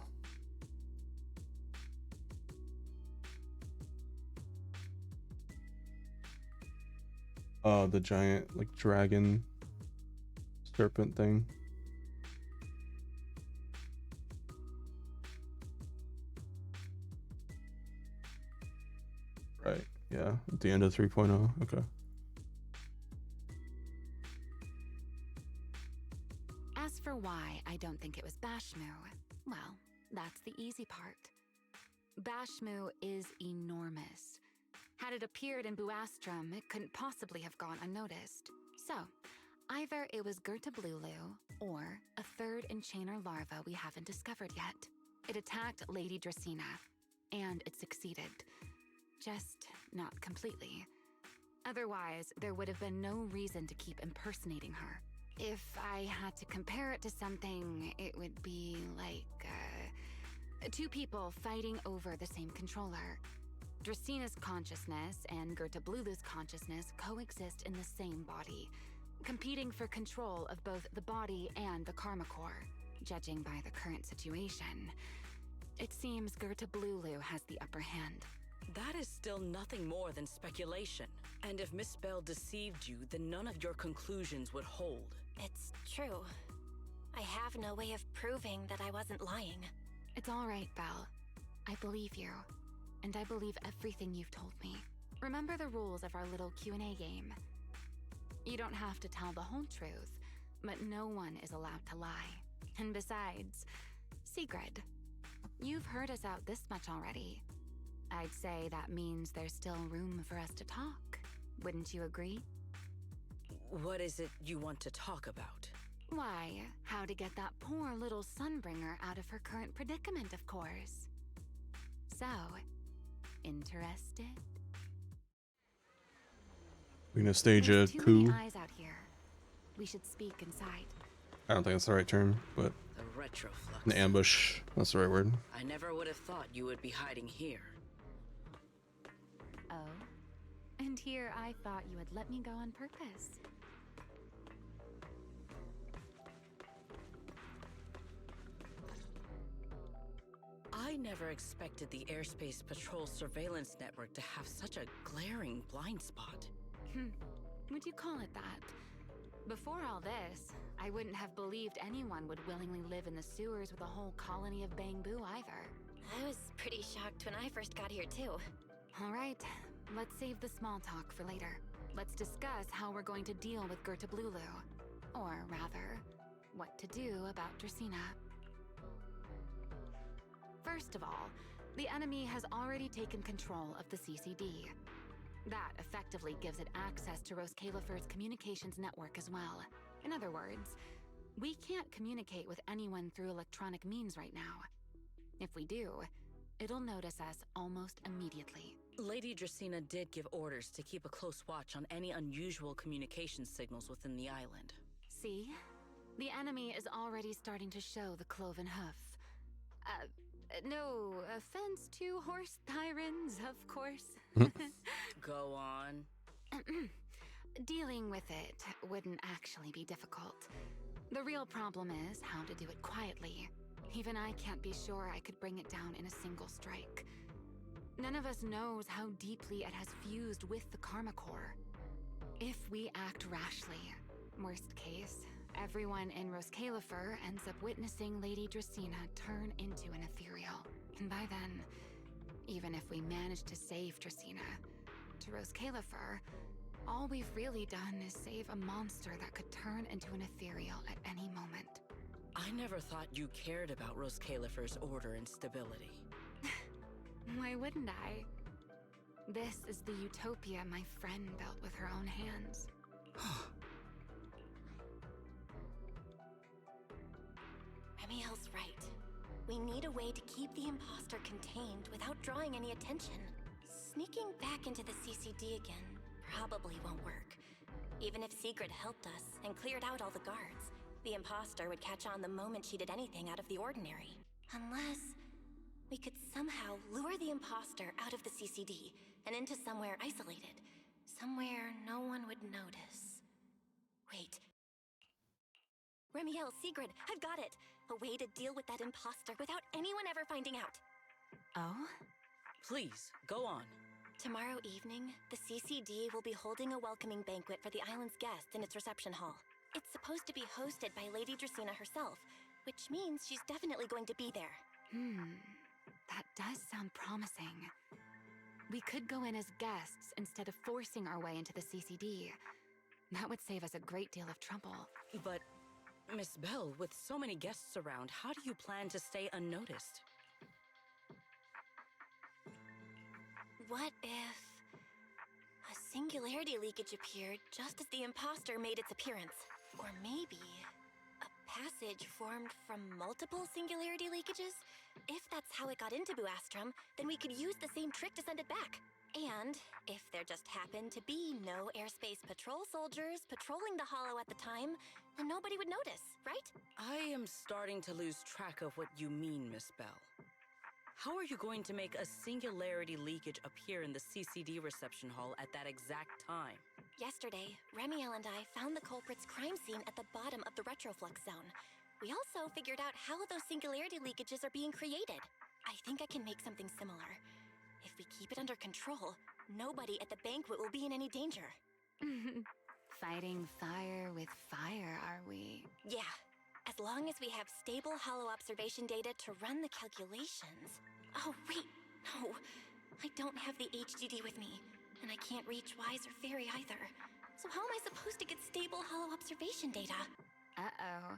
S1: The giant, like, dragon serpent thing. Right, yeah, at the end of 3.0, okay.
S7: I don't think it was Bashmu, well, that's the easy part. Bashmu is enormous. Had it appeared in Buastrum, it couldn't possibly have gone unnoticed. So, either it was Gertablulu, or a third enchainer larva we haven't discovered yet. It attacked Lady Dracena, and it succeeded. Just not completely. Otherwise, there would have been no reason to keep impersonating her. If I had to compare it to something, it would be like, two people fighting over the same controller. Dracena's consciousness and Gertablulu's consciousness coexist in the same body, competing for control of both the body and the Karma Core. Judging by the current situation, it seems Gertablulu has the upper hand.
S12: That is still nothing more than speculation. And if Miss Bell deceived you, then none of your conclusions would hold.
S4: It's true. I have no way of proving that I wasn't lying.
S7: It's all right, Belle. I believe you. And I believe everything you've told me. Remember the rules of our little Q&A game. You don't have to tell the whole truth, but no one is allowed to lie. And besides, Sigrid, you've heard us out this much already. I'd say that means there's still room for us to talk. Wouldn't you agree?
S12: What is it you want to talk about?
S7: Why, how to get that poor little Sunbringer out of her current predicament, of course. So, interested?
S1: We're gonna stage a
S7: There's too
S1: coup.
S7: many eyes out here. We should speak inside.
S1: I don't think that's the right term, but
S12: The retroflux.
S1: an ambush. That's the right word.
S12: I never would have thought you would be hiding here.
S7: Oh? And here I thought you had let me go on purpose.
S12: I never expected the Airspace Patrol surveillance network to have such a glaring blind spot.
S7: Would you call it that? Before all this, I wouldn't have believed anyone would willingly live in the sewers with a whole colony of Bangbu either.
S4: I was pretty shocked when I first got here, too.
S7: All right, let's save the small talk for later. Let's discuss how we're going to deal with Gertablulu. Or rather, what to do about Dracena. First of all, the enemy has already taken control of the CCD. That effectively gives it access to Rose Califer's communications network as well. In other words, we can't communicate with anyone through electronic means right now. If we do, it'll notice us almost immediately.
S12: Lady Dracena did give orders to keep a close watch on any unusual communication signals within the island.
S7: See? The enemy is already starting to show the cloven hoof. No offense to horse tyrants, of course.
S12: Go on.
S7: Dealing with it wouldn't actually be difficult. The real problem is how to do it quietly. Even I can't be sure I could bring it down in a single strike. None of us knows how deeply it has fused with the Karma Core. If we act rashly, worst case, everyone in Rose Califer ends up witnessing Lady Dracena turn into an ethereal. And by then, even if we manage to save Dracena, to Rose Califer, all we've really done is save a monster that could turn into an ethereal at any moment.
S12: I never thought you cared about Rose Califer's order and stability.
S7: Why wouldn't I? This is the utopia my friend built with her own hands.
S4: Remiel's right. We need a way to keep the imposter contained without drawing any attention. Sneaking back into the CCD again probably won't work. Even if Sigrid helped us and cleared out all the guards, the imposter would catch on the moment she did anything out of the ordinary. Unless we could somehow lure the imposter out of the CCD and into somewhere isolated. Somewhere no one would notice. Wait. Remiel, Sigrid, I've got it! A way to deal with that imposter without anyone ever finding out.
S7: Oh?
S12: Please, go on.
S4: Tomorrow evening, the CCD will be holding a welcoming banquet for the island's guests in its reception hall. It's supposed to be hosted by Lady Dracena herself, which means she's definitely going to be there.
S7: That does sound promising. We could go in as guests instead of forcing our way into the CCD. That would save us a great deal of trouble.
S12: But Miss Bell, with so many guests around, how do you plan to stay unnoticed?
S4: What if a singularity leakage appeared just as the imposter made its appearance? Or maybe a passage formed from multiple singularity leakages? If that's how it got into Buastrom, then we could use the same trick to send it back. And if there just happened to be no airspace patrol soldiers patrolling the Hollow at the time, then nobody would notice, right?
S12: I am starting to lose track of what you mean, Miss Bell. How are you going to make a singularity leakage appear in the CCD reception hall at that exact time?
S4: Yesterday, Remiel and I found the culprit's crime scene at the bottom of the retroflux zone. We also figured out how those singularity leakages are being created. I think I can make something similar. If we keep it under control, nobody at the banquet will be in any danger.
S7: Fighting fire with fire, are we?
S4: Yeah, as long as we have stable Hollow observation data to run the calculations. Oh, wait, no. I don't have the HDD with me, and I can't reach Wise or Fairy either. So how am I supposed to get stable Hollow observation data?
S7: Uh-oh.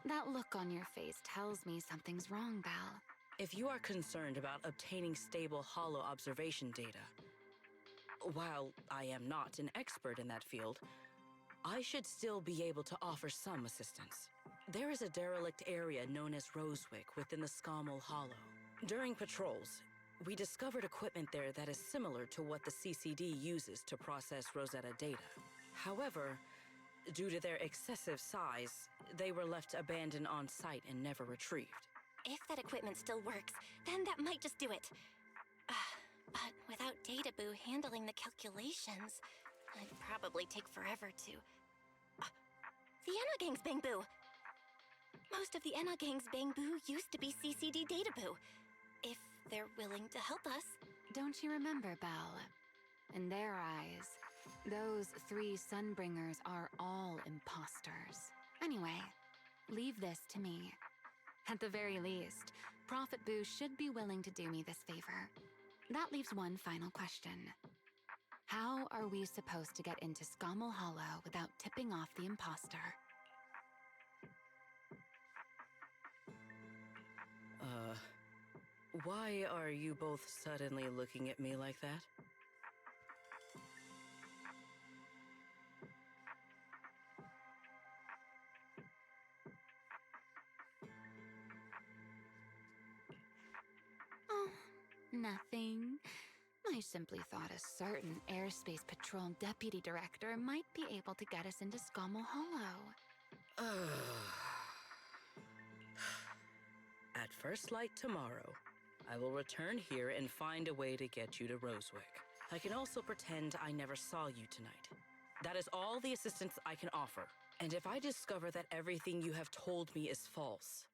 S7: That look on your face tells me something's wrong, Belle.
S12: If you are concerned about obtaining stable Hollow observation data, while I am not an expert in that field, I should still be able to offer some assistance. There is a derelict area known as Rosewick within the Scommel Hollow. During patrols, we discovered equipment there that is similar to what the CCD uses to process Rosetta data. However, due to their excessive size, they were left abandoned on site and never retrieved.
S4: If that equipment still works, then that might just do it. But without Databoo handling the calculations, it'd probably take forever to... the Enna Gang's Bangboo! Most of the Enna Gang's Bangboo used to be CCD Databoo. If they're willing to help us.
S7: Don't you remember, Belle? In their eyes, those 3 Sunbringers are all imposters. Anyway, leave this to me. At the very least, Prophet Boo should be willing to do me this favor. That leaves one final question. How are we supposed to get into Scommel Hollow without tipping off the imposter?
S12: Why are you both suddenly looking at me like that?
S7: Oh, nothing. I simply thought a certain Airspace Patrol Deputy Director might be able to get us into Scommel Hollow.
S12: At first light tomorrow, I will return here and find a way to get you to Rosewick. I can also pretend I never saw you tonight. That is all the assistance I can offer. And if I discover that everything you have told me is false,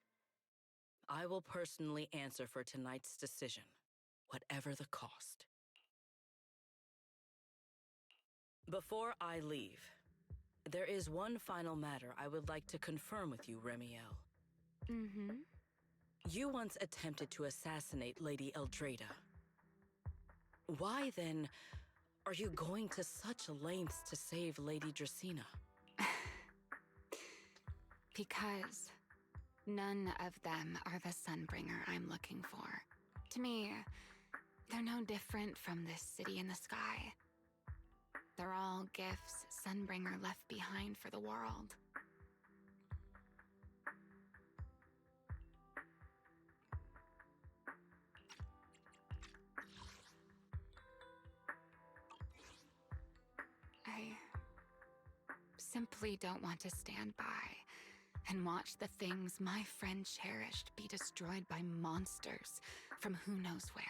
S12: I will personally answer for tonight's decision, whatever the cost. Before I leave, there is one final matter I would like to confirm with you, Remiel.
S7: Mm-hmm.
S12: You once attempted to assassinate Lady Eldrada. Why, then, are you going to such lengths to save Lady Dracena?
S7: Because none of them are the Sunbringer I'm looking for. To me, they're no different from this city in the sky. They're all gifts Sunbringer left behind for the world. I simply don't want to stand by and watch the things my friend cherished be destroyed by monsters from who knows where.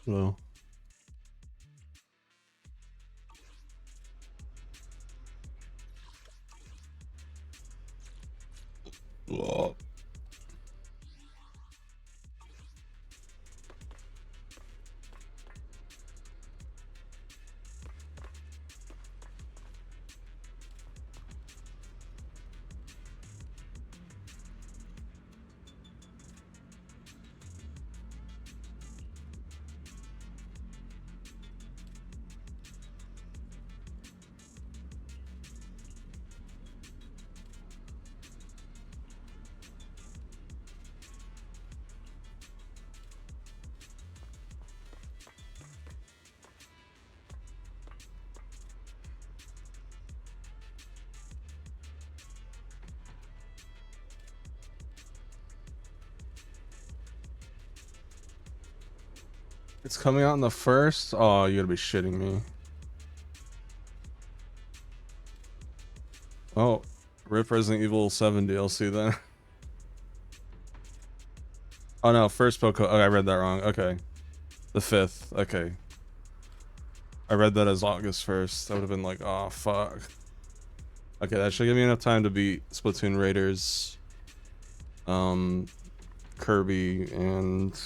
S1: Hello. Ugh. It's coming out in the 1st? Oh, you gotta be shitting me. Oh, rip Resident Evil 7 DLC then. Oh no, first Poco. Oh, I read that wrong. Okay. The 5th. Okay. I read that as August 1st. That would have been like, oh fuck. Okay, that should give me enough time to beat Splatoon Raiders, Kirby, and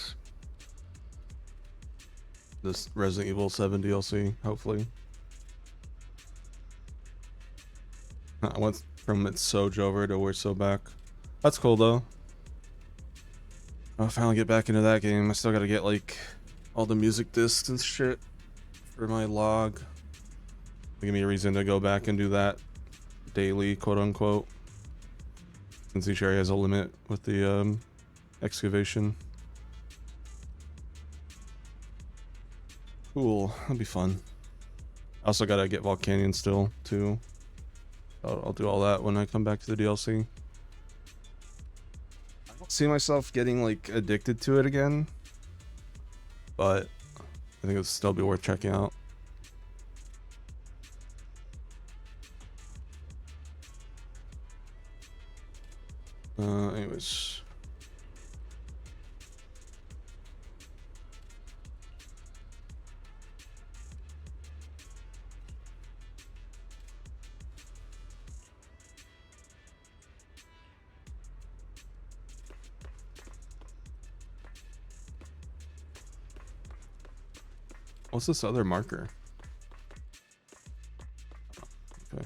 S1: this Resident Evil 7 DLC, hopefully. I went from It's Soj over to We're So Back. That's cool though. I'll finally get back into that game. I still gotta get like all the music discs and shit for my log. Give me a reason to go back and do that daily, quote unquote. Since each area has a limit with the excavation. Cool, that'll be fun. I also gotta get Volcanion still too. I'll do all that when I come back to the DLC. I don't see myself getting like addicted to it again, but I think it'll still be worth checking out. Anyways. What's this other marker? Okay.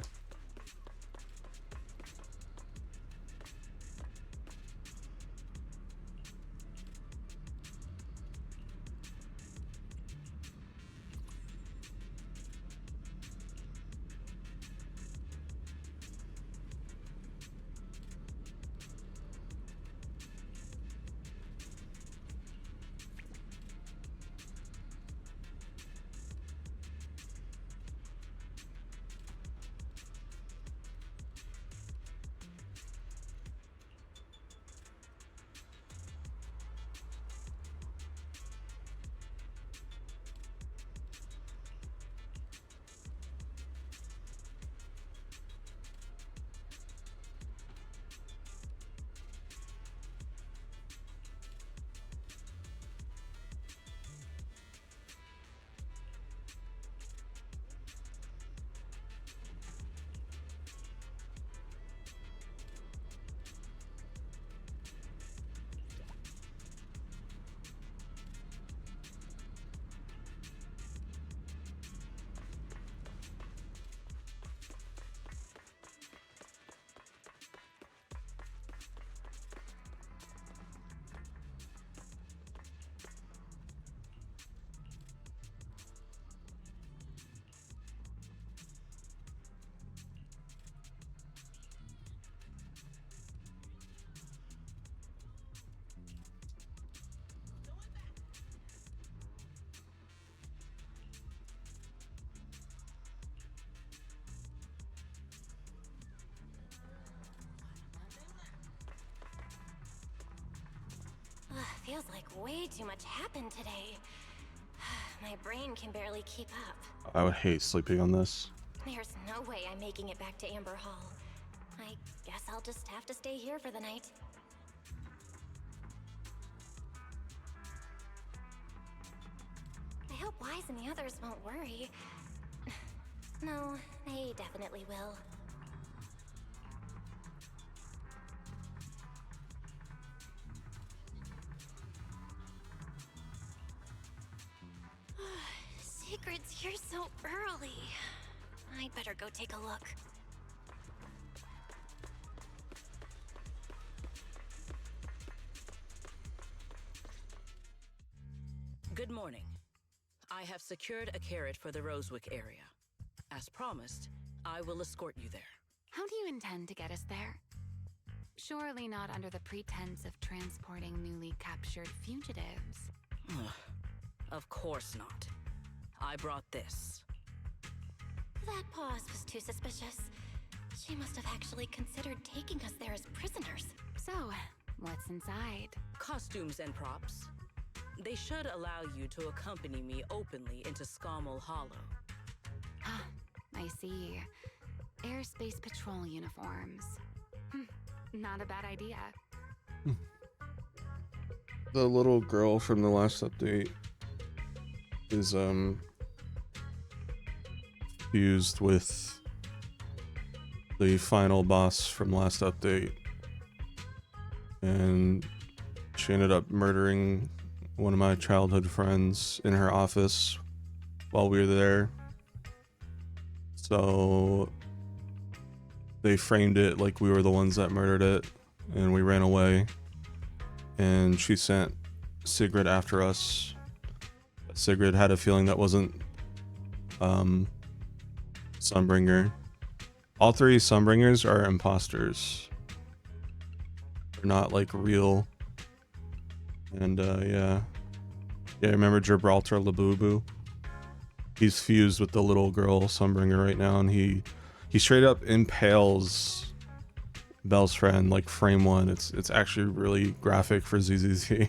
S4: Feels like way too much happened today. My brain can barely keep up.
S1: I would hate sleeping on this.
S4: There's no way I'm making it back to Amber Hall. I guess I'll just have to stay here for the night. I hope Wise and the others won't worry. No, they definitely will. Sigrid's here so early. I'd better go take a look.
S12: Good morning. I have secured a carrot for the Rosewick area. As promised, I will escort you there.
S7: How do you intend to get us there? Surely not under the pretense of transporting newly captured fugitives.
S12: Of course not. I brought this.
S4: That pause was too suspicious. She must have actually considered taking us there as prisoners.
S7: So, what's inside?
S12: Costumes and props. They should allow you to accompany me openly into Scommel Hollow.
S7: Ah, I see. Airspace patrol uniforms. Not a bad idea.
S1: The little girl from the last update is fused with the final boss from last update, and she ended up murdering one of my childhood friends in her office while we were there. So they framed it like we were the ones that murdered it, and we ran away, and she sent Sigrid after us. Sigrid had a feeling that wasn't Sunbringer. All three Sunbringers are imposters. They're not like real. And yeah, remember Gibraltar Labubu? He's fused with the little girl Sunbringer right now, and he straight up impales Belle's friend, like frame one. It's actually really graphic for ZZZ.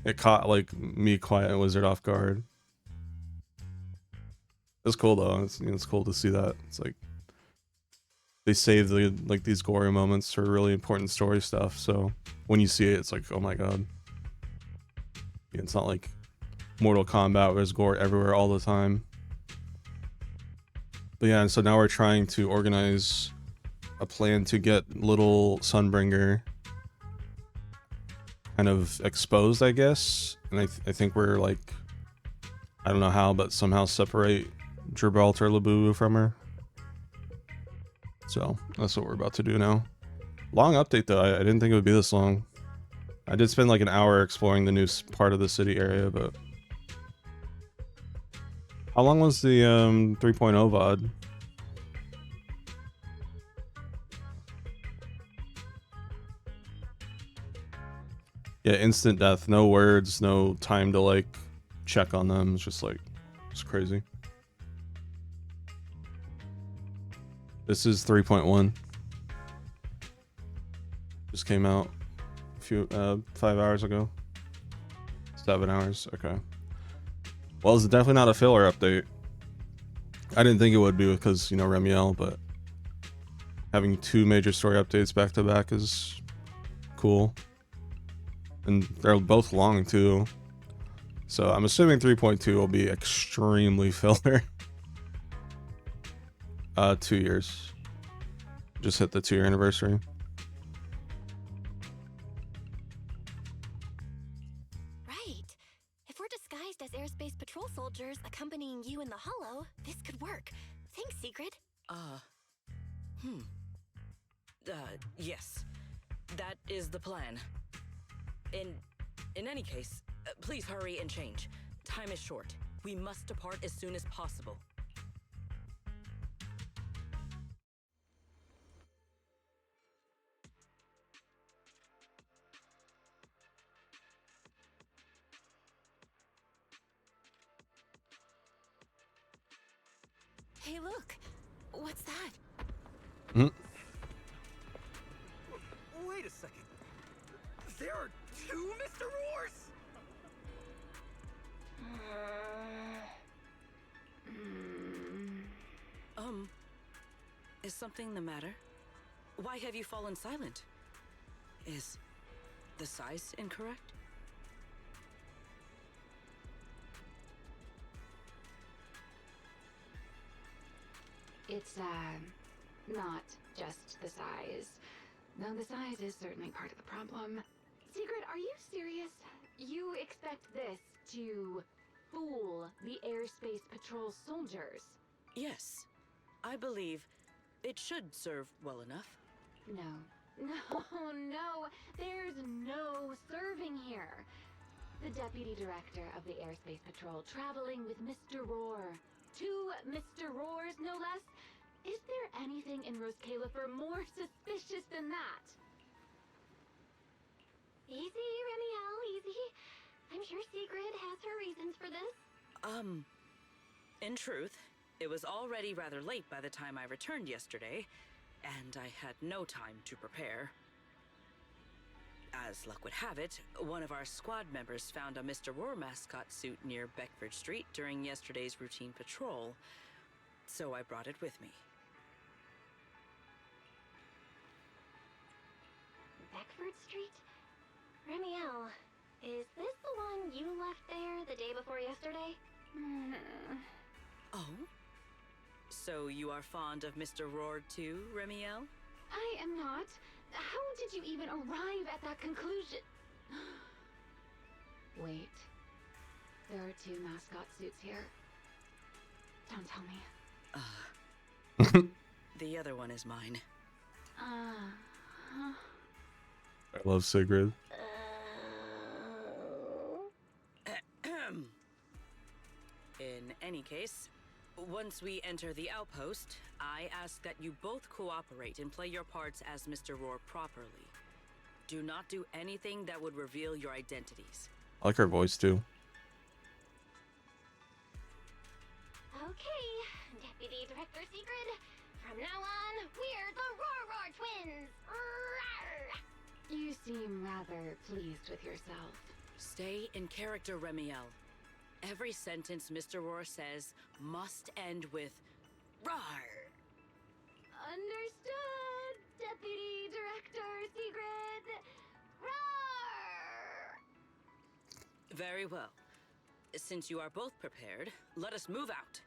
S1: It caught like me, Quiet Wizard, off guard. It's cool though. It's cool to see that. It's like they save these gory moments for really important story stuff. So when you see it, it's like, oh my god. It's not like Mortal Kombat where there's gore everywhere all the time. But yeah, and so now we're trying to organize a plan to get little Sunbringer kind of exposed, I guess. And I think we're like, I don't know how, but somehow separate Gibraltar Labubu from her. So that's what we're about to do now. Long update though. I didn't think it would be this long. I did spend like an hour exploring the new part of the city area, but how long was the 3.0 VOD? Yeah, instant death, no words, no time to like check on them. It's just like, it's crazy. This is 3.1. Just came out a few 5 hours ago. 7 hours. Okay. Well, it's definitely not a filler update. I didn't think it would be because, you know, Remiel, but having 2 major story updates back to back is cool. And they're both long too. So I'm assuming 3.2 will be extremely filler. 2 years. Just hit the 2-year anniversary.
S4: Right. If we're disguised as airspace patrol soldiers accompanying you in the hollow, this could work. Thanks, Sigrid.
S12: Yes. That is the plan. In any case, please hurry and change. Time is short. We must depart as soon as possible.
S7: Hey, look! What's that?
S11: Wait a second. There are 2 Mr. Roars?
S12: Is something the matter? Why have you fallen silent? Is the size incorrect?
S7: It's, not just the size. Though the size is certainly part of the problem. Sigrid, are you serious? You expect this to fool the airspace patrol soldiers.
S12: Yes, I believe it should serve well enough.
S7: No, no, there's no serving here. The Deputy Director of the Airspace Patrol traveling with Mr. Roar. 2 Mr. Roars, no less. Is there anything in Rose Califer more suspicious than that?
S3: Easy, Remiel, easy. I'm sure Sigrid has her reasons for this.
S12: In truth, it was already rather late by the time I returned yesterday, and I had no time to prepare. As luck would have it, one of our squad members found a Mr. Roar mascot suit near Beckford Street during yesterday's routine patrol, so I brought it with me.
S3: Beckford Street? Remiel, is this the one you left there the day before yesterday?
S12: Oh? So you are fond of Mr. Roar too, Remiel?
S7: I am not. How did you even arrive at that conclusion? Wait. There are 2 mascot suits here. Don't tell me.
S12: The other one is mine.
S1: I love Sigrid.
S12: In any case, once we enter the outpost, I ask that you both cooperate and play your parts as Mr. Roar properly. Do not do anything that would reveal your identities.
S1: I like her voice too.
S3: Okay, Deputy Director Sigrid. From now on, we're the Roar Twins. Rawr!
S7: You seem rather pleased with yourself.
S12: Stay in character, Remiel. Every sentence Mr. Roar says must end with "Rawr."
S7: Understood, Deputy Director Sigrid. Rawr!
S12: Very well. Since you are both prepared, let us move out.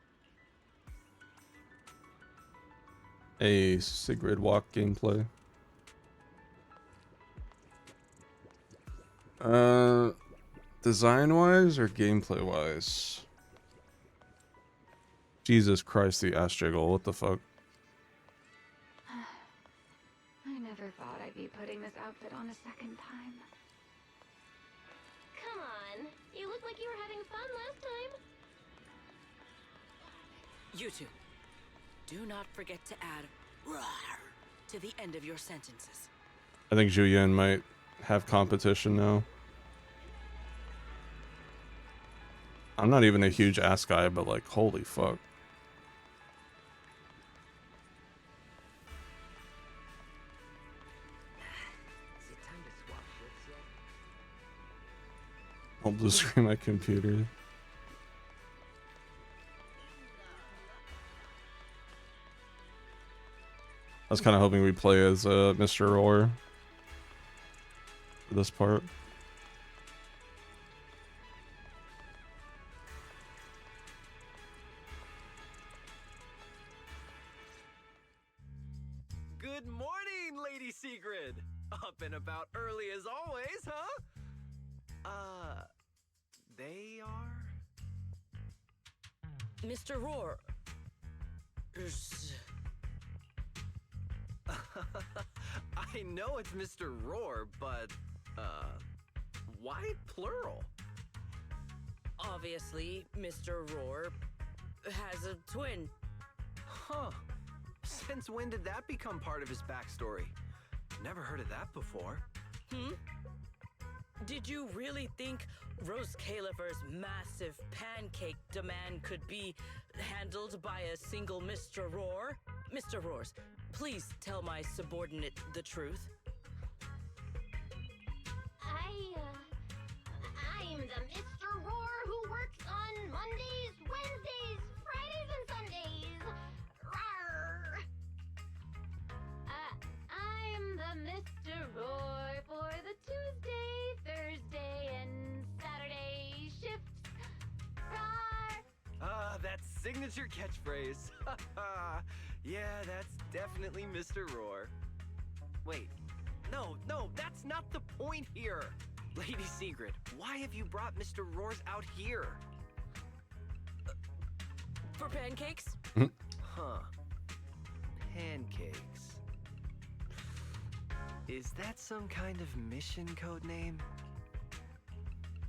S1: A Sigrid walk gameplay. Design wise or gameplay wise? Jesus Christ, the ass jiggle, what the fuck?
S7: I never thought I'd be putting this outfit on a second time.
S3: Come on, you look like you were having fun last time.
S12: You two, do not forget to add "rawr" to the end of your sentences.
S1: I think Zhu Yan might have competition now. I'm not even a huge ass guy, but like, holy fuck.
S11: Is it time to swap shifts yet?
S1: I'll blue screen my computer. I was kind of hoping we play as Mr. Roar for this part.
S11: Good morning, Lady Sigrid! Up and about early as always, huh? They are?
S12: Mr. Roar.
S11: I know it's Mr. Roar, but, why plural?
S12: Obviously, Mr. Roar has a twin.
S11: Huh. Since when did that become part of his backstory? Never heard of that before.
S12: Did you really think Rose Califer's massive pancake demand could be handled by a single Mr. Roar? Mr. Roars, please tell my subordinate the truth.
S3: I'm the Mr. Roar who works on Mondays, Wednesdays, Fridays, and Sundays. Rawr!
S7: I'm the Mr. Roar for the Tuesday, Thursday, and Saturday shifts. Rawr!
S11: That signature catchphrase. Yeah, that's definitely Mr. Roar. Wait, no, that's not the point here. Lady Sigrid, why have you brought Mr. Roars out here?
S12: For pancakes?
S11: Huh. Pancakes. Is that some kind of mission code name?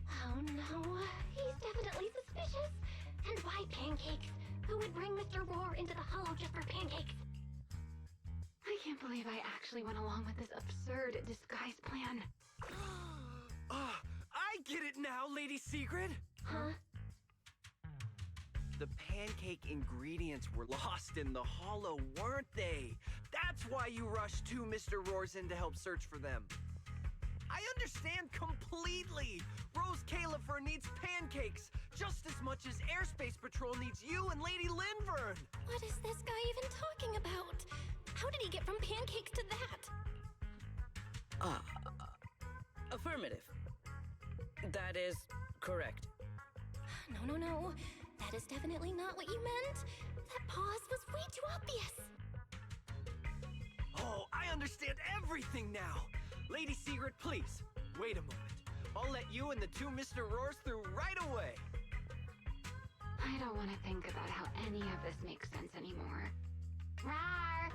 S4: Oh no, he's definitely suspicious. And why pancakes? Who would bring Mr. Roar into the hollow just for pancakes?
S7: I can't believe I actually went along with this absurd disguise plan.
S11: I get it now, Lady Sigrid!
S4: Huh?
S11: The pancake ingredients were lost in the hollow, weren't they? That's why you rushed two Mr. Roars in to help search for them. I understand completely! Rose Califer needs pancakes just as much as Airspace Patrol needs you and Lady Linvern!
S4: What is this guy even talking about? How did he get from pancakes to that?
S12: Affirmative. That is correct.
S4: No. That is definitely not what you meant. That pause was way too obvious.
S11: Oh, I understand everything now! Lady Sigrid, please, wait a moment. I'll let you and the two Mr. Roars through right away.
S7: I don't want to think about how any of this makes sense anymore.
S4: Rawr!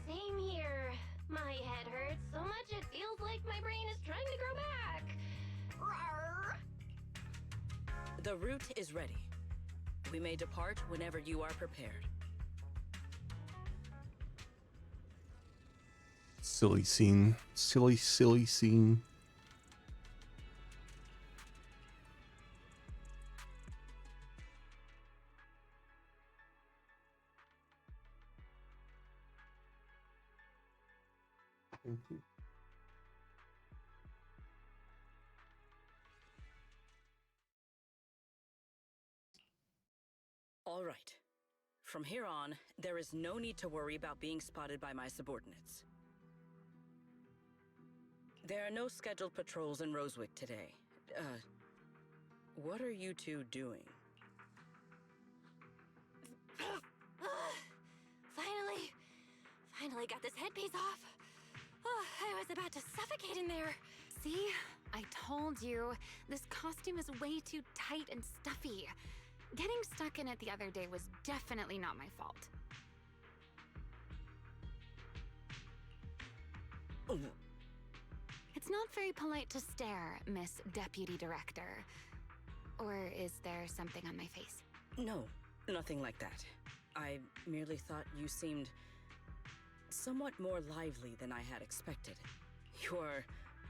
S4: Same here. My head hurts so much it feels like my brain is trying to grow back. Rawr!
S12: The route is ready. We may depart whenever you are prepared.
S1: Silly scene. Silly scene. Thank you.
S12: All right. From here on, there is no need to worry about being spotted by my subordinates. There are no scheduled patrols in Rosewick today. What are you two doing?
S4: Finally got this headpiece off. Oh, I was about to suffocate in there.
S7: See? I told you. This costume is way too tight and stuffy. Getting stuck in it the other day was definitely not my fault. It's not very polite to stare, Miss Deputy Director. Or is there something on my face?
S12: No, nothing like that. I merely thought you seemed somewhat more lively than I had expected. You're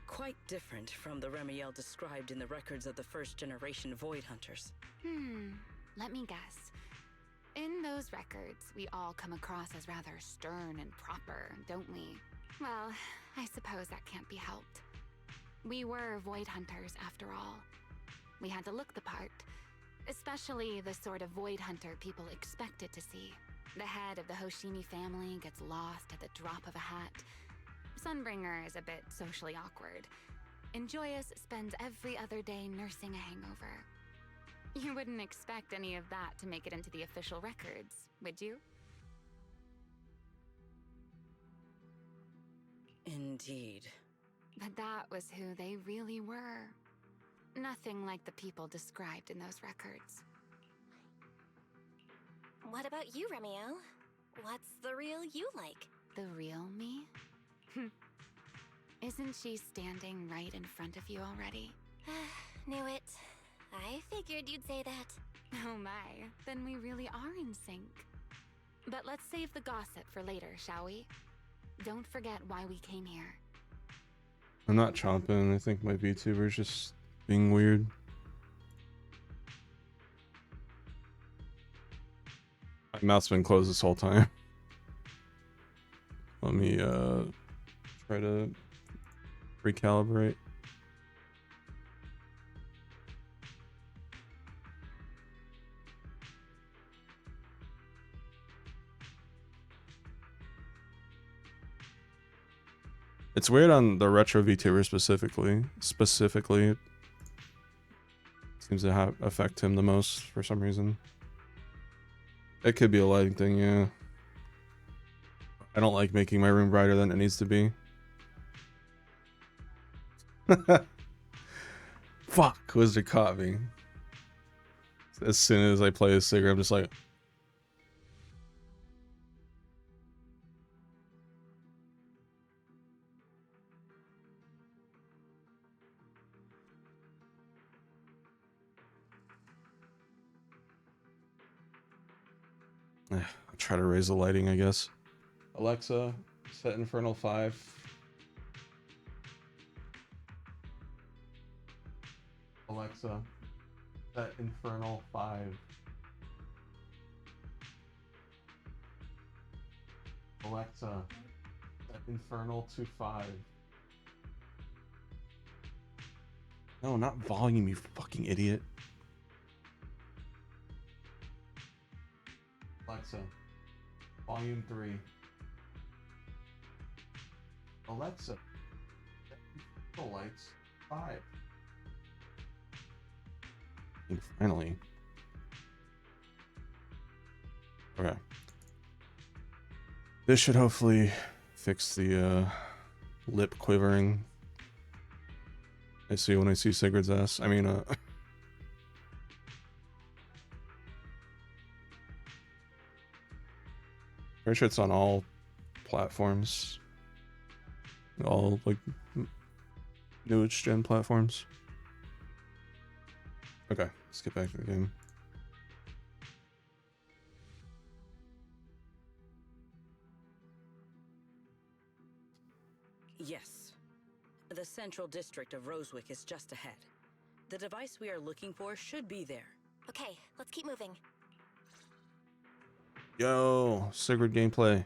S12: quite different from the Remiel described in the records of the first-generation Void Hunters.
S7: Let me guess. In those records, we all come across as rather stern and proper, don't we? Well, I suppose that can't be helped. We were Void Hunters, after all. We had to look the part, especially the sort of Void Hunter people expected to see. The head of the Hoshimi family gets lost at the drop of a hat. Sunbringer is a bit socially awkward. And Joyous spends every other day nursing a hangover. You wouldn't expect any of that to make it into the official records, would you?
S12: Indeed.
S7: But that was who they really were. Nothing like the people described in those records.
S4: What about you, Remiel? What's the real you like?
S7: The real me? Isn't she standing right in front of you already?
S4: Knew it. I figured you'd say that.
S7: Oh my, then we really are in sync. But let's save the gossip for later, shall we? Don't forget why we came here.
S1: I'm not chomping. I think my VTuber's just being weird. My mouth's been closed this whole time. Let me try to recalibrate. It's weird on the retro VTuber specifically. Seems to affect him the most for some reason. It could be a lighting thing, yeah. I don't like making my room brighter than it needs to be. Fuck, Wizard caught me. As soon as I play a cigarette, I'm just like, I'll try to raise the lighting, I guess. Alexa, set Infernal 5. Alexa, set Infernal 5. Alexa, set Infernal to 5. No, not volume, you fucking idiot. Alexa, volume 3. Alexa, set the lights 5. And finally. Okay. This should hopefully fix the lip quivering I see when I see Sigurd's ass. I mean, pretty sure it's on all platforms. All, like, newest gen platforms. Okay, let's get back to the game.
S12: Yes. The central district of Rosewick is just ahead. The device we are looking for should be there.
S4: Okay, let's keep moving.
S1: Yo, Sigurd gameplay.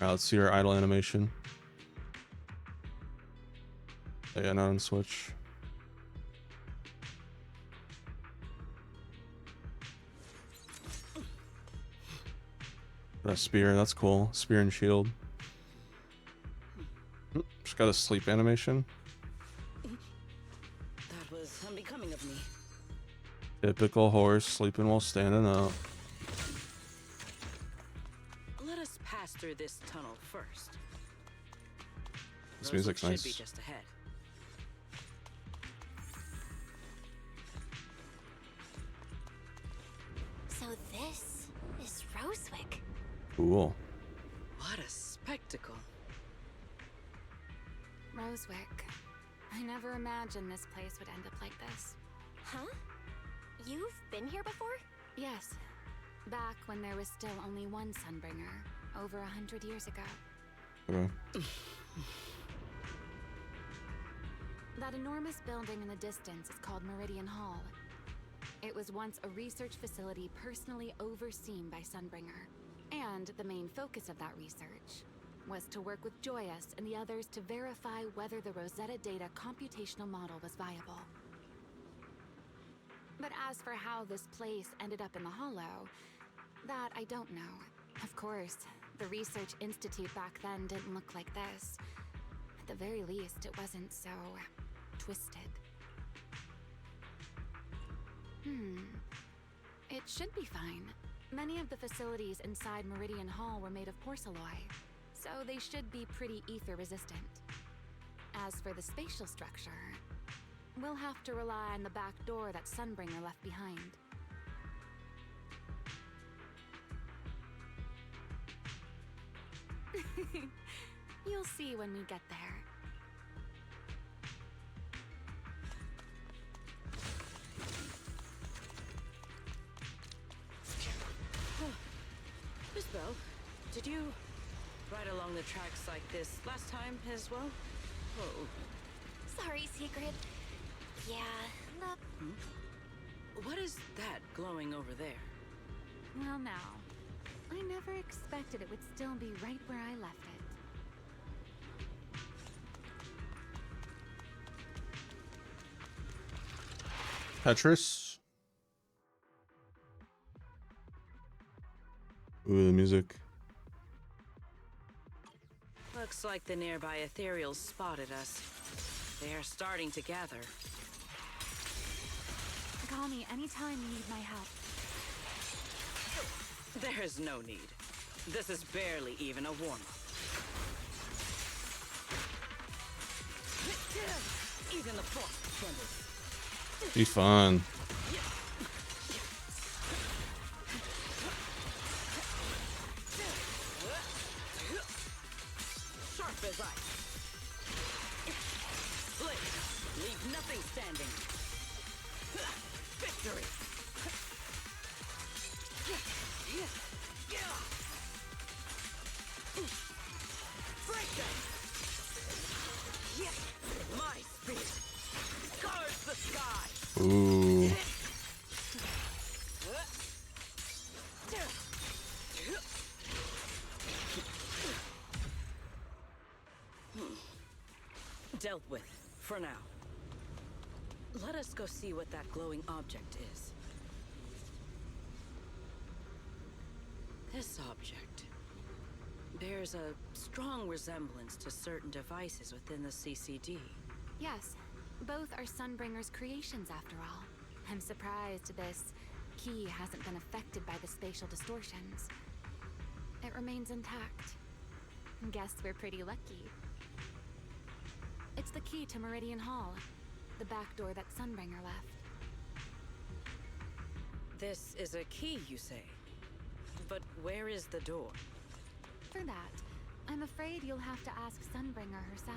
S1: Alright, let's see our idle animation. Oh, yeah, not on Switch. Got a spear, that's cool. Spear and shield. Just got a sleep animation.
S12: That was unbecoming of me.
S1: Typical horse sleeping while standing up.
S12: Let us pass through this tunnel first.
S1: This music's
S12: Rosewick
S1: nice.
S12: should be just ahead.
S4: So this is Rosewick.
S1: Cool.
S12: What a spectacle.
S7: Rosewick. I never imagined this place would end up like this.
S4: Huh? You've been here before?
S7: Yes. Back when there was still only one Sunbringer, over 100 years ago.
S1: Okay.
S7: That enormous building in the distance is called Meridian Hall. It was once a research facility personally overseen by Sunbringer. And the main focus of that research was to work with Joyous and the others to verify whether the Rosetta Data computational model was viable. But as for how this place ended up in the Hollow, that I don't know. Of course, the Research Institute back then didn't look like this. At the very least, it wasn't so twisted. It should be fine. Many of the facilities inside Meridian Hall were made of porcelain, so they should be pretty ether resistant. As for the spatial structure, we'll have to rely on the back door that Sunbringer left behind. You'll see when we get there.
S12: Miss Bell, did you ride along the tracks like this last time as well? Oh.
S4: Sorry, Secret. Yeah,
S12: What is that glowing over there?
S7: Well now, I never expected it would still be right where I left it.
S1: Tetris. Ooh, the music.
S12: Looks like the nearby ethereals spotted us. They are starting to gather.
S7: Call me anytime you need my help.
S12: There's no need. This is barely even a warm-up. Even the force trembles.
S1: Be fun.
S12: Sharp as ice. Blade, leave nothing standing. Victory. Scarves the sky!
S1: Ooh.
S12: Dealt with, for now. Let us go see what that glowing object is. This object bears a strong resemblance to certain devices within the CCD.
S7: Yes, both are Sunbringer's creations after all. I'm surprised this key hasn't been affected by the spatial distortions. It remains intact. Guess we're pretty lucky. It's the key to Meridian Hall, the back door that Sunbringer left.
S12: This is a key, you say? But where is the door?
S7: For that, I'm afraid you'll have to ask Sunbringer herself.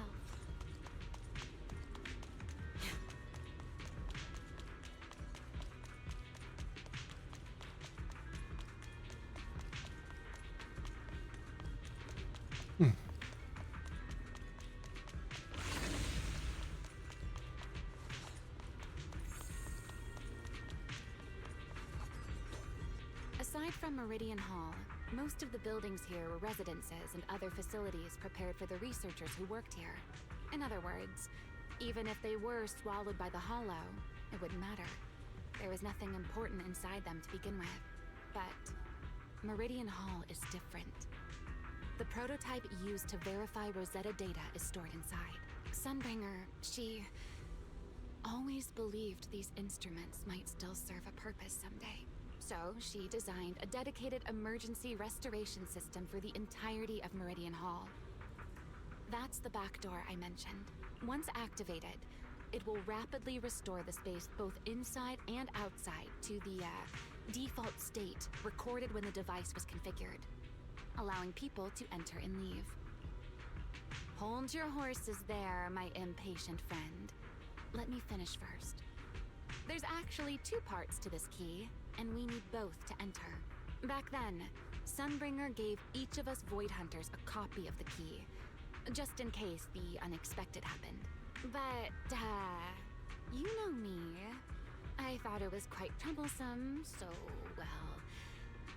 S7: Aside from Meridian Hall, most of the buildings here were residences and other facilities prepared for the researchers who worked here. In other words, even if they were swallowed by the Hollow, it wouldn't matter. There was nothing important inside them to begin with. But Meridian Hall is different. The prototype used to verify Rosetta data is stored inside. Sunbringer, she always believed these instruments might still serve a purpose someday. So she designed a dedicated emergency restoration system for the entirety of Meridian Hall. That's the back door I mentioned. Once activated, it will rapidly restore the space both inside and outside to the default state recorded when the device was configured, allowing people to enter and leave. Hold your horses there, my impatient friend. Let me finish first. There's actually two parts to this key, and we need both to enter. Back then, Sunbringer gave each of us Void Hunters a copy of the key, just in case the unexpected happened. But, you know me. I thought it was quite troublesome, so, well,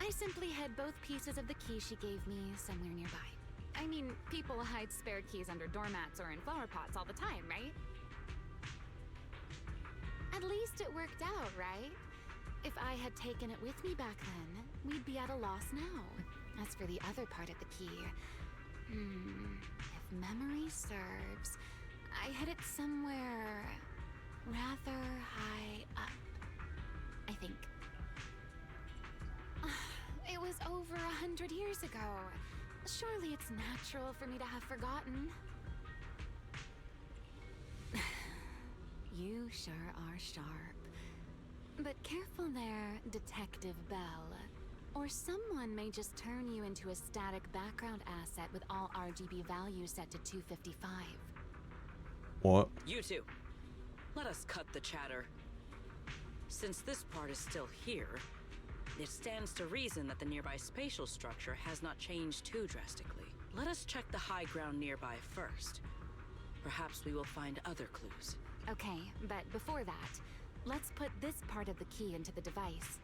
S7: I simply hid both pieces of the key she gave me somewhere nearby. I mean, people hide spare keys under doormats or in flower pots all the time, right? At least it worked out, right? If I had taken it with me back then, we'd be at a loss now. As for the other part of the key, if memory serves, I hid it somewhere rather high up, I think. It was over 100 years ago. Surely it's natural for me to have forgotten. You sure are sharp. But careful there, Detective Bell. Or someone may just turn you into a static background asset with all RGB values set to 255.
S1: What?
S12: You two, let us cut the chatter. Since this part is still here, it stands to reason that the nearby spatial structure has not changed too drastically. Let us check the high ground nearby first. Perhaps we will find other clues.
S7: Okay, but before that, let's put this part of the key into the device.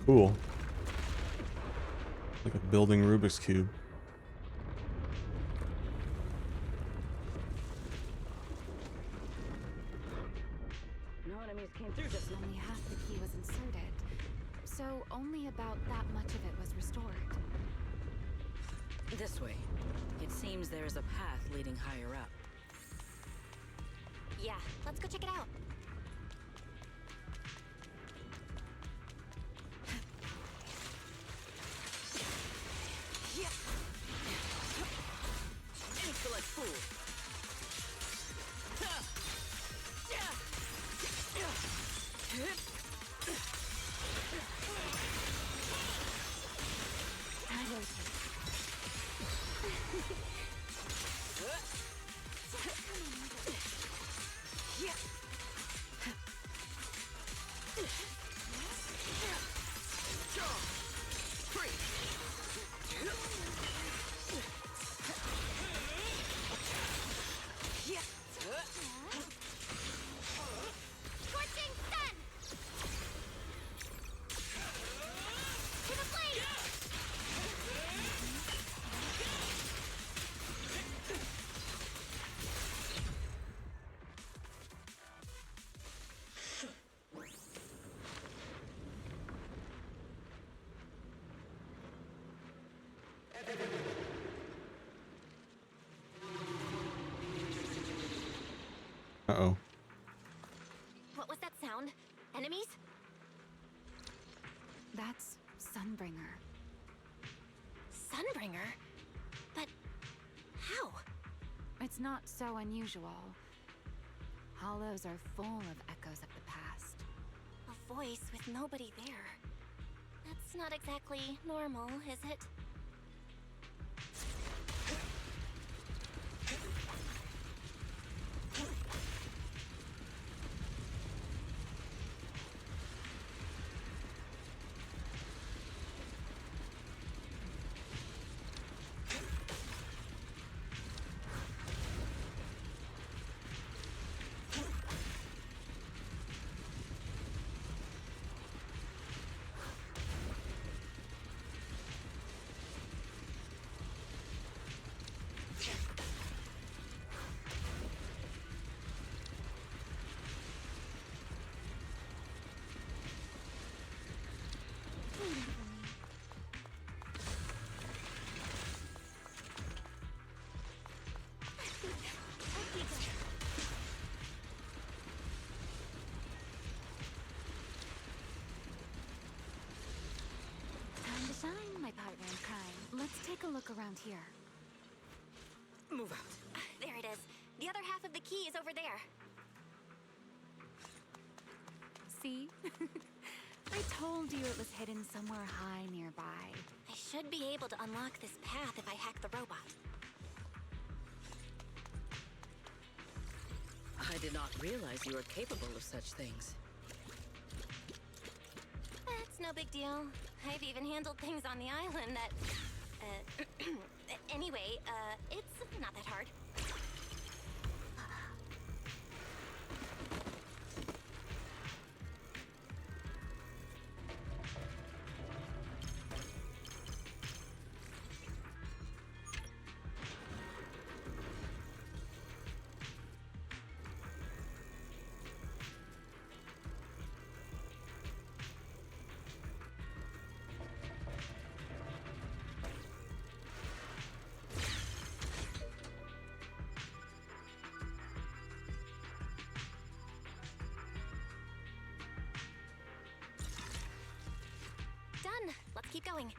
S1: Cool. Like a building Rubik's Cube.
S7: No enemies came through just now. Only half the key was inserted, so only about that much of it was restored.
S12: This way. It seems there is a path leading higher up.
S4: Yeah, let's go check it out.
S12: Insolent fool!
S1: Uh-oh.
S4: What was that sound? Enemies?
S7: That's Sunbringer.
S4: Sunbringer? But how?
S7: It's not so unusual. Hollows are full of echoes of the past.
S4: A voice with nobody there. That's not exactly normal, is it?
S7: Time to shine, my partner in crime. Let's take a look around here.
S4: Move out. There it is. The other half of the key is over there.
S7: See? I told you it was hidden somewhere high nearby.
S4: I should be able to unlock this path if I hack the robot.
S12: I did not realize you were capable of such things.
S4: That's no big deal. I've even handled things on the island that... anyway, it's not that hard. Done. Let's keep going.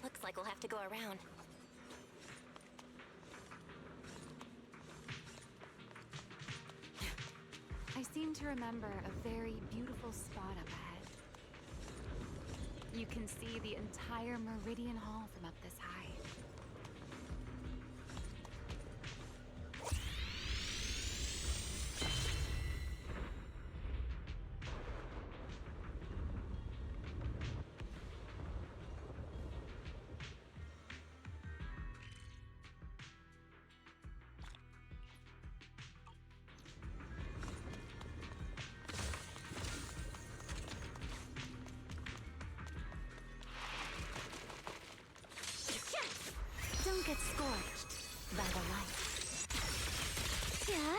S4: Looks like we'll have to go around.
S7: I seem to remember a very beautiful spot up ahead. You can see the entire Meridian Hall from up this high. Don't get scorched by the light.
S3: Yeah?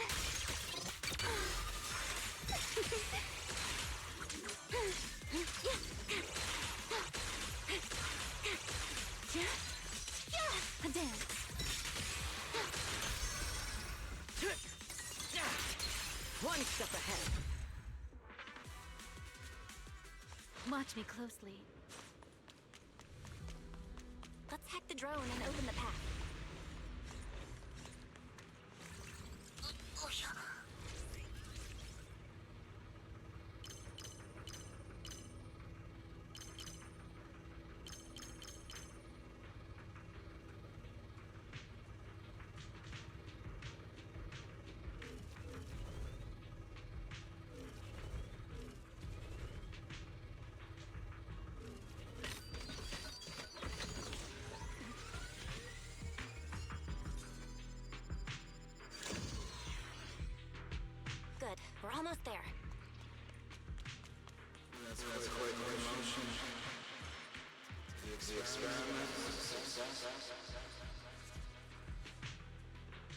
S7: A dance.
S12: One step ahead.
S7: Watch me closely.
S4: Let's hack the drone and open the path. Good. We're almost there.
S20: That's quite the emotion.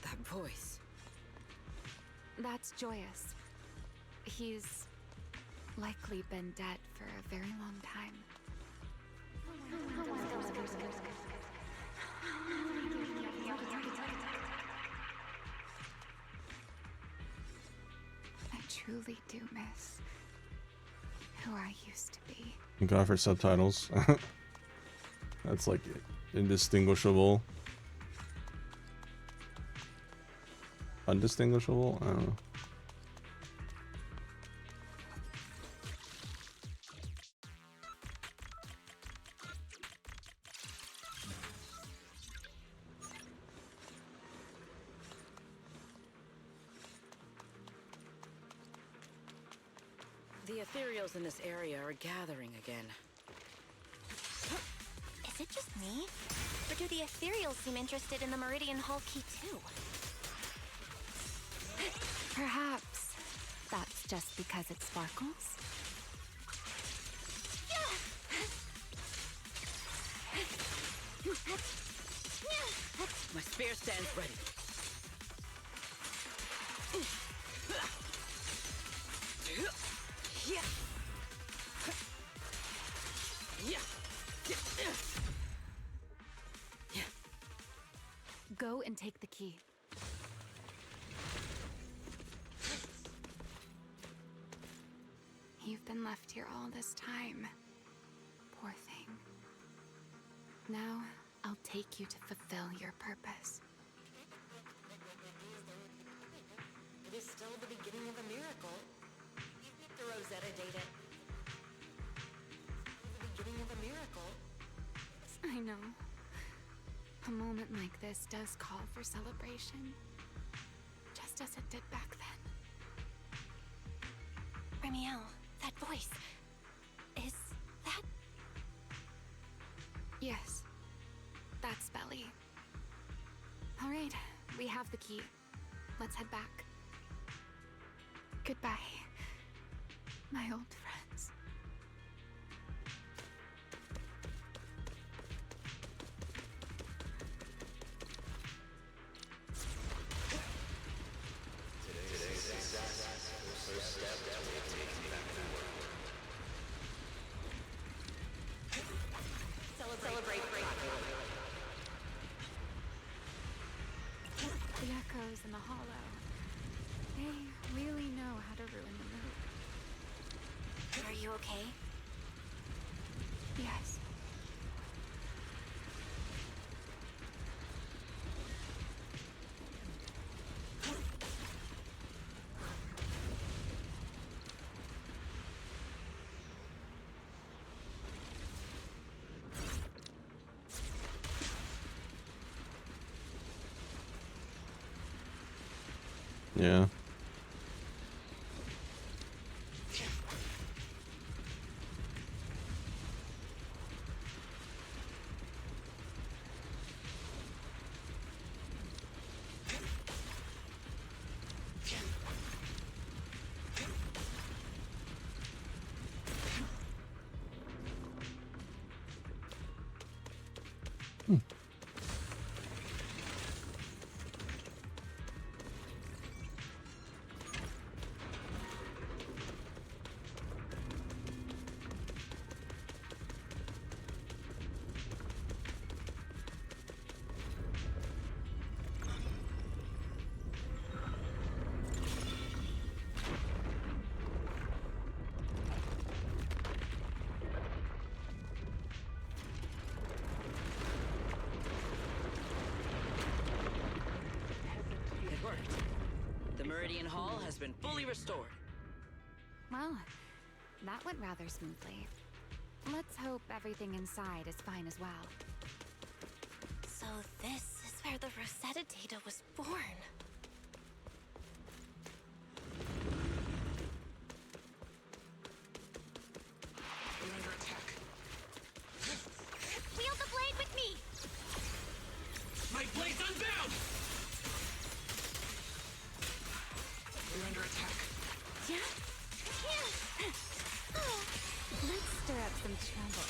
S12: That voice.
S7: That's Joyous. He's likely been dead for a very long time. I truly do miss who I used to be.
S1: Thank God for subtitles. That's like indistinguishable. Undistinguishable? I don't know.
S12: The ethereals in this area are gathering again.
S4: Is it just me? Or do the ethereals seem interested in the Meridian Hall key too?
S7: Perhaps that's just because it sparkles.
S12: My spear stands ready.
S7: Go and take the key. You've been left here all this time. Poor thing. Now, I'll take you to fulfill your purpose.
S9: It is still the beginning of a miracle. The Rosetta data. The beginning of a miracle.
S7: I know. A moment like this does call for celebration. Just as it did back then.
S4: Remiel, that voice. Is that...
S7: Yes. That's Belly. Alright, we have the key. Let's head back. Goodbye, my old friends. The echoes in the hollow. They really know how to ruin the mood.
S4: Are you okay?
S7: Yes.
S1: Yeah.
S12: It worked. The Meridian Hall has been fully restored.
S7: Well, that went rather smoothly. Let's hope everything inside is fine as well.
S4: So this is where the Rosetta data was born.
S19: We're under attack.
S4: Wield the blade with me!
S19: My blade's unbound! We're under attack.
S7: Yeah? Let's stir up some trouble.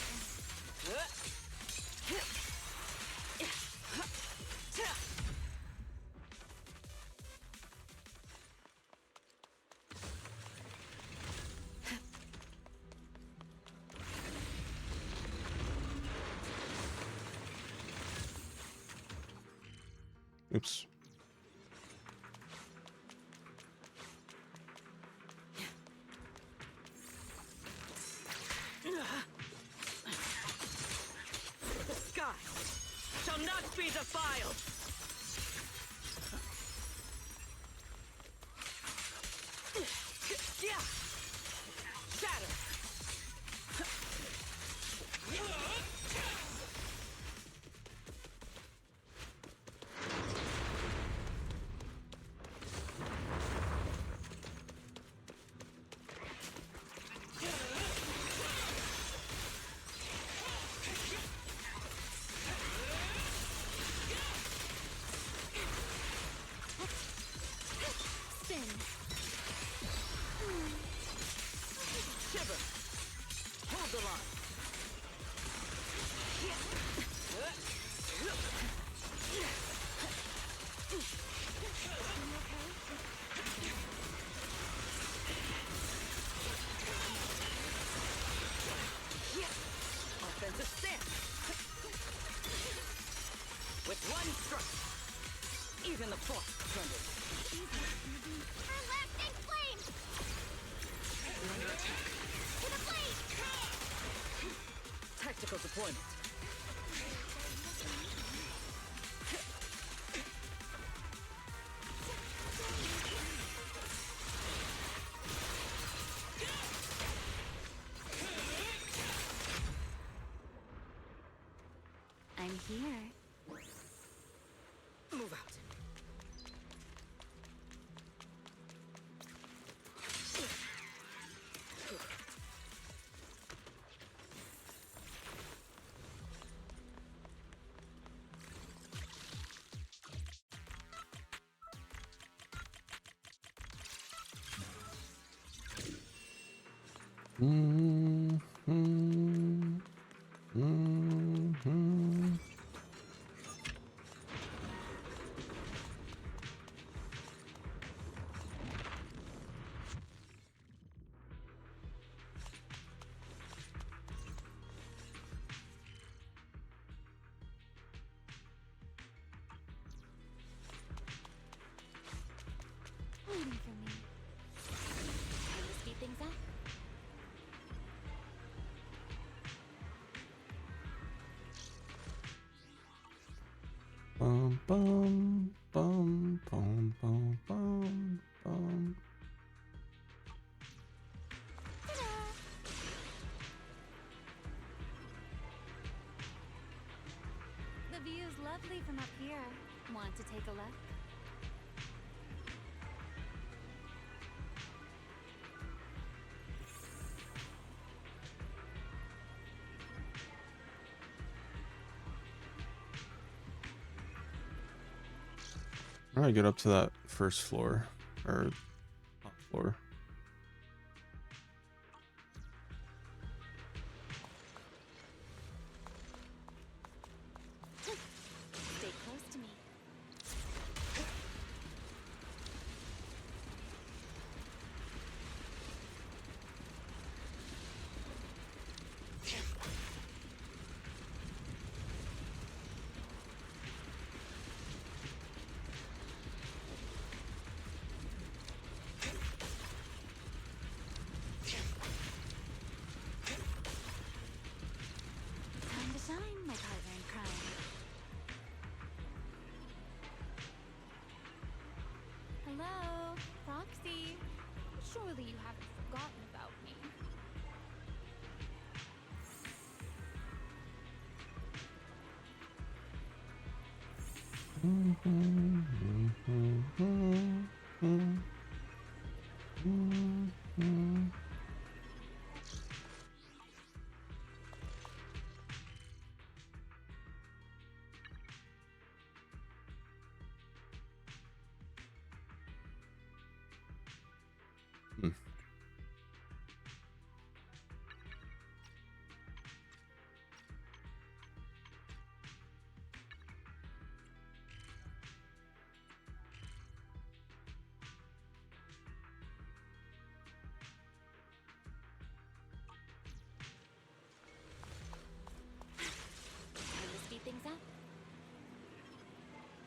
S1: apocalypse.
S12: The sky shall not be defiled! Shatter!
S3: Spin.
S12: Shiver! Hold the line! Offensive stance! With one strike, even the force trembles.
S3: Everlasting flame! To the blade!
S12: Tactical deployment.
S7: I'm here.
S12: Move out.
S3: Waiting for me. Time to speed things up.
S1: Bum bum bum bum bum bum bum.
S7: The view's lovely from up here. Want to take a look?
S1: How do I get up to that first floor or top floor?
S3: Stay close to me. Time to shine, my partner in crime. Hello, Roxy. Surely you haven't forgotten about me.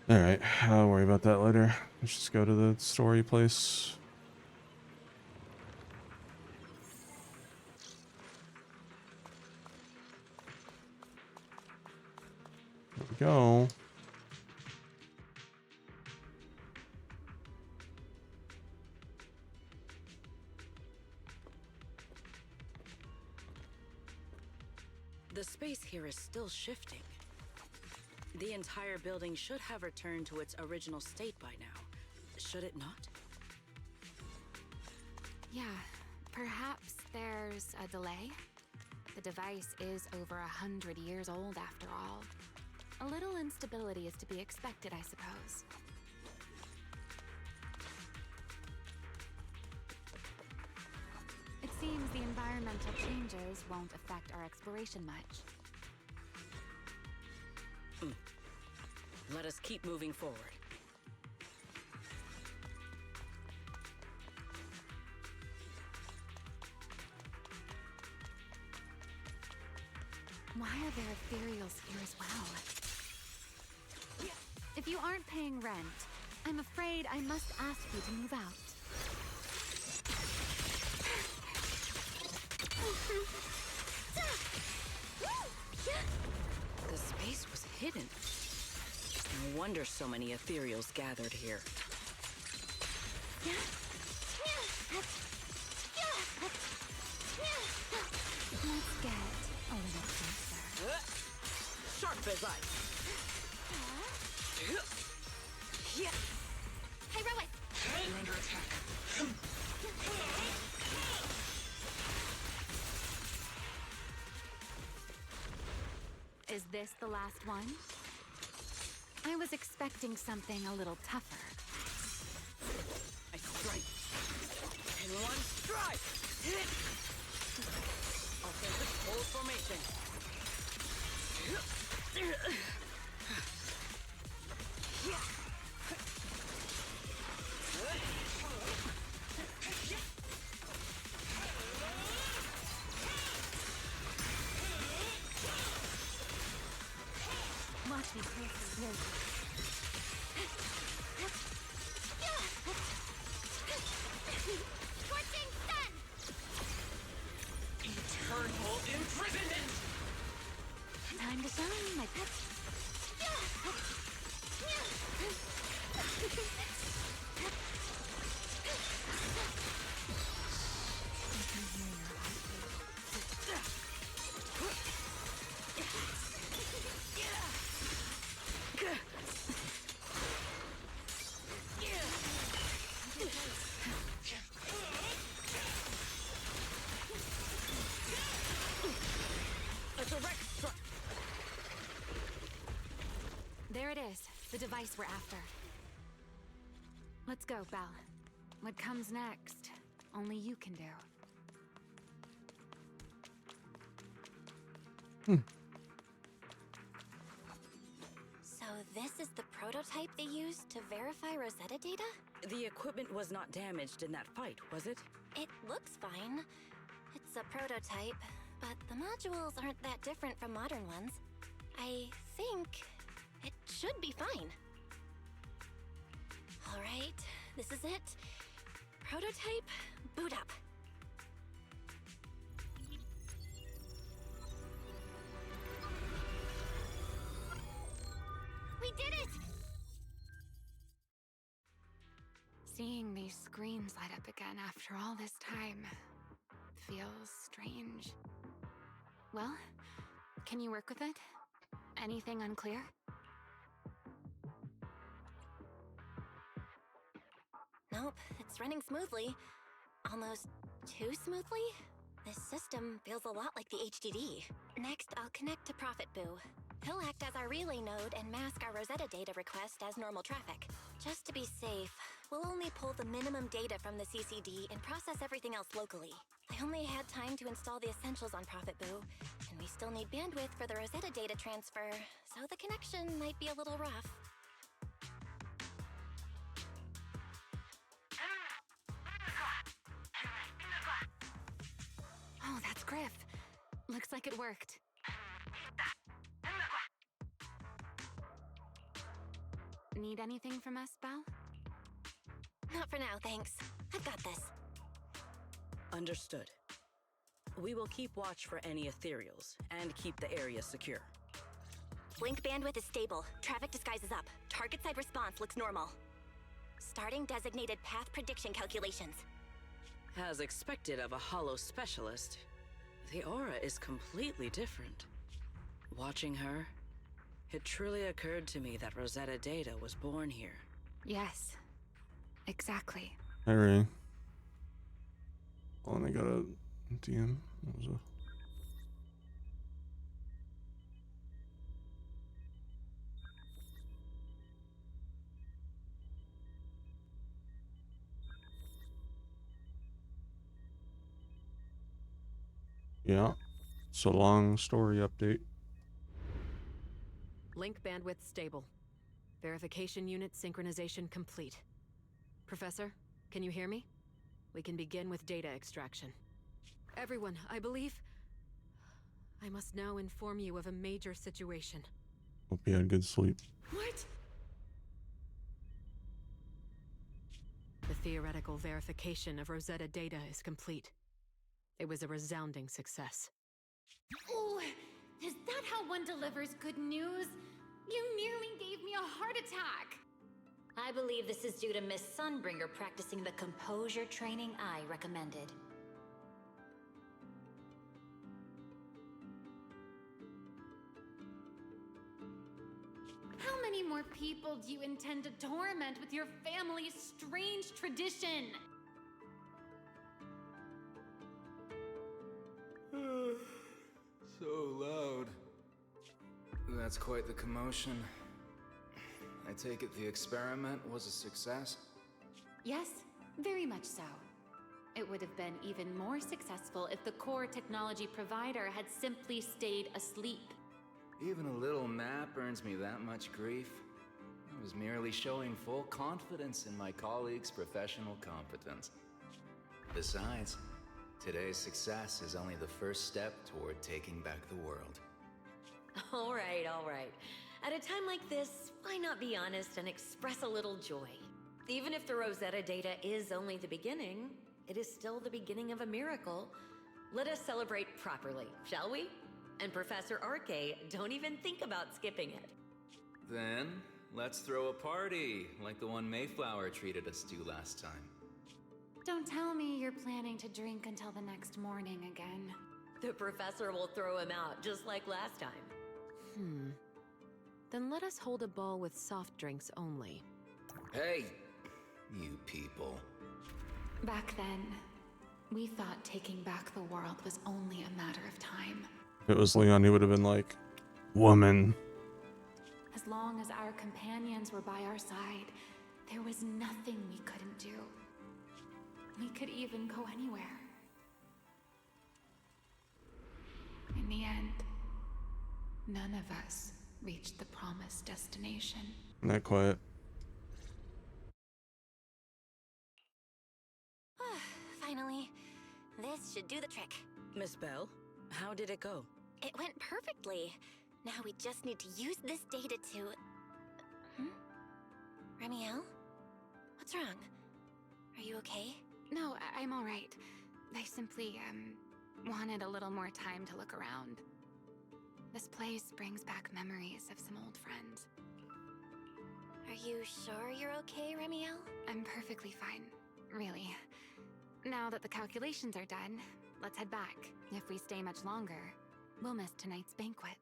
S1: Alright, I'll worry about that later. Let's just go to the story place. There we go.
S12: The space here is still shifting. The entire building should have returned to its original state by now. Should it not?
S7: Yeah, perhaps there's a delay. The device is over 100 years old after all. A little instability is to be expected, I suppose. It seems the environmental changes won't affect our exploration much.
S12: Let us keep moving forward.
S7: Why are there ethereals here as well? If you aren't paying rent, I'm afraid I must ask you to move out.
S12: The space was hidden. No wonder so many ethereals gathered here.
S7: Let's get a little closer.
S12: Sharp as ice.
S3: Hey, Rowan!
S19: You're under attack.
S7: Is this the last one? I was expecting something a little tougher.
S12: I strike. In one strike! Offensive hold formation.
S7: Watch me closely.
S3: Scorching sun!
S19: Eternal imprisonment!
S7: Time to shine, my pet. There it is, the device we're after. Let's go, Belle. What comes next, only you can do.
S4: So this is the prototype they used to verify Rosetta data?
S12: The equipment was not damaged in that fight, was it?
S4: It looks fine. It's a prototype, but the modules aren't that different from modern ones. I think it should be fine. All right, this is it. Prototype, boot up.
S3: We did it!
S7: Seeing these screens light up again after all this time feels strange. Well, can you work with it? Anything unclear?
S4: Nope, it's running smoothly. Almost too smoothly? This system feels a lot like the HDD. Next, I'll connect to Prophet Boo. He'll act as our relay node and mask our Rosetta data request as normal traffic. Just to be safe, we'll only pull the minimum data from the CCD and process everything else locally. I only had time to install the essentials on Prophet Boo, and we still need bandwidth for the Rosetta data transfer, so the connection might be a little rough.
S7: Oh, that's Griff. Looks like it worked. Need anything from us, Belle?
S4: Not for now, thanks. I've got this.
S12: Understood. We will keep watch for any ethereals and keep the area secure.
S4: Link bandwidth is stable. Traffic disguise is up. Target side response looks normal. Starting designated path prediction calculations.
S12: As expected of a holo specialist, the aura is completely different. Watching her, it truly occurred to me that Rosetta Data was born here.
S7: Yes, exactly.
S1: Hey, Ray. Oh, and I got a DM. What was it? Yeah, it's a long story update.
S18: Link bandwidth stable. Verification unit synchronization complete. Professor, can you hear me? We can begin with data extraction. Everyone, I believe... I must now inform you of a major situation.
S1: Hope you had good sleep.
S18: What? The theoretical verification of Rosetta Data is complete. It was a resounding success.
S7: Oh, is that how one delivers good news? You nearly gave me a heart attack!
S16: I believe this is due to Miss Sunbringer practicing the composure training I recommended.
S7: How many more people do you intend to torment with your family's strange tradition?
S20: So loud. That's quite the commotion. I take it the experiment was a success?
S7: Yes, very much so. It would have been even more successful if the core technology provider had simply stayed asleep.
S20: Even a little nap earns me that much grief. I was merely showing full confidence in my colleagues' professional competence. Besides, today's success is only the first step toward taking back the world.
S16: All right, all right. At a time like this, why not be honest and express a little joy? Even if the Rosetta Data is only the beginning, it is still the beginning of a miracle. Let us celebrate properly, shall we? And Professor Arke, don't even think about skipping it.
S20: Then, let's throw a party, like the one Mayflower treated us to last time.
S7: Don't tell me you're planning to drink until the next morning again.
S16: The professor will throw him out, just like last time.
S18: Then let us hold a ball with soft drinks only.
S20: Hey, you people.
S7: Back then, we thought taking back the world was only a matter of time.
S1: If it was Leon, he would have been like, woman.
S7: As long as our companions were by our side, there was nothing we couldn't do. We could even go anywhere. In the end, none of us reached the promised destination.
S1: Not quiet.
S4: Finally, this should do the trick.
S12: Miss Bell, how did it go?
S4: It went perfectly. Now we just need to use this data to... Remiel? What's wrong? Are you okay?
S7: No, I'm all right. I simply, wanted a little more time to look around. This place brings back memories of some old friends.
S4: Are you sure you're okay, Remiel?
S7: I'm perfectly fine, really. Now that the calculations are done, let's head back. If we stay much longer, we'll miss tonight's banquet.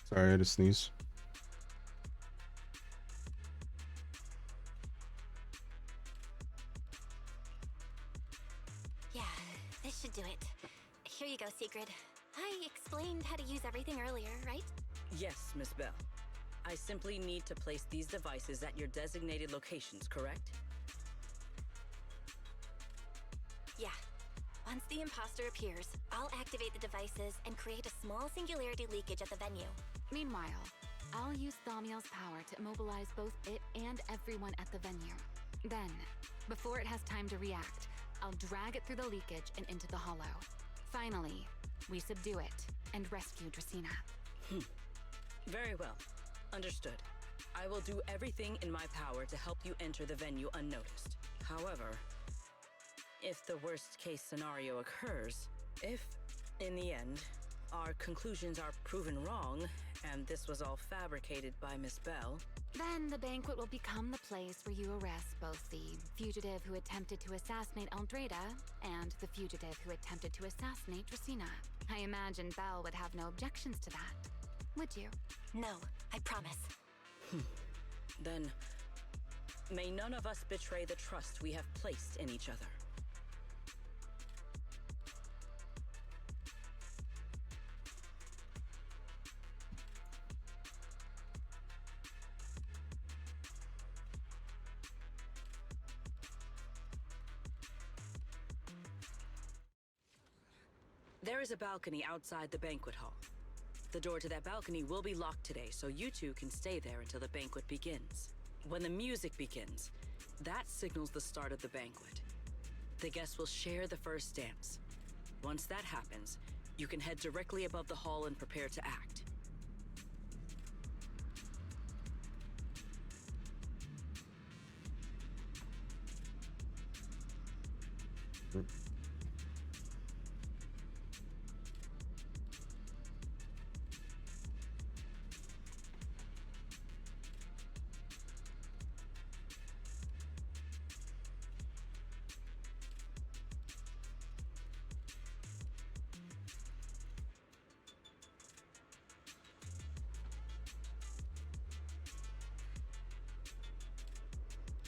S1: Sorry, I had to sneeze.
S4: Yeah, this should do it. Here you go, Sigrid. I explained how to use everything earlier, right?
S12: Yes, Miss Bell. I simply need to place these devices at your designated locations, correct?
S4: Yeah. Once the imposter appears, I'll activate the devices and create a small singularity leakage at the venue.
S7: Meanwhile, I'll use Thaumiel's power to immobilize both it and everyone at the venue. Then, before it has time to react, I'll drag it through the leakage and into the hollow. Finally, we subdue it and rescue Dracaena.
S12: Very well. Understood. I will do everything in my power to help you enter the venue unnoticed. However, if the worst case scenario occurs, if, in the end, our conclusions are proven wrong, and this was all fabricated by Miss Bell,
S7: Then the banquet will become the place where you arrest both the fugitive who attempted to assassinate Aldreda and the fugitive who attempted to assassinate Dracaena. I imagine Belle would have no objections to that. Would you?
S4: No, I promise.
S12: then may none of us betray the trust we have placed in each other. There is a balcony outside the banquet hall. The door to that balcony will be locked today, so you two can stay there until the banquet begins. When the music begins, that signals the start of the banquet. The guests will share the first dance. Once that happens, you can head directly above the hall and prepare to act.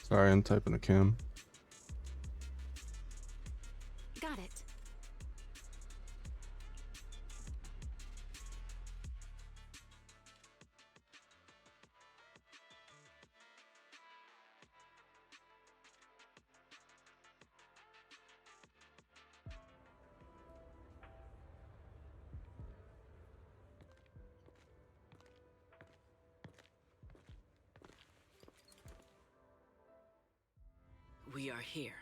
S1: Sorry, I'm typing a cam.
S7: Got it.
S12: We are here.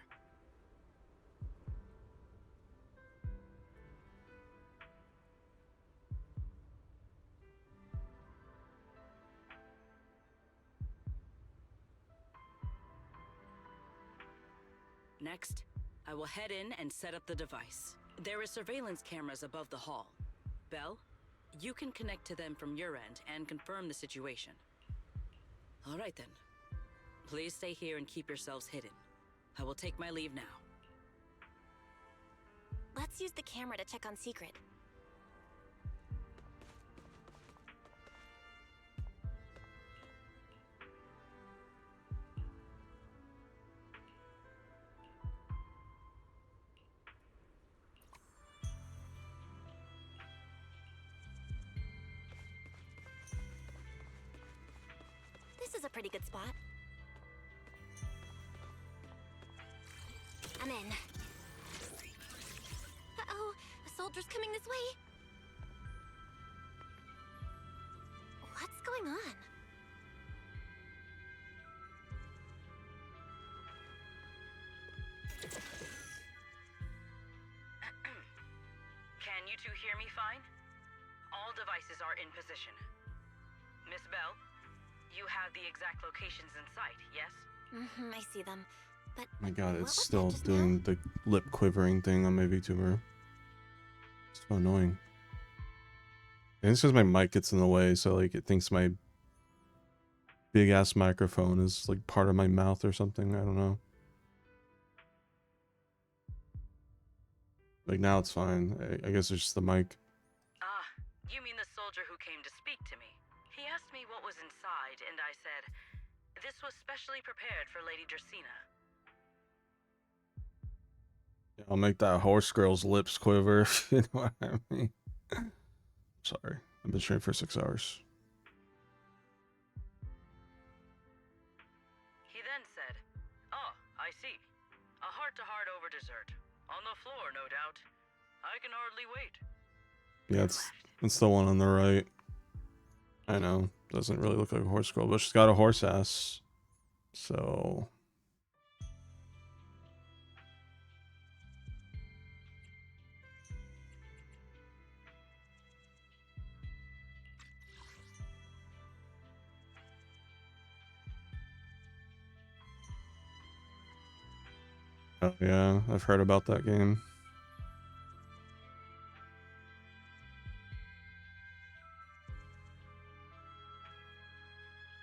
S12: Next, I will head in and set up the device. There are surveillance cameras above the hall. Belle, you can connect to them from your end and confirm the situation. All right then. Please stay here and keep yourselves hidden. I will take my leave now.
S4: Let's use the camera to check on Sigrid. This is a pretty good spot. I'm in. Uh-oh, a soldier's coming this way. What's going on?
S12: Can you two hear me fine? All devices are in position. Miss Bell, you have the exact locations in sight, yes?
S4: I see them. But
S1: My god,
S4: what
S1: it's
S4: was
S1: still
S4: that just
S1: doing the lip quivering thing on my VTuber. So annoying. And it's because my mic gets in the way, so like it thinks my big ass microphone is like part of my mouth or something. I don't know. Like now it's fine. I guess it's just the mic.
S12: Ah, you mean the soldier who came to speak to me? me what was inside, and I said, "This was specially prepared for Lady Dracaena."
S1: I'll make that horse girl's lips quiver, if you know what I mean. Sorry, I've been streaming for 6 hours.
S12: He then said, "Oh, I see. A heart-to-heart over dessert. On the floor, no doubt. I can hardly wait."
S1: Yeah, it's the one on the right. I know, doesn't really look like a horse girl, but she's got a horse ass. So... Oh yeah, I've heard about that game.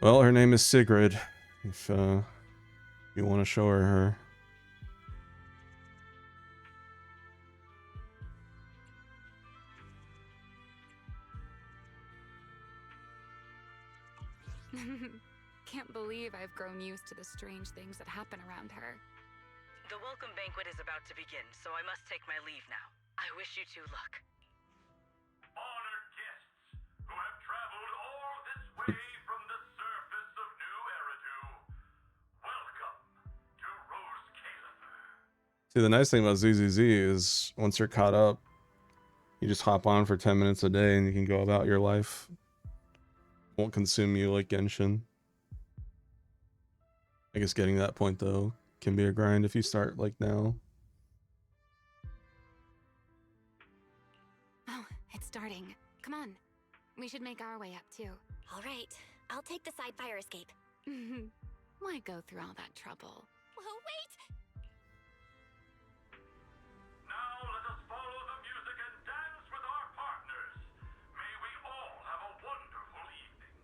S1: Well, her name is Sigrid, if you want to show her.
S7: Can't believe I've grown used to the strange things that happen around her.
S12: The welcome banquet is about to begin, so I must take my leave now. I wish you two luck.
S2: Honored guests who have traveled all this way from the surface of New Eridu, welcome to Rose Califer.
S1: See, the nice thing about ZZZ is once you're caught up, you just hop on for 10 minutes a day and you can go about your life. Won't consume you like Genshin. I guess getting to that point though can be a grind if you start like now.
S7: Oh, it's starting. Come on. We should make our way up too.
S4: All right, I'll take the side fire escape.
S7: Why go through all that trouble?
S4: Whoa, wait!
S2: Now let us follow the music and dance with our partners. May we all have a wonderful evening.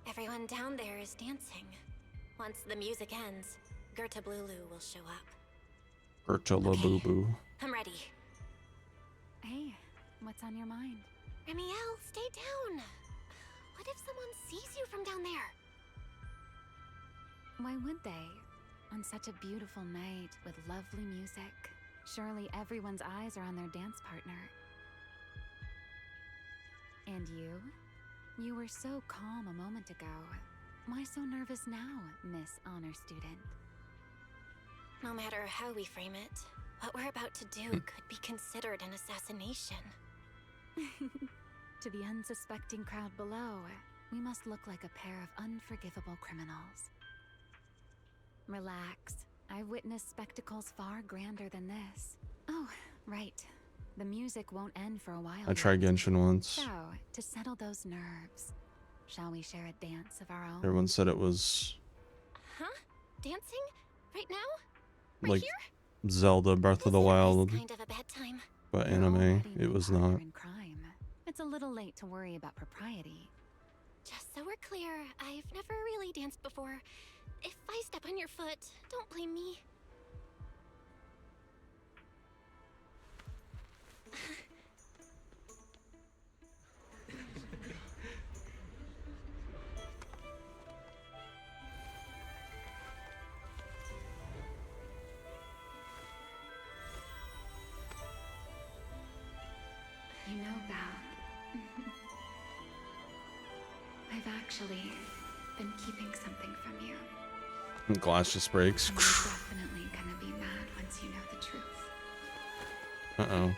S4: Everyone down there is dancing. Once the music ends, Gerta Blulu will show up.
S1: Urtula Boo Boo.
S4: I'm ready.
S7: Hey, what's on your mind?
S4: Remiel, stay down. What if someone sees you from down there?
S7: Why would they? On such a beautiful night with lovely music. Surely everyone's eyes are on their dance partner. And you? You were so calm a moment ago. Why so nervous now, Miss Honor Student?
S4: No matter how we frame it, what we're about to do could be considered an assassination.
S7: To the unsuspecting crowd below, we must look like a pair of unforgivable criminals. Relax. I've witnessed spectacles far grander than this. Oh, right. The music won't end for a while.
S1: I tried Genshin once.
S7: So, to settle those nerves, shall we share a dance of our own?
S1: Everyone said it was
S4: Huh? Dancing? Right now?
S1: like Zelda Breath of the Wild,
S4: Kind of a bad time.
S1: but anime. It was not.
S7: In crime. It's a little late to worry about propriety.
S4: Just so we're clear, I've never really danced before. If I step on your foot, don't blame me.
S7: You know, Val, I've actually been keeping something from you.
S1: Glass just breaks.
S7: And you're definitely gonna be mad once you know the truth.
S1: Uh-oh.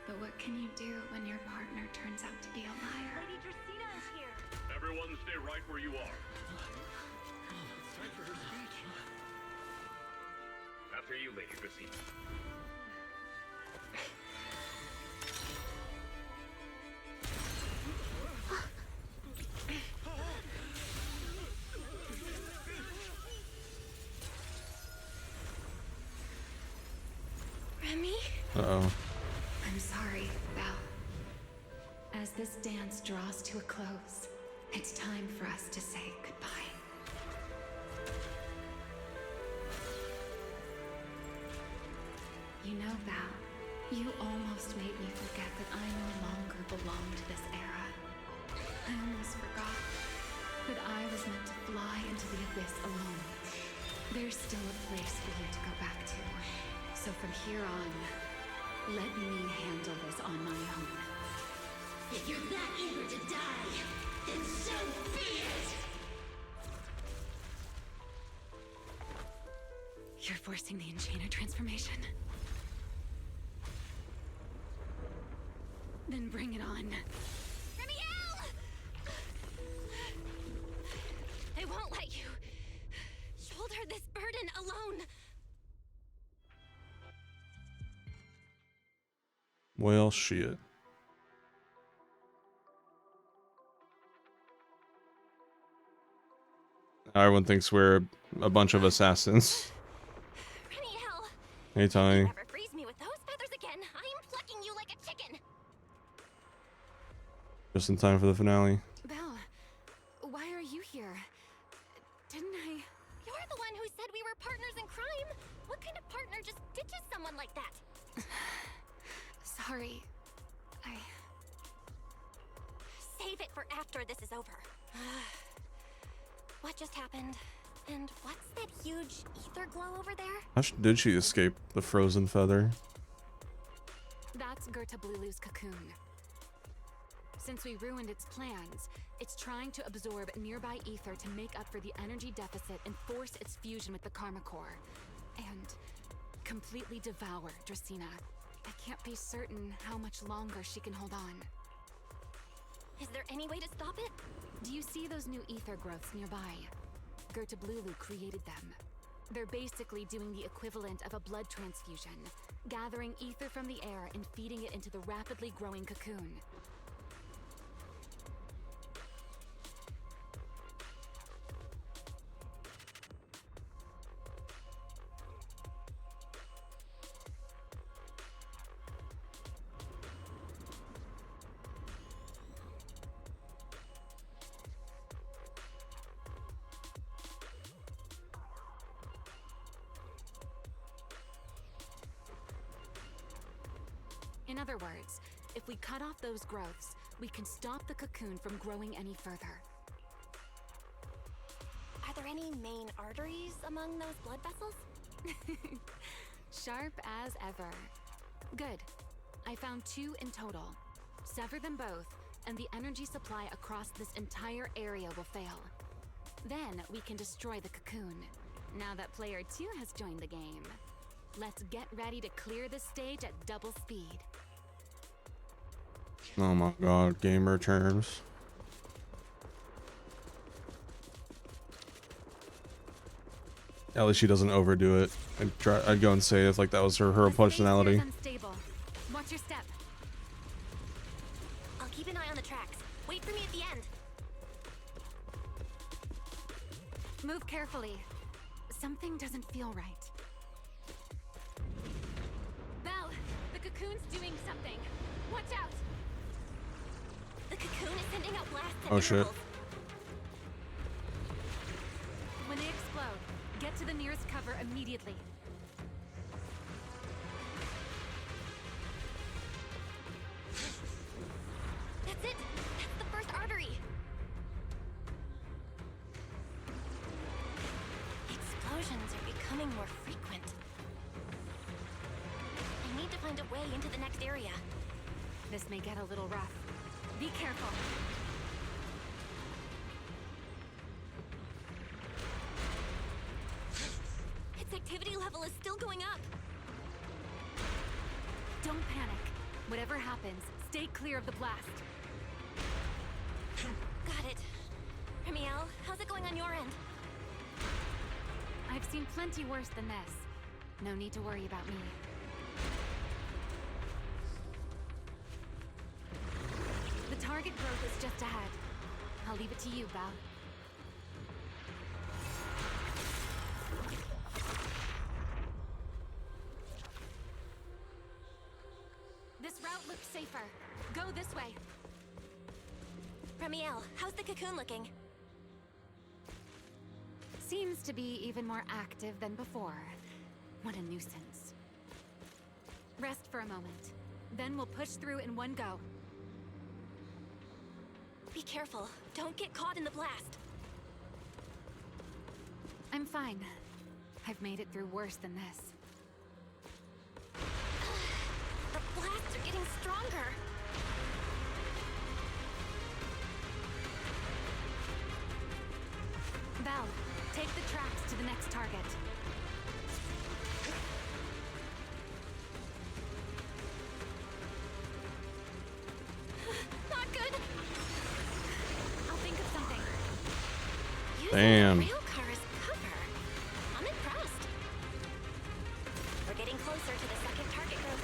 S7: But what can you do when your partner turns out to be a liar?
S3: Lady Dracaena is here.
S2: Everyone stay right where you are.
S11: It's time for her speech.
S2: After you, Lady Dracaena.
S4: Remy?
S1: Uh-oh.
S7: I'm sorry, Val. As this dance draws to a close, it's time for us to say goodbye. You know, Val, you almost made me forget that I no longer belong to this era. I almost forgot that I was meant to fly into the abyss alone. There's still a place for you to go back to. So from here on, let me handle this on my own.
S15: If you're that eager to die, then so be it!
S7: You're forcing the Enchainer transformation. Then bring it on.
S4: I won't let you shoulder this burden alone.
S1: Well, shit. Everyone thinks we're a bunch of assassins. Hey, Tiny.
S4: Never freeze me with those feathers again. I am plucking you like a chicken.
S1: Just in time for the finale.
S7: Belle, why are you here? Didn't I...
S4: You're the one who said we were partners in crime. What kind of partner just ditches someone like that?
S7: Sorry.
S4: Save it for after this is over. What just happened? And what's that huge ether glow over there?
S1: How did she escape the frozen feather?
S7: That's Gerta Blulu's cocoon. Since we ruined its plans, it's trying to absorb nearby ether to make up for the energy deficit and force its fusion with the Karma Core. And completely devour Dracena. I can't be certain how much longer she can hold on.
S4: Is there any way to stop it?
S7: Do you see those new ether growths nearby? Gerta Blulu created them. They're basically doing the equivalent of a blood transfusion, gathering ether from the air and feeding it into the rapidly growing cocoon. In other words, if we cut off those growths, we can stop the cocoon from growing any further.
S4: Are there any main arteries among those blood vessels?
S7: Sharp as ever. Good. I found 2 in total. Sever them both, and the energy supply across this entire area will fail. Then we can destroy the cocoon. Now that player 2 has joined the game, let's get ready to clear the stage at double speed.
S1: Oh my god, gamer terms. At least she doesn't overdo it. I'd go and say if like that was her personality.
S7: Unstable. Watch your step.
S4: I'll keep an eye on the tracks. Wait for me at the end.
S7: Move carefully. Something doesn't feel right. Belle, the cocoon's doing something. Watch out!
S4: The cocoon is sending out blasts at
S1: Oh shit.
S4: intervals.
S7: When they explode, get to the nearest cover immediately.
S4: That's it! That's the first artery! Explosions are becoming more frequent. I need to find a way into the next area.
S7: This may get a little rough. Be careful.
S4: Its activity level is still going up.
S7: Don't panic. Whatever happens, stay clear of the blast.
S4: Got it. Remiel, how's it going on your end?
S7: I've seen plenty worse than this. No need to worry about me. The target growth is just ahead. I'll leave it to you, Belle. This route looks safer. Go this way.
S4: Remiel, how's the cocoon looking?
S7: Seems to be even more active than before. What a nuisance. Rest for a moment. Then we'll push through in one go.
S4: Be careful. Don't get caught in the blast.
S7: I'm fine. I've made it through worse than this.
S4: The blasts are getting stronger.
S7: Belle, take the tracks to the next target.
S4: Not good.
S7: I'll think of something.
S1: Damn.
S4: Rail car as cover. I'm impressed. We're getting closer to the second target group.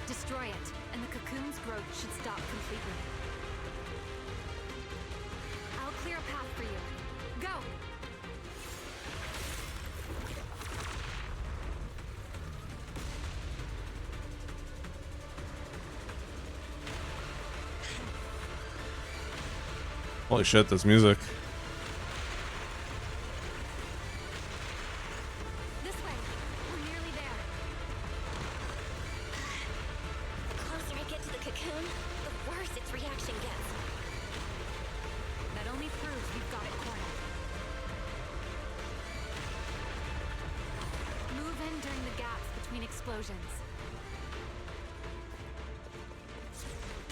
S7: Destroy it, and the cocoon's growth should stop completely. I'll clear a path for you. Go!
S1: Holy shit, this music.
S7: This way. We're nearly there.
S4: The closer I get to the cocoon, the worse its reaction gets.
S7: That only proves we've got it cornered. Move in during the gaps between explosions.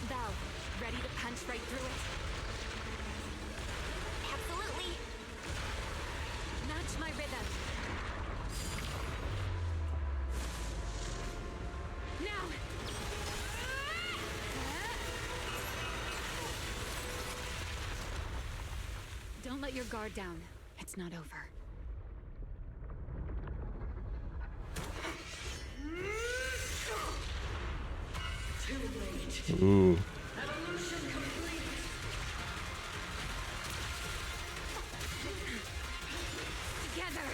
S7: Belle, ready to punch right through it?
S4: Absolutely.
S7: Match my rhythm. Now! Don't let your guard down. It's not over.
S1: Ooh.
S7: Together!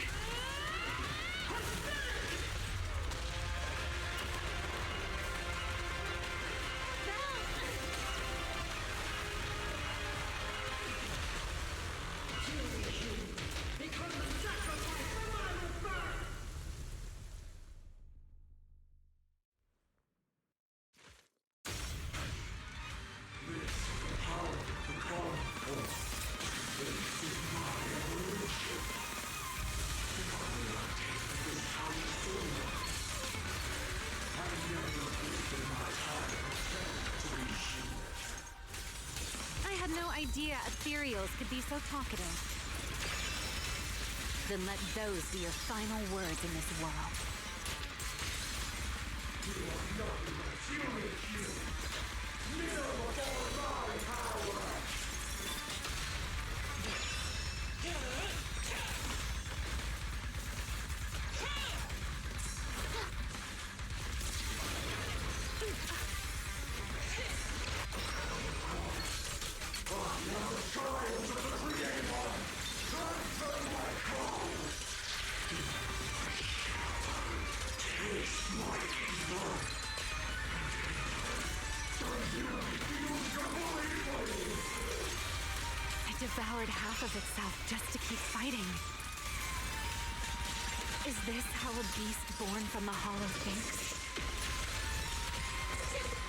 S7: I had no idea ethereals could be so talkative. Then let those be your final words in this world. It devoured half of itself just to keep fighting. Is this how a beast born from the hollow thinks?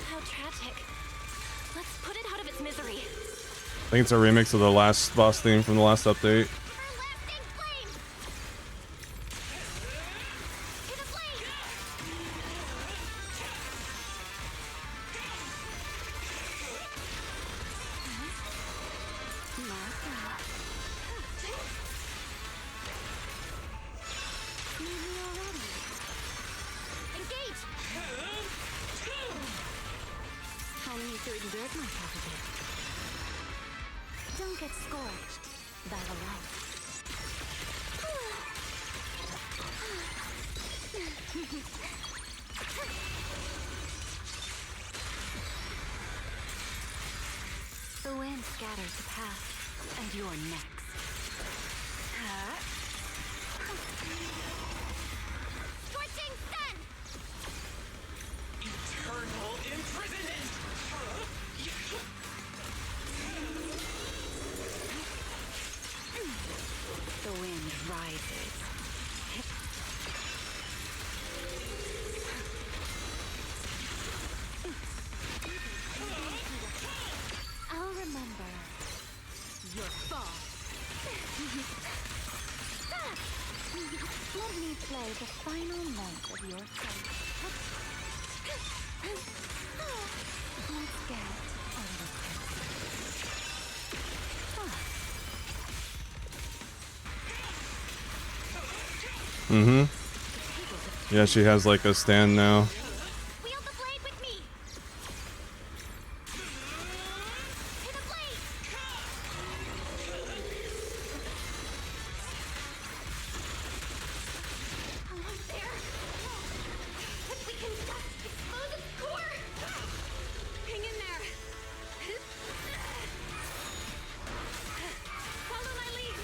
S4: How tragic. Let's put it out of its misery.
S1: I think it's a remix of the last boss theme from the last update.
S4: Engage!
S13: I need to exert myself a bit. Don't get scorched. Battle out. The wind scatters the path, and you're next.
S4: Scorching sun!
S11: Eternal imprisonment!
S7: The wind rises. Let me play the final note of your fate. Let's get a little
S1: Mm-hmm. Yeah, she has like a stand now.
S3: Wield the blade with me. To the blade. Almost there. If we can just expose its core. Hang in there. Follow my lead.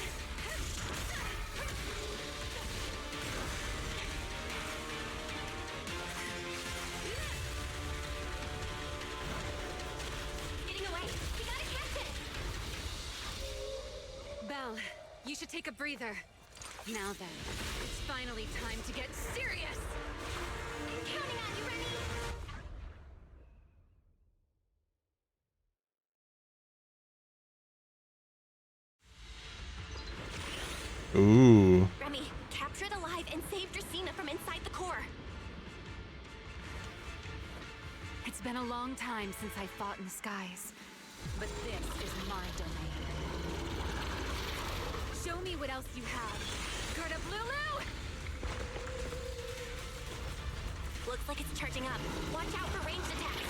S3: Getting away. We gotta catch it.
S7: Belle, you should take a breather. Now then, it's finally time to get serious!
S3: Counting on you, Remy.
S1: Ooh.
S3: Remy, capture it alive and save Dracena from inside the core.
S7: It's been a long time since I fought in the skies, but this is my domain. Show me what else you have. Gerda Blulu!
S3: Looks like it's charging up. Watch out for ranged attacks.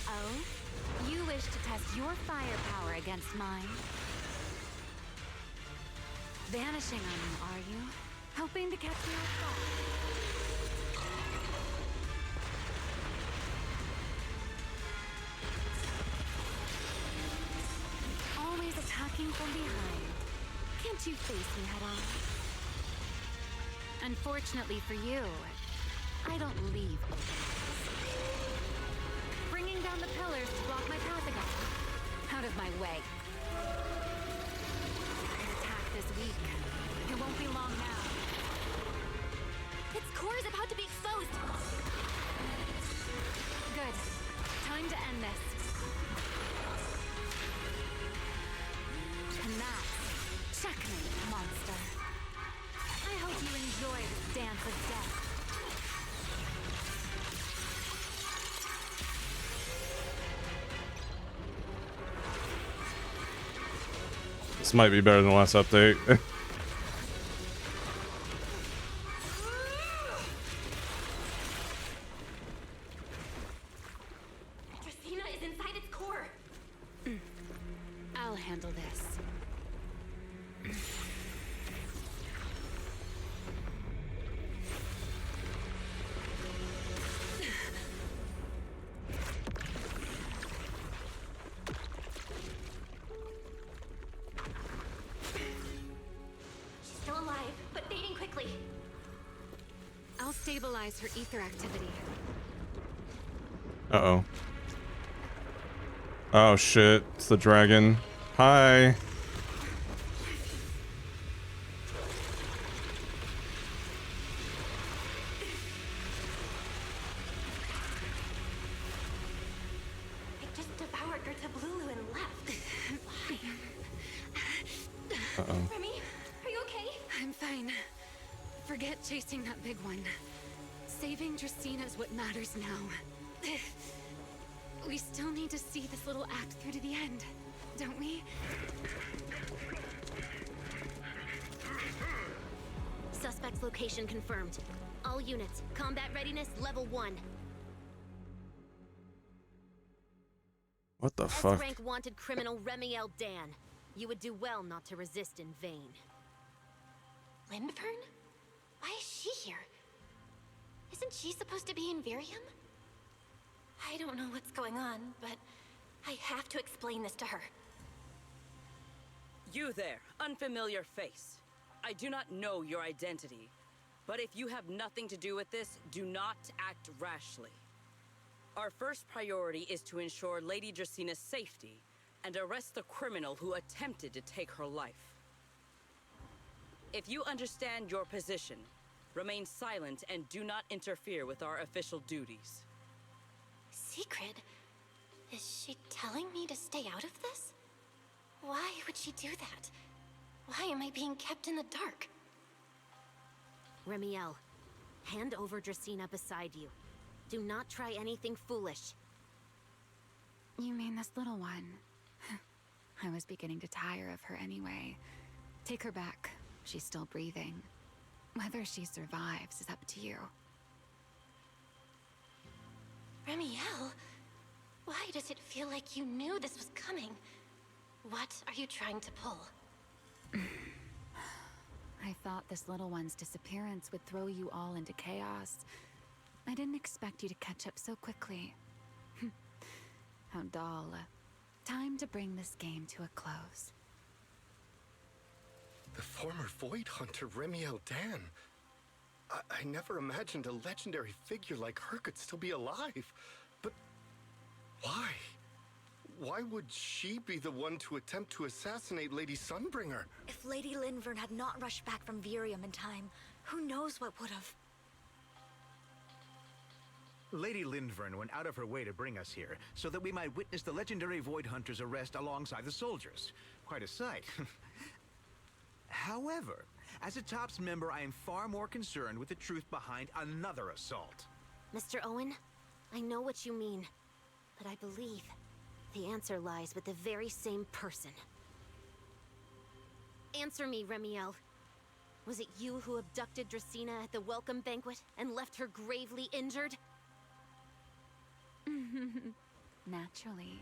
S7: Oh? You wish to test your firepower against mine? Vanishing on me, are you? Hoping to catch me off guard? Always attacking from behind. Can't you face me head on? Unfortunately for you, I don't leave openings. Bringing down the pillars to block my path again. Out of my way. An attack this week. It won't be long now.
S3: Its core is about to be exposed.
S7: Good. Time to end this. And that's checkmate, monster. I hope you enjoy this dance of death.
S1: This might be better than the last update.
S3: Dracena is inside its core.
S7: I'll handle this.
S3: She's still alive, but fading quickly.
S7: I'll stabilize her ether activity.
S1: Uh-oh. Oh shit, it's the dragon. Hi.
S3: It just devoured Gerta Blulu and left. Why?
S1: Uh-oh.
S3: Remy, are you okay?
S7: I'm fine. Forget chasing that big one. Saving Dracena is what matters now. We still need to see this little act through to the end, don't we?
S3: Suspect's location confirmed. All units, combat readiness level 1.
S1: What the fuck?
S3: S-rank wanted criminal Remy L. Dan. You would do well not to resist in vain. Lindfern? Why is she here? Isn't she supposed to be in Virium? I don't know what's going on, but I have to explain this to her.
S12: You there, unfamiliar face. I do not know your identity, but if you have nothing to do with this, do not act rashly. Our first priority is to ensure Lady Dracena's safety and arrest the criminal who attempted to take her life. If you understand your position, remain silent and do not interfere with our official duties.
S3: Secret? Is she telling me to stay out of this?
S4: Why would she do that? Why am I being kept in the dark?
S3: Remiel, hand over Dracaena beside you. Do not try anything foolish.
S7: You mean this little one? I was beginning to tire of her anyway. Take her back. She's still breathing. Whether she survives is up to you.
S4: Remiel, why does it feel like you knew this was coming? What are you trying to pull?
S7: I thought this little one's disappearance would throw you all into chaos. I didn't expect you to catch up so quickly. How dull. Time to bring this game to a close.
S10: The former Void Hunter Remiel Dan. I never imagined a legendary figure like her could still be alive. But why? Why would she be the one to attempt to assassinate Lady Sunbringer?
S21: If Lady Linvern had not rushed back from Virium in time, who knows what would have...
S22: Lady Linvern went out of her way to bring us here, so that we might witness the legendary Void Hunter's arrest alongside the soldiers. Quite a sight. However, as a TOPS member, I am far more concerned with the truth behind another assault.
S3: Mr. Owen, I know what you mean, but I believe the answer lies with the very same person. Answer me, Remiel. Was it you who abducted Dracaena at the welcome banquet and left her gravely injured?
S7: Naturally.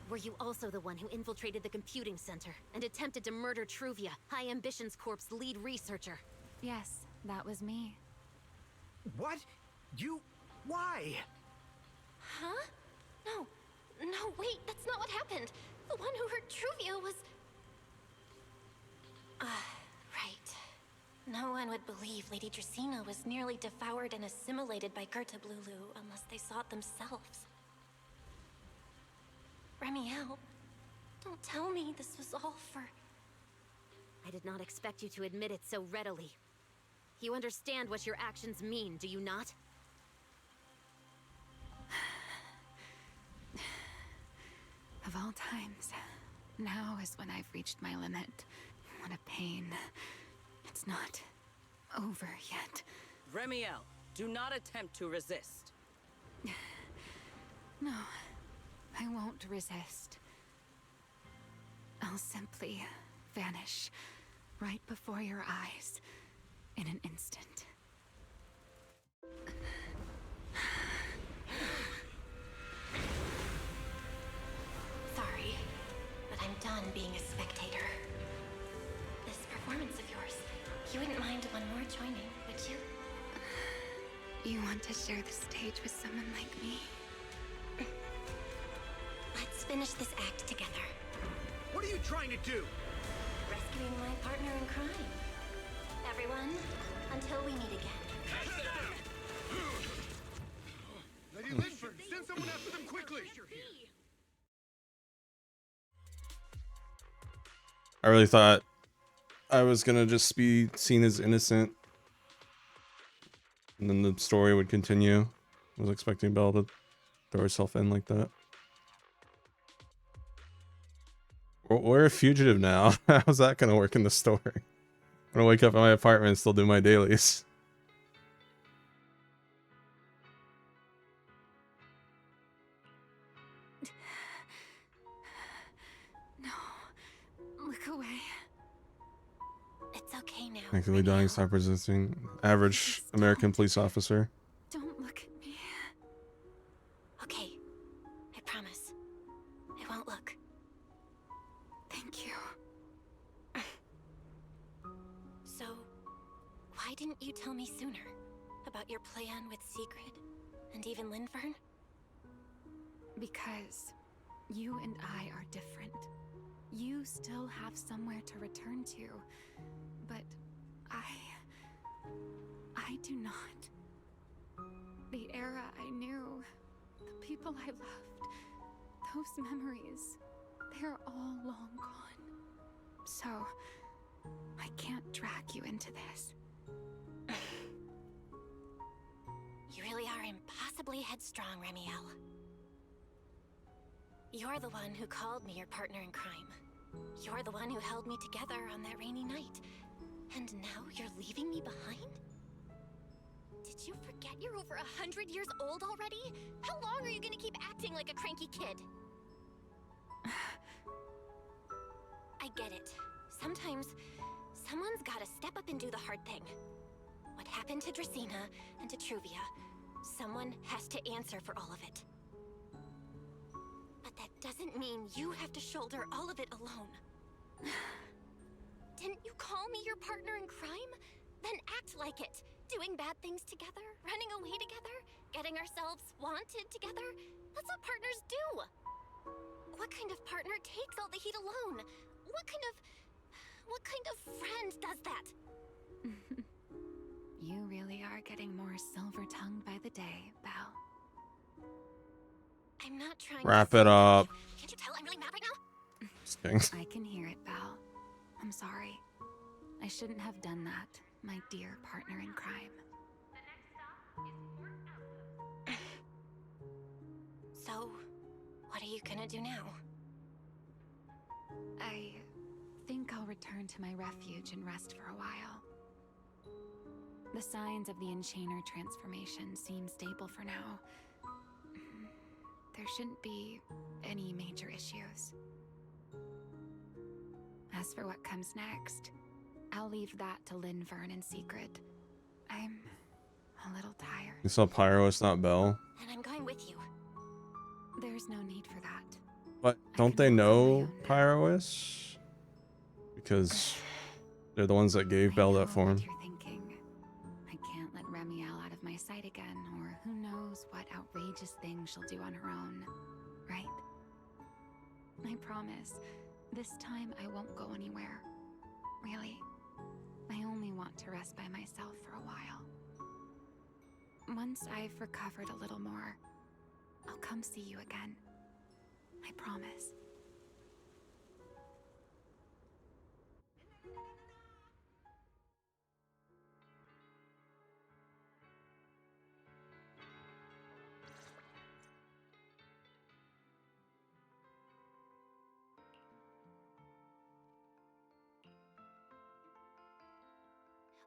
S3: Were you also the one who infiltrated the computing center and attempted to murder Truvia, High Ambitions Corp's lead researcher?
S7: Yes, that was me.
S22: What? You... why?
S4: Huh? No, wait, that's not what happened. The one who hurt Truvia was... right. No one would believe Lady Dracaena was nearly devoured and assimilated by Gerta Blulu unless they saw it themselves. Remiel, don't tell me this was all for...
S3: I did not expect you to admit it so readily. You understand what your actions mean, do you not?
S7: Of all times, now is when I've reached my limit. What a pain. It's not over yet.
S12: Remiel, do not attempt to resist.
S7: No, I won't resist. I'll simply vanish right before your eyes in an instant.
S4: Sorry, but I'm done being a spectator. This performance of yours, you wouldn't mind one more joining, would you?
S7: You want to share the stage with someone like me?
S4: Let's finish this act together.
S22: What are you trying to do?
S4: Rescuing my partner in crime. Everyone, until we meet again.
S14: Lady Linford, send someone after them quickly!
S1: I really thought I was gonna just be seen as innocent, and then the story would continue. I was expecting Belle to throw herself in like that. We're a fugitive now. How's that gonna work in the story? I'm gonna wake up in my apartment and still do my dailies.
S7: No, look away.
S4: It's okay now.
S1: Actively dying, stop resisting. Average American police officer.
S7: Don't look at me.
S4: Okay, I promise. I won't look.
S7: Thank you.
S4: So, why didn't you tell me sooner about your plan with Sigrid and even Linfern?
S7: Because you and I are different. You still have somewhere to return to, but I do not. The era I knew, the people I loved, those memories, they're all long gone. So, I can't drag you into this.
S4: You really are impossibly headstrong, Remiel. You're the one who called me your partner in crime. You're the one who held me together on that rainy night. And now you're leaving me behind? Did you forget you're over 100 years old already? How long are you gonna keep acting like a cranky kid? I get it. Sometimes, someone's gotta step up and do the hard thing. What happened to Dracena and to Truvia, someone has to answer for all of it. But that doesn't mean you have to shoulder all of it alone. Didn't you call me your partner in crime? Then act like it. Doing bad things together, running away together, getting ourselves wanted together. That's what partners do. What kind of partner takes all the heat alone? What kind of friend does that?
S7: You really are getting more silver-tongued by the day, Belle.
S4: I'm not trying
S1: Wrap
S4: to
S1: it up.
S4: Can't you tell I'm really mad right now?
S1: Just kidding.
S7: I can hear it, Belle. I'm sorry. I shouldn't have done that, my dear partner in crime.
S4: So, what are you gonna do now?
S7: I think I'll return to my refuge and rest for a while. The signs of the Enchainer transformation seem stable for now. There shouldn't be any major issues. As for what comes next, I'll leave that to Linvern in secret. I'm a little tired.
S1: You saw Pyro, it's not Belle.
S4: And I'm going with you.
S7: There's no need for that.
S1: But don't they know Pyro is? Because they're the ones that gave Belle that form.
S7: You're thinking, I can't let Remiel out of my sight again, or who knows what outrageous thing she'll do on her own, right? I promise, this time I won't go anywhere. Really, I only want to rest by myself for a while. Once I've recovered a little more, I'll come see you again. I promise.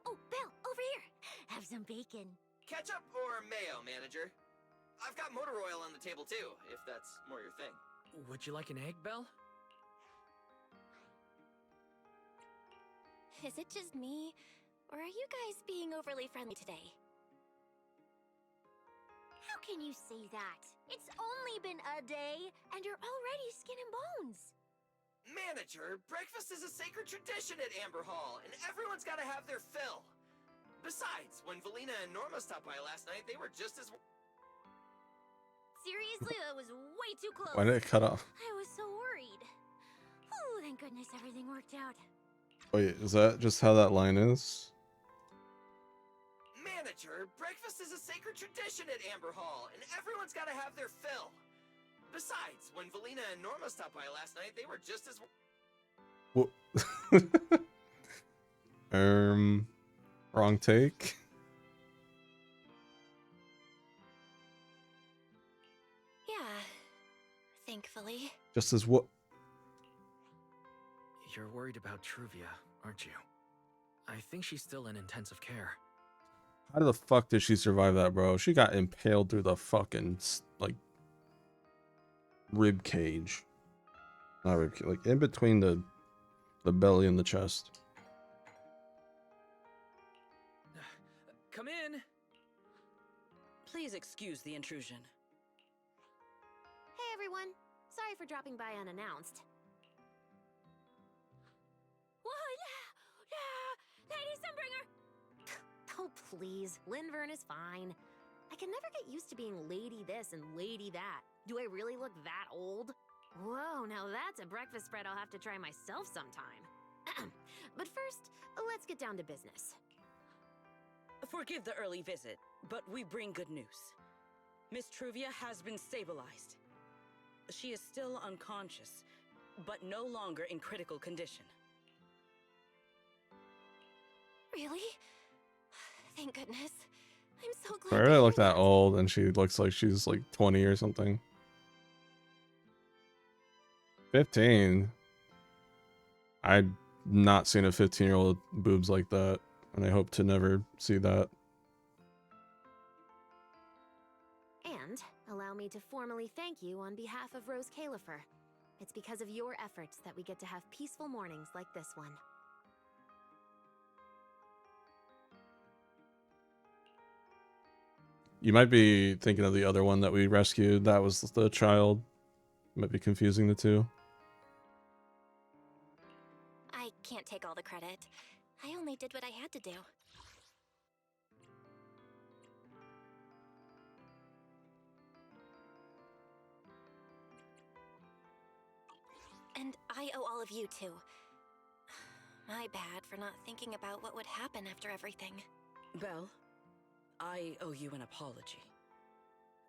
S3: Oh, Belle, over here. Have some bacon.
S6: Ketchup or mayo, manager? I've got motor oil on the table too, if that's more your thing.
S5: Would you like an egg, Belle?
S4: Is it just me, or are you guys being overly friendly today?
S3: How can you say that? It's only been a day, and you're already skin and bones.
S6: Manager, breakfast is a sacred tradition at Amber Hall, and everyone's gotta have their fill. Besides, when Valina and Norma stopped by last night, they were just as...
S3: Seriously, that was way too close.
S1: Why did it cut off?
S3: I was so worried. Oh, thank goodness everything worked out.
S1: Wait, is that just how that line is?
S6: Manager, breakfast is a sacred tradition at Amber Hall, and everyone's gotta have their fill. Besides, when Valina and Norma stopped by last night, they were just as...
S1: Whoa. Wrong take.
S4: Yeah, thankfully.
S1: Just as what?
S5: You're worried about Truvia, aren't you? I think she's still in intensive care.
S1: How the fuck did she survive that, bro? She got impaled through the fucking, like, rib cage. Not rib cage, like in between the belly and the chest.
S12: Come in. Please excuse the intrusion.
S3: Hey everyone, sorry for dropping by unannounced. What? Lady Sunbringer! Oh please, Linvern is fine. I can never get used to being lady this and lady that. Do I really look that old? Whoa, now that's a breakfast spread I'll have to try myself sometime. But first, let's get down to business.
S12: Forgive the early visit, but we bring good news. Miss Truvia has been stabilized. She is still unconscious, but no longer in critical condition.
S4: Really? Thank goodness. I'm so glad.
S1: Why did I look that old and she looks like she's like 20 or something? 15. I'd not seen a 15-year-old boobs like that, and I hope to never see that.
S13: And allow me to formally thank you on behalf of Rose Califer. It's because of your efforts that we get to have peaceful mornings like this one.
S1: You might be thinking of the other one that we rescued. That was the child. Might be confusing the two.
S4: I can't take all the credit. I only did what I had to do. And I owe all of you too. My bad for not thinking about what would happen after everything.
S12: Belle, I owe you an apology.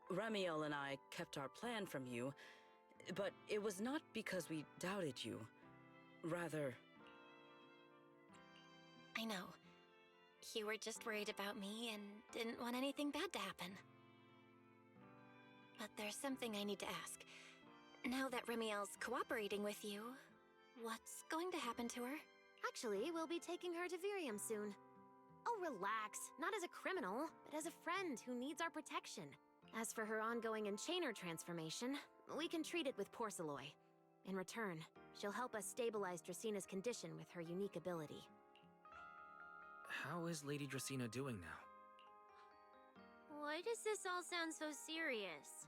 S12: Ramiel and I kept our plan from you, but it was not because we doubted you. Rather...
S4: I know. You were just worried about me and didn't want anything bad to happen. But there's something I need to ask. Now that Ramiel's cooperating with you, what's going to happen to her?
S13: Actually, we'll be taking her to Virium soon. Oh, relax. Not as a criminal, but as a friend who needs our protection. As for her ongoing enchainer transformation, we can treat it with Porceloy. In return, she'll help us stabilize Dracina's condition with her unique ability.
S5: How is Lady Dracina doing now?
S3: Why does this all sound so serious?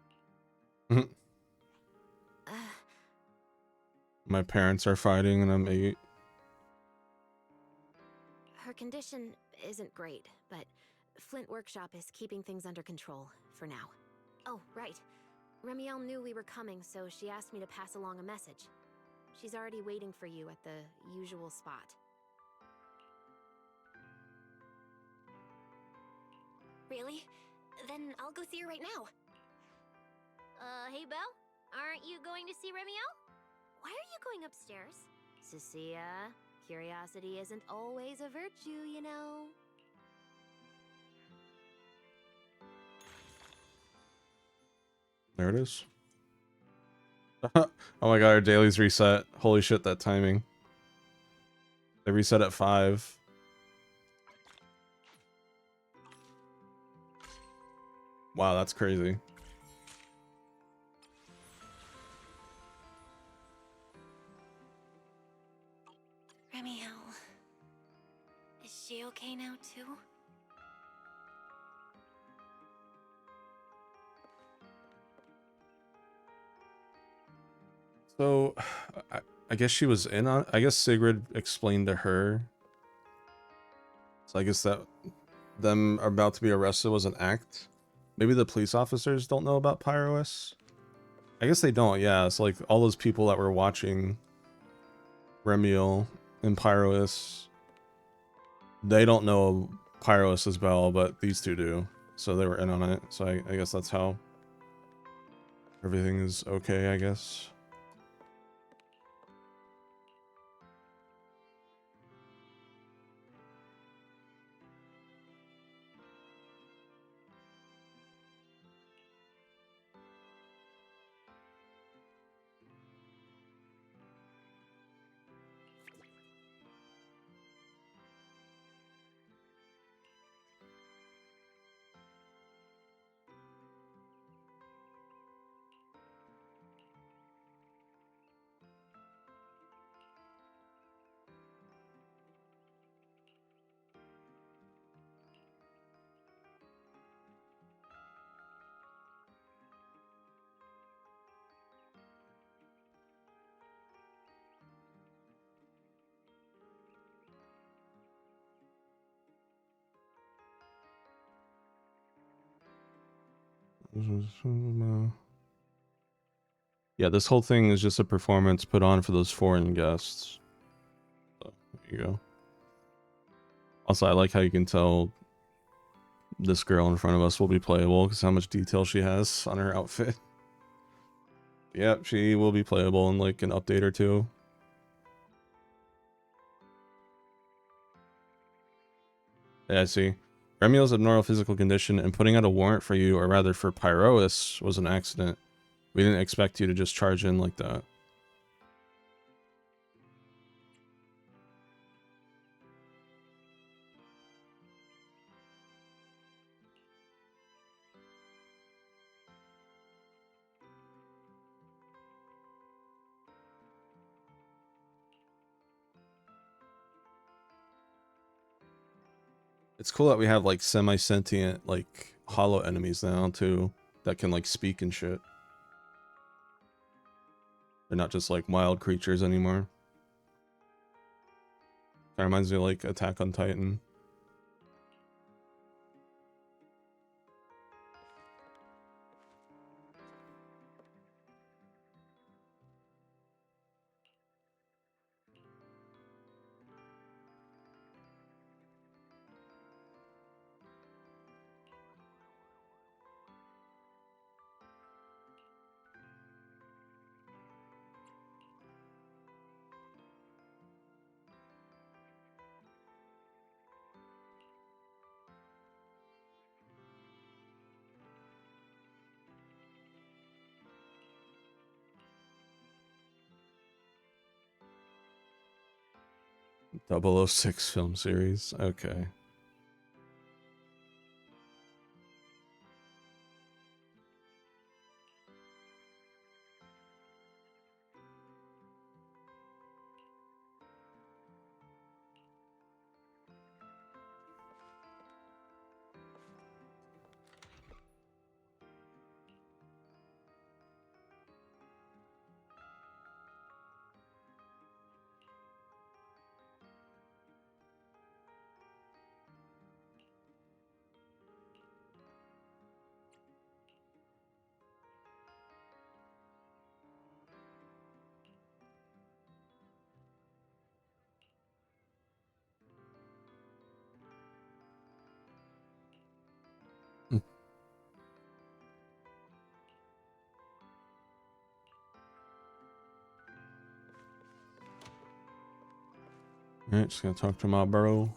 S1: My parents are fighting and I'm 8.
S13: Her condition isn't great, but Flint Workshop is keeping things under control for now. Oh, right. Ramiel knew we were coming, so she asked me to pass along a message. She's already waiting for you at the usual spot.
S4: Really? Then I'll go see her right now.
S3: Hey Belle? Aren't you going to see Ramiel? Why are you going upstairs?
S13: Cecilia, curiosity isn't always a virtue, you know.
S1: There it is. Oh my god, our dailies reset. Holy shit, that timing. They reset at 5. Wow, that's crazy.
S4: Ramiel... Is she okay now, too?
S1: So, I guess she was in on... I guess Sigrid explained to her. So I guess that them are about to be arrested was an act. Maybe the police officers don't know about Pyrois? I guess they don't, yeah. It's like all those people that were watching Remiel and Pyrois, they don't know Pyrois as well, but these two do. So they were in on it. So I guess that's how everything is okay, I guess. Yeah, this whole thing is just a performance put on for those foreign guests. So, there you go. Also, I like how you can tell this girl in front of us will be playable because how much detail she has on her outfit. Yep, she will be playable in like an update or two. Yeah, I see. Remiel's abnormal physical condition and putting out a warrant for you, or rather for Pyrois, was an accident. We didn't expect you to just charge in like that. It's cool that we have like semi-sentient like hollow enemies now too that can like speak and shit. They're not just like wild creatures anymore. That reminds me of like Attack on Titan. .006 film series. Okay. Alright, just gonna talk to my bro.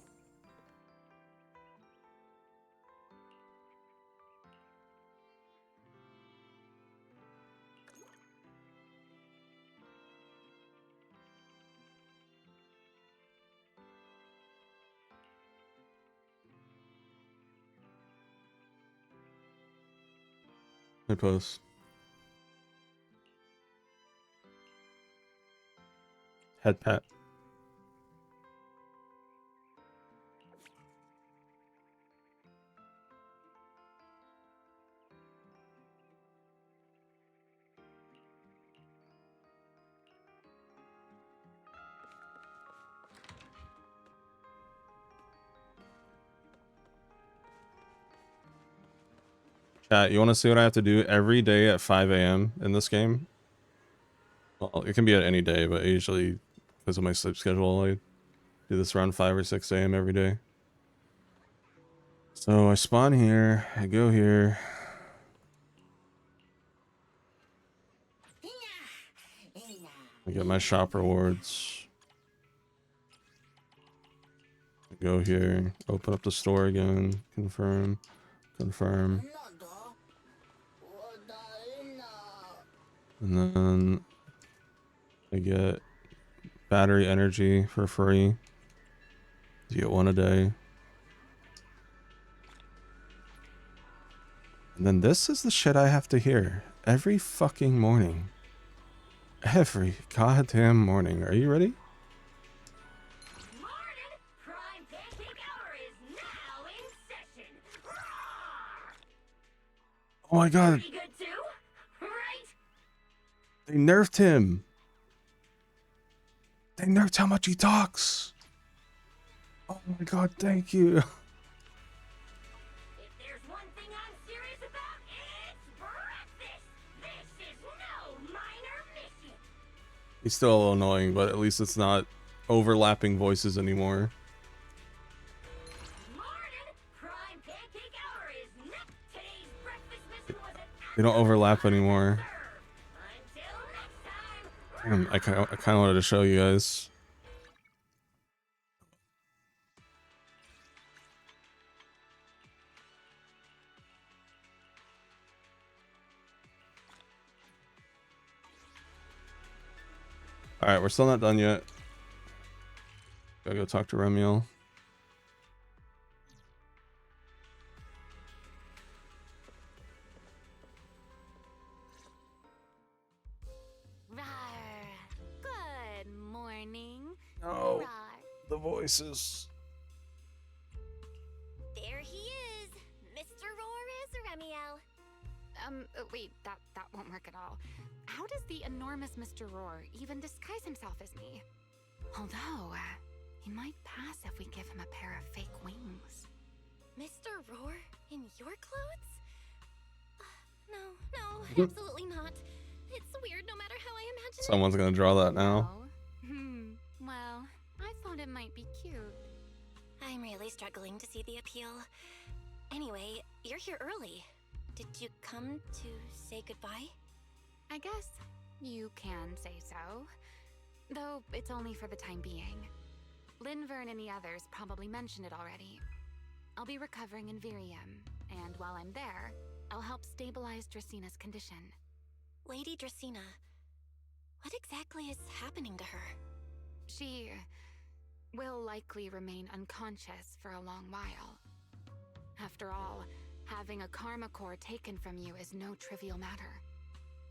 S1: Hey, post. Head pat. Chat, you want to see what I have to do every day at 5 a.m. in this game? Well, it can be at any day, but usually, because of my sleep schedule, I do this around 5 or 6 a.m. every day. So I spawn here, I go here. I get my shop rewards. I go here, open up the store again, confirm, confirm. And then I get battery energy for free. You get 1 a day. And then this is the shit I have to hear every fucking morning. Every goddamn morning. Are you ready? Oh my god. They nerfed him. They nerfed how much he talks. Oh my god, thank you. He's still a little annoying, but at least it's not overlapping voices anymore. They don't overlap anymore. Damn, I kind of wanted to show you guys. Alright, we're still not done yet. Gotta go talk to Remiel.
S7: Good morning.
S1: No, the voices.
S7: wait, that won't work at all. How does the enormous Mr. Roar even disguise himself as me? Although, he might pass if we give him a pair of fake wings.
S4: Mr. Roar in your clothes? No, absolutely not. It's weird no matter how I imagine it.
S1: Someone's gonna draw that now.
S7: Well, I thought it might be cute.
S4: I'm really struggling to see the appeal. Anyway, you're here early. Did you come to say goodbye?
S7: I guess you can say so. Though it's only for the time being. Linvern and the others probably mentioned it already. I'll be recovering in Virium, and while I'm there, I'll help stabilize Dracina's condition.
S4: Lady Dracina, what exactly is happening to her?
S7: She will likely remain unconscious for a long while. After all, having a karma core taken from you is no trivial matter.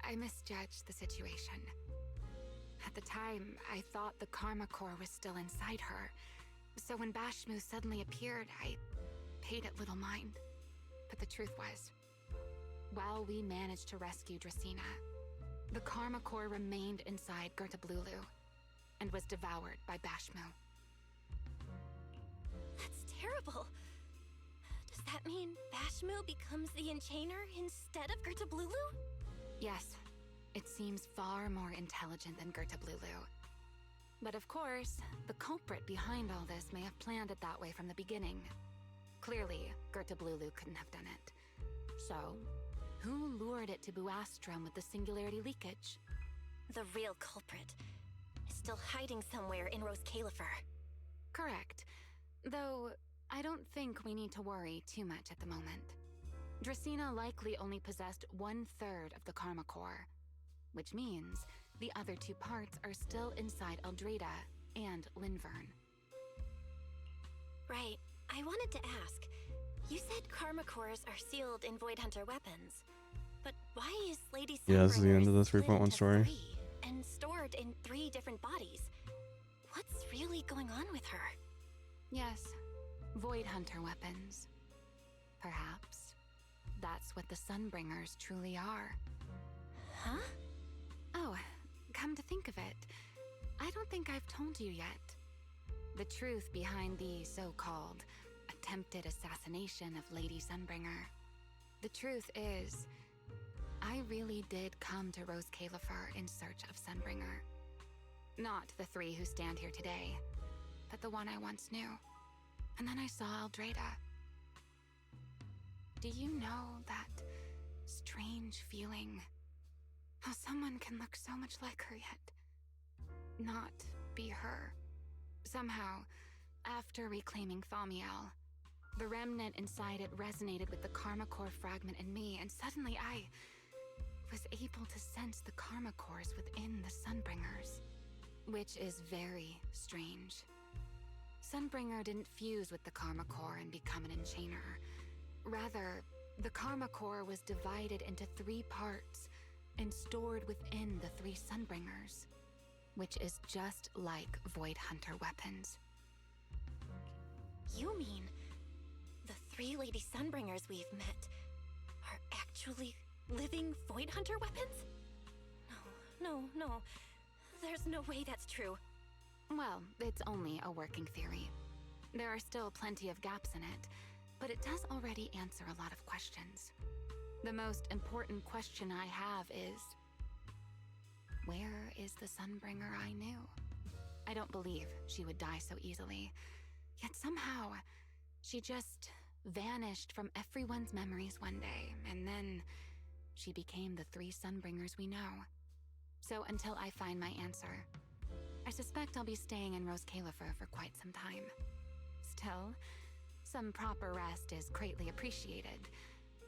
S7: I misjudged the situation. At the time, I thought the karma core was still inside her, so when Bashmu suddenly appeared, I paid it little mind. But the truth was, while we managed to rescue Dracina, the karma core remained inside Gertablulu and was devoured by Bashmu.
S4: That's terrible. Does that mean Bashmu becomes the Enchainer instead of Gertablulu?
S7: Yes, it seems far more intelligent than Gertablulu. But of course, the culprit behind all this may have planned it that way from the beginning. Clearly, Gertablulu couldn't have done it. So, who lured it to Buastrom with the singularity leakage?
S4: The real culprit is still hiding somewhere in Rose Califer.
S7: Correct. Though, I don't think we need to worry too much at the moment. Dracina likely only possessed 1/3 of the karma core, which means the other 2 parts are still inside Eldrada and Linvern.
S4: Right. I wanted to ask. You said karma cores are sealed in Void Hunter weapons. But why is Lady
S1: Yeah, this is the end of the
S4: Sunbringer's split
S1: 3.1
S4: into
S1: story.
S4: 3 and stored in 3 different bodies? What's really going on with her?
S7: Yes, Void Hunter weapons. Perhaps that's what the Sunbringers truly are.
S4: Huh?
S7: Oh, come to think of it, I don't think I've told you yet. The truth behind the so-called attempted assassination of Lady Sunbringer. The truth is, I really did come to Rose Califer in search of Sunbringer. Not the 3 who stand here today, but the one I once knew. And then I saw Eldrada. Do you know that strange feeling? How someone can look so much like her yet not be her. Somehow, after reclaiming Thaumiel, the remnant inside it resonated with the karma core fragment in me, and suddenly I was able to sense the karma cores within the Sunbringers, which is very strange. Sunbringer didn't fuse with the karma core and become an enchainer. Rather, the karma core was divided into 3 parts and stored within the 3 Sunbringers, which is just like Void Hunter weapons.
S4: You mean the 3 Lady Sunbringers we've met are actually living Void Hunter weapons? No. There's no way that's true.
S7: Well, it's only a working theory. There are still plenty of gaps in it, but it does already answer a lot of questions. The most important question I have is, where is the Sunbringer I knew? I don't believe she would die so easily. Yet somehow, she just vanished from everyone's memories one day, and then she became the 3 Sunbringers we know. So until I find my answer, I suspect I'll be staying in Rose Califer for quite some time. Still, some proper rest is greatly appreciated,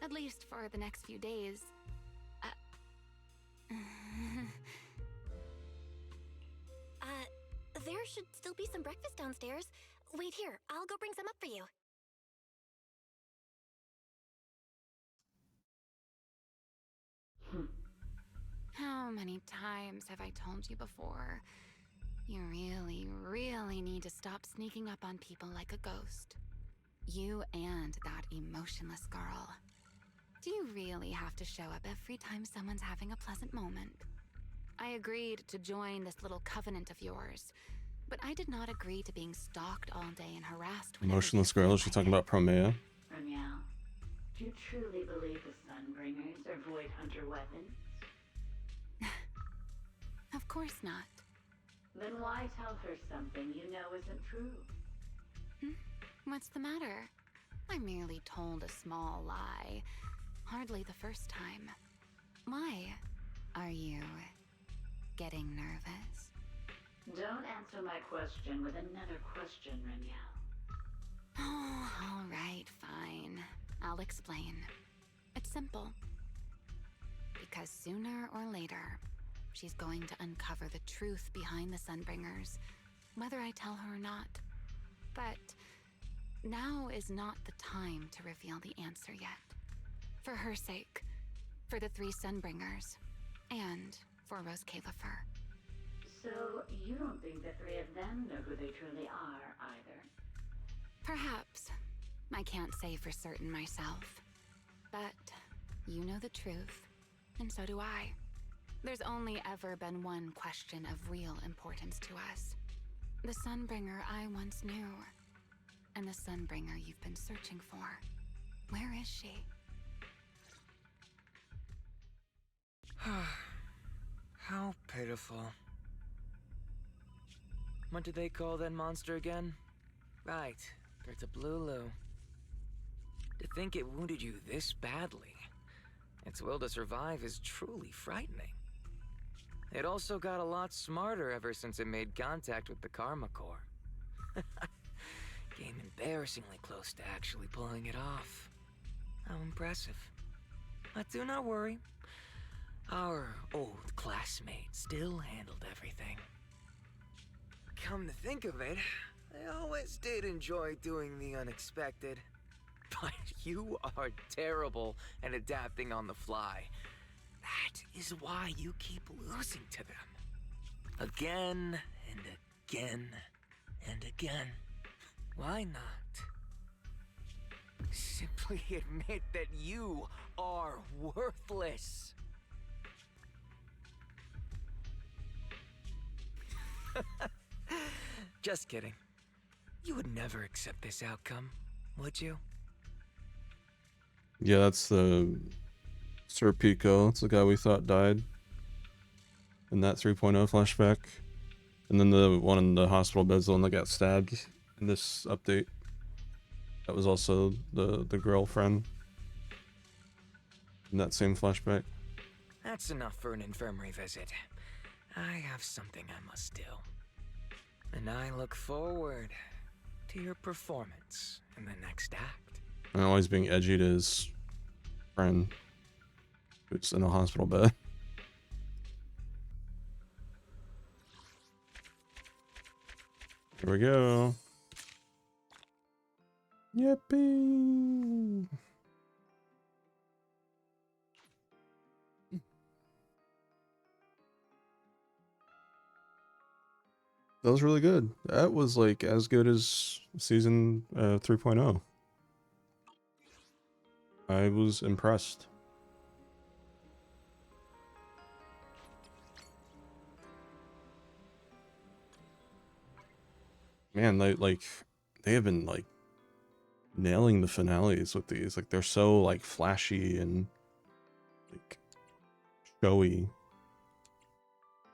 S7: at least for the next few days.
S4: There should still be some breakfast downstairs. Wait here, I'll go bring some up for you.
S7: How many times have I told you before? You really need to stop sneaking up on people like a ghost. You and that emotionless girl. Do you really have to show up every time someone's having a pleasant moment? I agreed to join this little covenant of yours, but I did not agree to being stalked all day and harassed whenever
S1: Emotionless girl. Is she talking about Promea?
S15: Ramiel, do you truly believe the Sunbringers are Void Hunter weapons?
S7: Of course not.
S15: Then why tell her something you know isn't true?
S7: What's the matter? I merely told a small lie. Hardly the first time. Why? Are you getting nervous?
S15: Don't answer my question with another question, Ramiel.
S7: Oh, all right, fine. I'll explain. It's simple. Because sooner or later, she's going to uncover the truth behind the Sunbringers, whether I tell her or not. But now is not the time to reveal the answer yet. For her sake, for the 3 Sunbringers, and for Rose Kalifer.
S15: So, you don't think the 3 of them know who they truly are, either?
S7: Perhaps. I can't say for certain myself. But you know the truth, and so do I. There's only ever been one question of real importance to us. The Sunbringer I once knew, and the Sunbringer you've been searching for. Where is she?
S5: How pitiful. What did they call that monster again? Right, Gertablulu. To think it wounded you this badly. Its will to survive is truly frightening. It also got a lot smarter ever since it made contact with the Karma Core. Came embarrassingly close to actually pulling it off. How impressive. But do not worry. Our old classmate still handled everything. Come to think of it, I always did enjoy doing the unexpected. But you are terrible at adapting on the fly. That is why you keep losing to them. Again and again and again. Why not? Simply admit that you are worthless. Just kidding. You would never accept this outcome, would you?
S1: Yeah, that's the Sir Pico. It's the guy we thought died in that 3.0 flashback. And then the one in the hospital bed's the one that got stabbed in this update. That was also the girlfriend in that same flashback.
S5: That's enough for an infirmary visit. I have something I must do. And I look forward to your performance in the next act.
S1: And always being edgy to his friend who's in a hospital bed. Here we go. Yippee! That was really good. That was like as good as season 3.0. I was impressed. Man, they have been like nailing the finales with these. Like they're so like flashy and like showy.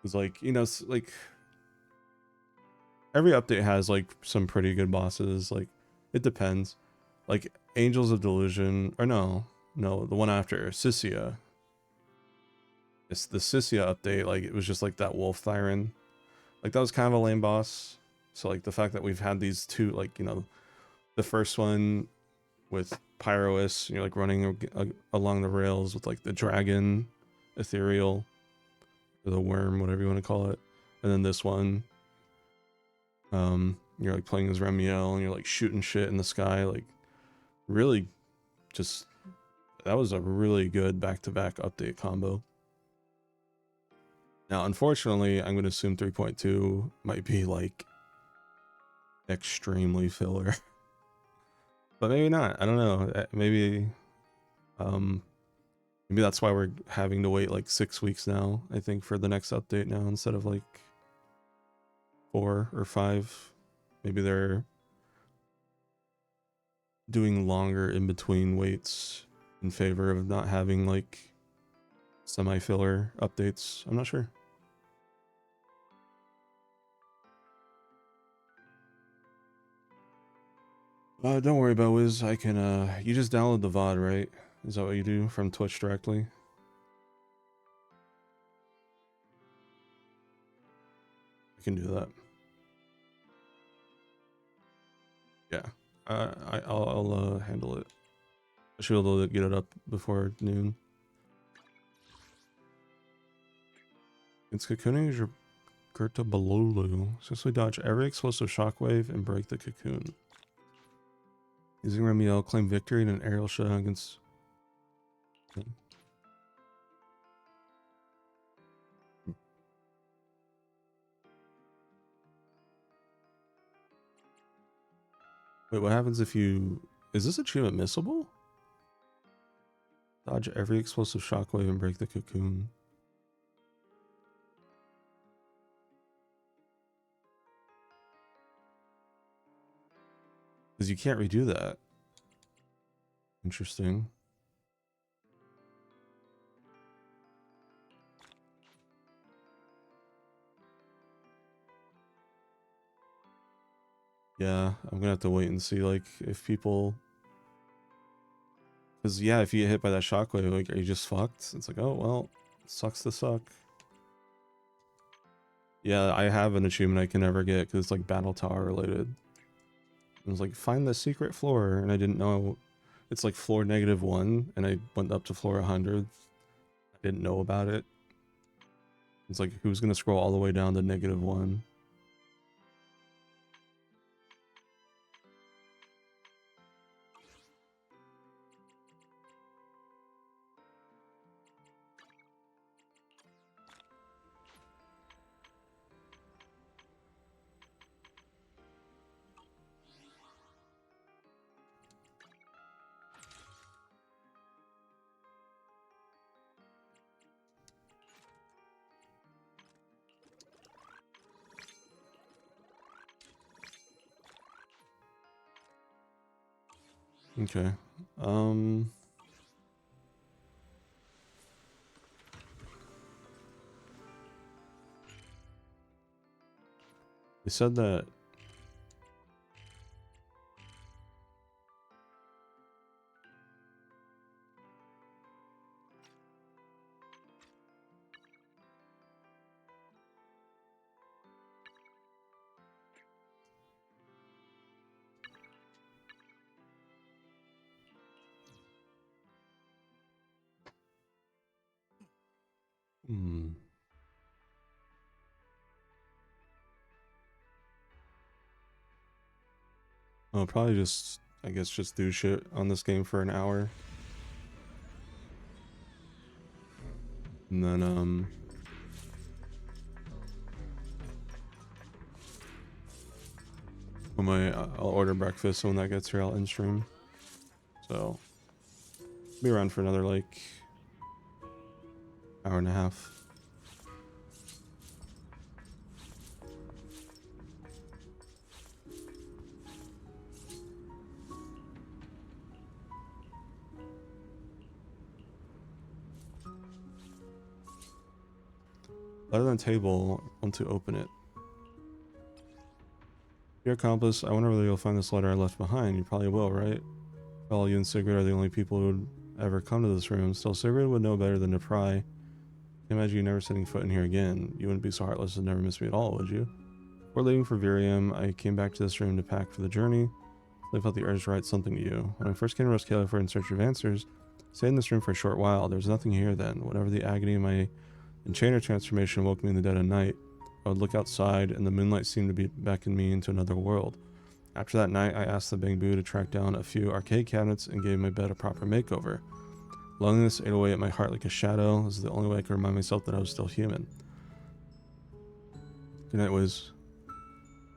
S1: It's like, you know, like every update has like some pretty good bosses. Like it depends. Like Angels of Delusion, or no, the one after Sissia. It's the Sissia update. Like it was just like that Wolf Thyron. Like that was kind of a lame boss. So like the fact that we've had these two, like, you know, the first one with Pyrois, you're like running along the rails with like the dragon, ethereal, or the worm, whatever you want to call it. And then this one, you're like playing as Ramiel and you're like shooting shit in the sky. Like really just, that was a really good back-to-back update combo. Now, unfortunately, I'm going to assume 3.2 might be like extremely filler. But maybe not. I don't know. Maybe Maybe that's why we're having to wait like 6 weeks now, I think, for the next update now instead of like 4 or 5. Maybe they're doing longer in between waits in favor of not having like semi-filler updates. I'm not sure. Don't worry about Wiz. I can, you just download the VOD, right? Is that what you do from Twitch directly? I can do that. Yeah. I'll handle it. I should be able to get it up before noon. It's cocooning as your Gerta Balulu. Successfully dodge every explosive shockwave and break the cocoon. Using Remiel, claim victory in an aerial showdown against... Wait, what happens if you... Is this achievement missable? Dodge every explosive shockwave and break the cocoon. Because you can't redo that. Interesting. Yeah, I'm gonna have to wait and see, like, if people... Because, yeah, if you get hit by that shockwave, like, are you just fucked? It's like, oh, well, sucks to suck. Yeah, I have an achievement I can never get because it's, like, Battle Tower related. It was like, find the secret floor, and I didn't know... It's, like, floor -1, and I went up to floor 100. I didn't know about it. It's like, who's gonna scroll all the way down to -1? Okay. They said that I'll probably just, I guess, just do shit on this game for an hour. And then, I'll order breakfast, so when that gets here, I'll end stream. So, be around for another, like, hour and a half. Letter on the table, want to open it. Dear accomplice, I wonder whether you'll find this letter I left behind. You probably will, right? Well, you and Sigrid are the only people who would ever come to this room. Still, Sigrid would know better than to pry. Can't imagine you never setting foot in here again. You wouldn't be so heartless as never miss me at all, would you? Before leaving for Virium, I came back to this room to pack for the journey. I felt the urge to write something to you. When I first came to RetroSpecter in search of answers, I stayed in this room for a short while. There was nothing here then. Whatever the agony of my Enchanter transformation woke me in the dead of night. I would look outside, and the moonlight seemed to be beckoning me into another world. After that night, I asked the Bangbu to track down a few arcade cabinets and gave my bed a proper makeover. Loneliness ate away at my heart like a shadow. This is the only way I could remind myself that I was still human. Good night, Wiz.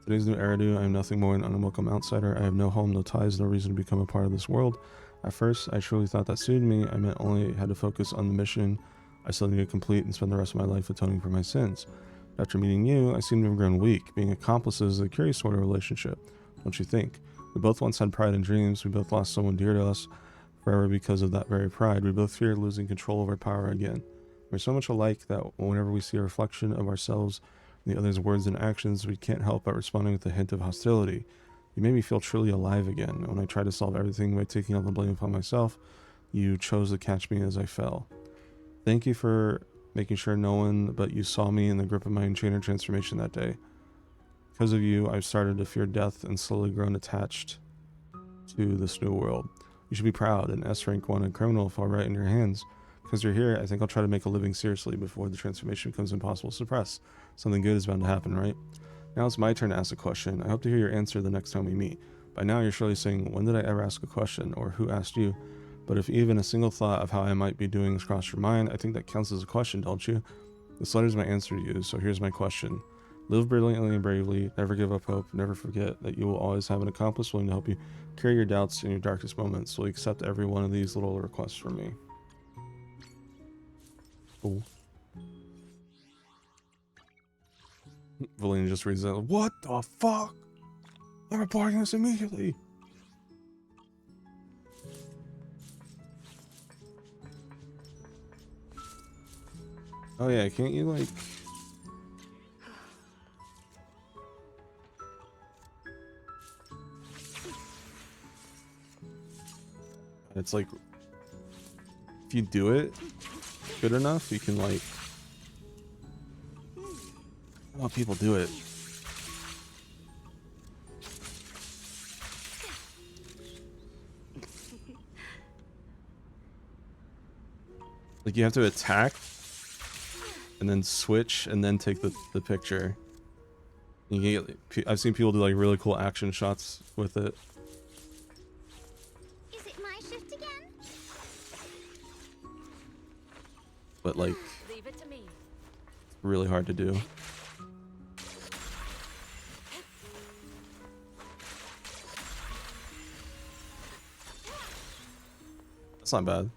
S1: Today's new Eridu. I am nothing more than an unwelcome outsider. I have no home, no ties, no reason to become a part of this world. At first, I truly thought that suited me. I meant only had to focus on the mission I still need to complete and spend the rest of my life atoning for my sins. After meeting you, I seem to have grown weak. Being accomplices is a curious sort of relationship, don't you think? We both once had pride and dreams. We both lost someone dear to us forever because of that very pride. We both feared losing control of our power again. We're so much alike that whenever we see a reflection of ourselves in the other's words and actions, we can't help but responding with a hint of hostility. You made me feel truly alive again. When I tried to solve everything by taking all the blame upon myself, you chose to catch me as I fell. Thank you for making sure no one but you saw me in the grip of my Enchainer transformation that day. Because of you, I've started to fear death and slowly grown attached to this new world. You should be proud. An S-rank wanted criminal fell right in your hands. Because you're here, I think I'll try to make a living seriously before the transformation becomes impossible to suppress. Something good is bound to happen, right? Now it's my turn to ask a question. I hope to hear your answer the next time we meet. By now you're surely saying, when did I ever ask a question? Or who asked you? But if even a single thought of how I might be doing has crossed your mind, I think that counts as a question, don't you? This letter is my answer to you, so here's my question. Live brilliantly and bravely, never give up hope, never forget that you will always have an accomplice willing to help you carry your doubts in your darkest moments. Will you accept every one of these little requests from me? Cool. Valina just reads that. What the fuck? I'm reporting this immediately. Oh yeah, can't you like... It's like... If you do it good enough, you can like... I don't know how people do it. Like you have to attack and then switch and then take the picture. You can get, I've seen people do like really cool action shots with it.
S3: Is it my shift again?
S1: But like
S3: Leave it to me.
S1: really hard to do. That's not bad.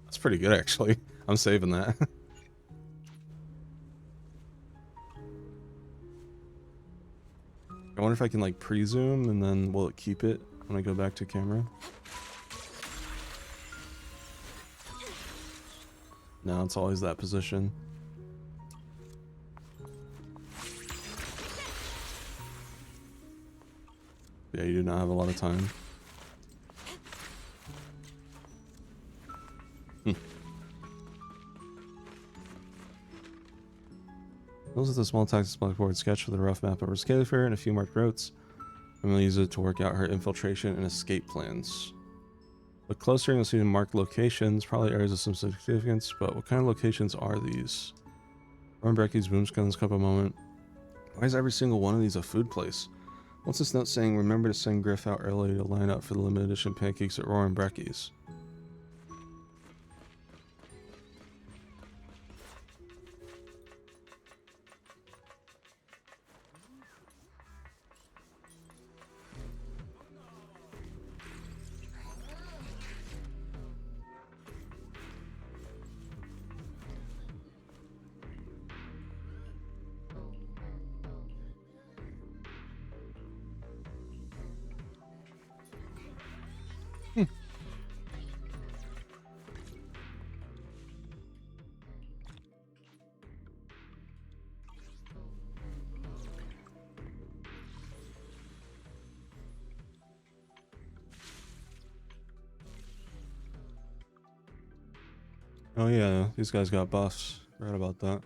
S1: That's pretty good actually. I'm saving that. I wonder if I can like pre-zoom and then will it keep it when I go back to camera? No, it's always that position. Yeah, you do not have a lot of time. Those are the small text blackboard sketch with a rough map of her Scalifer and a few marked routes. I'm going to use it to work out her infiltration and escape plans. Look closer and you'll see the marked locations, probably areas of some significance, but what kind of locations are these? Ron Brecky's Boomscone's Cup a moment. Why is every single one of these a food place? What's this note saying? Remember to send Griff out early to line up for the limited edition pancakes at Roar and Brecky's. Oh yeah, these guys got buffs. Right about that.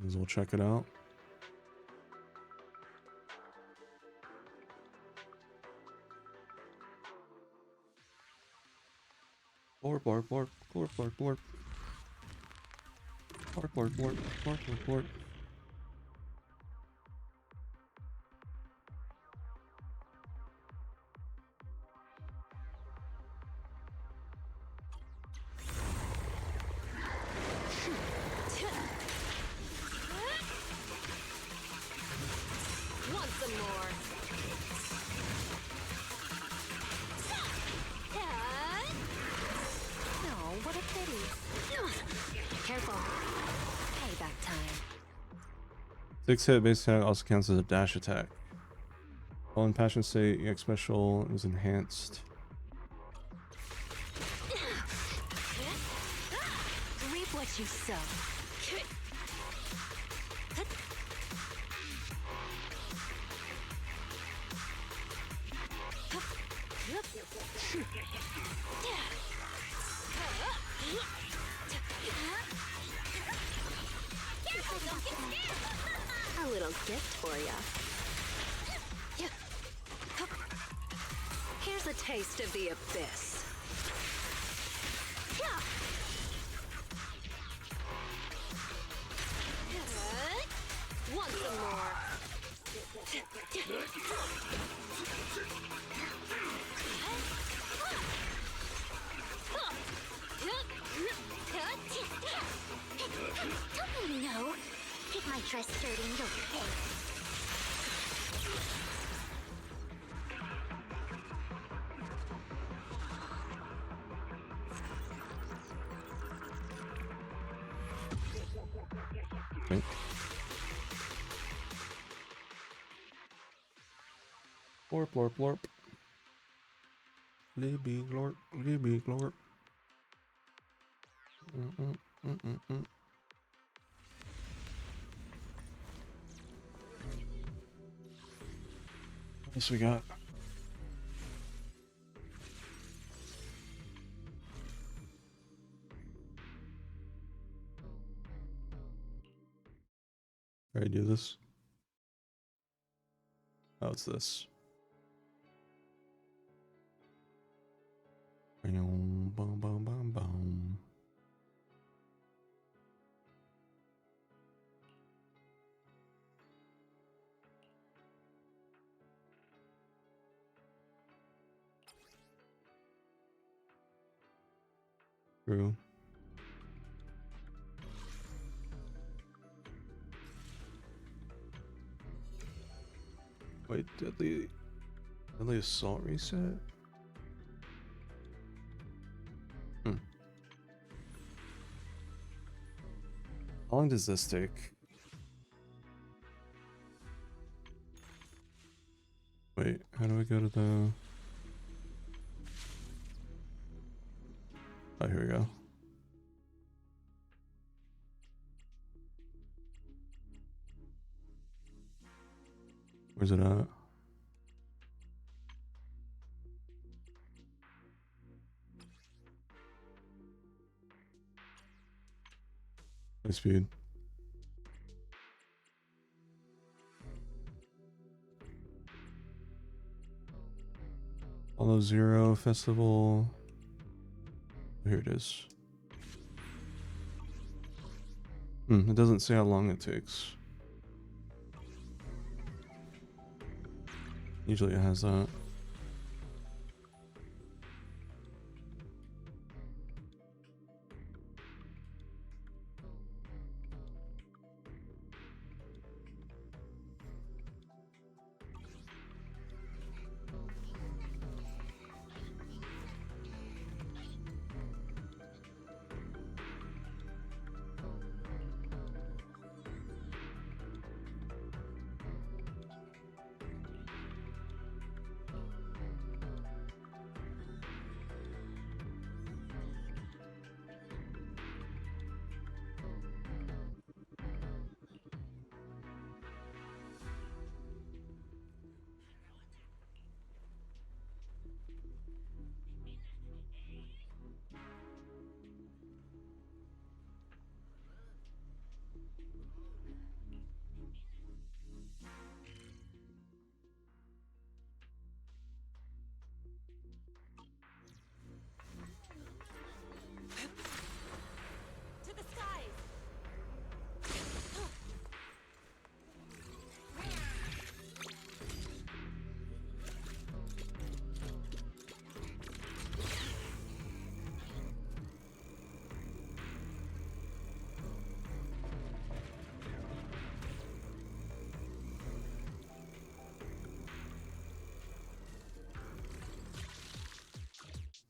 S1: As we'll check it out. Blorp, blorp, blorp, blorp, blorp, blorp. Blorp, blorp, blorp, blorp, blorp, blorp.
S3: Want some more?
S13: No, what a pity. Careful. Payback time.
S1: 6-hit base attack also counts as a dash attack. While in passion state, your special is enhanced.
S13: Reap what you sow. A little gift for ya. Here's a taste of the abyss.
S3: Want some more?
S8: Don't you know? Get my dress dirty and you'll pay.
S1: Think. Blorp, blorp, blorp. Libby glorp, Libby glorp. What else we got? Alright, do this. Oh, it's this. Boom, boom, boom, boom, boom. True. Wait, deadly assault reset? How long does this take? Wait, how do I go to the... Oh, here we go. Where's it at? High speed. Follow Zero Festival. Here it is. It doesn't say how long it takes. Usually it has that.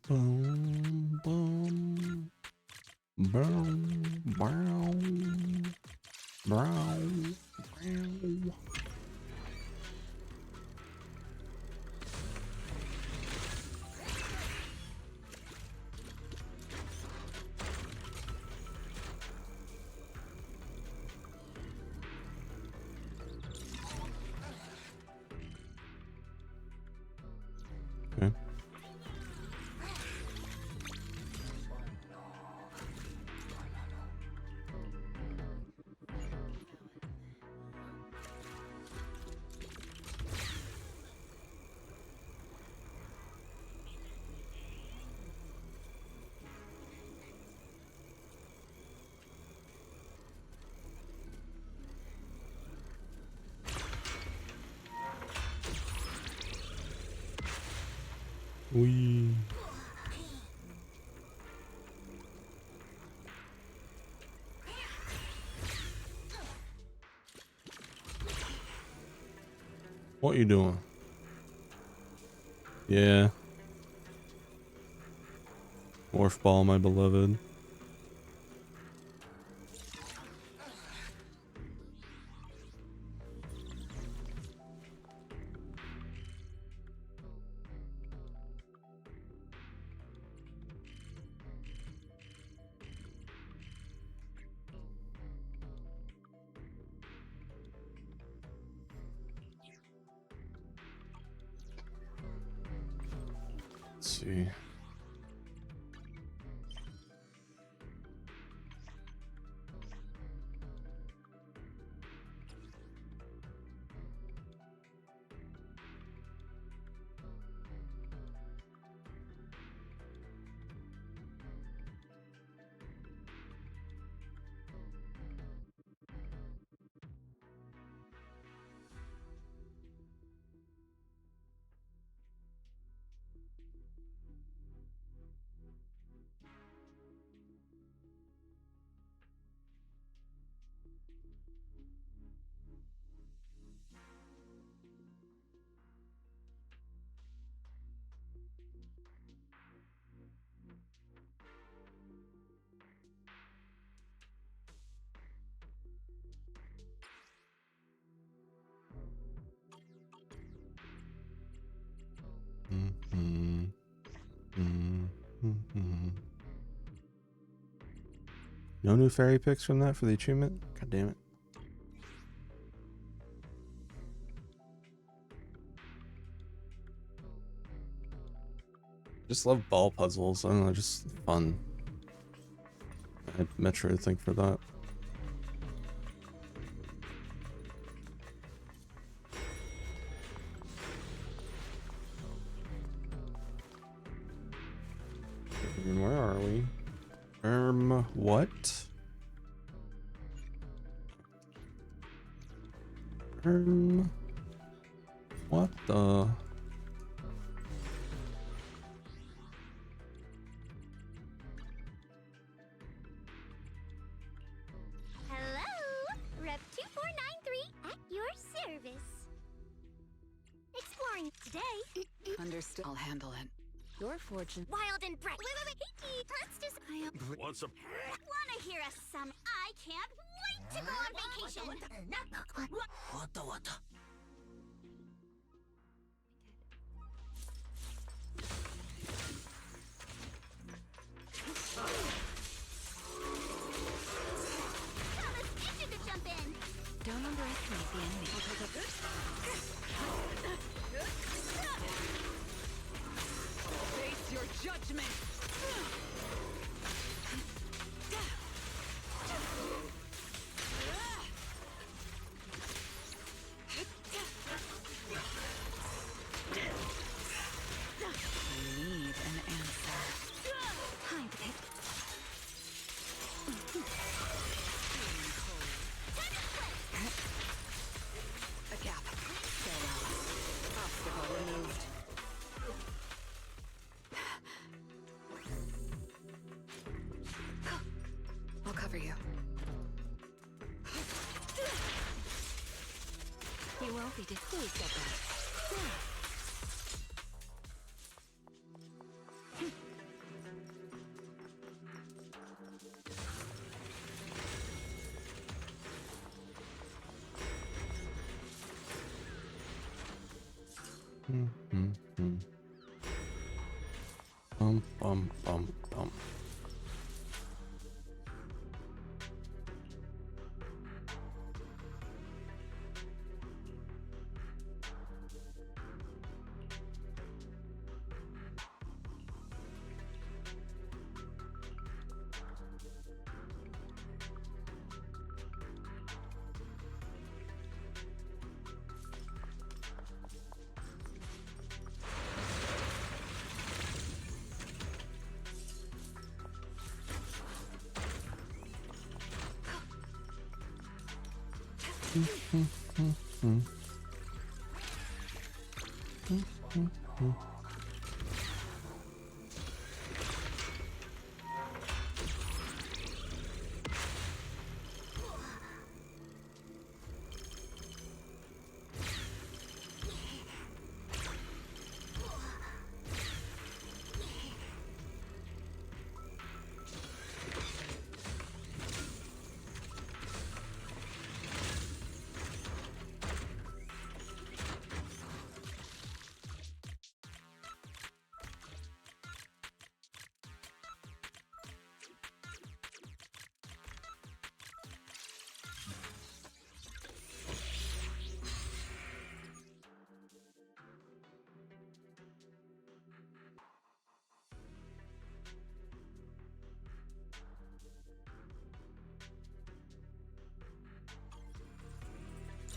S1: Boom, boom, boom, brown, brown, brown. Okay. Wee. What you doing? Yeah. Morph ball, my beloved. Let's see. No new fairy picks from that for the achievement? God damn it. Just love ball puzzles. I don't know, just fun. I had Metro to thank for that. Where are we? What? What the?
S3: Hello, Rep 2493 at your service. Exploring today.
S7: Understood. I'll handle it. Your fortune.
S3: Wild and bright. Wait. Hey, let's do some.
S2: What's up?
S3: Wanna hear us some? I can't wait to go on vacation.
S11: What?
S3: Thomas, itching to jump in.
S7: Don't underestimate the enemy. Face your judgment. I need an answer. Time to pick. A gap. Farewell. Obstacle removed. I'll cover you. You won't be defeated, get that.
S1: Bum, bum, bum, bum.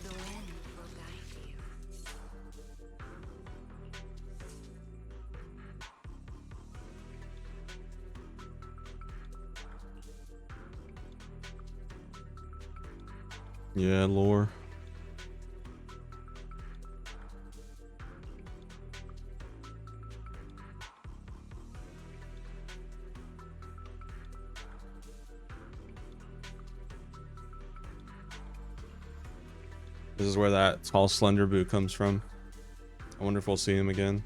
S7: The wind will guide you.
S1: Yeah, lore. This is where that tall, slender boot comes from. I wonder if we'll see him again.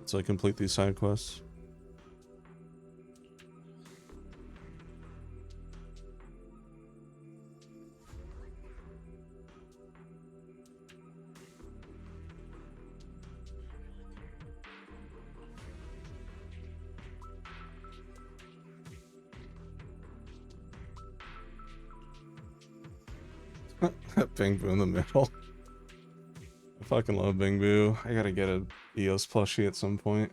S1: So I complete these side quests. That Bing Boo in the middle. I fucking love Bing Boo. I gotta get a EOS plushie at some point.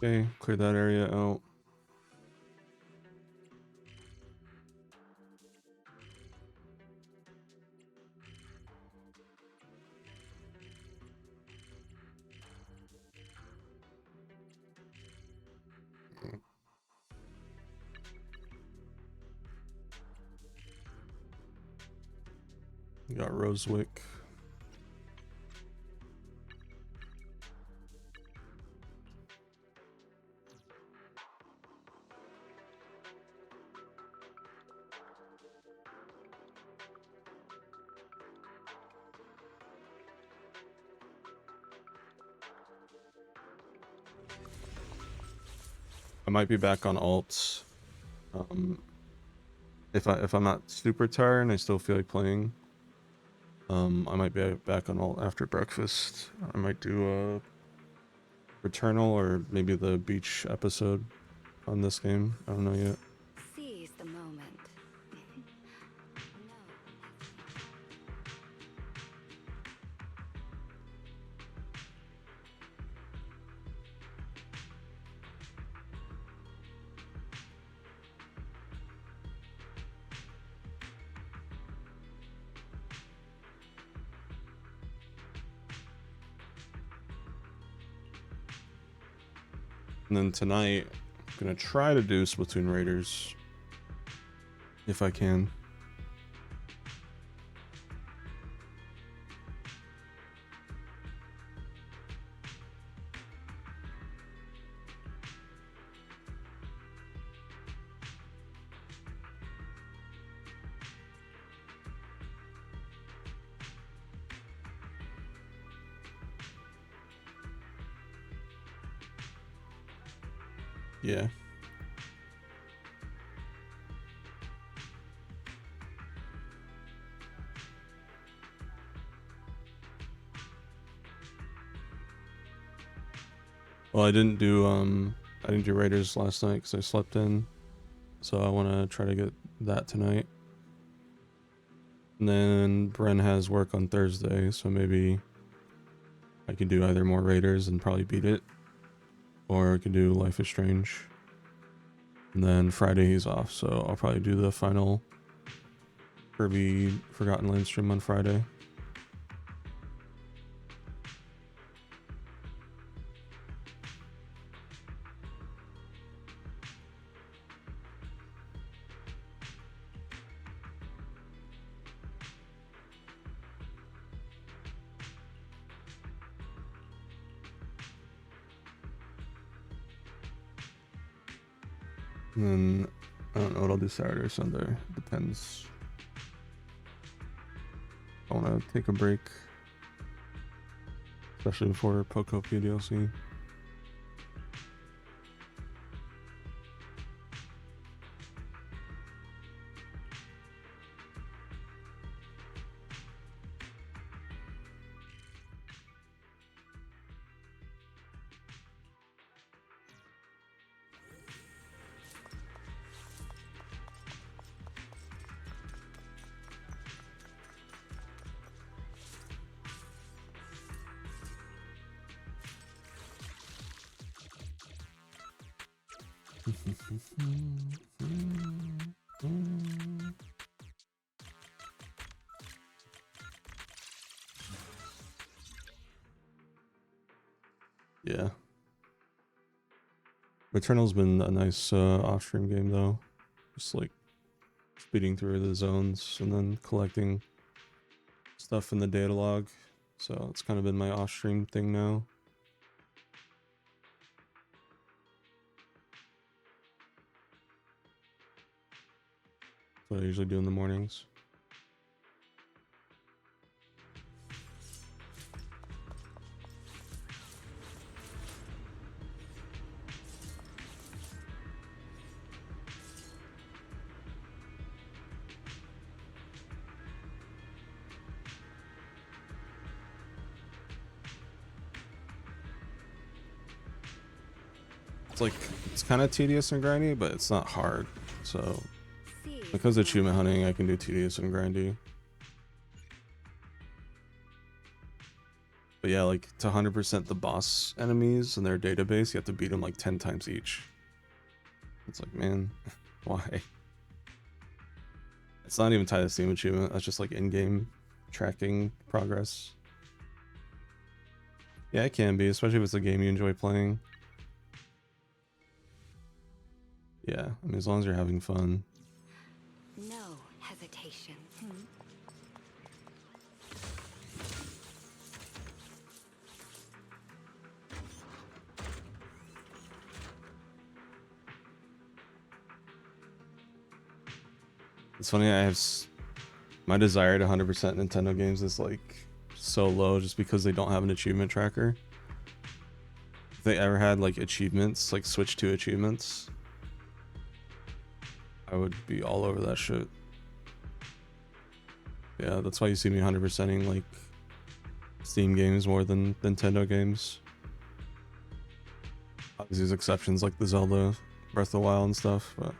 S1: Okay, clear that area out. We got Rosewick. I might be back on alts. If I'm not super tired and I still feel like playing, I might be back on alt after breakfast. I might do a Returnal or maybe the beach episode on this game. I don't know yet.
S7: Seize the moment.
S1: And then tonight, I'm gonna try to do Splatoon Raiders if I can. Yeah. Well, I didn't do Raiders last night because I slept in, so I want to try to get that tonight. And then Bren has work on Thursday, so maybe I can do either more Raiders and probably beat it, or I can do Life is Strange. And then Friday he's off, so I'll probably do the final Kirby Forgotten Land stream on Friday. And then I don't know what I'll do Saturday or Sunday. Depends. I want to take a break, especially before Pokopia DLC. Yeah. Returnal's been a nice off-stream game though. Just like speeding through the zones and then collecting stuff in the data log. So it's kind of been my off-stream thing now. That's what I usually do in the mornings. It's kind of tedious and grindy, but it's not hard. So because of achievement hunting, I can do tedious and grindy. But yeah, like to 100% the boss enemies in their database, you have to beat them like 10 times each. It's like, man, why? It's not even tied to Steam achievement. That's just like in-game tracking progress. Yeah, it can be, especially if it's a game you enjoy playing. Yeah, I mean, as long as you're having fun.
S7: No hesitation.
S1: It's funny, I have my desire to 100% Nintendo games is like so low just because they don't have an achievement tracker. If they ever had like achievements, like Switch 2 achievements, I would be all over that shit. Yeah, that's why you see me 100%ing like Steam games more than Nintendo games. Obviously there's exceptions like the Zelda Breath of the Wild and stuff, but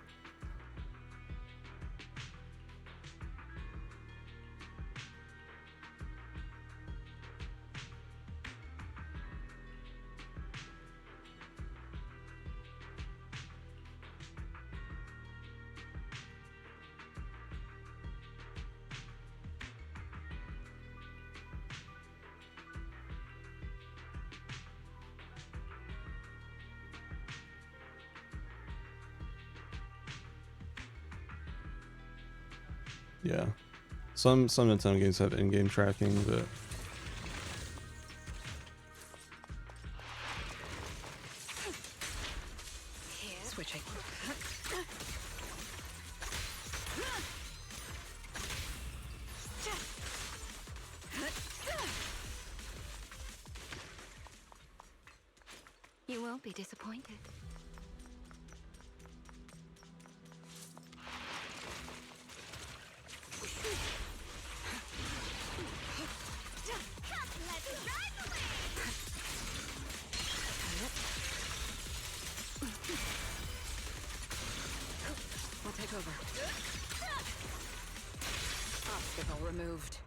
S1: yeah. Some Nintendo games have in-game tracking, but
S7: Switching. You won't be disappointed. We'll take over. Obstacle removed.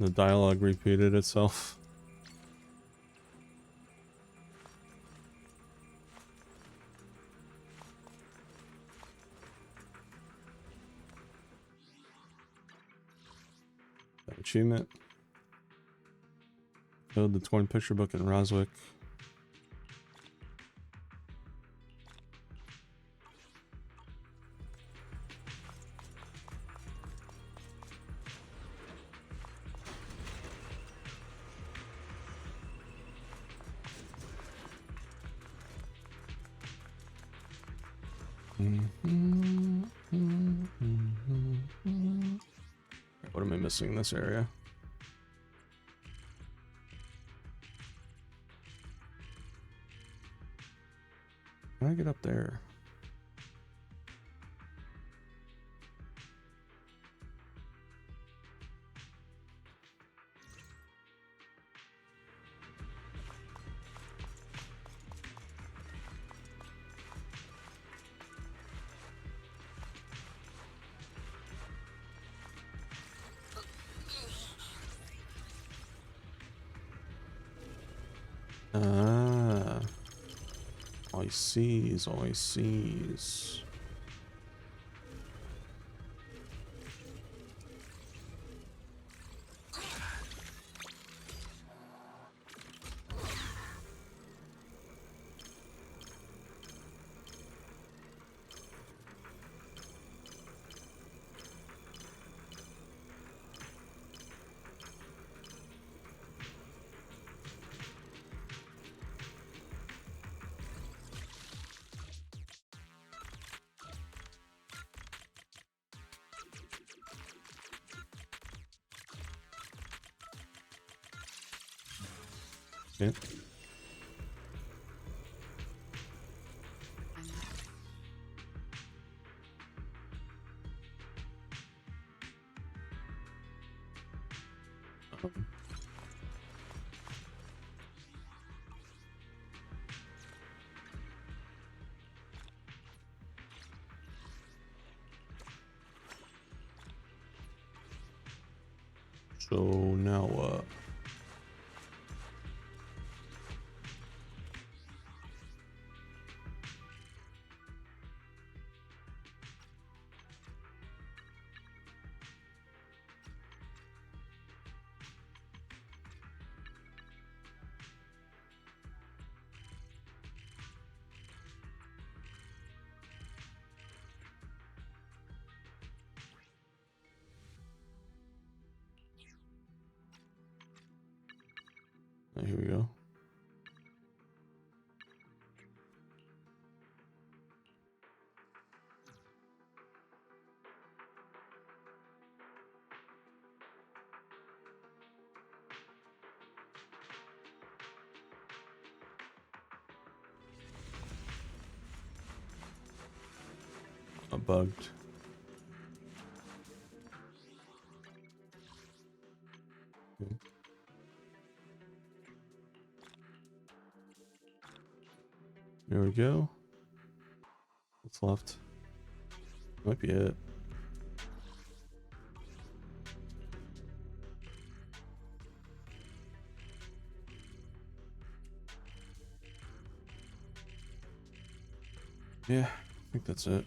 S1: the dialogue repeated itself. Achievement. Build the torn picture book in Roswick. What am I missing in this area? How do I get up there? Ah, all he sees, all he sees. Yeah. So now what? Here we go. Bugged. Okay. There we go. What's left? Might be it. Yeah, I think that's it.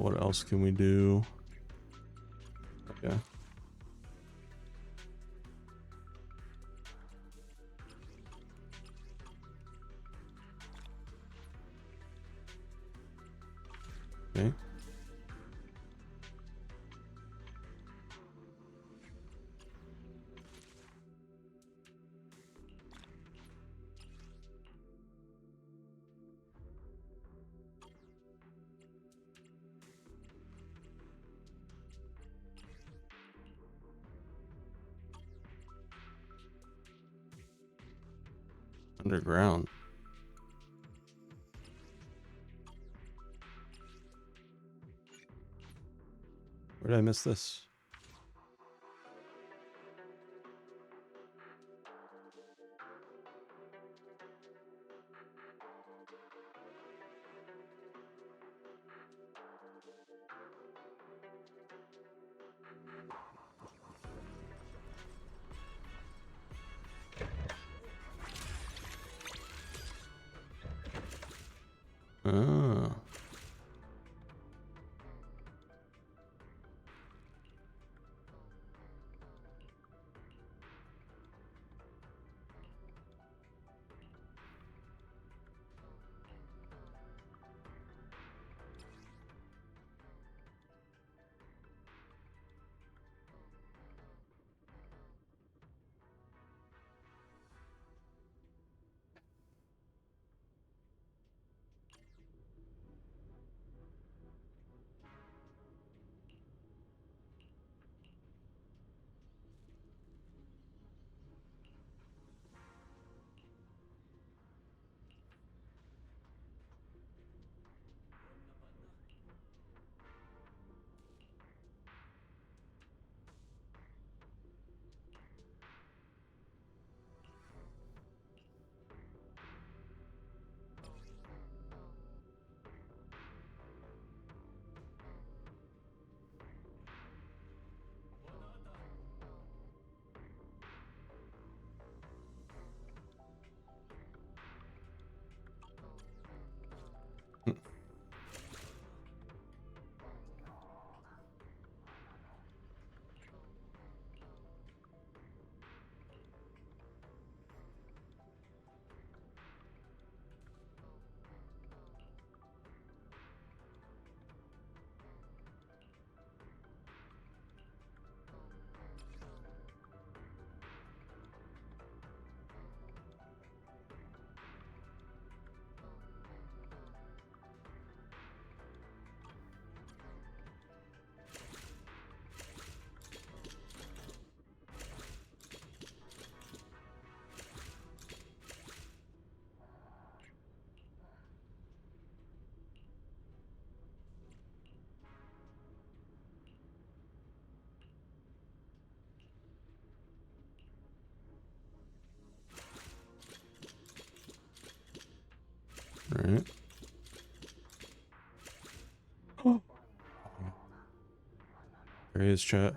S1: What else can we do? Okay. Okay. Underground. Where did I miss this? Ah. Right. Oh. There he is, chat.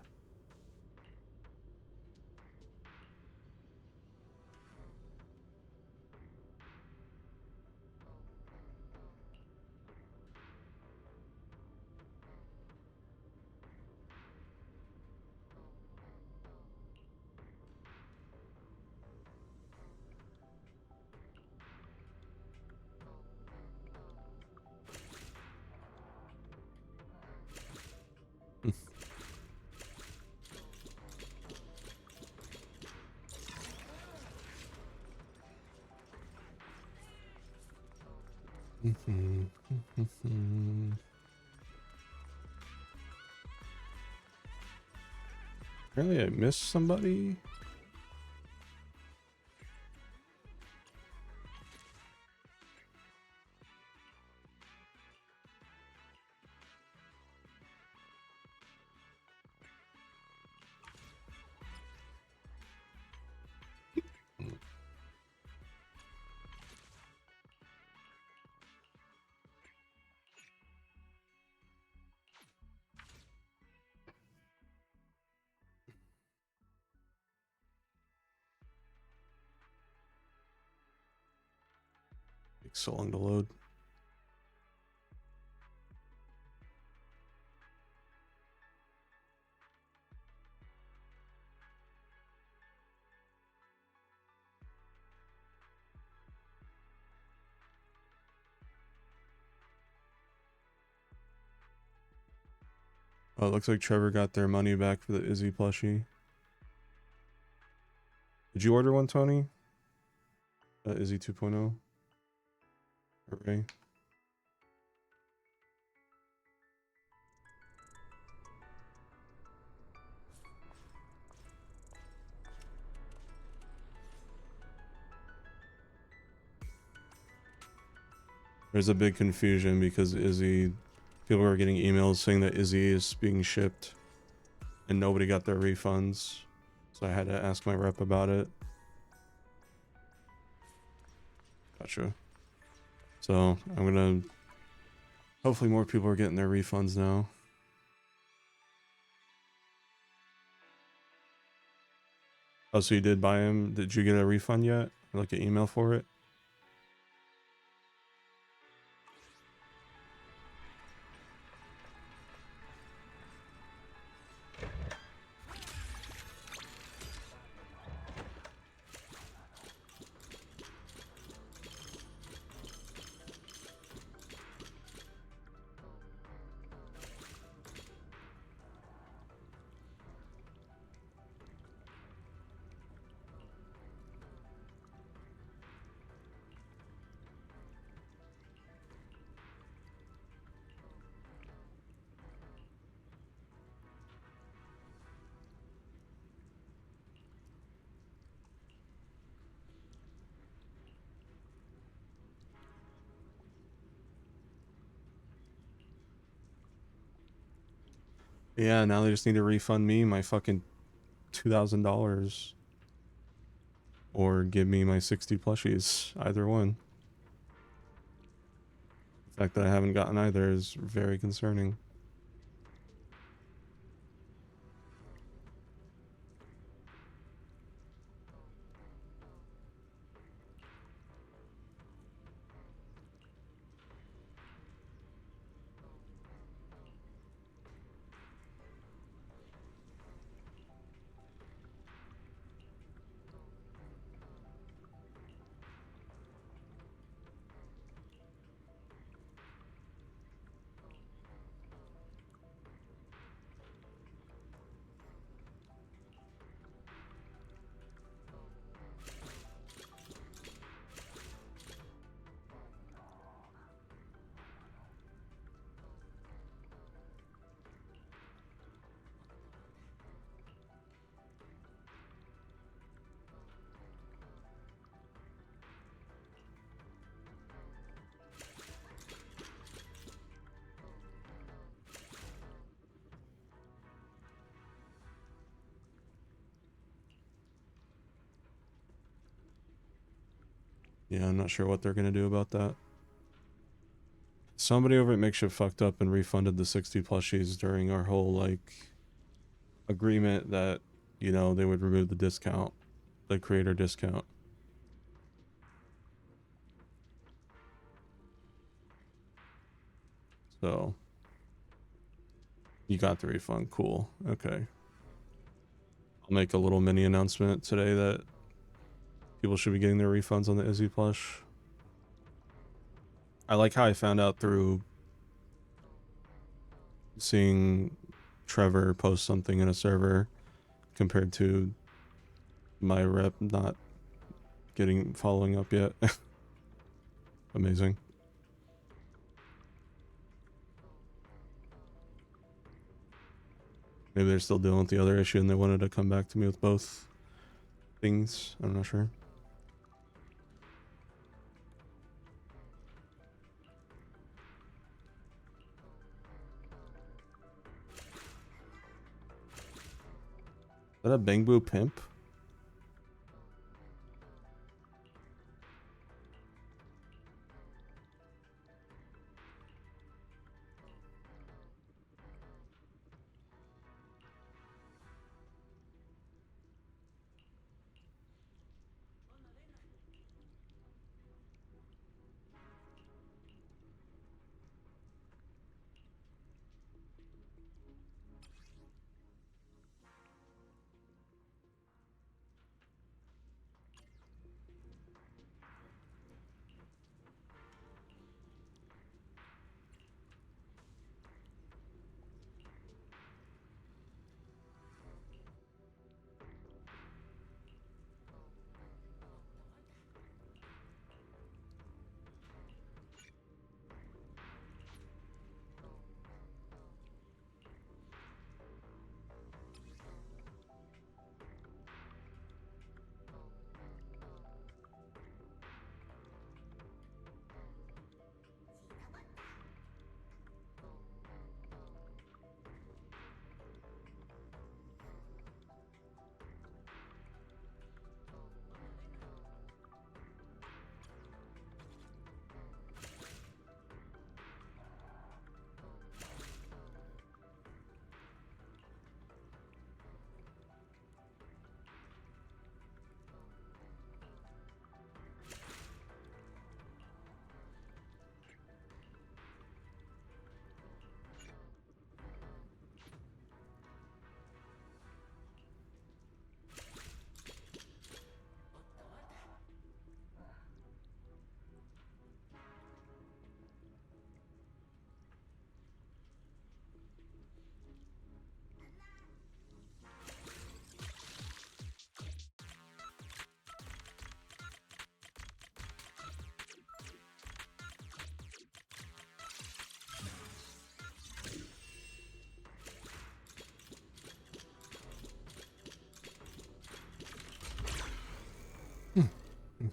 S1: Apparently I missed somebody. Takes so long to load. Oh, it looks like Trevor got their money back for the Izzy plushie. Did you order one, Tony? Izzy 2.0? Hooray. There's a big confusion because Izzy, people are getting emails saying that Izzy is being shipped and nobody got their refunds. So I had to ask my rep about it. Gotcha. So I'm gonna, hopefully more people are getting their refunds now. Oh, so you did buy him? Did you get a refund yet? Like an email for it? Yeah, now they just need to refund me my fucking $2,000 or give me my 60 plushies. Either one. The fact that I haven't gotten either is very concerning. Yeah, I'm not sure what they're gonna do about that. Somebody over at Makeshift fucked up and refunded the 60 plushies during our whole, like, agreement that, you know, they would remove the discount, the creator discount. So, you got the refund. Cool. Okay. I'll make a little mini announcement today that people should be getting their refunds on the Izzy plush. I like how I found out through seeing Trevor post something in a server compared to my rep not following up yet. Amazing. Maybe they're still dealing with the other issue and they wanted to come back to me with both things. I'm not sure. Is that a Bangbu pimp?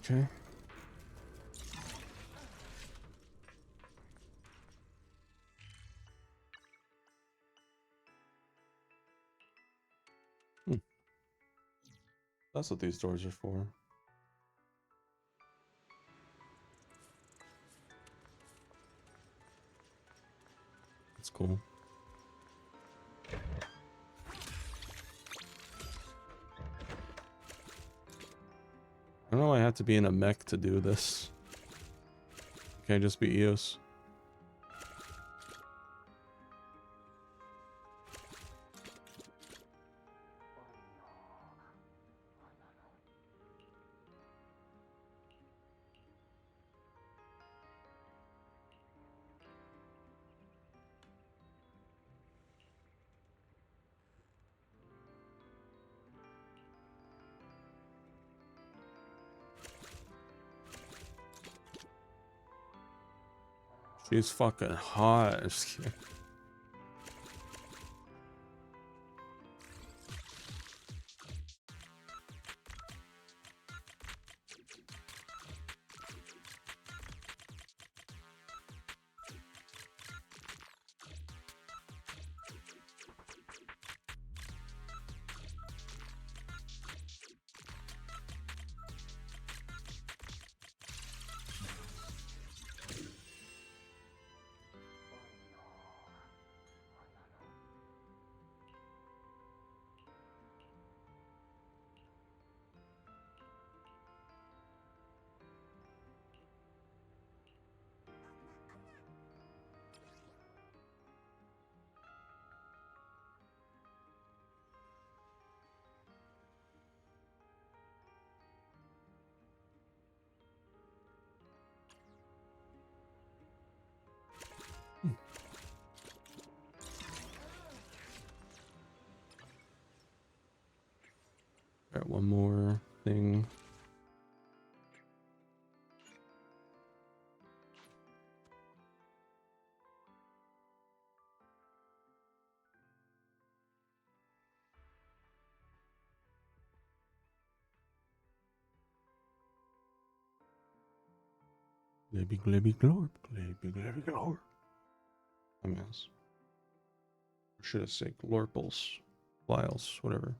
S1: Okay. That's what these doors are for. That's cool. I don't know why I have to be in a mech to do this. Can't just be EOS. She's fucking hot. Just kidding. thing. Glibby glibby glorp, glibby glibby glorp. I miss. Or should I say glorples, flyles, whatever.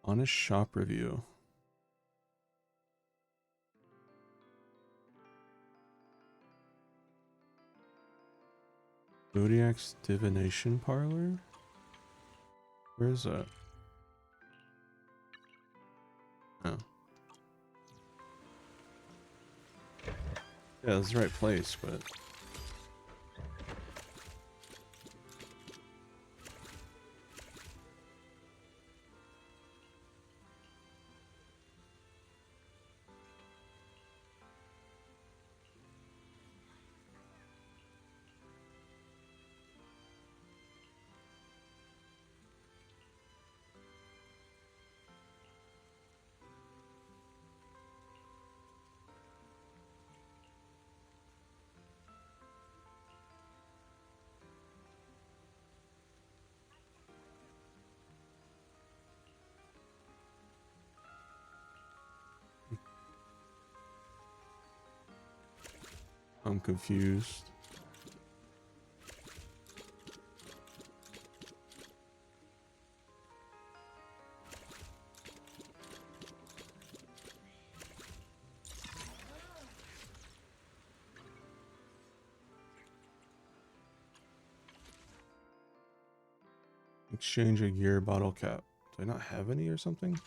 S1: Honest shop review. Zodiac's divination parlor? Where is that? Oh. Yeah, that's the right place, but... I'm confused. Exchange a gear bottle cap. Do I not have any or something?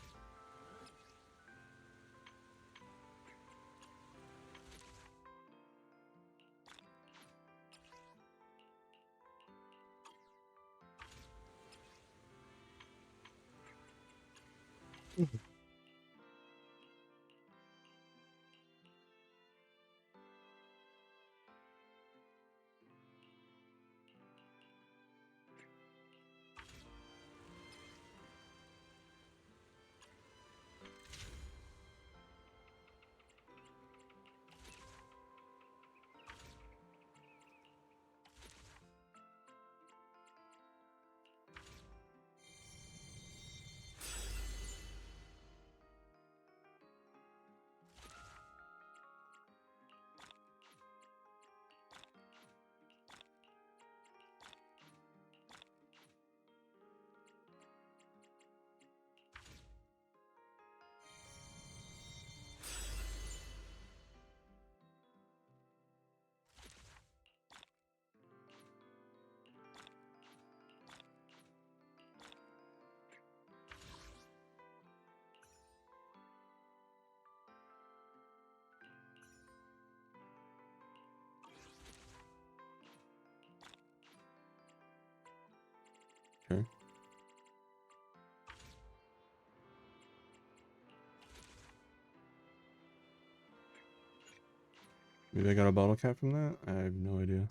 S1: Maybe I got a bottle cap from that? I have no idea.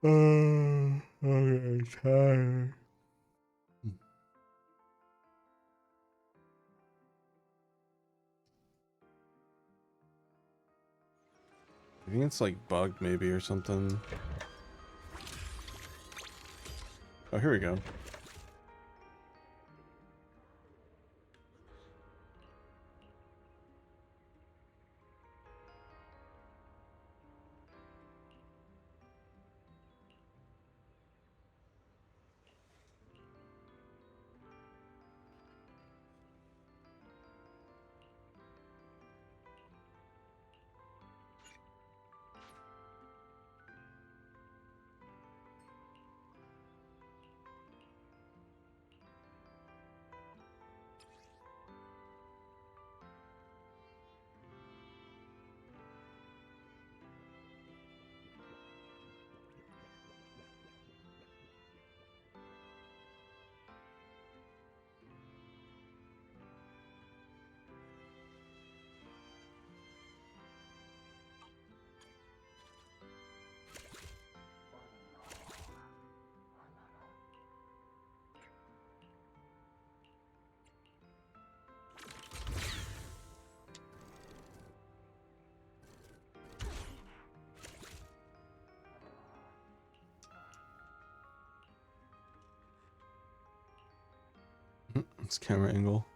S1: Okay, I'm tired. I think it's like bugged maybe or something. Oh, here we go. It's camera angle.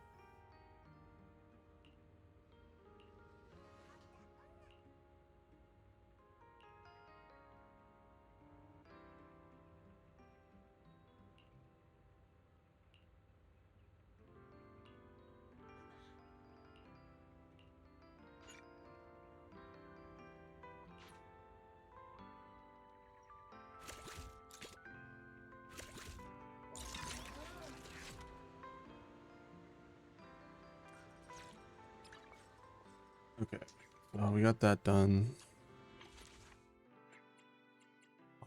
S1: Okay, well, we got that done.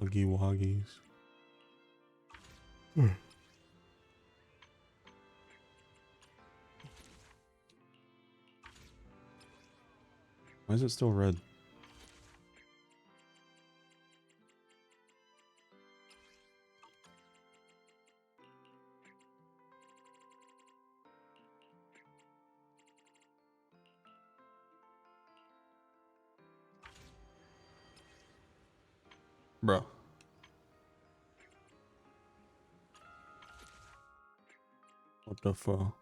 S1: Huggy Wuggies. Why is it still red? Bro. What the fuck?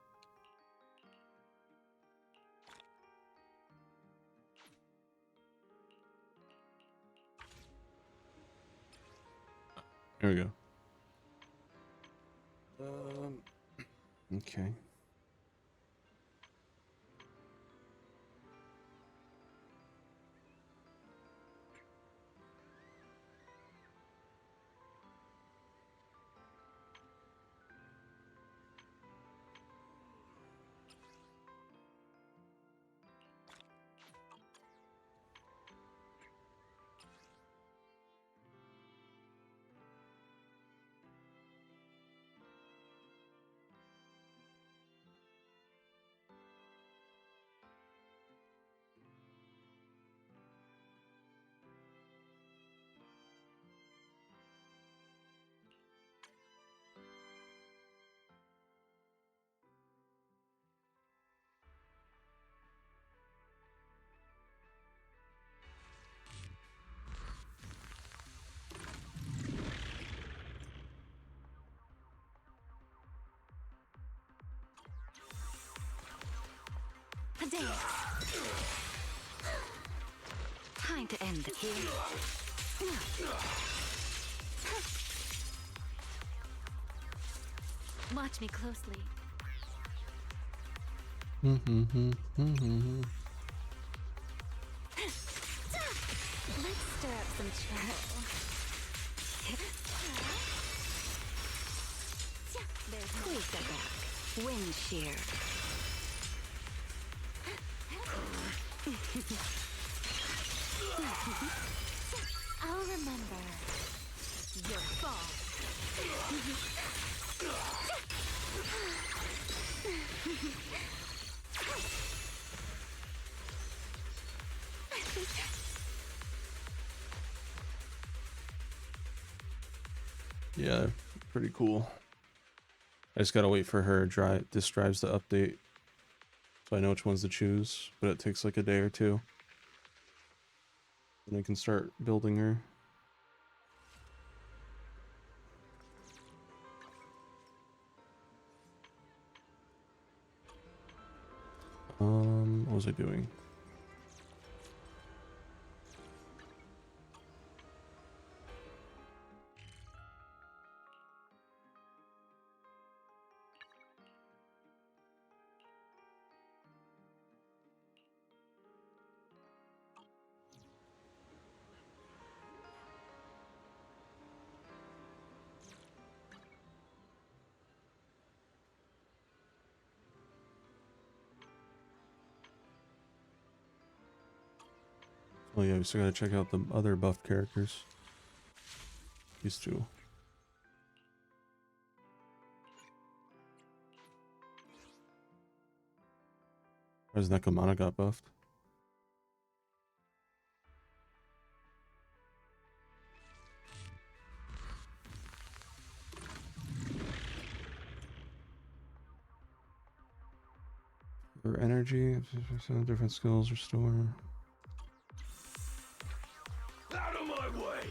S1: Here we go. Okay.
S7: A day. Time to end it here. Watch me closely. Let's stir up some trouble. There's Squeeze it back. Wind shear. I'll remember your fall.
S1: Yeah, pretty cool. I just gotta wait for her disk drives to update, so I know which ones to choose, but it takes like a day or two. And I can start building her. What was I doing? Oh yeah, we still gotta check out the other buffed characters. These two. Where's Nekomana got buffed? For energy, different skills restore.
S2: Out of my way!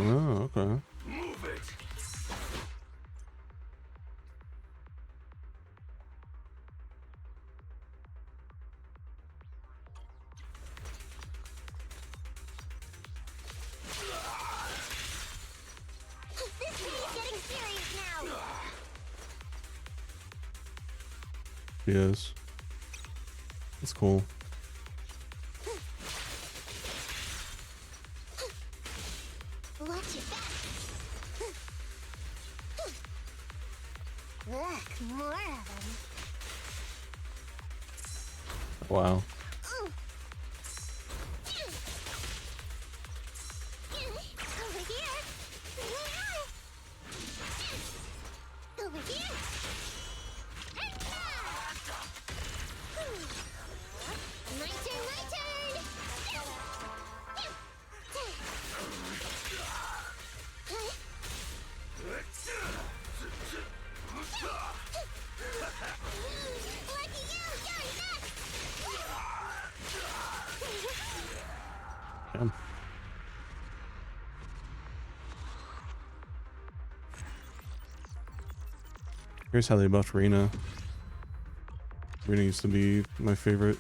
S1: Oh, okay.
S2: Move it!
S8: This is getting serious now.
S1: She is. It's cool.
S8: Watch it back. Look, more of
S1: Wow.
S8: them. Over here. Over here. My turn, my turn. Lucky you, you're next.
S1: Damn. Here's how they buffed Rena. Rena used to be my favorite.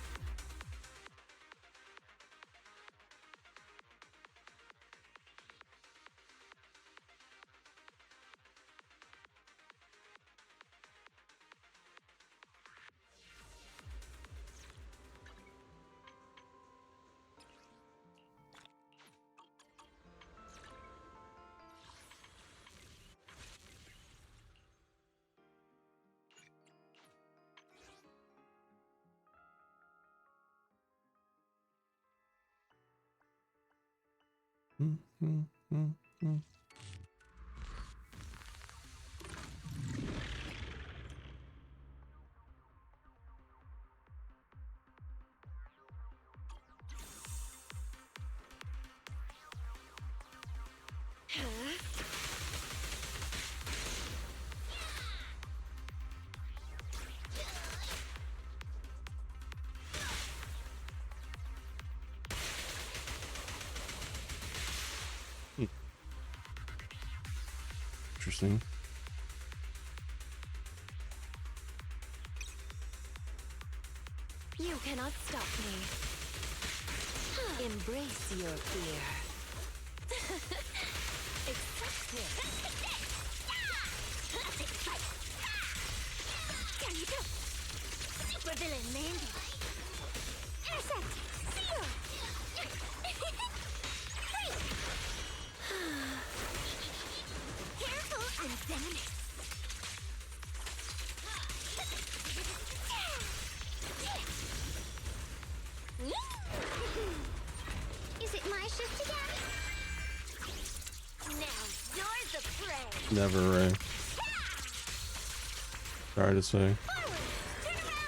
S1: Interesting.
S13: You cannot stop me. Embrace your fear. Accept it.
S8: Super villain Mandy. Intercept. Seal. Careful and venomous.
S1: Never Ray. Sorry to say.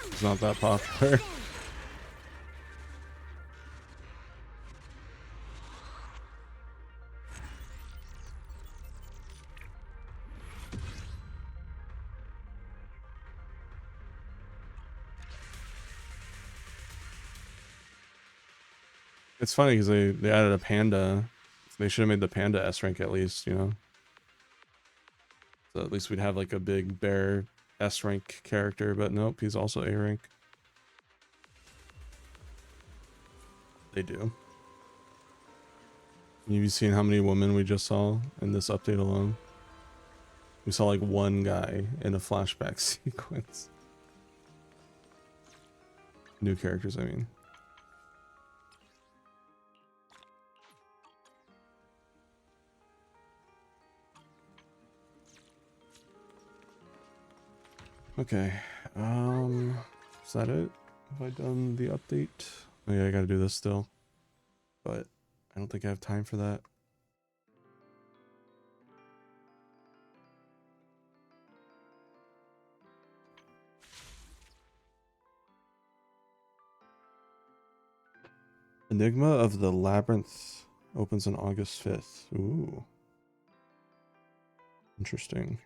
S1: It's not that popular. It's funny because they added a panda. They should have made the panda S rank at least, you know? So at least we'd have like a big bear S rank character, but nope, he's also A rank. They do. You've seen how many women we just saw in this update alone? We saw like one guy in a flashback sequence. New characters, I mean. Okay, is that it? Have I done the update? Oh yeah, I gotta do this still, but I don't think I have time for that. Enigma of the Labyrinth opens on August 5th. Ooh. Interesting.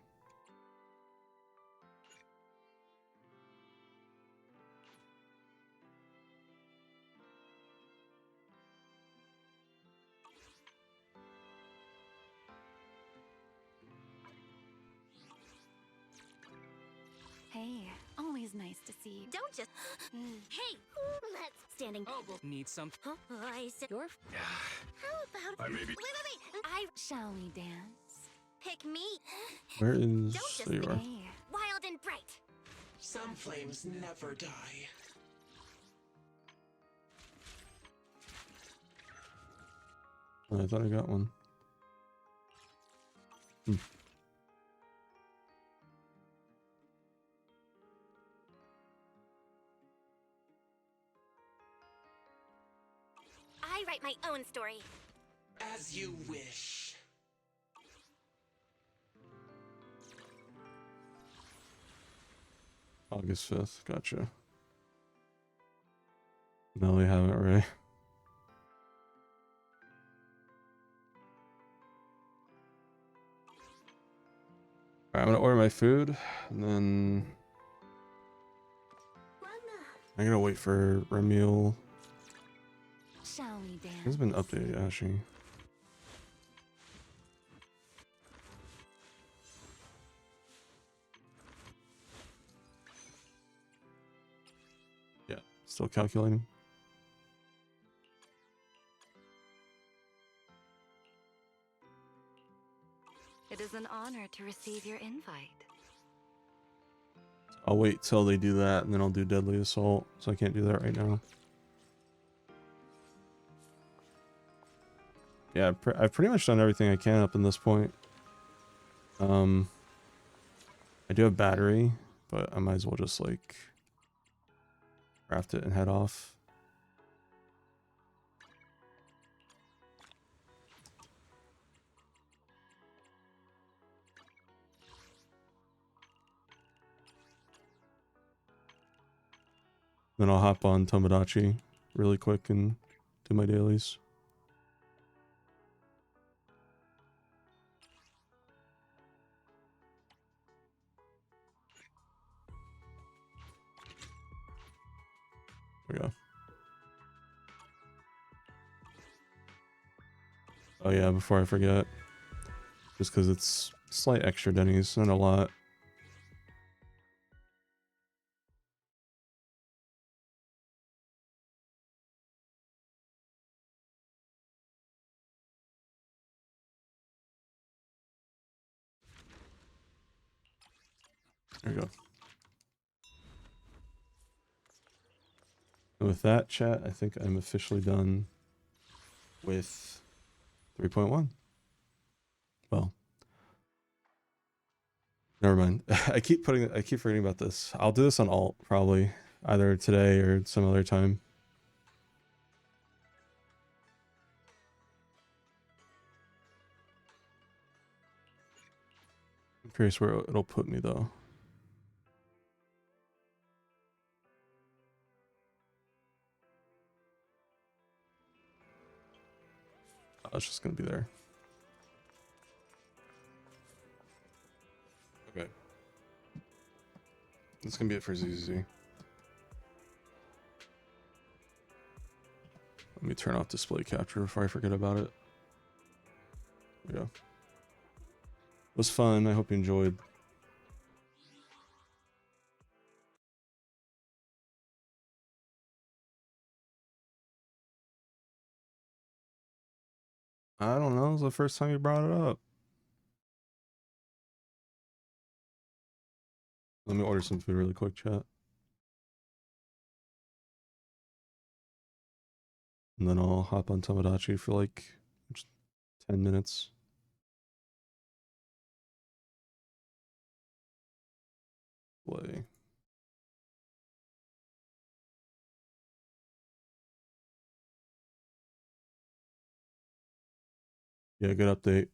S7: Hey, always nice to see you.
S3: Don't just. Hey, let's standing.
S11: Oh, well, need some.
S3: Huh? I said your. How about?
S11: I maybe.
S3: Wait.
S7: Shall we dance?
S3: Pick me.
S1: Where is
S3: Don't just
S1: there you are.
S7: Hey,
S3: Wild and bright.
S19: Some flames never die.
S1: Oh, I thought I got one.
S3: I write my own story.
S19: As you wish.
S1: August 5th, gotcha. No, we haven't, Ray. Alright, I'm gonna order my food, and then I'm gonna wait for Remiel.
S7: shall we dance?
S1: It's been updated, actually. Yeah, still calculating.
S7: It is an honor to receive your invite.
S1: I'll wait till they do that, and then I'll do Deadly Assault, so I can't do that right now. Yeah, I've pretty much done everything I can up in this point. I do have battery, but I might as well just like craft it and head off. Then I'll hop on Tomodachi really quick and do my dailies. There we go. Oh yeah, before I forget, just because it's slight extra Denny's, not a lot. There we go. And with that, chat, I think I'm officially done with 3.1. Well, never mind. I keep forgetting about this. I'll do this on alt probably either today or some other time. I'm curious where it'll put me though. Oh, it's just gonna be there. Okay. That's gonna be it for ZZ. Let me turn off display capture before I forget about it. There we go. It was fun. I hope you enjoyed. I don't know. It was the first time you brought it up. Let me order some food really quick, chat. And then I'll hop on Tomodachi for like 10 minutes. Play. Yeah, good update.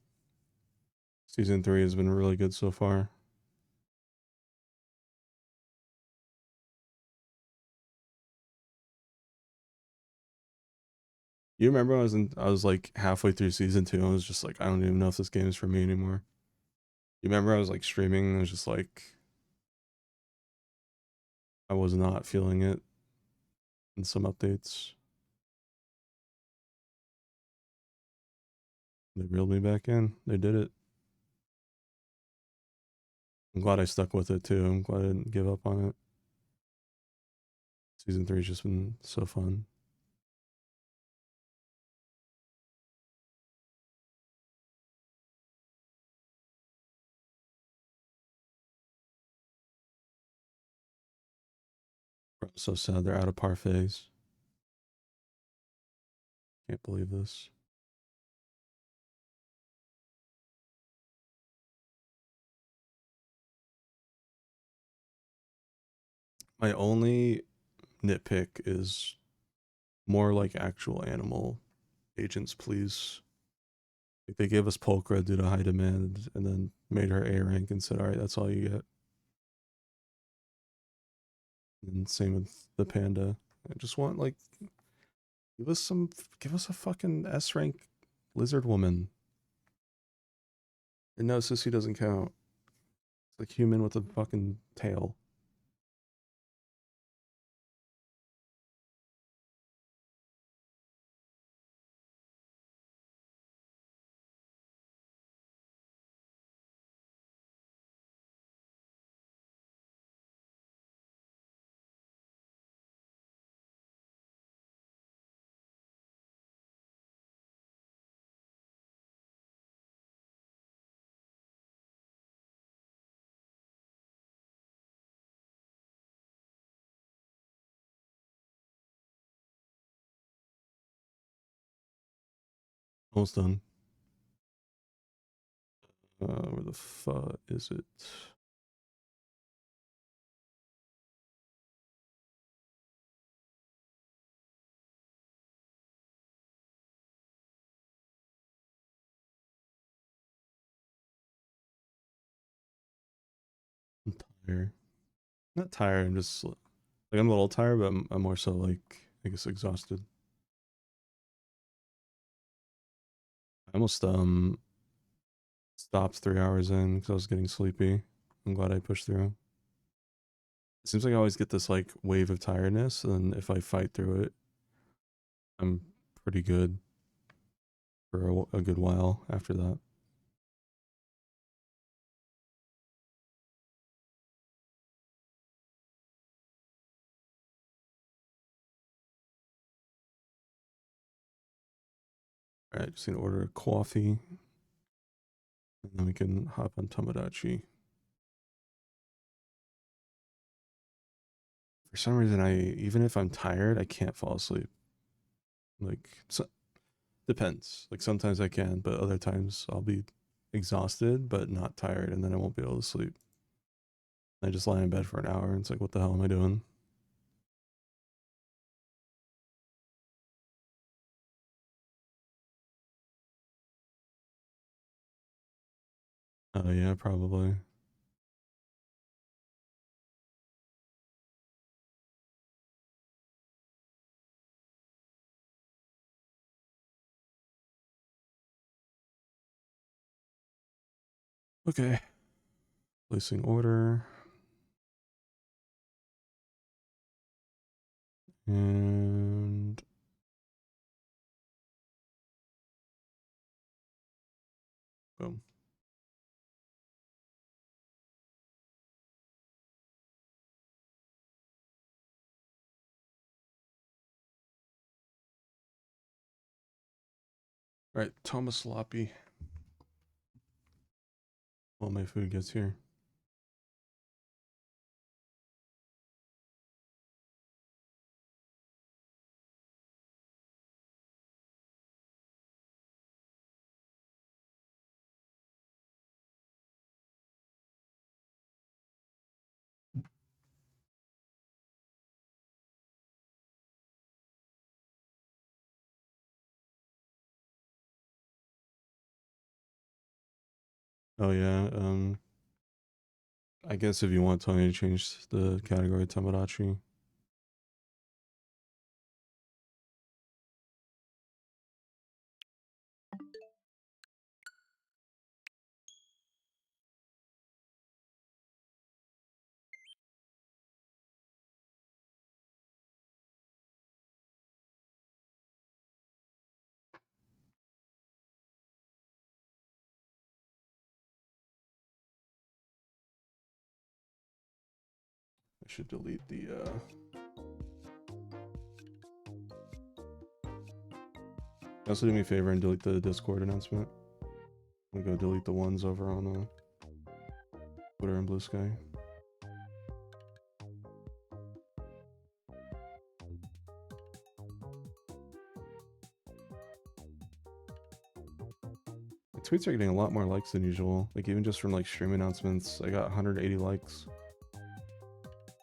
S1: Season 3 has been really good so far. You remember I was like halfway through season 2 and I was just like, I don't even know if this game is for me anymore. You remember I was like streaming and I was just like, I was not feeling it in some updates. They reeled me back in. They did it. I'm glad I stuck with it too. I'm glad I didn't give up on it. Season 3's just been so fun. I'm so sad they're out of parfaits. Can't believe this. My only nitpick is more like actual animal agents, please. Like they gave us Polkra due to high demand and then made her A rank and said, alright, that's all you get. And same with the panda. I just want like give us a fucking S rank lizard woman. And no, Sissy doesn't count. It's like human with a fucking tail. Almost done. Where the fuck is it? I'm tired. Not tired, I'm just like I'm a little tired, but I'm more so like I guess exhausted. I almost stopped 3 hours in because I was getting sleepy. I'm glad I pushed through. It seems like I always get this like wave of tiredness, and if I fight through it, I'm pretty good for a good while after that. Alright, just gonna order a coffee. And then we can hop on Tomodachi. For some reason, even if I'm tired, I can't fall asleep. Like, depends. Like sometimes I can, but other times I'll be exhausted but not tired, and then I won't be able to sleep. I just lie in bed for an hour, and it's like, what the hell am I doing? Oh yeah, probably. Okay. Placing order. And boom. All right, Thomas Sloppy. While my food gets here. Oh yeah, I guess if you want Tony to change the category Tomodachi. I should delete the also do me a favor and delete the Discord announcement. I'm gonna go delete the ones over on Twitter and Blue Sky. My tweets are getting a lot more likes than usual. Like even just from like stream announcements, I got 180 likes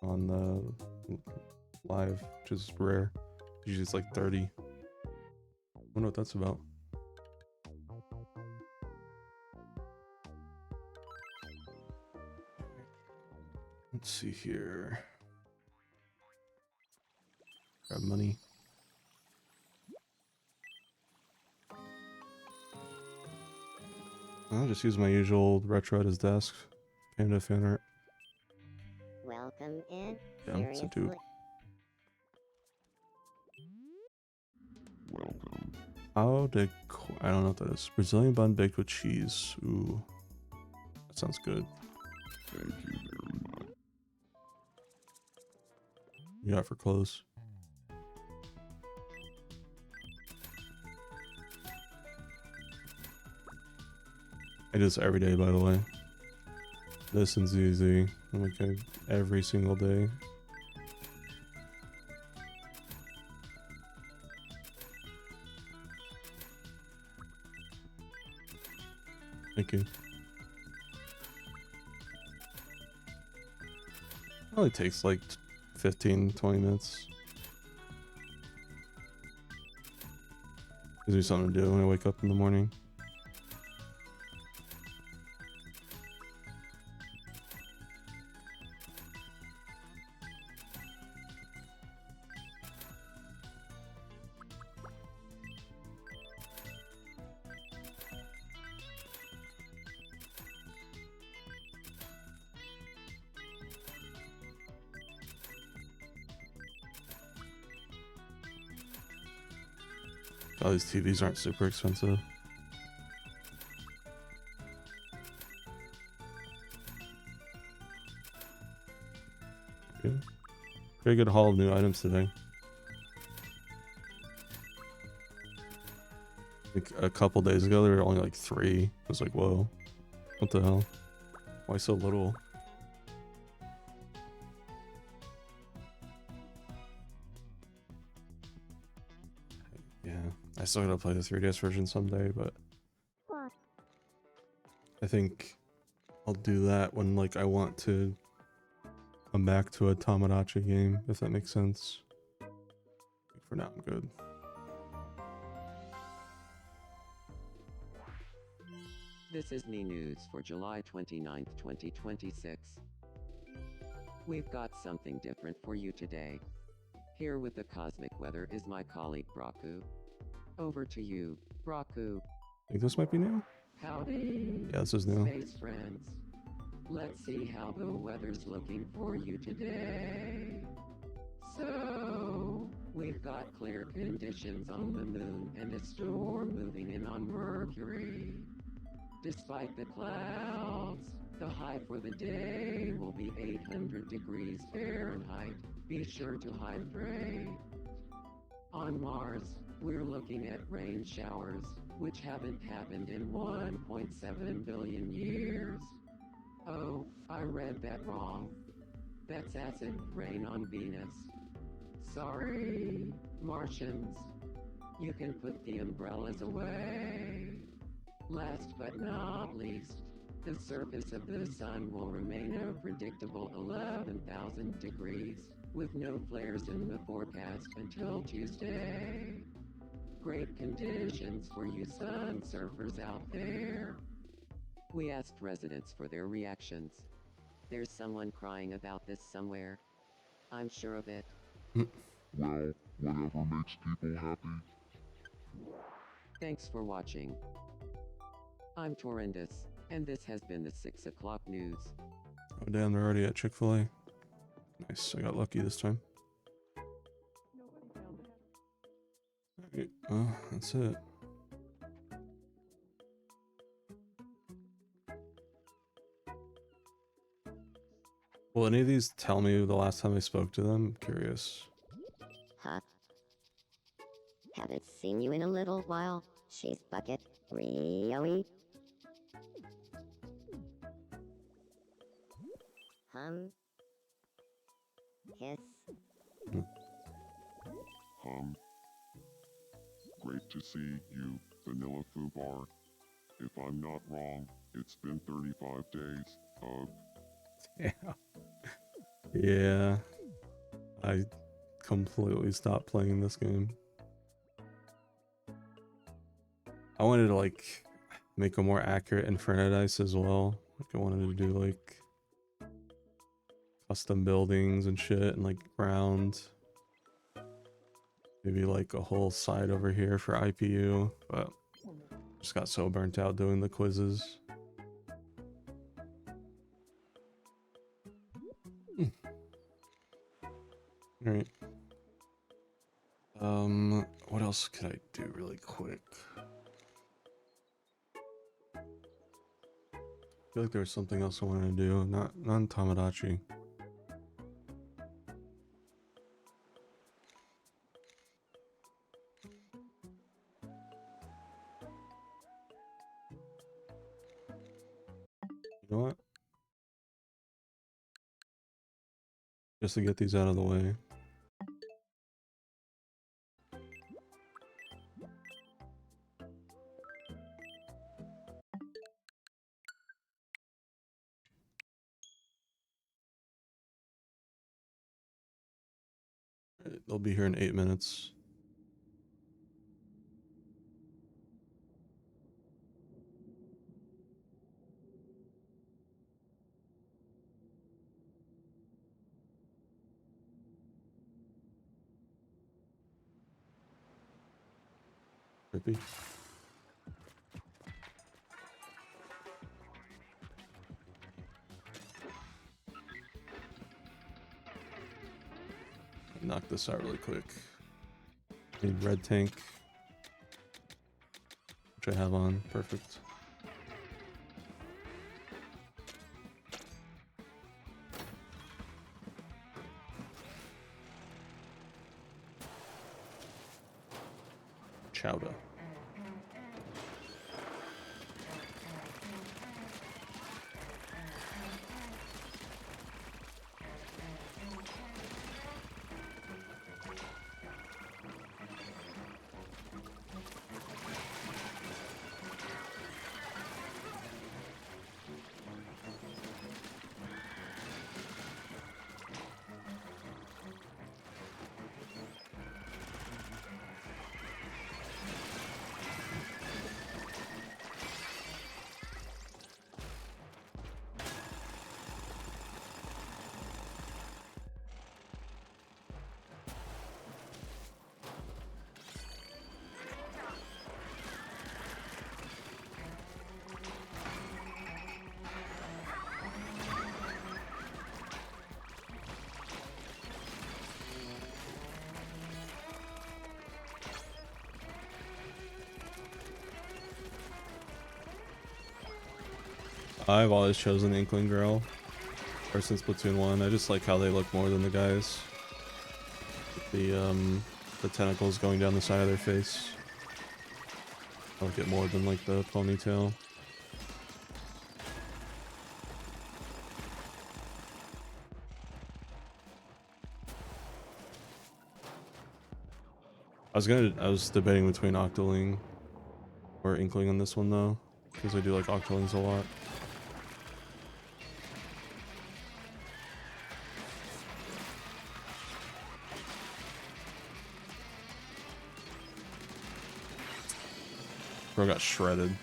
S1: on the live, which is rare. Usually it's like 30. I wonder what that's about. Let's see here. Grab money. I'll just use my usual retro at his desk. Came to fan art.
S9: Welcome in.
S1: Yeah, it's a dude.
S9: Welcome.
S1: How did I don't know what that is. Brazilian bun baked with cheese. Ooh, that sounds good.
S9: Thank you very much.
S1: You got for clothes? I do this every day, by the way. This and ZZ. I'm like every single day. Thank you. Only takes like 15-20 minutes. Gives me something to do when I wake up in the morning. All these TVs aren't super expensive. Yeah. Very good haul of new items today. Like a couple days ago, there were only like 3. I was like, whoa, what the hell? Why so little? Yeah, I still gotta play the 3DS version someday, but I think I'll do that when like I want to come back to a Tomodachi game, if that makes sense. For now, I'm good.
S16: This is me news for July 29th, 2026. We've got something different for you today. Here with the cosmic weather is my colleague Braku. Over to you, Braku.
S1: I think this might be new.
S16: Howdy.
S1: Yeah, this is new.
S16: Space friends. Let's see how the weather's looking for you today. So, we've got clear conditions on the moon and a storm moving in on Mercury. Despite the clouds, the high for the day will be 800 degrees Fahrenheit. Be sure to hydrate. On Mars, we're looking at rain showers, which haven't happened in 1.7 billion years. Oh, I read that wrong. That's acid rain on Venus. Sorry, Martians. You can put the umbrellas away. Last but not least, the surface of the sun will remain a predictable 11,000 degrees, with no flares in the forecast until Tuesday. Great conditions for you sun surfers out there. We asked residents for their reactions. There's someone crying about this somewhere. I'm sure of it.
S9: Well, whatever makes people happy.
S16: Thanks for watching. I'm Torrendous, and this has been the 6 o'clock news.
S1: Oh damn, they're already at Chick-fil-A. Nice, I got lucky this time. Alright, that's it. Will any of these tell me the last time I spoke to them? I'm curious.
S9: Huh? Haven't seen you in a little while. She's Bucket. Really? Hiss.
S17: Great to see you, Vanilla Fubar. If I'm not wrong, it's been 35 days.
S1: Yeah. Yeah. I completely stopped playing this game. I wanted to like make a more accurate Inferno Dice as well. Like I wanted to do like custom buildings and shit and like ground. Maybe like a whole side over here for IPU, but just got so burnt out doing the quizzes. Alright. What else could I do really quick? I feel like there was something else I wanted to do, not Tomodachi. You know what? Just to get these out of the way. They'll be here in 8 minutes. Trippy. Knock this out really quick. Need red tank, which I have on. Perfect. Chowder. I've always chosen Inkling Girl. Ever since Splatoon 1. I just like how they look more than the guys. With the tentacles going down the side of their face. I like it more than like the ponytail. I was debating between Octoling or Inkling on this one though, because I do like Octolings a lot. Bro got shredded.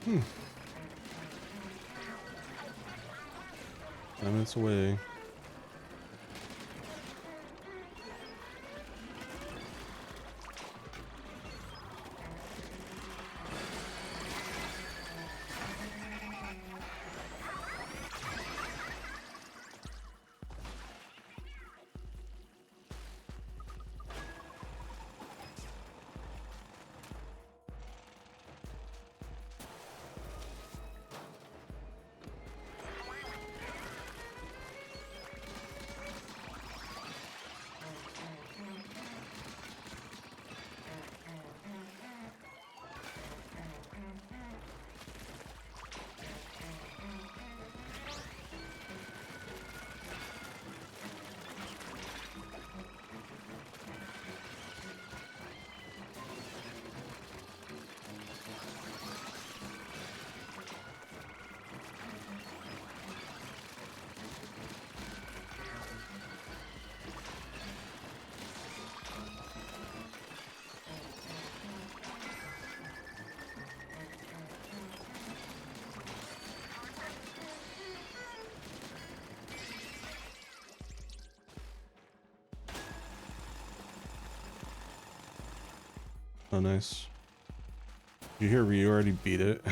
S1: Hmm. 9 minutes away. Oh, nice. Did you hear Ryu already beat it?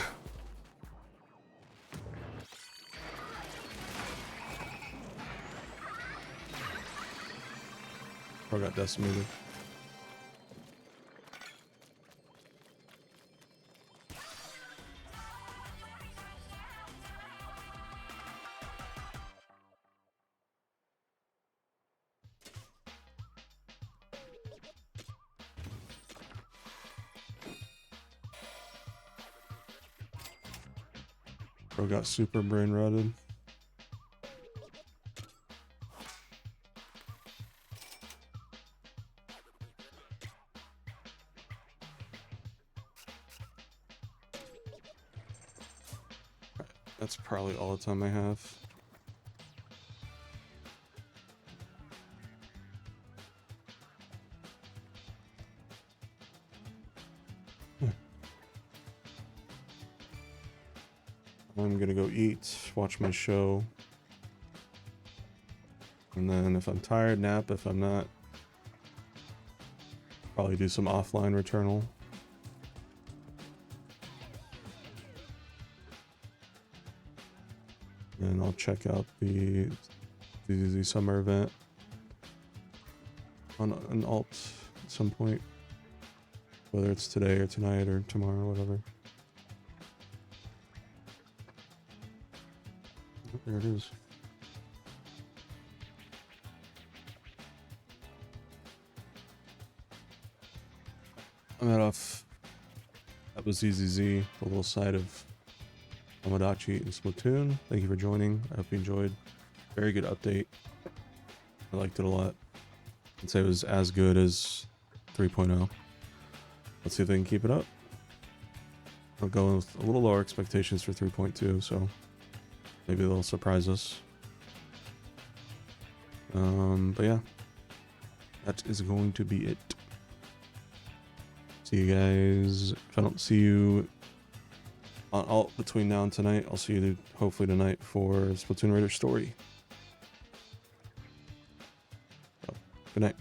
S1: Or got decimated. Bro got super brain rotted. That's probably all the time I have. I'm gonna go eat, watch my show. And then if I'm tired, nap. If I'm not, probably do some offline Returnal. And I'll check out the summer event on an alt at some point. whether it's today or tonight or tomorrow or whatever. Oh, there it is. I'm head off. That was ZZZ, the little side of Tomodachi and Splatoon. Thank you for joining. I hope you enjoyed. Very good update. I liked it a lot. I'd say it was as good as 3.0. Let's see if they can keep it up. I'll go with a little lower expectations for 3.2, so maybe they'll surprise us. But yeah, that is going to be it. See you guys. If I don't see you on alt between now and tonight, I'll see you hopefully tonight for Splatoon Raiders story. So, good night.